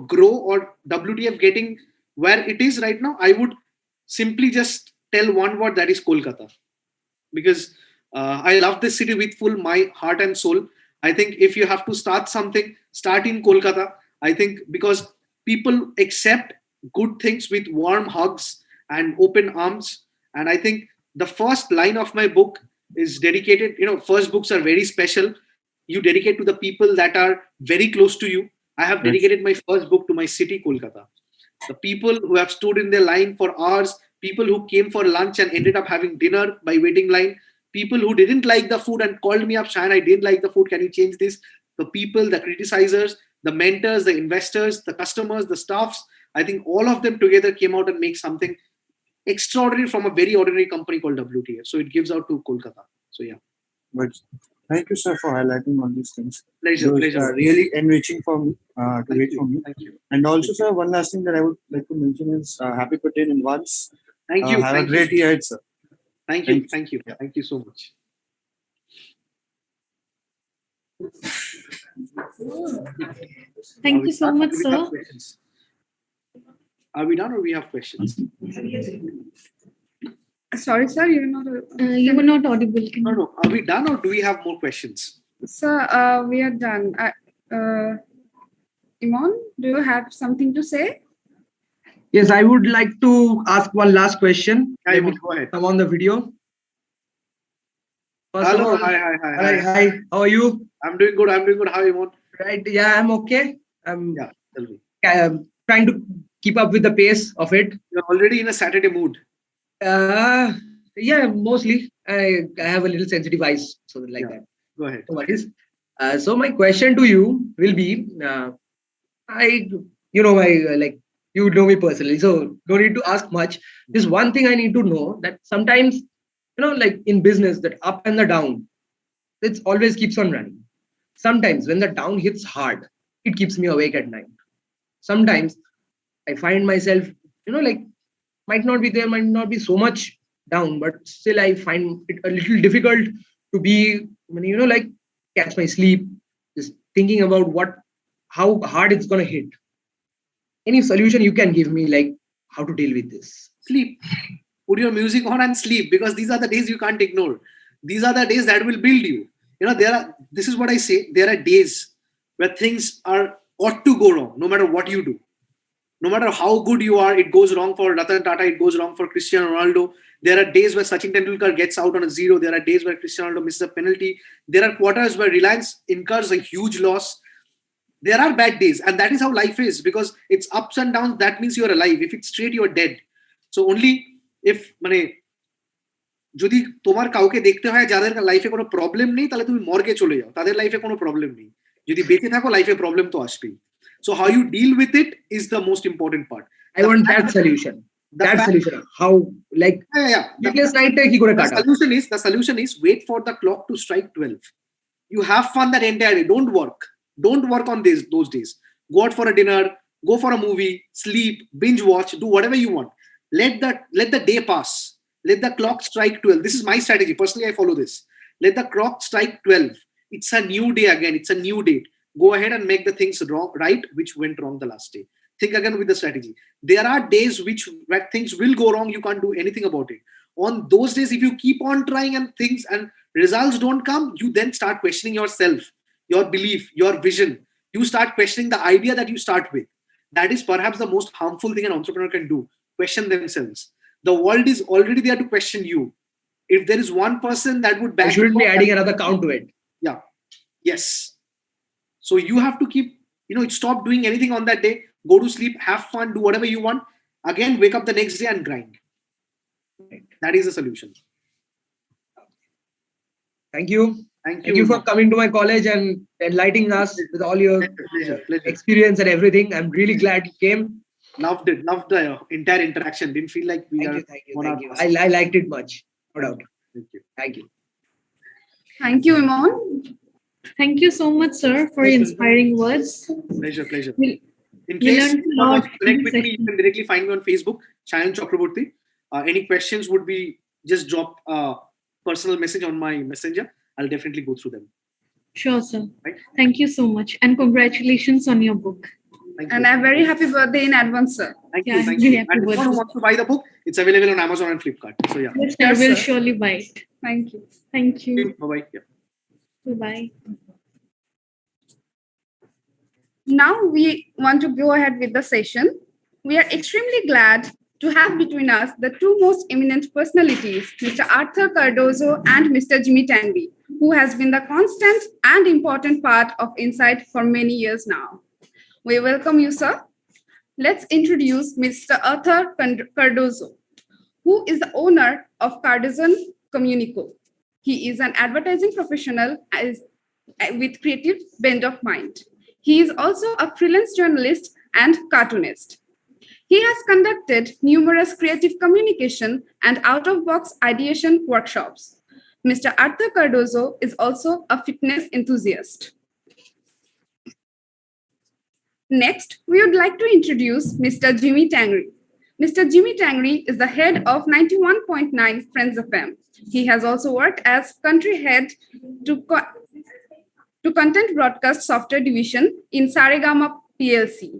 grow or WTF getting where it is right now, I would simply just tell one word, that is Kolkata. Because I love this city with full my heart and soul. I think if you have to start something, start in Kolkata. I think because people accept good things with warm hugs and open arms. And I think the first line of my book is dedicated, first books are very special. you dedicate to the people that are very close to you. I have dedicated my first book to my city, Kolkata. The people who have stood in their line for hours, people who came for lunch and ended up having dinner by waiting line, people who didn't like the food and called me up, Shayan, I didn't like the food, can you change this? The people, the criticizers, the mentors, the investors, the customers, the staffs, I think all of them together came out and make something extraordinary from a very ordinary company called WTF. So it gives out to Kolkata. So yeah. But thank you, sir, for highlighting all these things. Pleasure, It was, pleasure. really enriching for me to read from you. Thank you. And also, sir, one last thing that I would like to mention is happy birthday in advance. Thank you. Have Thank a great you. year ahead, sir. Thank you. Thank you. Thank you so much. Thank you so much, sir. Are we done or we have questions? Sorry, sir, you're not. You were not audible. No, no. Are we done or do we have more questions? Sir, we are done. Imon, do you have something to say? Yes, I would like to ask one last question. Hi, Imon, go ahead. Come on the video. First of Hello. all, Hi. How are you? I'm doing good. I'm doing good. How are you, Imon? Right. Yeah, I'm okay. I'm tell me. Trying to keep up with the pace of it. You're already in a Saturday mood. Yeah, mostly. I have a little sensitive eyes, so like that. Go ahead. No worries. So my question to you will be, like you know me personally, so don't need to ask much. There's one thing I need to know, that sometimes, like in business, that up and the down, it always keeps on running. Sometimes when the down hits hard, it keeps me awake at night. Sometimes I find myself, like might not be there, might not be so much down, but still I find it a little difficult to be, like catch my sleep, just thinking about how hard it's going to hit. Any solution you can give me, like how to deal with this? Sleep. Put your music on and sleep, because these are the days you can't ignore. These are the days that will build you. This is what I say, there are days where things ought to go wrong, no matter what you do. No matter how good you are, it goes wrong for Ratan Tata, it goes wrong for Cristiano Ronaldo. There are days where Sachin Tendulkar gets out on a zero. There are days where Cristiano Ronaldo misses a penalty. There are quarters where Reliance incurs a huge loss. There are bad days, and that is how life is, because it's ups and downs. That means you're alive. If it's straight, you're dead. So only if যদি তোমার কাউকে দেখতে হয় যাদের লাইফে কোনো problem নেই, তাহলে তুমি মর্গে চলে যাও, তাদের লাইফে কোনো প্রবলেম নেই। যদি বেঁচে থাকো, লাইফে প্রবলেম তো আসবেই। So how you deal with it is the most important part. I want that solution. How, like, the solution is wait for the clock to strike 12. You have fun that entire day. Don't work on those days. Go out for a dinner, go for a movie, sleep, binge watch, do whatever you want. Let the day pass. Let the clock strike 12. This is my strategy. Personally, I follow this. Let the clock strike 12. It's a new day again. It's a new date. Go ahead and make the things right, which went wrong the last day. Think again with the strategy. There are days where things will go wrong. You can't do anything about it. On those days, if you keep on trying and things and results don't come, you then start questioning yourself, your belief, your vision. You start questioning the idea that you start with. That is perhaps the most harmful thing an entrepreneur can do. Question themselves. The world is already there to question you. If there is one person that would back, I shouldn't be adding another count to it. Yeah. Yes. So you have to keep, stop doing anything on that day. Go to sleep, have fun, do whatever you want. Again, wake up the next day and grind. That is the solution. Thank you. Thank you for coming to my college and enlightening us with all your experience and everything. I'm really glad you came. Loved the entire interaction. Didn't feel like we are. Thank you. I liked it much. No doubt. Thank you. Thank you, Imon. Thank you so much, sir, for your inspiring words. Pleasure. In case you want to connect with me, you can directly find me on Facebook, Shayan Chakraborty. Any questions would be just drop a personal message on my messenger. I'll definitely go through them. Sure, sir. Right? Thank you so much. And congratulations on your book. And a very happy birthday in advance, sir. Thank you. And anyone who wants to buy the book, it's available on Amazon and Flipkart. So yeah. Yes, I will surely buy it. Thank you. Thank you. Bye-bye. Yeah. Bye-bye. Now we want to go ahead with the session. We are extremely glad to have between us the two most eminent personalities, Mr. Arthur Cardozo and Mr. Jimmy Tanby, who has been the constant and important part of Insight for many years now. We welcome you, sir. Let's introduce Mr. Arthur Cardozo, who is the owner of Cardozo Communico. He is an advertising professional with creative bent of mind. He is also a freelance journalist and cartoonist. He has conducted numerous creative communication and out-of-box ideation workshops. Mr. Arthur Cardozo is also a fitness enthusiast. Next, we would like to introduce Mr. Jimmy Tangri. Mr. Jimmy Tangri is the head of 91.9 Friends FM. He has also worked as country head to content broadcast software division in Saregama PLC.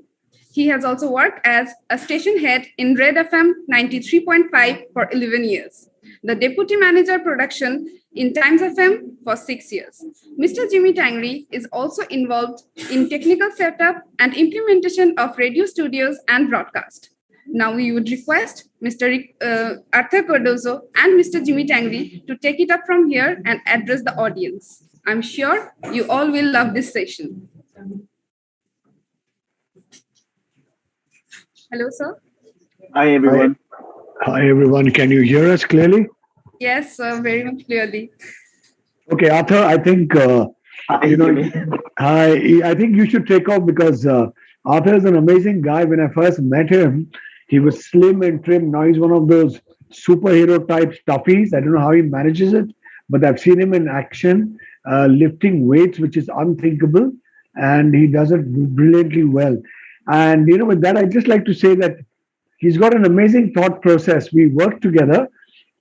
He has also worked as a station head in Red FM 93.5 for 11 years, the deputy manager production in Times FM for 6 years. Mr. Jimmy Tangri is also involved in technical setup and implementation of radio studios and broadcast. Now we would request Mr. Arthur Cardozo and Mr. Jimmy Tangri to take it up from here and address the audience. I'm sure you all will love this session. Hello, sir. Hi, everyone. Hi, everyone. Can you hear us clearly? Yes, sir, very much clearly. Okay, Arthur, I think, I think you should take off because Arthur is an amazing guy. When I first met him, he was slim and trim. Now he's one of those superhero type stuffies. I don't know how he manages it, but I've seen him in action, lifting weights, which is unthinkable, and he does it brilliantly well. And with that, I'd just like to say that he's got an amazing thought process. We worked together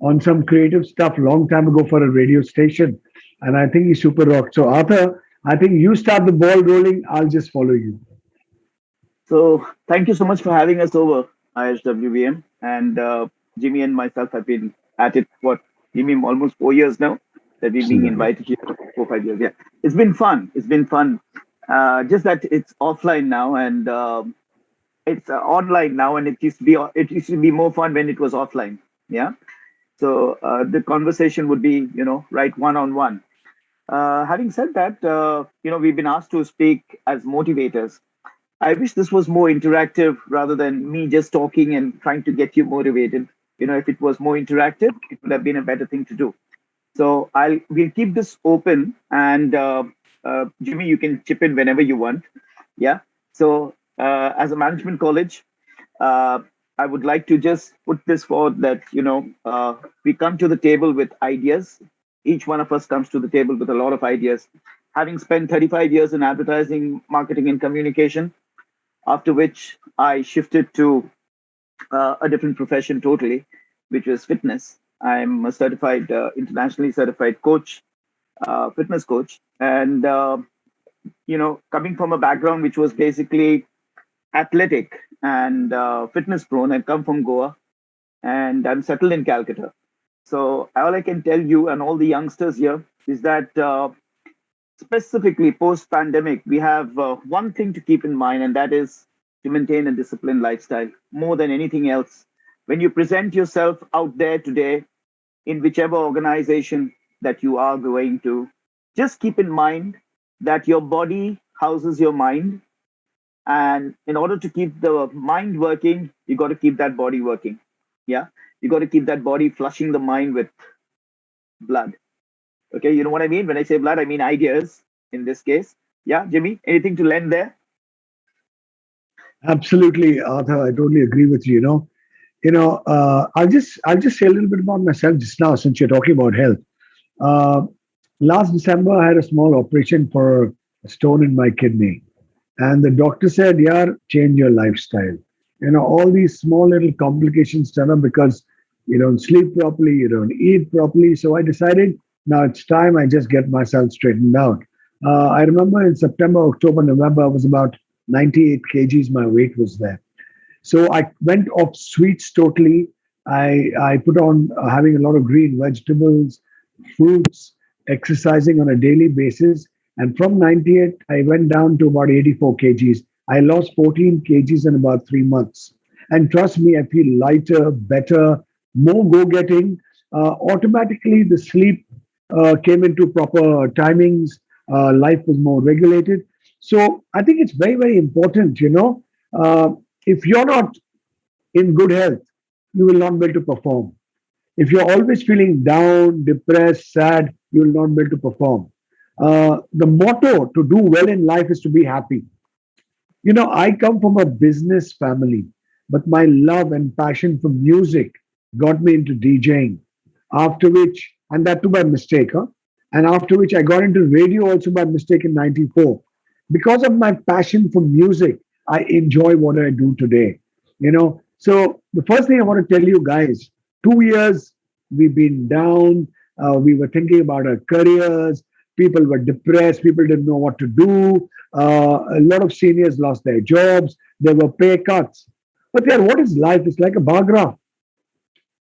on some creative stuff long time ago for a radio station, and I think he's super rock. So Arthur, I think you start the ball rolling. I'll just follow you. So thank you so much for having us over, IISWBM. And Jimmy and myself have been at it, Jimmy, almost 4 years now that we've been invited here, 4 5 years. Yeah, it's been fun. It's been fun. Just that it's offline now and it's online now, and it used to be more fun when it was offline. Yeah. So the conversation would be, right one-on-one. Having said that, we've been asked to speak as motivators. I wish this was more interactive rather than me just talking and trying to get you motivated. If it was more interactive, it would have been a better thing to do. So we'll keep this open, and Jimmy, you can chip in whenever you want. Yeah. So as a management college, I would like to just put this forward that, we come to the table with ideas. Each one of us comes to the table with a lot of ideas. Having spent 35 years in advertising, marketing, and communication, after which I shifted to a different profession totally, which was fitness. I'm a certified, internationally certified coach, fitness coach. And, coming from a background which was basically athletic and fitness prone, I come from Goa and I'm settled in Calcutta. So all I can tell you and all the youngsters here is that specifically post-pandemic, we have one thing to keep in mind, and that is to maintain a disciplined lifestyle more than anything else. When you present yourself out there today in whichever organization that you are going to, just keep in mind that your body houses your mind. And in order to keep the mind working, you got to keep that body working. Yeah. You got to keep that body flushing the mind with blood. Okay. You know what I mean? When I say blood, I mean ideas in this case. Yeah. Jimmy, anything to lend there? Absolutely, Arthur. I totally agree with you. I'll just say a little bit about myself just now, since you're talking about health. Last December, I had a small operation for a stone in my kidney. And the doctor said, yeah, change your lifestyle. All these small little complications turn up because you don't sleep properly, you don't eat properly. So I decided now it's time I just get myself straightened out. I remember in September, October, November, I was about 98 kgs, my weight was there. So I went off sweets totally. I put on having a lot of green vegetables, fruits, exercising on a daily basis. And from 98, I went down to about 84 kgs. I lost 14 kgs in about 3 months. And trust me, I feel lighter, better, more go-getting. Automatically, the sleep came into proper timings. Life was more regulated. So I think it's very, very important, if you're not in good health, you will not be able to perform. If you're always feeling down, depressed, sad, you will not be able to perform. The motto to do well in life is to be happy. I come from a business family, but my love and passion for music got me into DJing. After which, and that too by mistake, huh? And after which I got into radio also by mistake in 94. Because of my passion for music, I enjoy what I do today. So the first thing I want to tell you guys, 2 years we've been down, we were thinking about our careers, people were depressed, people didn't know what to do, a lot of seniors lost their jobs, there were pay cuts. But yeah, what is life? It's like a bar graph.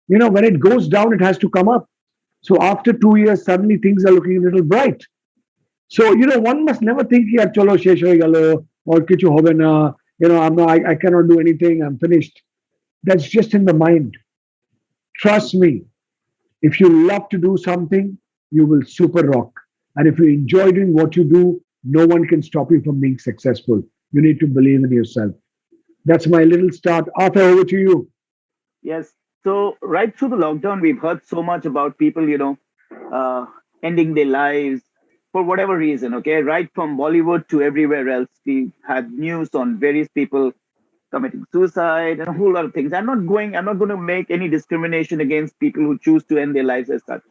When it goes down, it has to come up. So after 2 years, suddenly things are looking a little bright. So, one must never think, yeah, chalo, shesh hoye gelo, or kichu hobe na, I cannot do anything, I'm finished. That's just in the mind. Trust me, if you love to do something, you will super rock. And if you enjoy doing what you do, no one can stop you from being successful. You need to believe in yourself. That's my little start. Arthur, over to you. Yes. So right through the lockdown, we've heard so much about people, ending their lives for whatever reason. Okay, right from Bollywood to everywhere else, we had news on various people committing suicide and a whole lot of things. I'm not going to make any discrimination against people who choose to end their lives as such.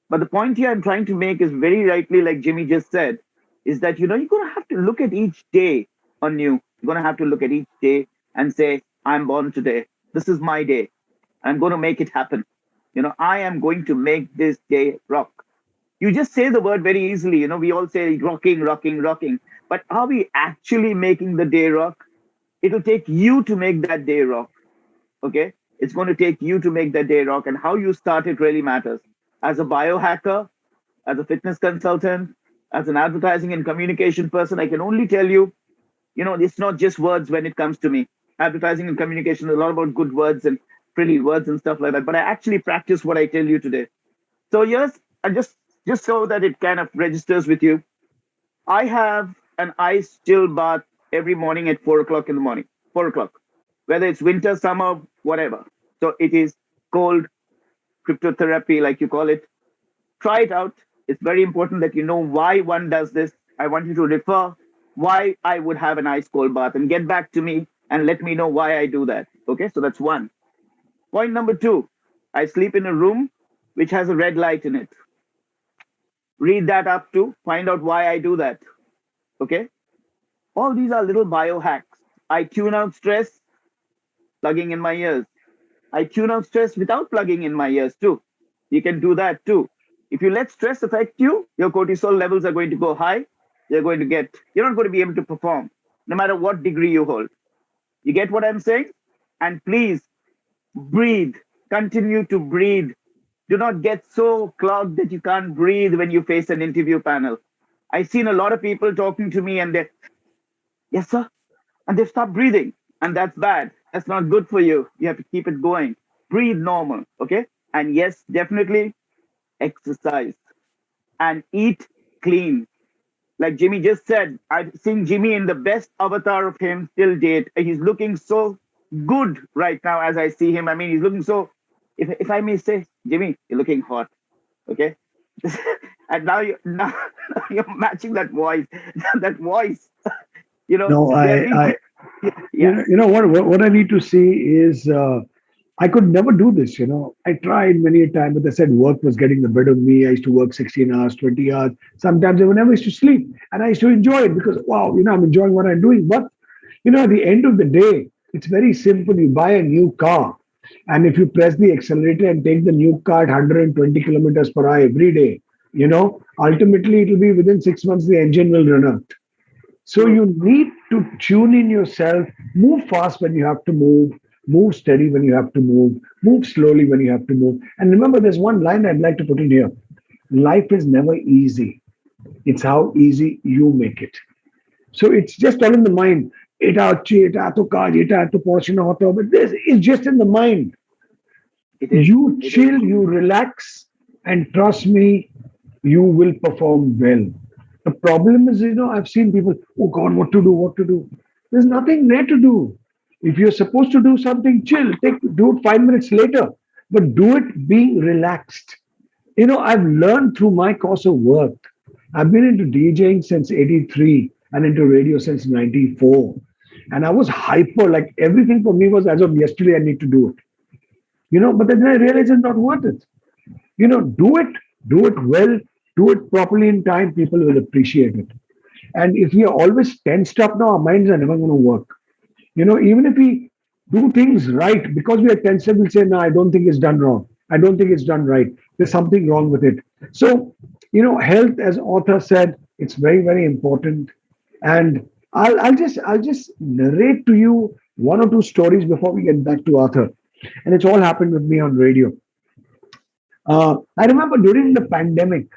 But the point here I'm trying to make is very rightly, like Jimmy just said, is that you're going to have to look at each day anew. You're going to have to look at each day and say, I'm born today. This is my day. I'm going to make it happen. I am going to make this day rock. You just say the word very easily. We all say rocking, rocking, rocking. But are we actually making the day rock? It'll take you to make that day rock. Okay? It's going to take you to make that day rock. And how you start it really matters. As a biohacker, as a fitness consultant, as an advertising and communication person, I can only tell you, it's not just words when it comes to me. Advertising and communication is a lot about good words and pretty words and stuff like that. But I actually practice what I tell you today. So yes, I just so that it kind of registers with you. I have an ice chill bath every morning at 4 o'clock in the morning. 4 o'clock. Whether it's winter, summer, whatever. So it is cold cryptotherapy, like you call it. Try it out. It's very important that you know why one does this. I want you to refer why I would have an ice cold bath and get back to me and let me know why I do that. Okay, so that's one. Point number 2, I sleep in a room which has a red light in it. Read that up to find out why I do that. Okay, all these are little biohacks. I tune out stress, plugging in my ears. I tune out stress without plugging in my ears too. You can do that too. If you let stress affect you, your cortisol levels are going to go high. You're not going to be able to perform, no matter what degree you hold. You get what I'm saying? And please breathe. Continue to breathe. Do not get so clogged that you can't breathe when you face an interview panel. I've seen a lot of people talking to me and yes, sir. And they've stopped breathing. And that's bad. That's not good for you. You have to keep it going. Breathe normal. Okay. And yes, definitely exercise and eat clean. Like Jimmy just said, I've seen Jimmy in the best avatar of him till date. He's looking so good right now as I see him. I mean, he's looking so, if I may say, Jimmy, you're looking hot. Okay. And now you're matching that voice. That voice. No, what I need to see is I could never do this. I tried many a time, but they said work was getting the better of me. I used to work 16 hours, 20 hours. Sometimes I would never used to sleep, and I used to enjoy it because wow, I'm enjoying what I'm doing. But at the end of the day, it's very simple. You buy a new car, and if you press the accelerator and take the new car at 120 kilometers per hour every day, ultimately it will be within 6 months the engine will run out. So you need to tune in yourself, move fast when you have to move steady when you have to move slowly when you have to move. And remember, there's one line I'd like to put in here. Life is never easy. It's how easy you make it. So it's just all in the mind. But this is just in the mind. You chill, you relax, and trust me, you will perform well. The problem is, I've seen people, oh God, what to do, what to do. There's nothing there to do. If you're supposed to do something, chill, do it 5 minutes later, but do it being relaxed. I've learned through my course of work. I've been into DJing since 83 and into radio since 94. And I was hyper, like everything for me was as of yesterday, I need to do it. But then I realized it's not worth it. Do it well, do it properly in time, people will appreciate it. And if we are always tensed up now, our minds are never going to work. Even if we do things right, because we are tensed up, we'll say, no, I don't think it's done wrong. I don't think it's done right. There's something wrong with it. So, health, as author said, it's very, very important. And I'll just narrate to you one or two stories before we get back to Arthur. And it's all happened with me on radio. I remember during the pandemic,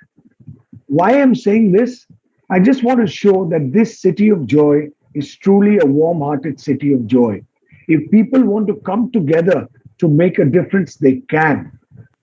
why I'm saying this, I just want to show that this city of joy is truly a warm hearted city of joy. If people want to come together to make a difference, they can.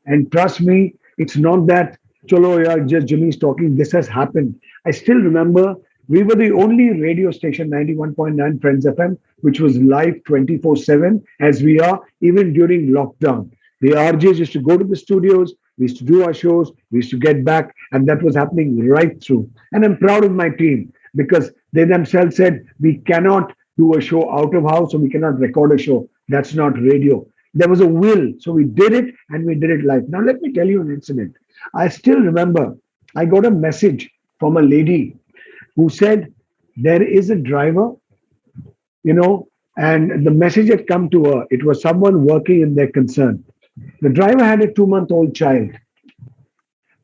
And trust me, it's not that, cholo, yaar, just Jimmy's talking, this has happened. I still remember we were the only radio station, 91.9 Friends FM, which was live 24/7, as we are even during lockdown. The RJs used to go to the studios, we used to do our shows, we used to get back, and that was happening right through. And I'm proud of my team because they themselves said, we cannot do a show out of house or we cannot record a show. That's not radio. There was a will. So we did it and we did it live. Now, let me tell you an incident. I still remember I got a message from a lady who said, there is a driver, and the message had come to her. It was someone working in their concern. The driver had a 2-month-old child.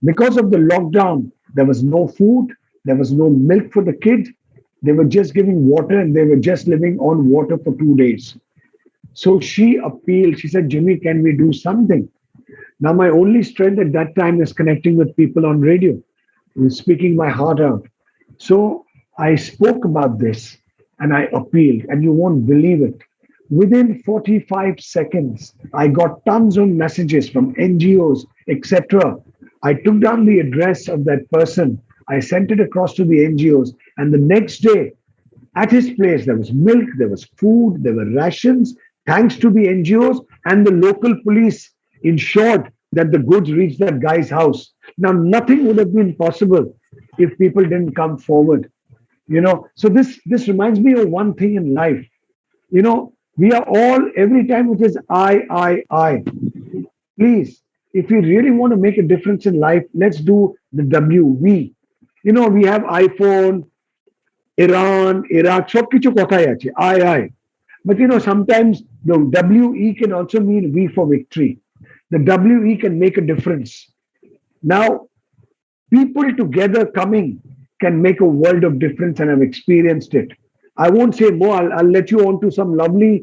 Because of the lockdown, there was no food, there was no milk for the kid. They were just giving water and they were just living on water for 2 days. So she appealed. She said, Jimmy, can we do something? Now, my only strength at that time is connecting with people on radio and speaking my heart out. So I spoke about this and I appealed, and you won't believe it. Within 45 seconds, I got tons of messages from NGOs, etc. I took down the address of that person. I sent it across to the NGOs. And the next day, at his place, there was milk, there was food, there were rations, thanks to the NGOs, and the local police ensured that the goods reached that guy's house. Now, nothing would have been possible if people didn't come forward. So this reminds me of one thing in life. We are all, every time it is I. Please, if we really want to make a difference in life, let's do the W, we. We have iPhone, Iran, Iraq, সব কিছু কথাই আছে, I. But sometimes the WE can also mean V for victory. The WE can make a difference. Now, people together coming can make a world of difference, and I've experienced it. I won't say more. I'll let you on to some lovely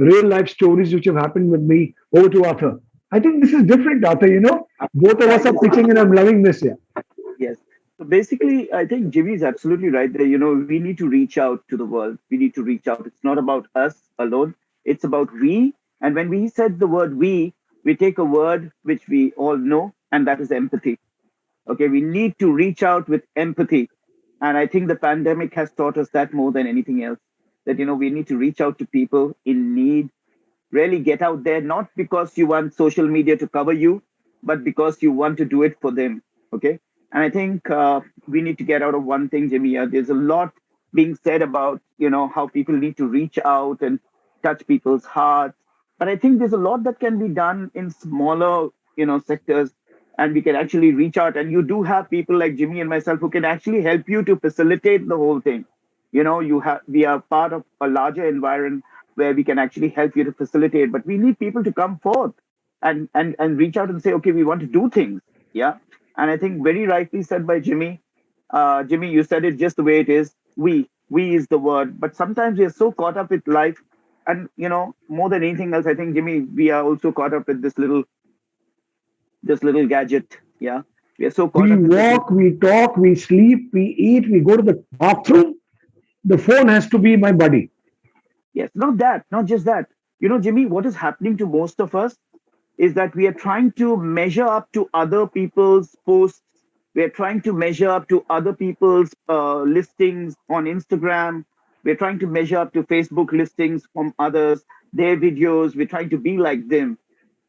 real life stories which have happened with me. Over to Arthur. I think this is different, Arthur. Both of us are pitching, and I'm loving this here. Yes. So basically, I think Jimmy is absolutely right there. We need to reach out to the world. We need to reach out. It's not about us alone. It's about we. And when we said the word we take a word which we all know, and that is empathy. Okay, we need to reach out with empathy. And I think the pandemic has taught us that more than anything else. That, we need to reach out to people in need, really get out there, not because you want social media to cover you, but because you want to do it for them. Okay. And I think we need to get out of one thing, Jimmy. There's a lot being said about, how people need to reach out and touch people's hearts. But I think there's a lot that can be done in smaller, sectors, and we can actually reach out. And you do have people like Jimmy and myself who can actually help you to facilitate the whole thing. We are part of a larger environment where we can actually help you to facilitate. But we need people to come forth and reach out and say, okay, we want to do things. Yeah. And I think very rightly said by Jimmy. Jimmy, you said it just the way it is. We is the word. But sometimes we are so caught up with life. And, more than anything else, I think, Jimmy, we are also caught up with this little gadget. Yeah. We are so caught up. We walk, we talk, we sleep, we eat, we go to the bathroom. The phone has to be my buddy. Yes, not just that. Jimmy, what is happening to most of us is that we are trying to measure up to other people's posts We're trying to measure up to other people's listings on Instagram. We're trying to measure up to Facebook listings from others, their videos. We're trying to be like them.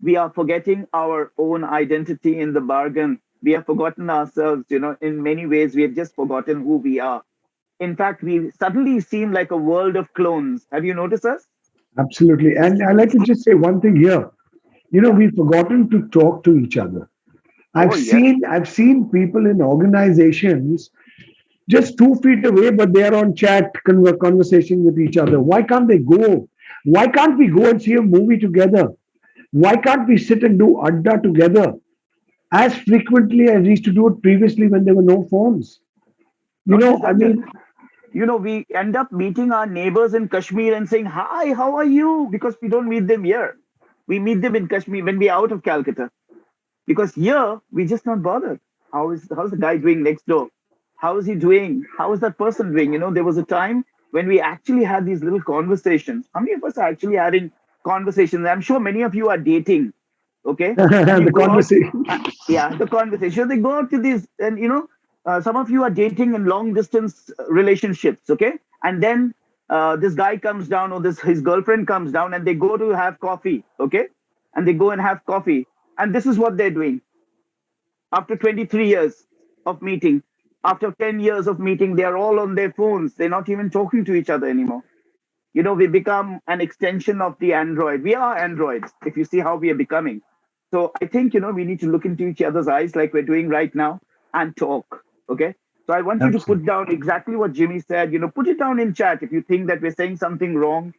We are forgetting our own identity in the bargain. We have forgotten ourselves, in many ways, we have just forgotten who we are. In fact, we suddenly seem like a world of clones. Have you noticed us? Absolutely. And I'd like to just say one thing here. We've forgotten to talk to each other. Oh, yes. I've seen people in organizations just 2 feet away, but they are on chat conversation with each other. Why can't they go? Why can't we go and see a movie together? Why can't we sit and do adda together as frequently as we used to do it previously when there were no phones? Not just that, we end up meeting our neighbors in Kashmir and saying, "Hi, how are you?" Because we don't meet them here. We meet them in Kashmir when we're out of Calcutta. Because here, we just not bothered. How's the guy doing next door? How is he doing? How is that person doing? There was a time when we actually had these little conversations. How many of us are actually having conversations? I'm sure many of you are dating. Okay. The conversation. The conversation. They go out to these, and some of you are dating in long distance relationships. Okay. And then this guy comes down, or his girlfriend comes down, and they go to have coffee. Okay. And they go and have coffee. And this is what they're doing. After 23 years of meeting, after 10 years of meeting, they're all on their phones. They're not even talking to each other anymore. We become an extension of the Android. We are androids, if you see how we are becoming. So I think, we need to look into each other's eyes like we're doing right now and talk. Okay. So I want you to put down exactly what Jimmy said. Put it down in chat. If you think that we're saying something wrong,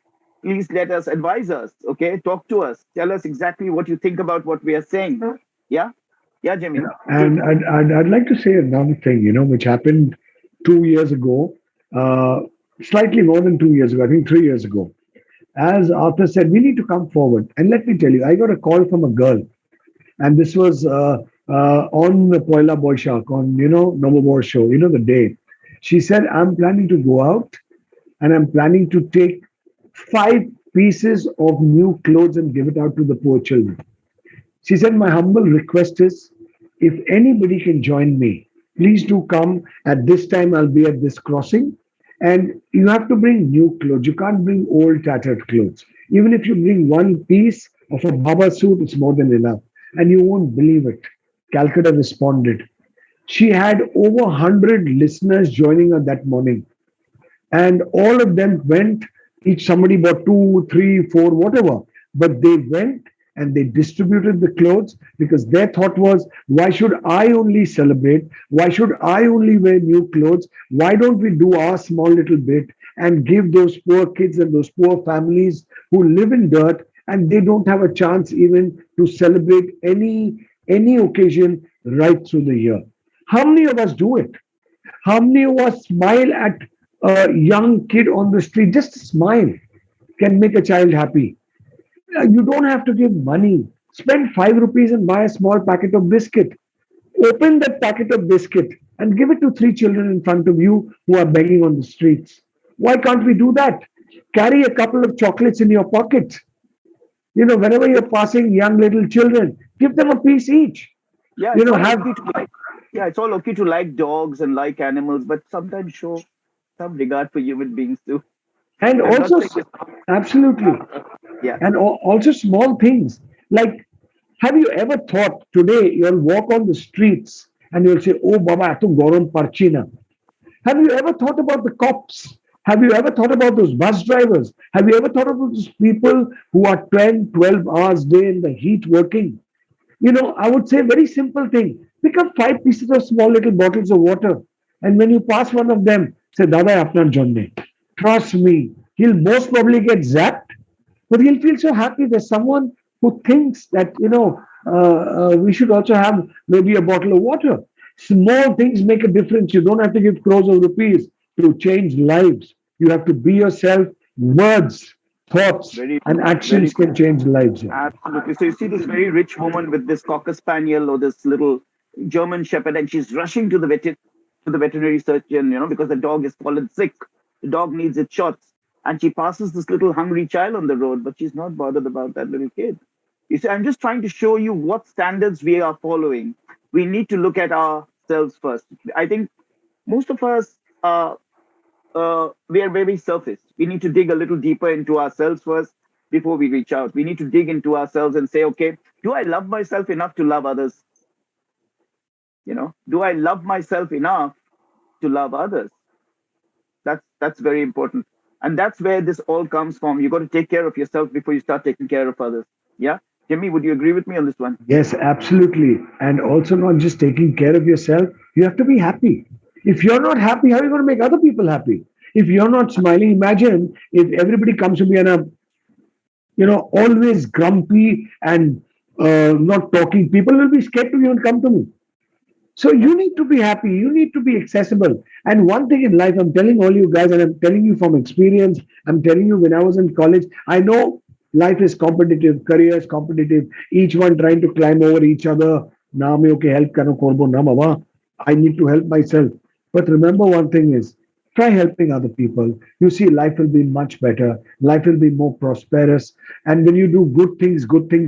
please let us advise us. Okay. Talk to us. Tell us exactly what you think about what we are saying. Yeah. Yeah, Jimmy. And I'd like to say another thing, which happened 2 years ago, slightly more than 2 years ago, I think 3 years ago. As Arthur said, we need to come forward. And let me tell you, I got a call from a girl, and this was on the Poila Boishak, on, November show, the day. She said, I'm planning to go out and I'm planning to take 5 pieces of new clothes and give it out to the poor children. She said, my humble request is, if anybody can join me, please do come. At this time, I'll be at this crossing. And you have to bring new clothes. You can't bring old tattered clothes. Even if you bring one piece of a Baba suit, it's more than enough. And you won't believe it. Calcutta responded. She had over 100 listeners joining her that morning. And all of them went, somebody bought 2, 3, 4, whatever. But they went and they distributed the clothes because their thought was, why should I only celebrate? Why should I only wear new clothes? Why don't we do our small little bit and give those poor kids and those poor families who live in dirt and they don't have a chance even to celebrate any occasion right through the year? How many of us do it? How many of us smile at a young kid on the street? Just a smile can make a child happy. You don't have to give money. Spend 5 rupees and buy a small packet of biscuit. Open that packet of biscuit and give it to 3 children in front of you who are begging on the streets. Why can't we do that? Carry a couple of chocolates in your pocket. Whenever you're passing young little children, give them a piece each. Yeah, it's all okay to like dogs and like animals, but sometimes show some regard for human beings too. And also, absolutely. Yeah. And also small things like, have you ever thought today you'll walk on the streets and you'll say, oh, Baba, ato gorom parchina. Have you ever thought about the cops? Have you ever thought about those bus drivers? Have you ever thought about those people who are 10, 12 hours a day in the heat working? I would say very simple thing. Pick up 5 pieces of small little bottles of water. And when you pass one of them, say, Dada, apna jonne. Trust me, he'll most probably get zapped, but he'll feel so happy. There's someone who thinks that, we should also have maybe a bottle of water. Small things make a difference. You don't have to give crores of rupees to change lives. You have to be yourself. Words, thoughts, and actions can change lives. Absolutely. So you see this very rich woman with this cocker spaniel or this little German shepherd, and she's rushing to the veterinary surgeon, because the dog has fallen sick. The dog needs its shots. And she passes this little hungry child on the road, but she's not bothered about that little kid. You see, I'm just trying to show you what standards we are following. We need to look at our ourselves first. I think most of us, we are very surface. We need to dig a little deeper into ourselves first before we reach out. We need to dig into ourselves and say, okay, do I love myself enough to love others? Do I love myself enough to love others? That's very important. And that's where this all comes from. You got to take care of yourself before you start taking care of others. Yeah. Jimmy, would you agree with me on this one? Yes, absolutely. And also not just taking care of yourself, you have to be happy. If you're not happy, how are you going to make other people happy? If you're not smiling, imagine if everybody comes to me and always grumpy and not talking, people will be scared to even come to me. So you need to be happy. You need to be accessible. And one thing in life, I'm telling all you guys, and I'm telling you from experience, I'm telling you when I was in college, I know life is competitive, career is competitive, each one trying to climb over each other. Na me okay, help karo korbo na mama. I need to help myself. But remember one thing is, try helping other people. You see, life will be much better. Life will be more prosperous. And when you do good things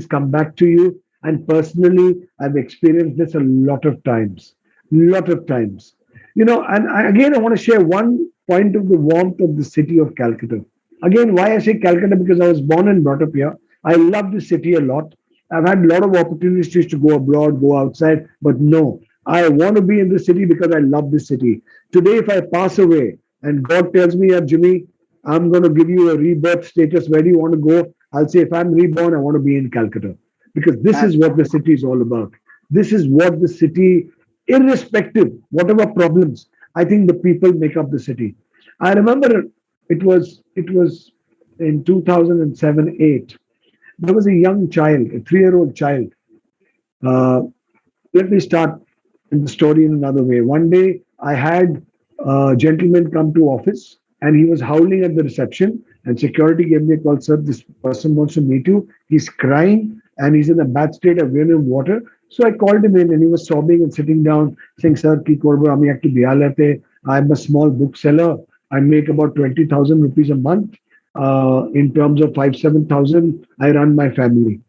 come back to you. And personally, I've experienced this a lot of times. And again, I want to share one point of the warmth of the city of Calcutta. Again, why I say Calcutta? Because I was born and brought up here. I love the city a lot. I've had a lot of opportunities to go abroad, go outside, but no, I want to be in the city because I love the city. Today, if I pass away and God tells me, Jimmy, I'm going to give you a rebirth status, where do you want to go? I'll say, if I'm reborn, I want to be in Calcutta. Because this is what the city is all about. This is what the city, irrespective, whatever problems, I think the people make up the city. I remember it was in 2007-8. There was a young child, a 3-year-old child. Let me start the story in another way. One day, I had a gentleman come to office, and he was howling at the reception. And security gave me a call, sir, this person wants to meet you. He's crying. And he's in a bad state. I've given him water. So I called him in and he was sobbing and sitting down saying, sir, ki korbo ami ektu biya lete. I'm a small bookseller. I make about 20,000 rupees a month. In terms of 5,000-7,000, I run my family.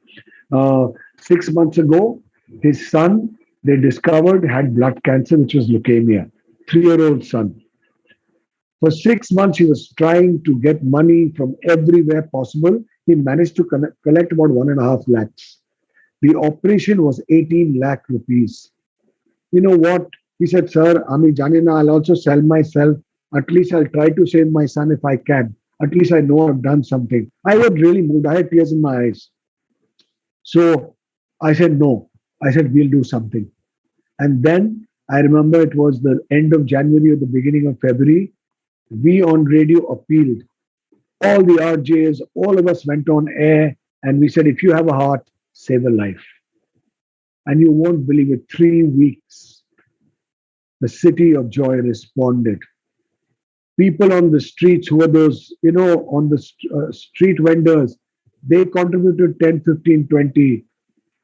6 months ago, his son, they discovered, had blood cancer, which was leukemia. 3-year-old son. For 6 months, he was trying to get money from everywhere possible. He managed to collect about 1.5 lakhs. The operation was 18 lakh rupees. You know what? He said, sir, Ami Janina, I'll also sell myself. At least I'll try to save my son if I can. At least I know I've done something. I was really moved. I had tears in my eyes. So I said, no. I said, we'll do something. And then I remember it was the end of January or the beginning of February. We on radio appealed. All the RJs, all of us went on air and we said, if you have a heart, save a life. And you won't believe it, 3 weeks, the city of joy responded. People on the streets who were those, on the street vendors, they contributed 10, 15, 20.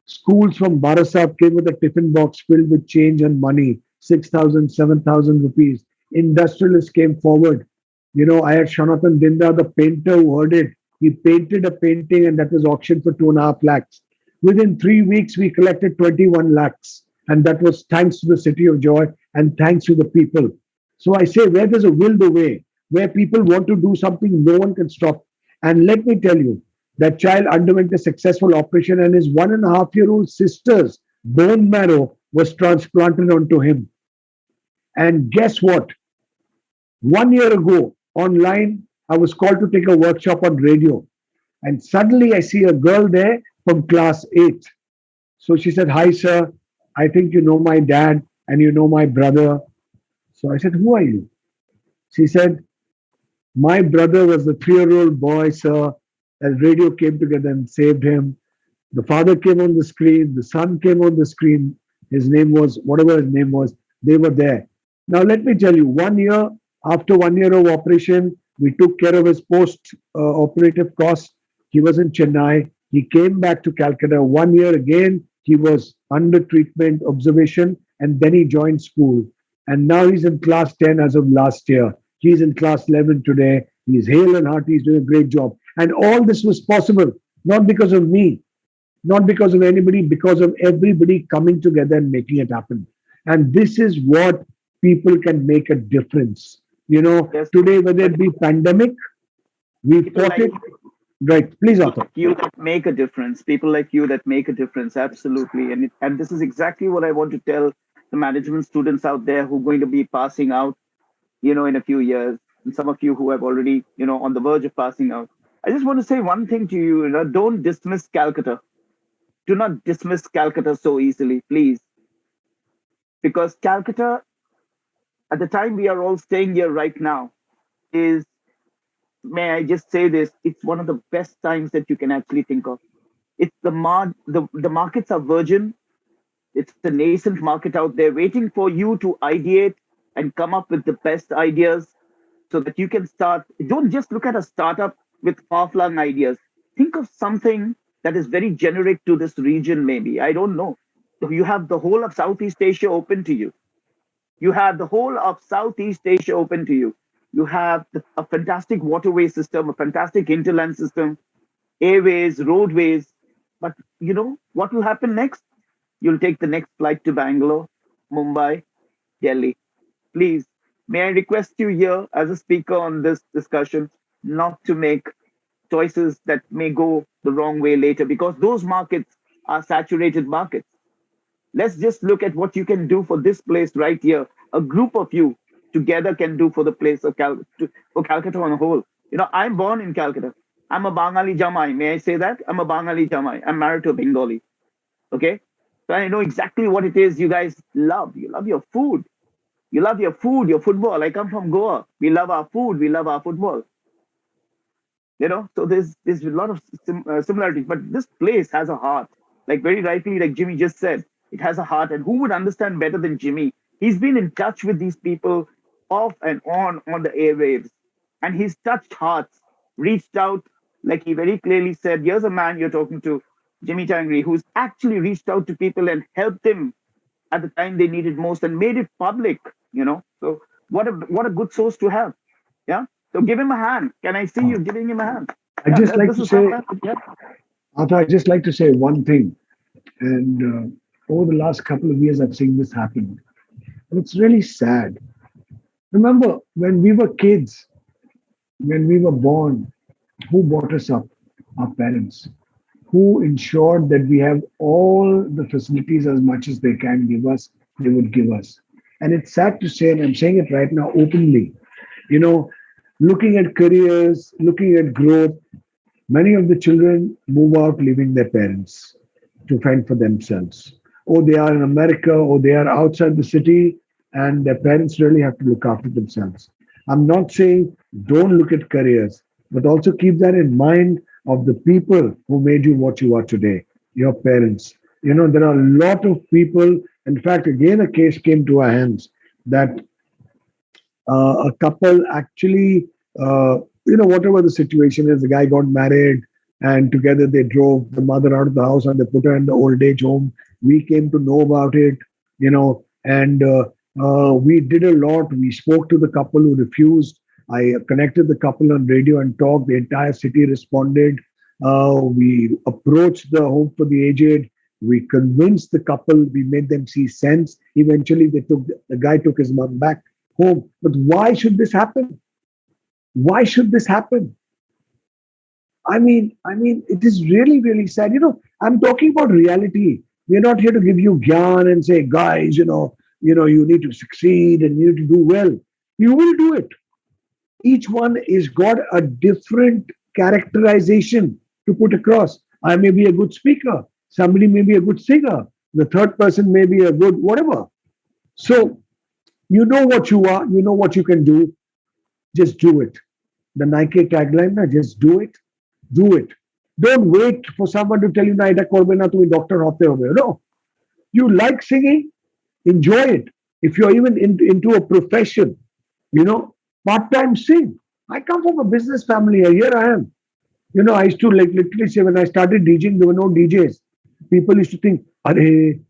Schools from Barasab came with a tiffin box filled with change and money, 6,000, 7,000 rupees. Industrialists came forward. I had Shanatan Dinda, the painter who heard it. He painted a painting and that was auctioned for 2.5 lakhs. Within 3 weeks, we collected 21 lakhs. And that was thanks to the City of Joy and thanks to the people. So I say, where there's a will, the way. Where people want to do something, no one can stop. And let me tell you, that child underwent a successful operation and his 1.5-year-old sister's bone marrow was transplanted onto him. And guess what? 1 year ago, online, I was called to take a workshop on radio. And suddenly I see a girl there from class 8. So she said, hi, sir. I think you know my dad and you know my brother. So I said, who are you? She said, my brother was the 3-year-old boy, sir. As radio came together and saved him. The father came on the screen. The son came on the screen. His name was, whatever his name was, they were there. Now, let me tell you, 1 year, after 1 year of operation, we took care of his post-operative costs. He was in Chennai. He came back to Calcutta. 1 year again, he was under treatment, observation, and then he joined school. And now he's in class 10 as of last year. He's in class 11 today. He's hale and hearty. He's doing a great job. And all this was possible, not because of me, not because of anybody, because of everybody coming together and making it happen. And this is what people can make a difference. Today, whether it be pandemic, we People fought like it. Right. Please, Arthur. you that make a difference. People like you that make a difference. Absolutely. And this is exactly what I want to tell the management students out there who are going to be passing out, in a few years. And some of you who have already, on the verge of passing out. I just want to say one thing to you, don't dismiss Calcutta. Do not dismiss Calcutta so easily, please. Because Calcutta, at the time we are all staying here right now, is, may I just say this, it's one of the best times that you can actually think of. It's the markets are virgin. It's the nascent market out there waiting for you to ideate and come up with the best ideas so that you can start. Don't just look at a startup with far-flung ideas. Think of something that is very generic to this region, maybe. I don't know. So you have the whole of Southeast Asia open to you. You have the whole of Southeast Asia open to you. You have a fantastic waterway system, a fantastic hinterland system, airways, roadways. But what will happen next? You'll take the next flight to Bangalore, Mumbai, Delhi. Please, may I request you here as a speaker on this discussion not to make choices that may go the wrong way later, because those markets are saturated markets. Let's just look at what you can do for this place right here. A group of you together can do for the place of for Calcutta on a whole. I'm born in Calcutta. I'm a Bangali Jamai. May I say that? I'm a Bangali Jamai. I'm married to a Bengali. Okay? So I know exactly what it is you guys love. You love your food. You love your food, your football. I come from Goa. We love our food. We love our football. So there's a lot of similarities. But this place has a heart. Like very rightly, like Jimmy just said, it has a heart. And who would understand better than Jimmy? He's been in touch with these people off and on the airwaves. And he's touched hearts, reached out, like he very clearly said, here's a man you're talking to, Jimmy Tangri, who's actually reached out to people and helped them at the time they needed most and made it public, So what a good source to have. Yeah. So give him a hand. Can I see you giving him a hand? I'd just like this to is say, fantastic. Yeah. Arthur, I'd just like to say one thing. And over the last couple of years, I've seen this happen. And it's really sad. Remember, when we were kids, when we were born, who brought us up? Our parents. Who ensured that we have all the facilities as much as they can give us, they would give us. And it's sad to say, and I'm saying it right now openly, looking at careers, looking at growth, many of the children move out leaving their parents to fend for themselves. Or they are in America, or they are outside the city, and their parents really have to look after themselves. I'm not saying don't look at careers, but also keep that in mind of the people who made you what you are today, your parents. There are a lot of people. In fact, again, a case came to our hands that a couple actually, whatever the situation is, the guy got married and together they drove the mother out of the house and they put her in the old age home. We came to know about it, and we did a lot. We spoke to the couple who refused. I connected the couple on radio and talked. The entire city responded. We approached the home for the aged. We convinced the couple. We made them see sense. Eventually, the guy took his mom back home. But why should this happen? Why should this happen? I mean, it is really, really sad. I'm talking about reality. We're not here to give you gyan and say, guys, you need to succeed and you need to do well. You will do it. Each one is got a different characterization to put across. I may be a good speaker. Somebody may be a good singer. The third person may be a good whatever. So you know what you are. You know what you can do. Just do it. The Nike tagline, just do it. Do it. Don't wait for someone to tell you, na eta korbe na tumi doctor hote hobe. No. You like singing, enjoy it. If you're even into a profession, part-time sing. I come from a business family. Here I am. I used to literally say when I started DJing, there were no DJs. People used to think, "Are ye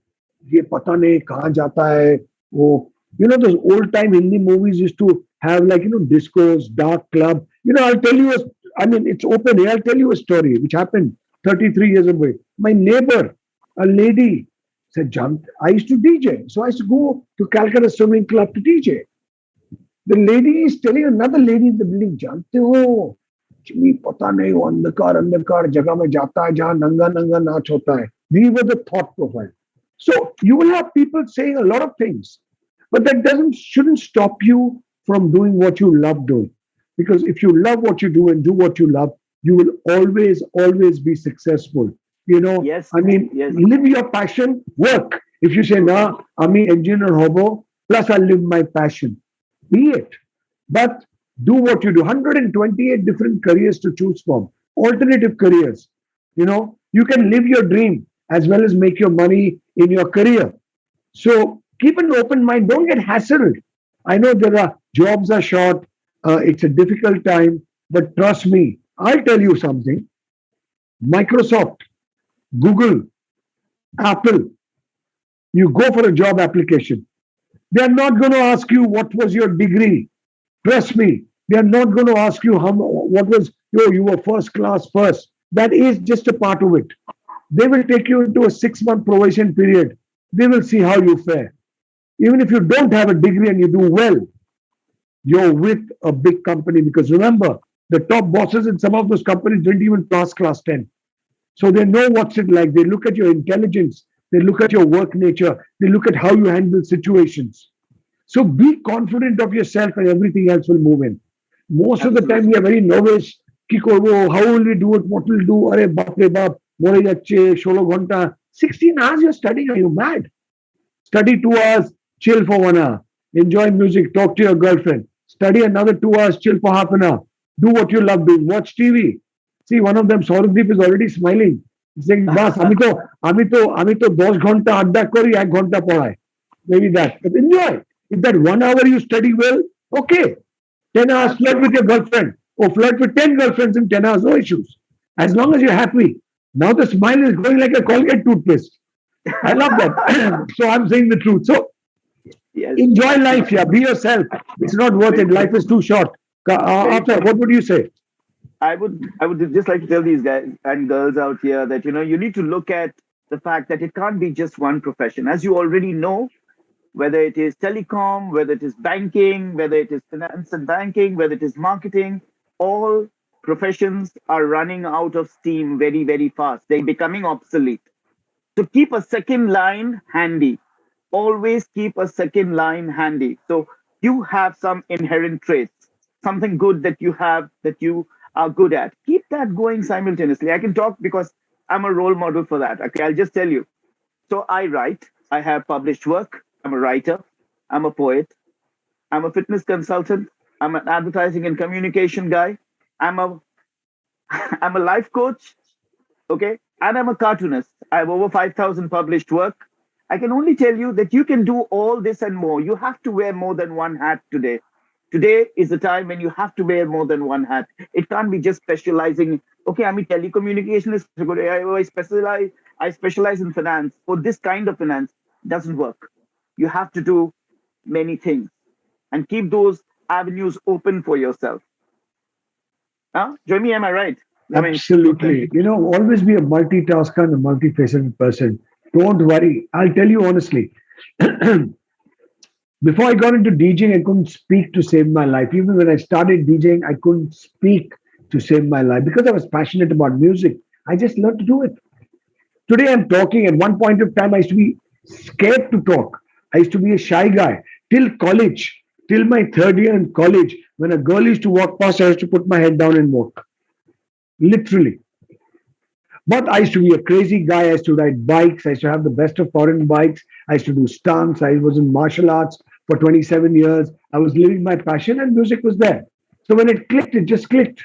pata nahi kahan jata hai?" Oh, those old-time Hindi movies used to have discos, dark club. I'll tell you. It's open here. I'll tell you a story which happened 33 years ago. My neighbor, a lady, Said, jumped. I used to DJ. So I used to go to Calcutta Swimming Club to DJ. The lady is telling another lady in the building, जानते हो तुम्हें पता नहीं वो अंधकार जगह में जाता है जहाँ नंगा नंगा नाच होता है. These were the thought profile. So you will have people saying a lot of things, but that shouldn't stop you from doing what you love doing. Because if you love what you do and do what you love, you will always be successful. You know, yes, I mean, live your passion, work. If you say, nah, I'm an engineer hobo, plus I live my passion. Be it. But do what you do. 128 different careers to choose from, alternative careers. You know, you can live your dream as well as make your money in your career. So keep an open mind. Don't get hassled. I know jobs are short. It's a difficult time, but trust me, I'll tell you something. Microsoft, Google, Apple, you go for a job application. They're not going to ask you what was your degree. Trust me, they are not going to ask you what was you were first class first. That is just a part of it. They will take you into a 6-month probation period. They will see how you fare. Even if you don't have a degree and you do well, you're with a big company. Because remember, the top bosses in some of those companies didn't even pass class 10. So they know what's it like. They look at your intelligence. They look at your work nature. They look at how you handle situations. So be confident of yourself and everything else will move in. Most of the time we are very nervous. How will we do it? What will we do? Arey baap re baap, more jache, 16 ghanta. 16 hours you're studying. Are you mad? Study 2 hours, chill for 1 hour. Enjoy music, talk to your girlfriend. Study another 2 hours, chill for half an hour. Do what you love doing. Watch TV. See, one of them, Saurabdeep, is already smiling. He's saying, Bas, ami to 10 ghanta adda kori, 1 ghanta padhai. Maybe that. But enjoy. If that 1 hour you study well, okay. 10 hours, flirt with your girlfriend. Or flirt with 10 girlfriends in 10 hours, no issues. As long as you're happy. Now the smile is going like a Colgate toothpaste. I love that. So I'm saying the truth. So enjoy life, yeah. Be yourself. It's not worth it. Life is too short. Arthur, what would you say? I would just like to tell these guys and girls out here that you need to look at the fact that it can't be just one profession. As you already know, whether it is telecom, whether it is banking, whether it is finance and banking, whether it is marketing, all professions are running out of steam very, very fast. They're becoming obsolete. So keep a second line handy. Always keep a second line handy. So you have some inherent traits, something good that you have that you are good at. Keep that going simultaneously. I can talk because I'm a role model for that. Okay, I'll just tell you. So I write, I have published work, I'm a writer, I'm a poet, I'm a fitness consultant, I'm an advertising and communication guy, I'm a life coach, okay, and I'm a cartoonist. I have over 5,000 published work. I can only tell you that you can do all this and more. You have to wear more than one hat today. Today is the time when you have to wear more than one hat. It can't be just specializing. Okay, I'm a telecommunicationist. I specialize in finance. For this kind of finance, doesn't work. You have to do many things and keep those avenues open for yourself. Jamie, am I right? Absolutely. Always be a multitasker and a multifaceted person. Don't worry. I'll tell you honestly. Before I got into DJing, I couldn't speak to save my life. Even when I started DJing, I couldn't speak to save my life because I was passionate about music. I just learned to do it. Today I'm talking. At one point of time, I used to be scared to talk. I used to be a shy guy. Till college, till my 3rd year in college, when a girl used to walk past, I used to put my head down and walk. Literally. But I used to be a crazy guy. I used to ride bikes. I used to have the best of foreign bikes. I used to do stunts. I was in martial arts for 27 years. I was living my passion and music was there. So when it clicked, it just clicked.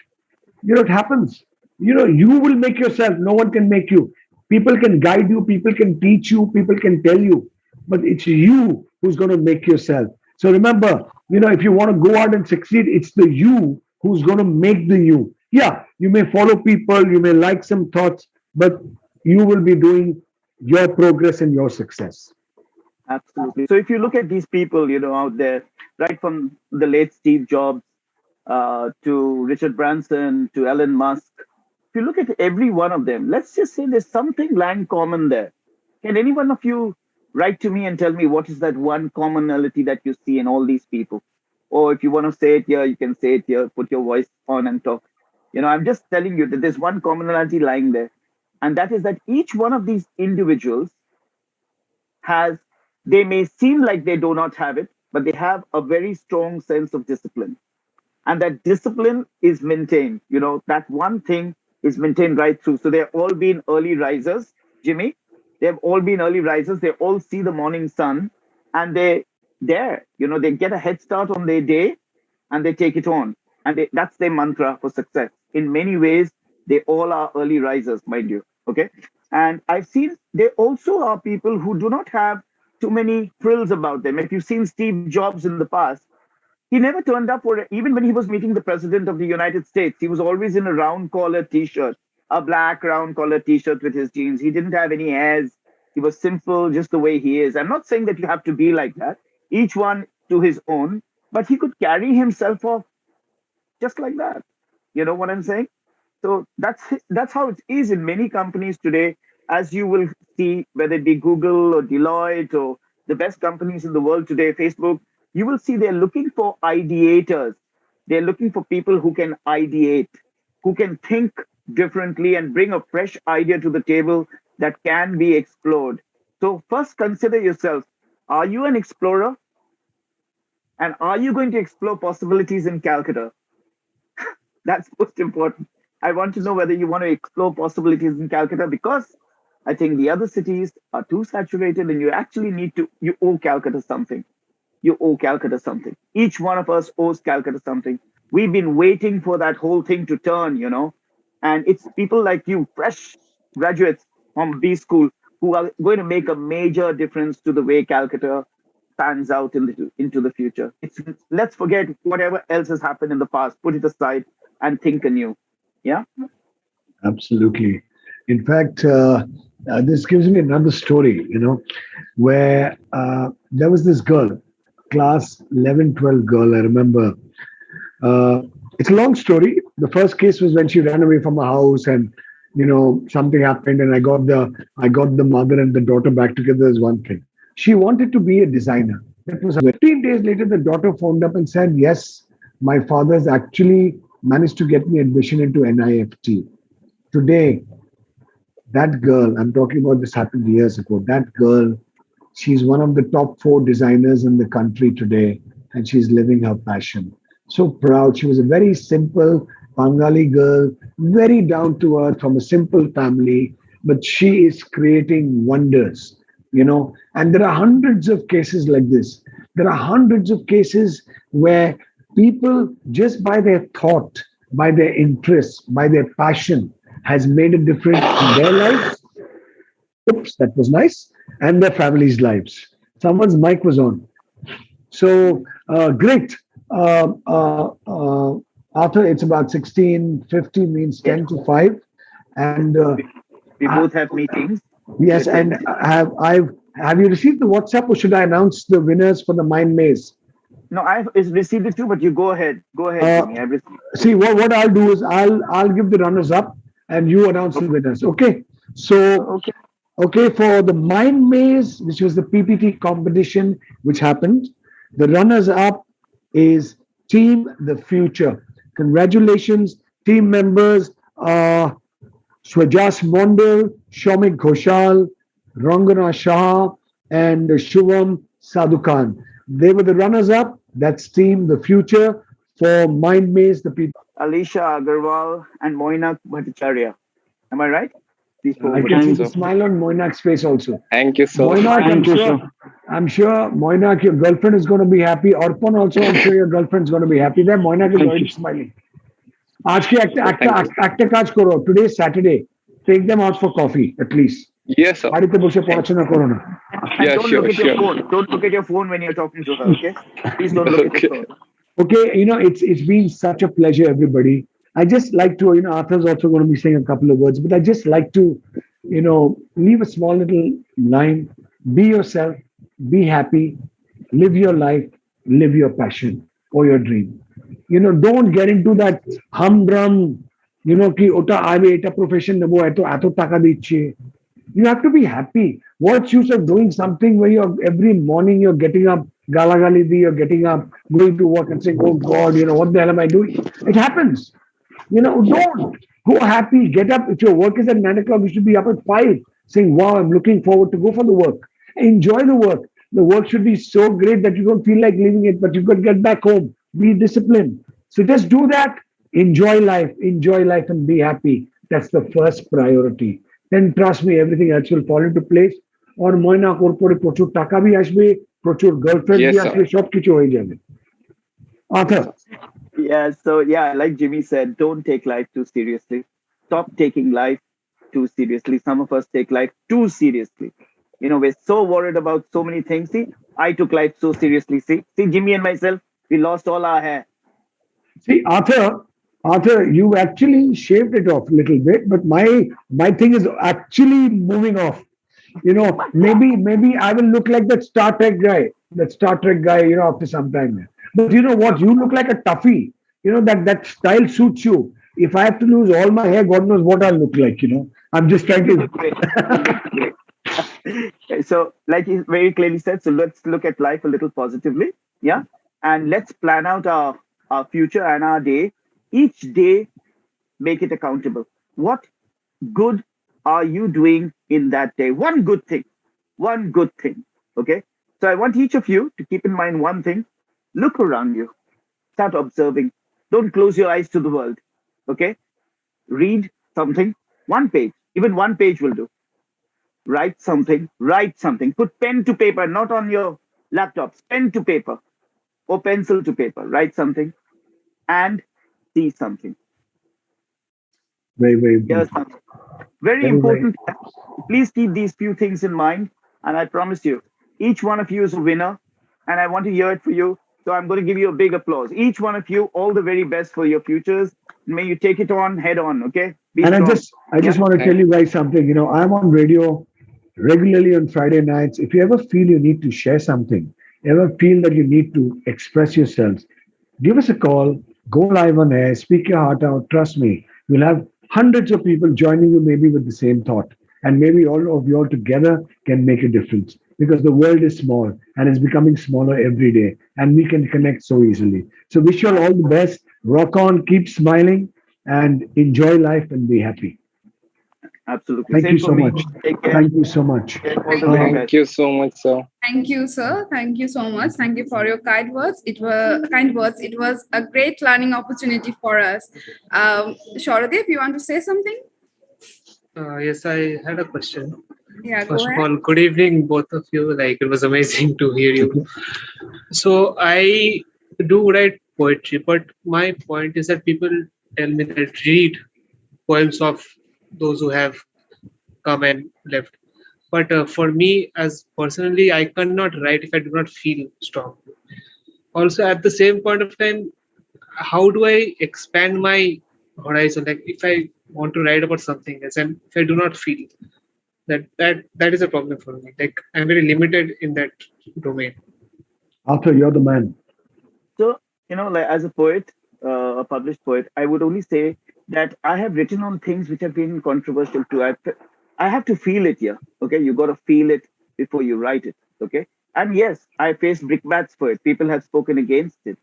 It happens. You will make yourself. No one can make you. People can guide you. People can teach you. People can tell you. But it's you who's going to make yourself. So remember, if you want to go out and succeed, it's the you who's going to make the you. Yeah, you may follow people, you may like some thoughts, but you will be doing your progress and your success. Absolutely. So if you look at these people, out there, right from the late Steve Jobs to Richard Branson to Elon Musk, if you look at every one of them, let's just say there's something land common there. Can any one of you write to me and tell me what is that one commonality that you see in all these people? Or if you want to say it here, you can say it here, put your voice on and talk. I'm just telling you that there's one commonality lying there. And that is that each one of these individuals they may seem like they do not have it, but they have a very strong sense of discipline. And that discipline is maintained. That one thing is maintained right through. So they've all been early risers, Jimmy. They've all been early risers. They all see the morning sun and they get a head start on their day and they take it on. And that's their mantra for success. In many ways, they all are early risers, mind you. Okay. And I've seen there also are people who do not have too many frills about them. If you've seen Steve Jobs in the past, he never turned up even when he was meeting the president of the United States, he was always in a round collar t-shirt, a black round collar t-shirt with his jeans. He didn't have any airs. He was simple, just the way he is. I'm not saying that you have to be like that, each one to his own, but he could carry himself off just like that. You know what I'm saying? So that's how it is in many companies today, as you will see, whether it be Google or Deloitte or the best companies in the world today, Facebook, you will see they're looking for ideators. They're looking for people who can ideate, who can think differently and bring a fresh idea to the table that can be explored. So first consider yourself, are you an explorer? And are you going to explore possibilities in Calcutta? That's most important. I want to know whether you want to explore possibilities in Calcutta, because I think the other cities are too saturated and you actually you owe Calcutta something. You owe Calcutta something. Each one of us owes Calcutta something. We've been waiting for that whole thing to turn, and it's people like you, fresh graduates from B school, who are going to make a major difference to the way Calcutta pans out into the future. Let's forget whatever else has happened in the past, put it aside and think anew. Yeah? Absolutely. In fact, this gives me another story, where there was this girl, class 11, 12 girl, I remember. It's a long story. The first case was when she ran away from a house and, something happened and I got the mother and the daughter back together as one thing. She wanted to be a designer. That was 15 days later, the daughter phoned up and said, yes, my father's actually managed to get me admission into NIFT. Today, that girl, I'm talking about this happened years ago, that girl, she's one of the top 4 designers in the country today, and she's living her passion. So proud. She was a very simple Bengali girl, very down to earth from a simple family, but she is creating wonders, and there are hundreds of cases like this. There are hundreds of cases where people, just by their thought, by their interest, by their passion, has made a difference in their lives. Oops, that was nice. And their families' lives. Someone's mic was on. So, great. Arthur, it's about 16:50, means 10 to 5. And we both have meetings. Yes, and have you received the WhatsApp, or should I announce the winners for the Mind Maze? No, I've received it too, but you go ahead. Go ahead, Jimmy. I've received it. See, what I'll do is I'll give the runners up and you announce the winners. Okay. So okay, for the Mind Maze, which was the PPT competition which happened, the runners up is Team The Future. Congratulations, team members. Swajas Mondal, Shomik Ghoshal, Rangana Shah, and Shubham Sadhukan. They were the runners-up. That's Team The Future for Mind Maze, the people. Alisha Agarwal and Moinak Bhattacharya. Am I right? I can see the smile on Moinak's face also. Thank you so much. Moinak, I'm sure Moinak, your girlfriend is going to be happy. Orpon also, I'm sure your girlfriend's going to be happy. There, Moinak is already smiling. आज के একটা কাজ করো, today is Saturday, take them out for coffee at least. Yes, sir. বাড়িতে বসে পড়াশোনা করো না. Yeah, don't look at your phone. Don't look at your phone when you're talking to her, okay? Please don't look at your phone. Okay, it's been such a pleasure, everybody. I just like to, Arthur's also going to be saying a couple of words, but I just like to, leave a small little line. Be yourself, be happy, live your life, live your passion or your dream. Don't get into that humdrum, ki ota abe eta profession nebo eto taka dicche. You have to be happy. What's use of doing something where you're every morning you're getting up, galagalidi, you're getting up, going to work and saying, oh God, what the hell am I doing? It happens. Don't go happy, get up. If your work is at 9 o'clock, you should be up at 5, saying, wow, I'm looking forward to go for the work. Enjoy the work. The work should be so great that you don't feel like leaving it, but you've got to get back home. Be disciplined. So just do that. Enjoy life and be happy. That's the first priority. Then trust me, everything else will fall into place. Or ময়না করে প্রচুর টাকা B আসবে, প্রচুর girlfriend Yes, B sir. আসবে, সবকিছু হয়ে যাবে। Arthur. Yeah, so yeah, like Jimmy said, don't take life too seriously. Stop taking life too seriously. Some of us take life too seriously. We're so worried about so many things. See, I took life so seriously. See, Jimmy and myself, we lost all our hair. See, Arthur, you actually shaved it off a little bit, but my thing is actually moving off. Maybe I will look like that Star Trek guy, after some time. But you know what? You look like a toughie. That style suits you. If I have to lose all my hair, God knows what I'll look like. I'm just trying to. So, like he very clearly said, so let's look at life a little positively. Yeah. And let's plan out our future and our day. Each day, make it accountable. What good are you doing in that day? One good thing. Okay. So I want each of you to keep in mind one thing. Look around you. Start observing. Don't close your eyes to the world. Okay. Read something. One page. Even one page will do. Write something. Put pen to paper, not on your laptops. Pen to paper or pencil to paper. Write something and see something. Very, very Here's important. something. Very important. Please keep these few things in mind. And I promise you, each one of you is a winner. And I want to hear it for you. So I'm going to give you a big applause. Each one of you, all the very best for your futures. May you take it on head on. Okay. Be And strong. I just want to tell you guys something. I'm on radio regularly on Friday nights. If you ever feel you need to share something, ever feel that you need to express yourselves, give us a call, go live on air, speak your heart out. Trust me, you'll have hundreds of people joining you maybe with the same thought. And maybe all of you all together can make a difference, because the world is small and it's becoming smaller every day, and we can connect so easily. So wish you all the best. Rock on, keep smiling, and enjoy life and be happy. Absolutely. Thank Same you for so me. much. Take care. Thank you so much. All the very best. Thank you so much, sir. Thank you, sir. Thank you so much. Thank you for your kind words. It was a great learning opportunity for us. Sharadeep, you want to say something? Yes, I had a question. Yeah, go First of ahead. all, good evening, both of you. It was amazing to hear you. So I do write poetry, but my point is that people tell me that read poems of those who have come and left. But for me, as personally, I cannot write if I do not feel strong. Also, at the same point of time, how do I expand my horizon? Like if I want to write about something else, and if I do not feel that is a problem for me. Like I'm very limited in that domain. Arthur, you're the man. So, like as a poet, a published poet, I would only say that I have written on things which have been controversial too. I have to feel it here. Okay. You got to feel it before you write it. Okay. And yes, I faced brickbats for it. People have spoken against it.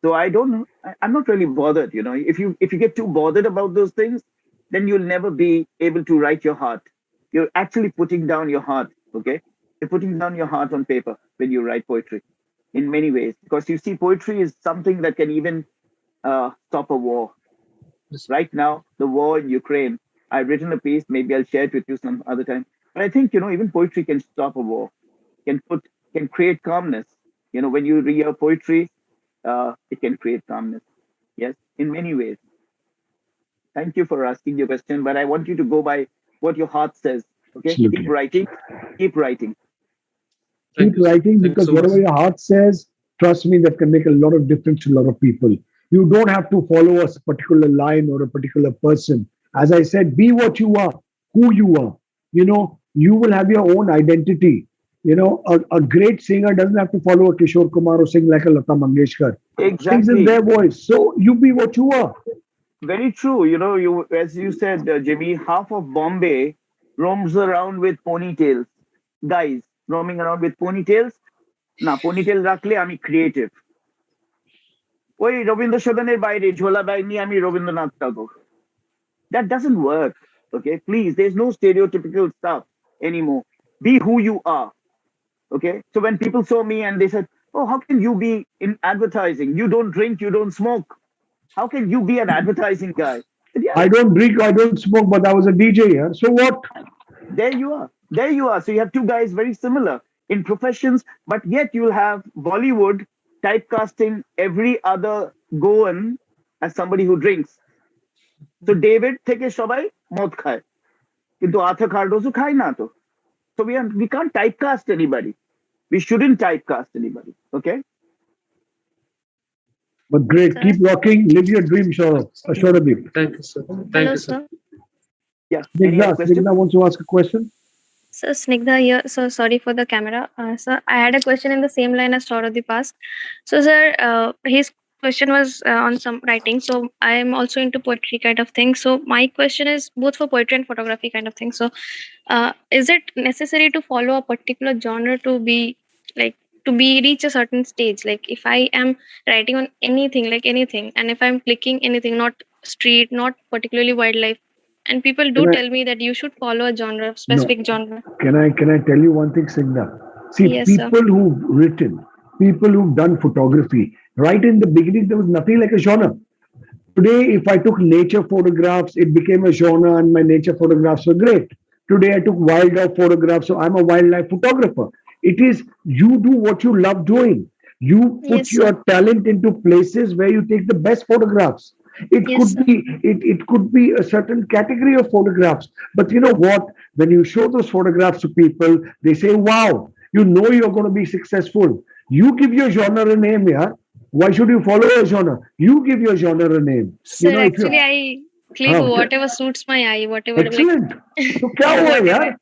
So I don't know. I'm not really bothered. If you get too bothered about those things, then you'll never be able to write your heart. You're actually putting down your heart. Okay. You're putting down your heart on paper when you write poetry in many ways, because you see, poetry is something that can even stop a war. Right now, the war in Ukraine, I've written a piece, maybe I'll share it with you some other time. But I think, even poetry can stop a war, can create calmness. When you read your poetry, it can create calmness. Yes, in many ways. Thank you for asking your question, but I want you to go by what your heart says. Okay, Absolutely. keep writing, keep writing. Keep writing, because whatever your heart says, trust me, that can make a lot of difference to a lot of people. You don't have to follow a particular line or a particular person. As I said, be what you are, who you are. You will have your own identity. A great singer doesn't have to follow a Kishore Kumar or sing like a Lata Mangeshkar. Exactly. Sings in their voice. So you be what you are. Very true. You as you said, Jimmy, half of Bombay roams around with ponytails. Guys roaming around with ponytails. না ponytail রাখলে আমি creative. ওই রবীন্দ্র সদনের বাইরে ঝোলা bag নিয়ে আমি রবীন্দ্রনাথ ঠাকুর। That doesn't work. Okay, please, there's no stereotypical stuff anymore. Be who you are. Okay, so when people saw me and they said, oh, how can you be in advertising? You don't drink, you don't smoke. How can you be an advertising guy? I said, I don't drink, I don't smoke, but I was a DJ here. So what? There you are. There you are. So you have two guys very similar in professions, but yet you'll have Bollywood typecasting every other Goan as somebody who drinks. So David থেকে সবাই মদ খায় কিন্তু Arthur Cardozo খায় না তো. So we can't typecast anybody. We shouldn't typecast anybody. Okay. But great, keep rocking, live your dream, Shoradip. Thank you, sir. Thank you, sir. Yeah. Snigdha wants to ask a question. So Snigdha here. So sorry for the camera. Sir, I had a question in the same line as Shoradip asked. So sir, his question was on some writing. So I am also into poetry kind of thing. So my question is both for poetry and photography kind of thing. So is it necessary to follow a particular genre to be reach a certain stage? Like if I am writing on anything, and if I'm clicking anything, not street, not particularly wildlife, and people do tell me that you should follow a genre, specific genre. Can I tell you one thing, Snigdha? See, Yes, people who've written, people who've done photography, right in the beginning, there was nothing like a genre. Today, if I took nature photographs, it became a genre and my nature photographs were great. Today, I took wildlife photographs, so I'm a wildlife photographer. It is, you do what you love doing. You put your talent into places where you take the best photographs. It could be a certain category of photographs. But you know what? When you show those photographs to people, they say, wow, you know you're going to be successful. You give your genre a name, yeah? Why should you follow a genre? You give your genre a name. Sir, actually, I click whatever suits my eye, whatever. Excellent. So kya hua, yaar?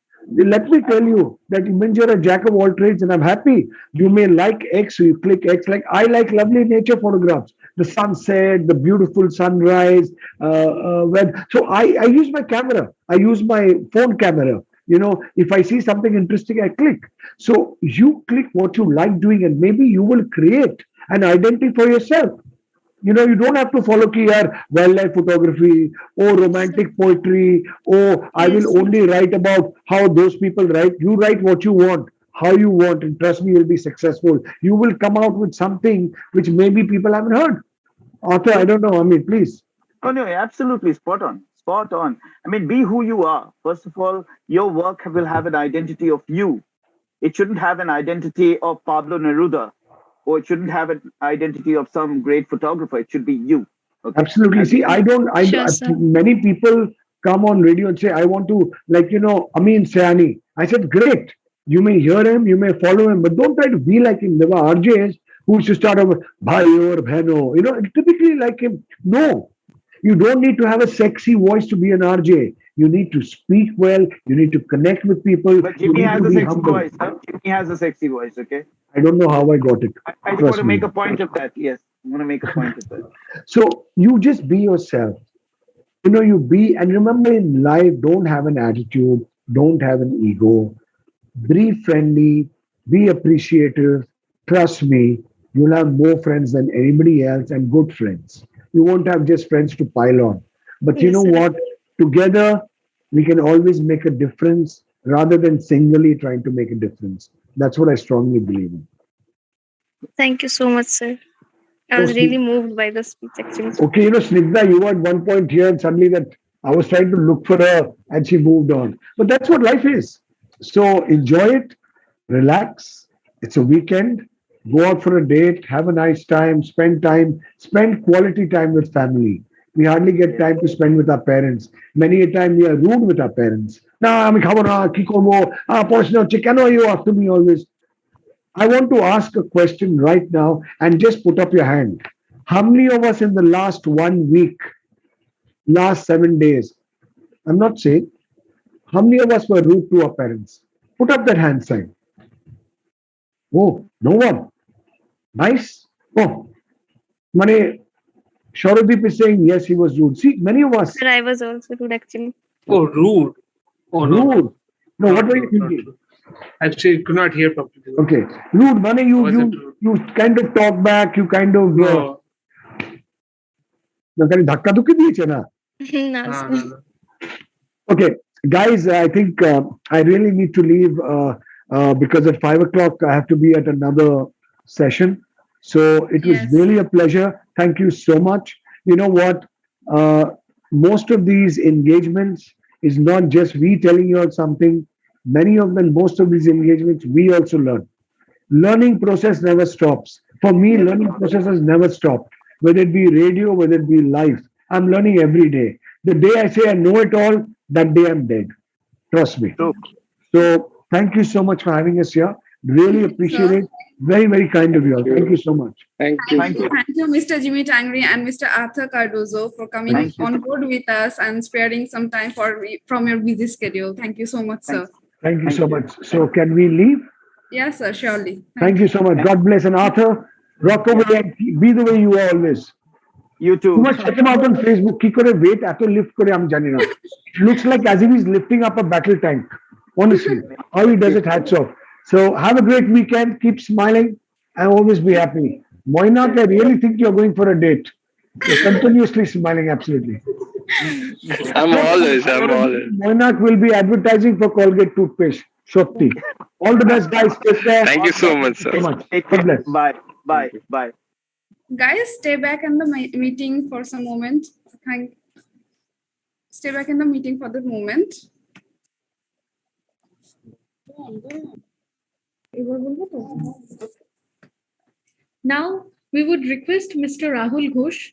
Let me tell you that means you're a jack of all trades, and I'm happy. You may like X, so you click X. Like I like lovely nature photographs, the sunset, the beautiful sunrise. So I use my camera. I use my phone camera. You know, if I see something interesting, I click. So you click what you like doing, and maybe you will create an identity for yourself. You know, you don't have to follow wildlife photography or romantic poetry, or I will only write about how those people write. You write what you want, how you want, and trust me, you'll be successful. You will come out with something which maybe people haven't heard. Arthur, I don't know. I mean, please. Oh, no, absolutely. Spot on. Spot on. I mean, be who you are. First of all, your work will have an identity of you. It shouldn't have an identity of Pablo Neruda, or it shouldn't have an identity of some great photographer. It should be you. Okay? Absolutely. See, many people come on radio and say, I want to, Amin Sayani. I said, great. You may hear him, you may follow him, but don't try to be like him. There were RJs who used to start over, Bhai or Bhano, typically like him. No, you don't need to have a sexy voice to be an RJ. You need to speak well. You need to connect with people. But Jimmy has a sexy voice. Huh? Jimmy has a sexy voice, okay? I don't know how I got it. I just want to make a point of that. Yes, I want to make a point of that. So you just be yourself. You be, and remember in life, don't have an attitude, don't have an ego. Be friendly, be appreciative. Trust me, you'll have more friends than anybody else and good friends. You won't have just friends to pile on. But you know what? Together, we can always make a difference rather than singly trying to make a difference. That's what I strongly believe in. Thank you so much, sir. I was really moved by the speech, actually. Okay, Snigdha, you were at one point here and suddenly that I was trying to look for her and she moved on. But that's what life is. So enjoy it, relax. It's a weekend. Go out for a date, have a nice time, spend quality time with family. We hardly get time to spend with our parents. Many a time we are rude with our parents. Now, you after me always. I want to ask a question right now and just put up your hand. How many of us in the last 1 week, last 7 days, I'm not saying, how many of us were rude to our parents? Put up that hand sign. Oh, no one. Nice. Oh, Mane. Shoradip is saying, yes, he was rude. See, many of us. Sir, I was also rude, actually. Oh, rude. Oh, no. Rude. No, what were you thinking? Actually, could not hear properly. Okay. Rude, Mane, you kind of talk back, you kind of No. धक्का धुक्की दिए ना. Okay, guys, I think I really need to leave because at 5 o'clock I have to be at another session. So it was really a pleasure. Thank you so much. You know what? Most of these engagements is not just we telling you all something. Many of them, most of these engagements, we also learn. Learning process never stops. For me, learning process has never stopped. Whether it be radio, whether it be life, I'm learning every day. The day I say I know it all, that day I'm dead. Trust me. So thank you so much for having us here. Really appreciate it. Very, very kind of you all. Thank you so much. Thank you, Mr. Jimmy Tangri and Mr. Arthur Cardozo, for coming on board with us and sparing some time from your busy schedule. Thank you so much, sir. Thank you so much. So can we leave? Yes, sir, surely. Thank you so much. God bless. And Arthur, rock away and be the way you are always. You too. You must check him out on Facebook. Ki kore wait, ato lift kore am jani na. Looks like as if he's lifting up a battle tank. Honestly, how he does it, hats off. So have a great weekend. Keep smiling and always be happy. Moinak, I really think you're going for a date. You're continuously smiling, absolutely. I'm always. Moinak will be advertising for Colgate toothpaste. Shakti. All the best, guys. Take care. Thank you so much, sir. God bless. Bye. Guys, stay back in the meeting for some moment. Stay back in the meeting for the moment. Now, we would request Mr. Rahul Ghosh,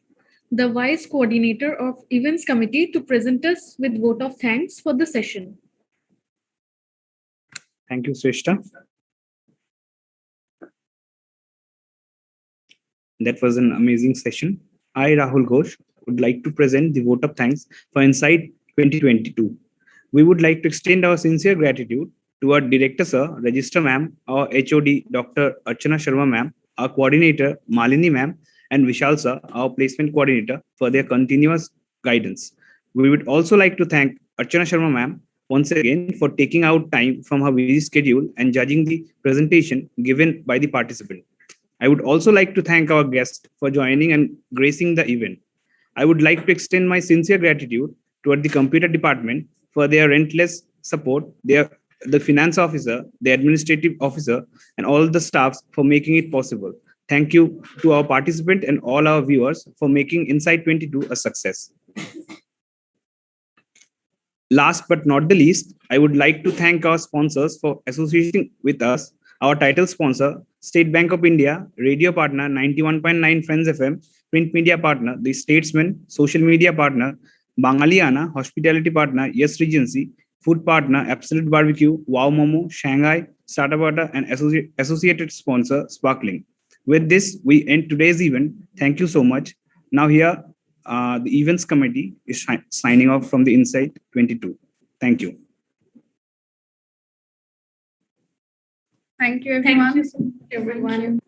the Vice Coordinator of Events Committee, to present us with vote of thanks for the session. Thank you, Shrestha. That was an amazing session. I, Rahul Ghosh, would like to present the vote of thanks for Insight 2022. We would like to extend our sincere gratitude to our Director Sir, Register Ma'am, our HOD, Dr. Archana Sharma Ma'am, our Coordinator, Malini Ma'am, and Vishal Sir, our Placement Coordinator, for their continuous guidance. We would also like to thank Archana Sharma Ma'am once again for taking out time from her busy schedule and judging the presentation given by the participant. I would also like to thank our guest for joining and gracing the event. I would like to extend my sincere gratitude toward the computer department for their relentless support, the finance officer, the administrative officer, and all the staffs for making it possible. Thank you to our participant and all our viewers for making Insight 22 a success. Last but not the least, I would like to thank our sponsors for associating with us. Our title sponsor, State Bank of India, radio partner 91.9 Friends FM, print media partner, the Statesman, social media partner, Bangaliana, hospitality partner, Yes Regency, food partner, Absolute Barbecue, Wow Momo, Shanghai, Startup Barter, and associated sponsor, Sparcklean. With this, we end today's event. Thank you so much. Now here, the events committee is signing off from the Insight 22. Thank you. Thank you, everyone. Thank you so much, everyone.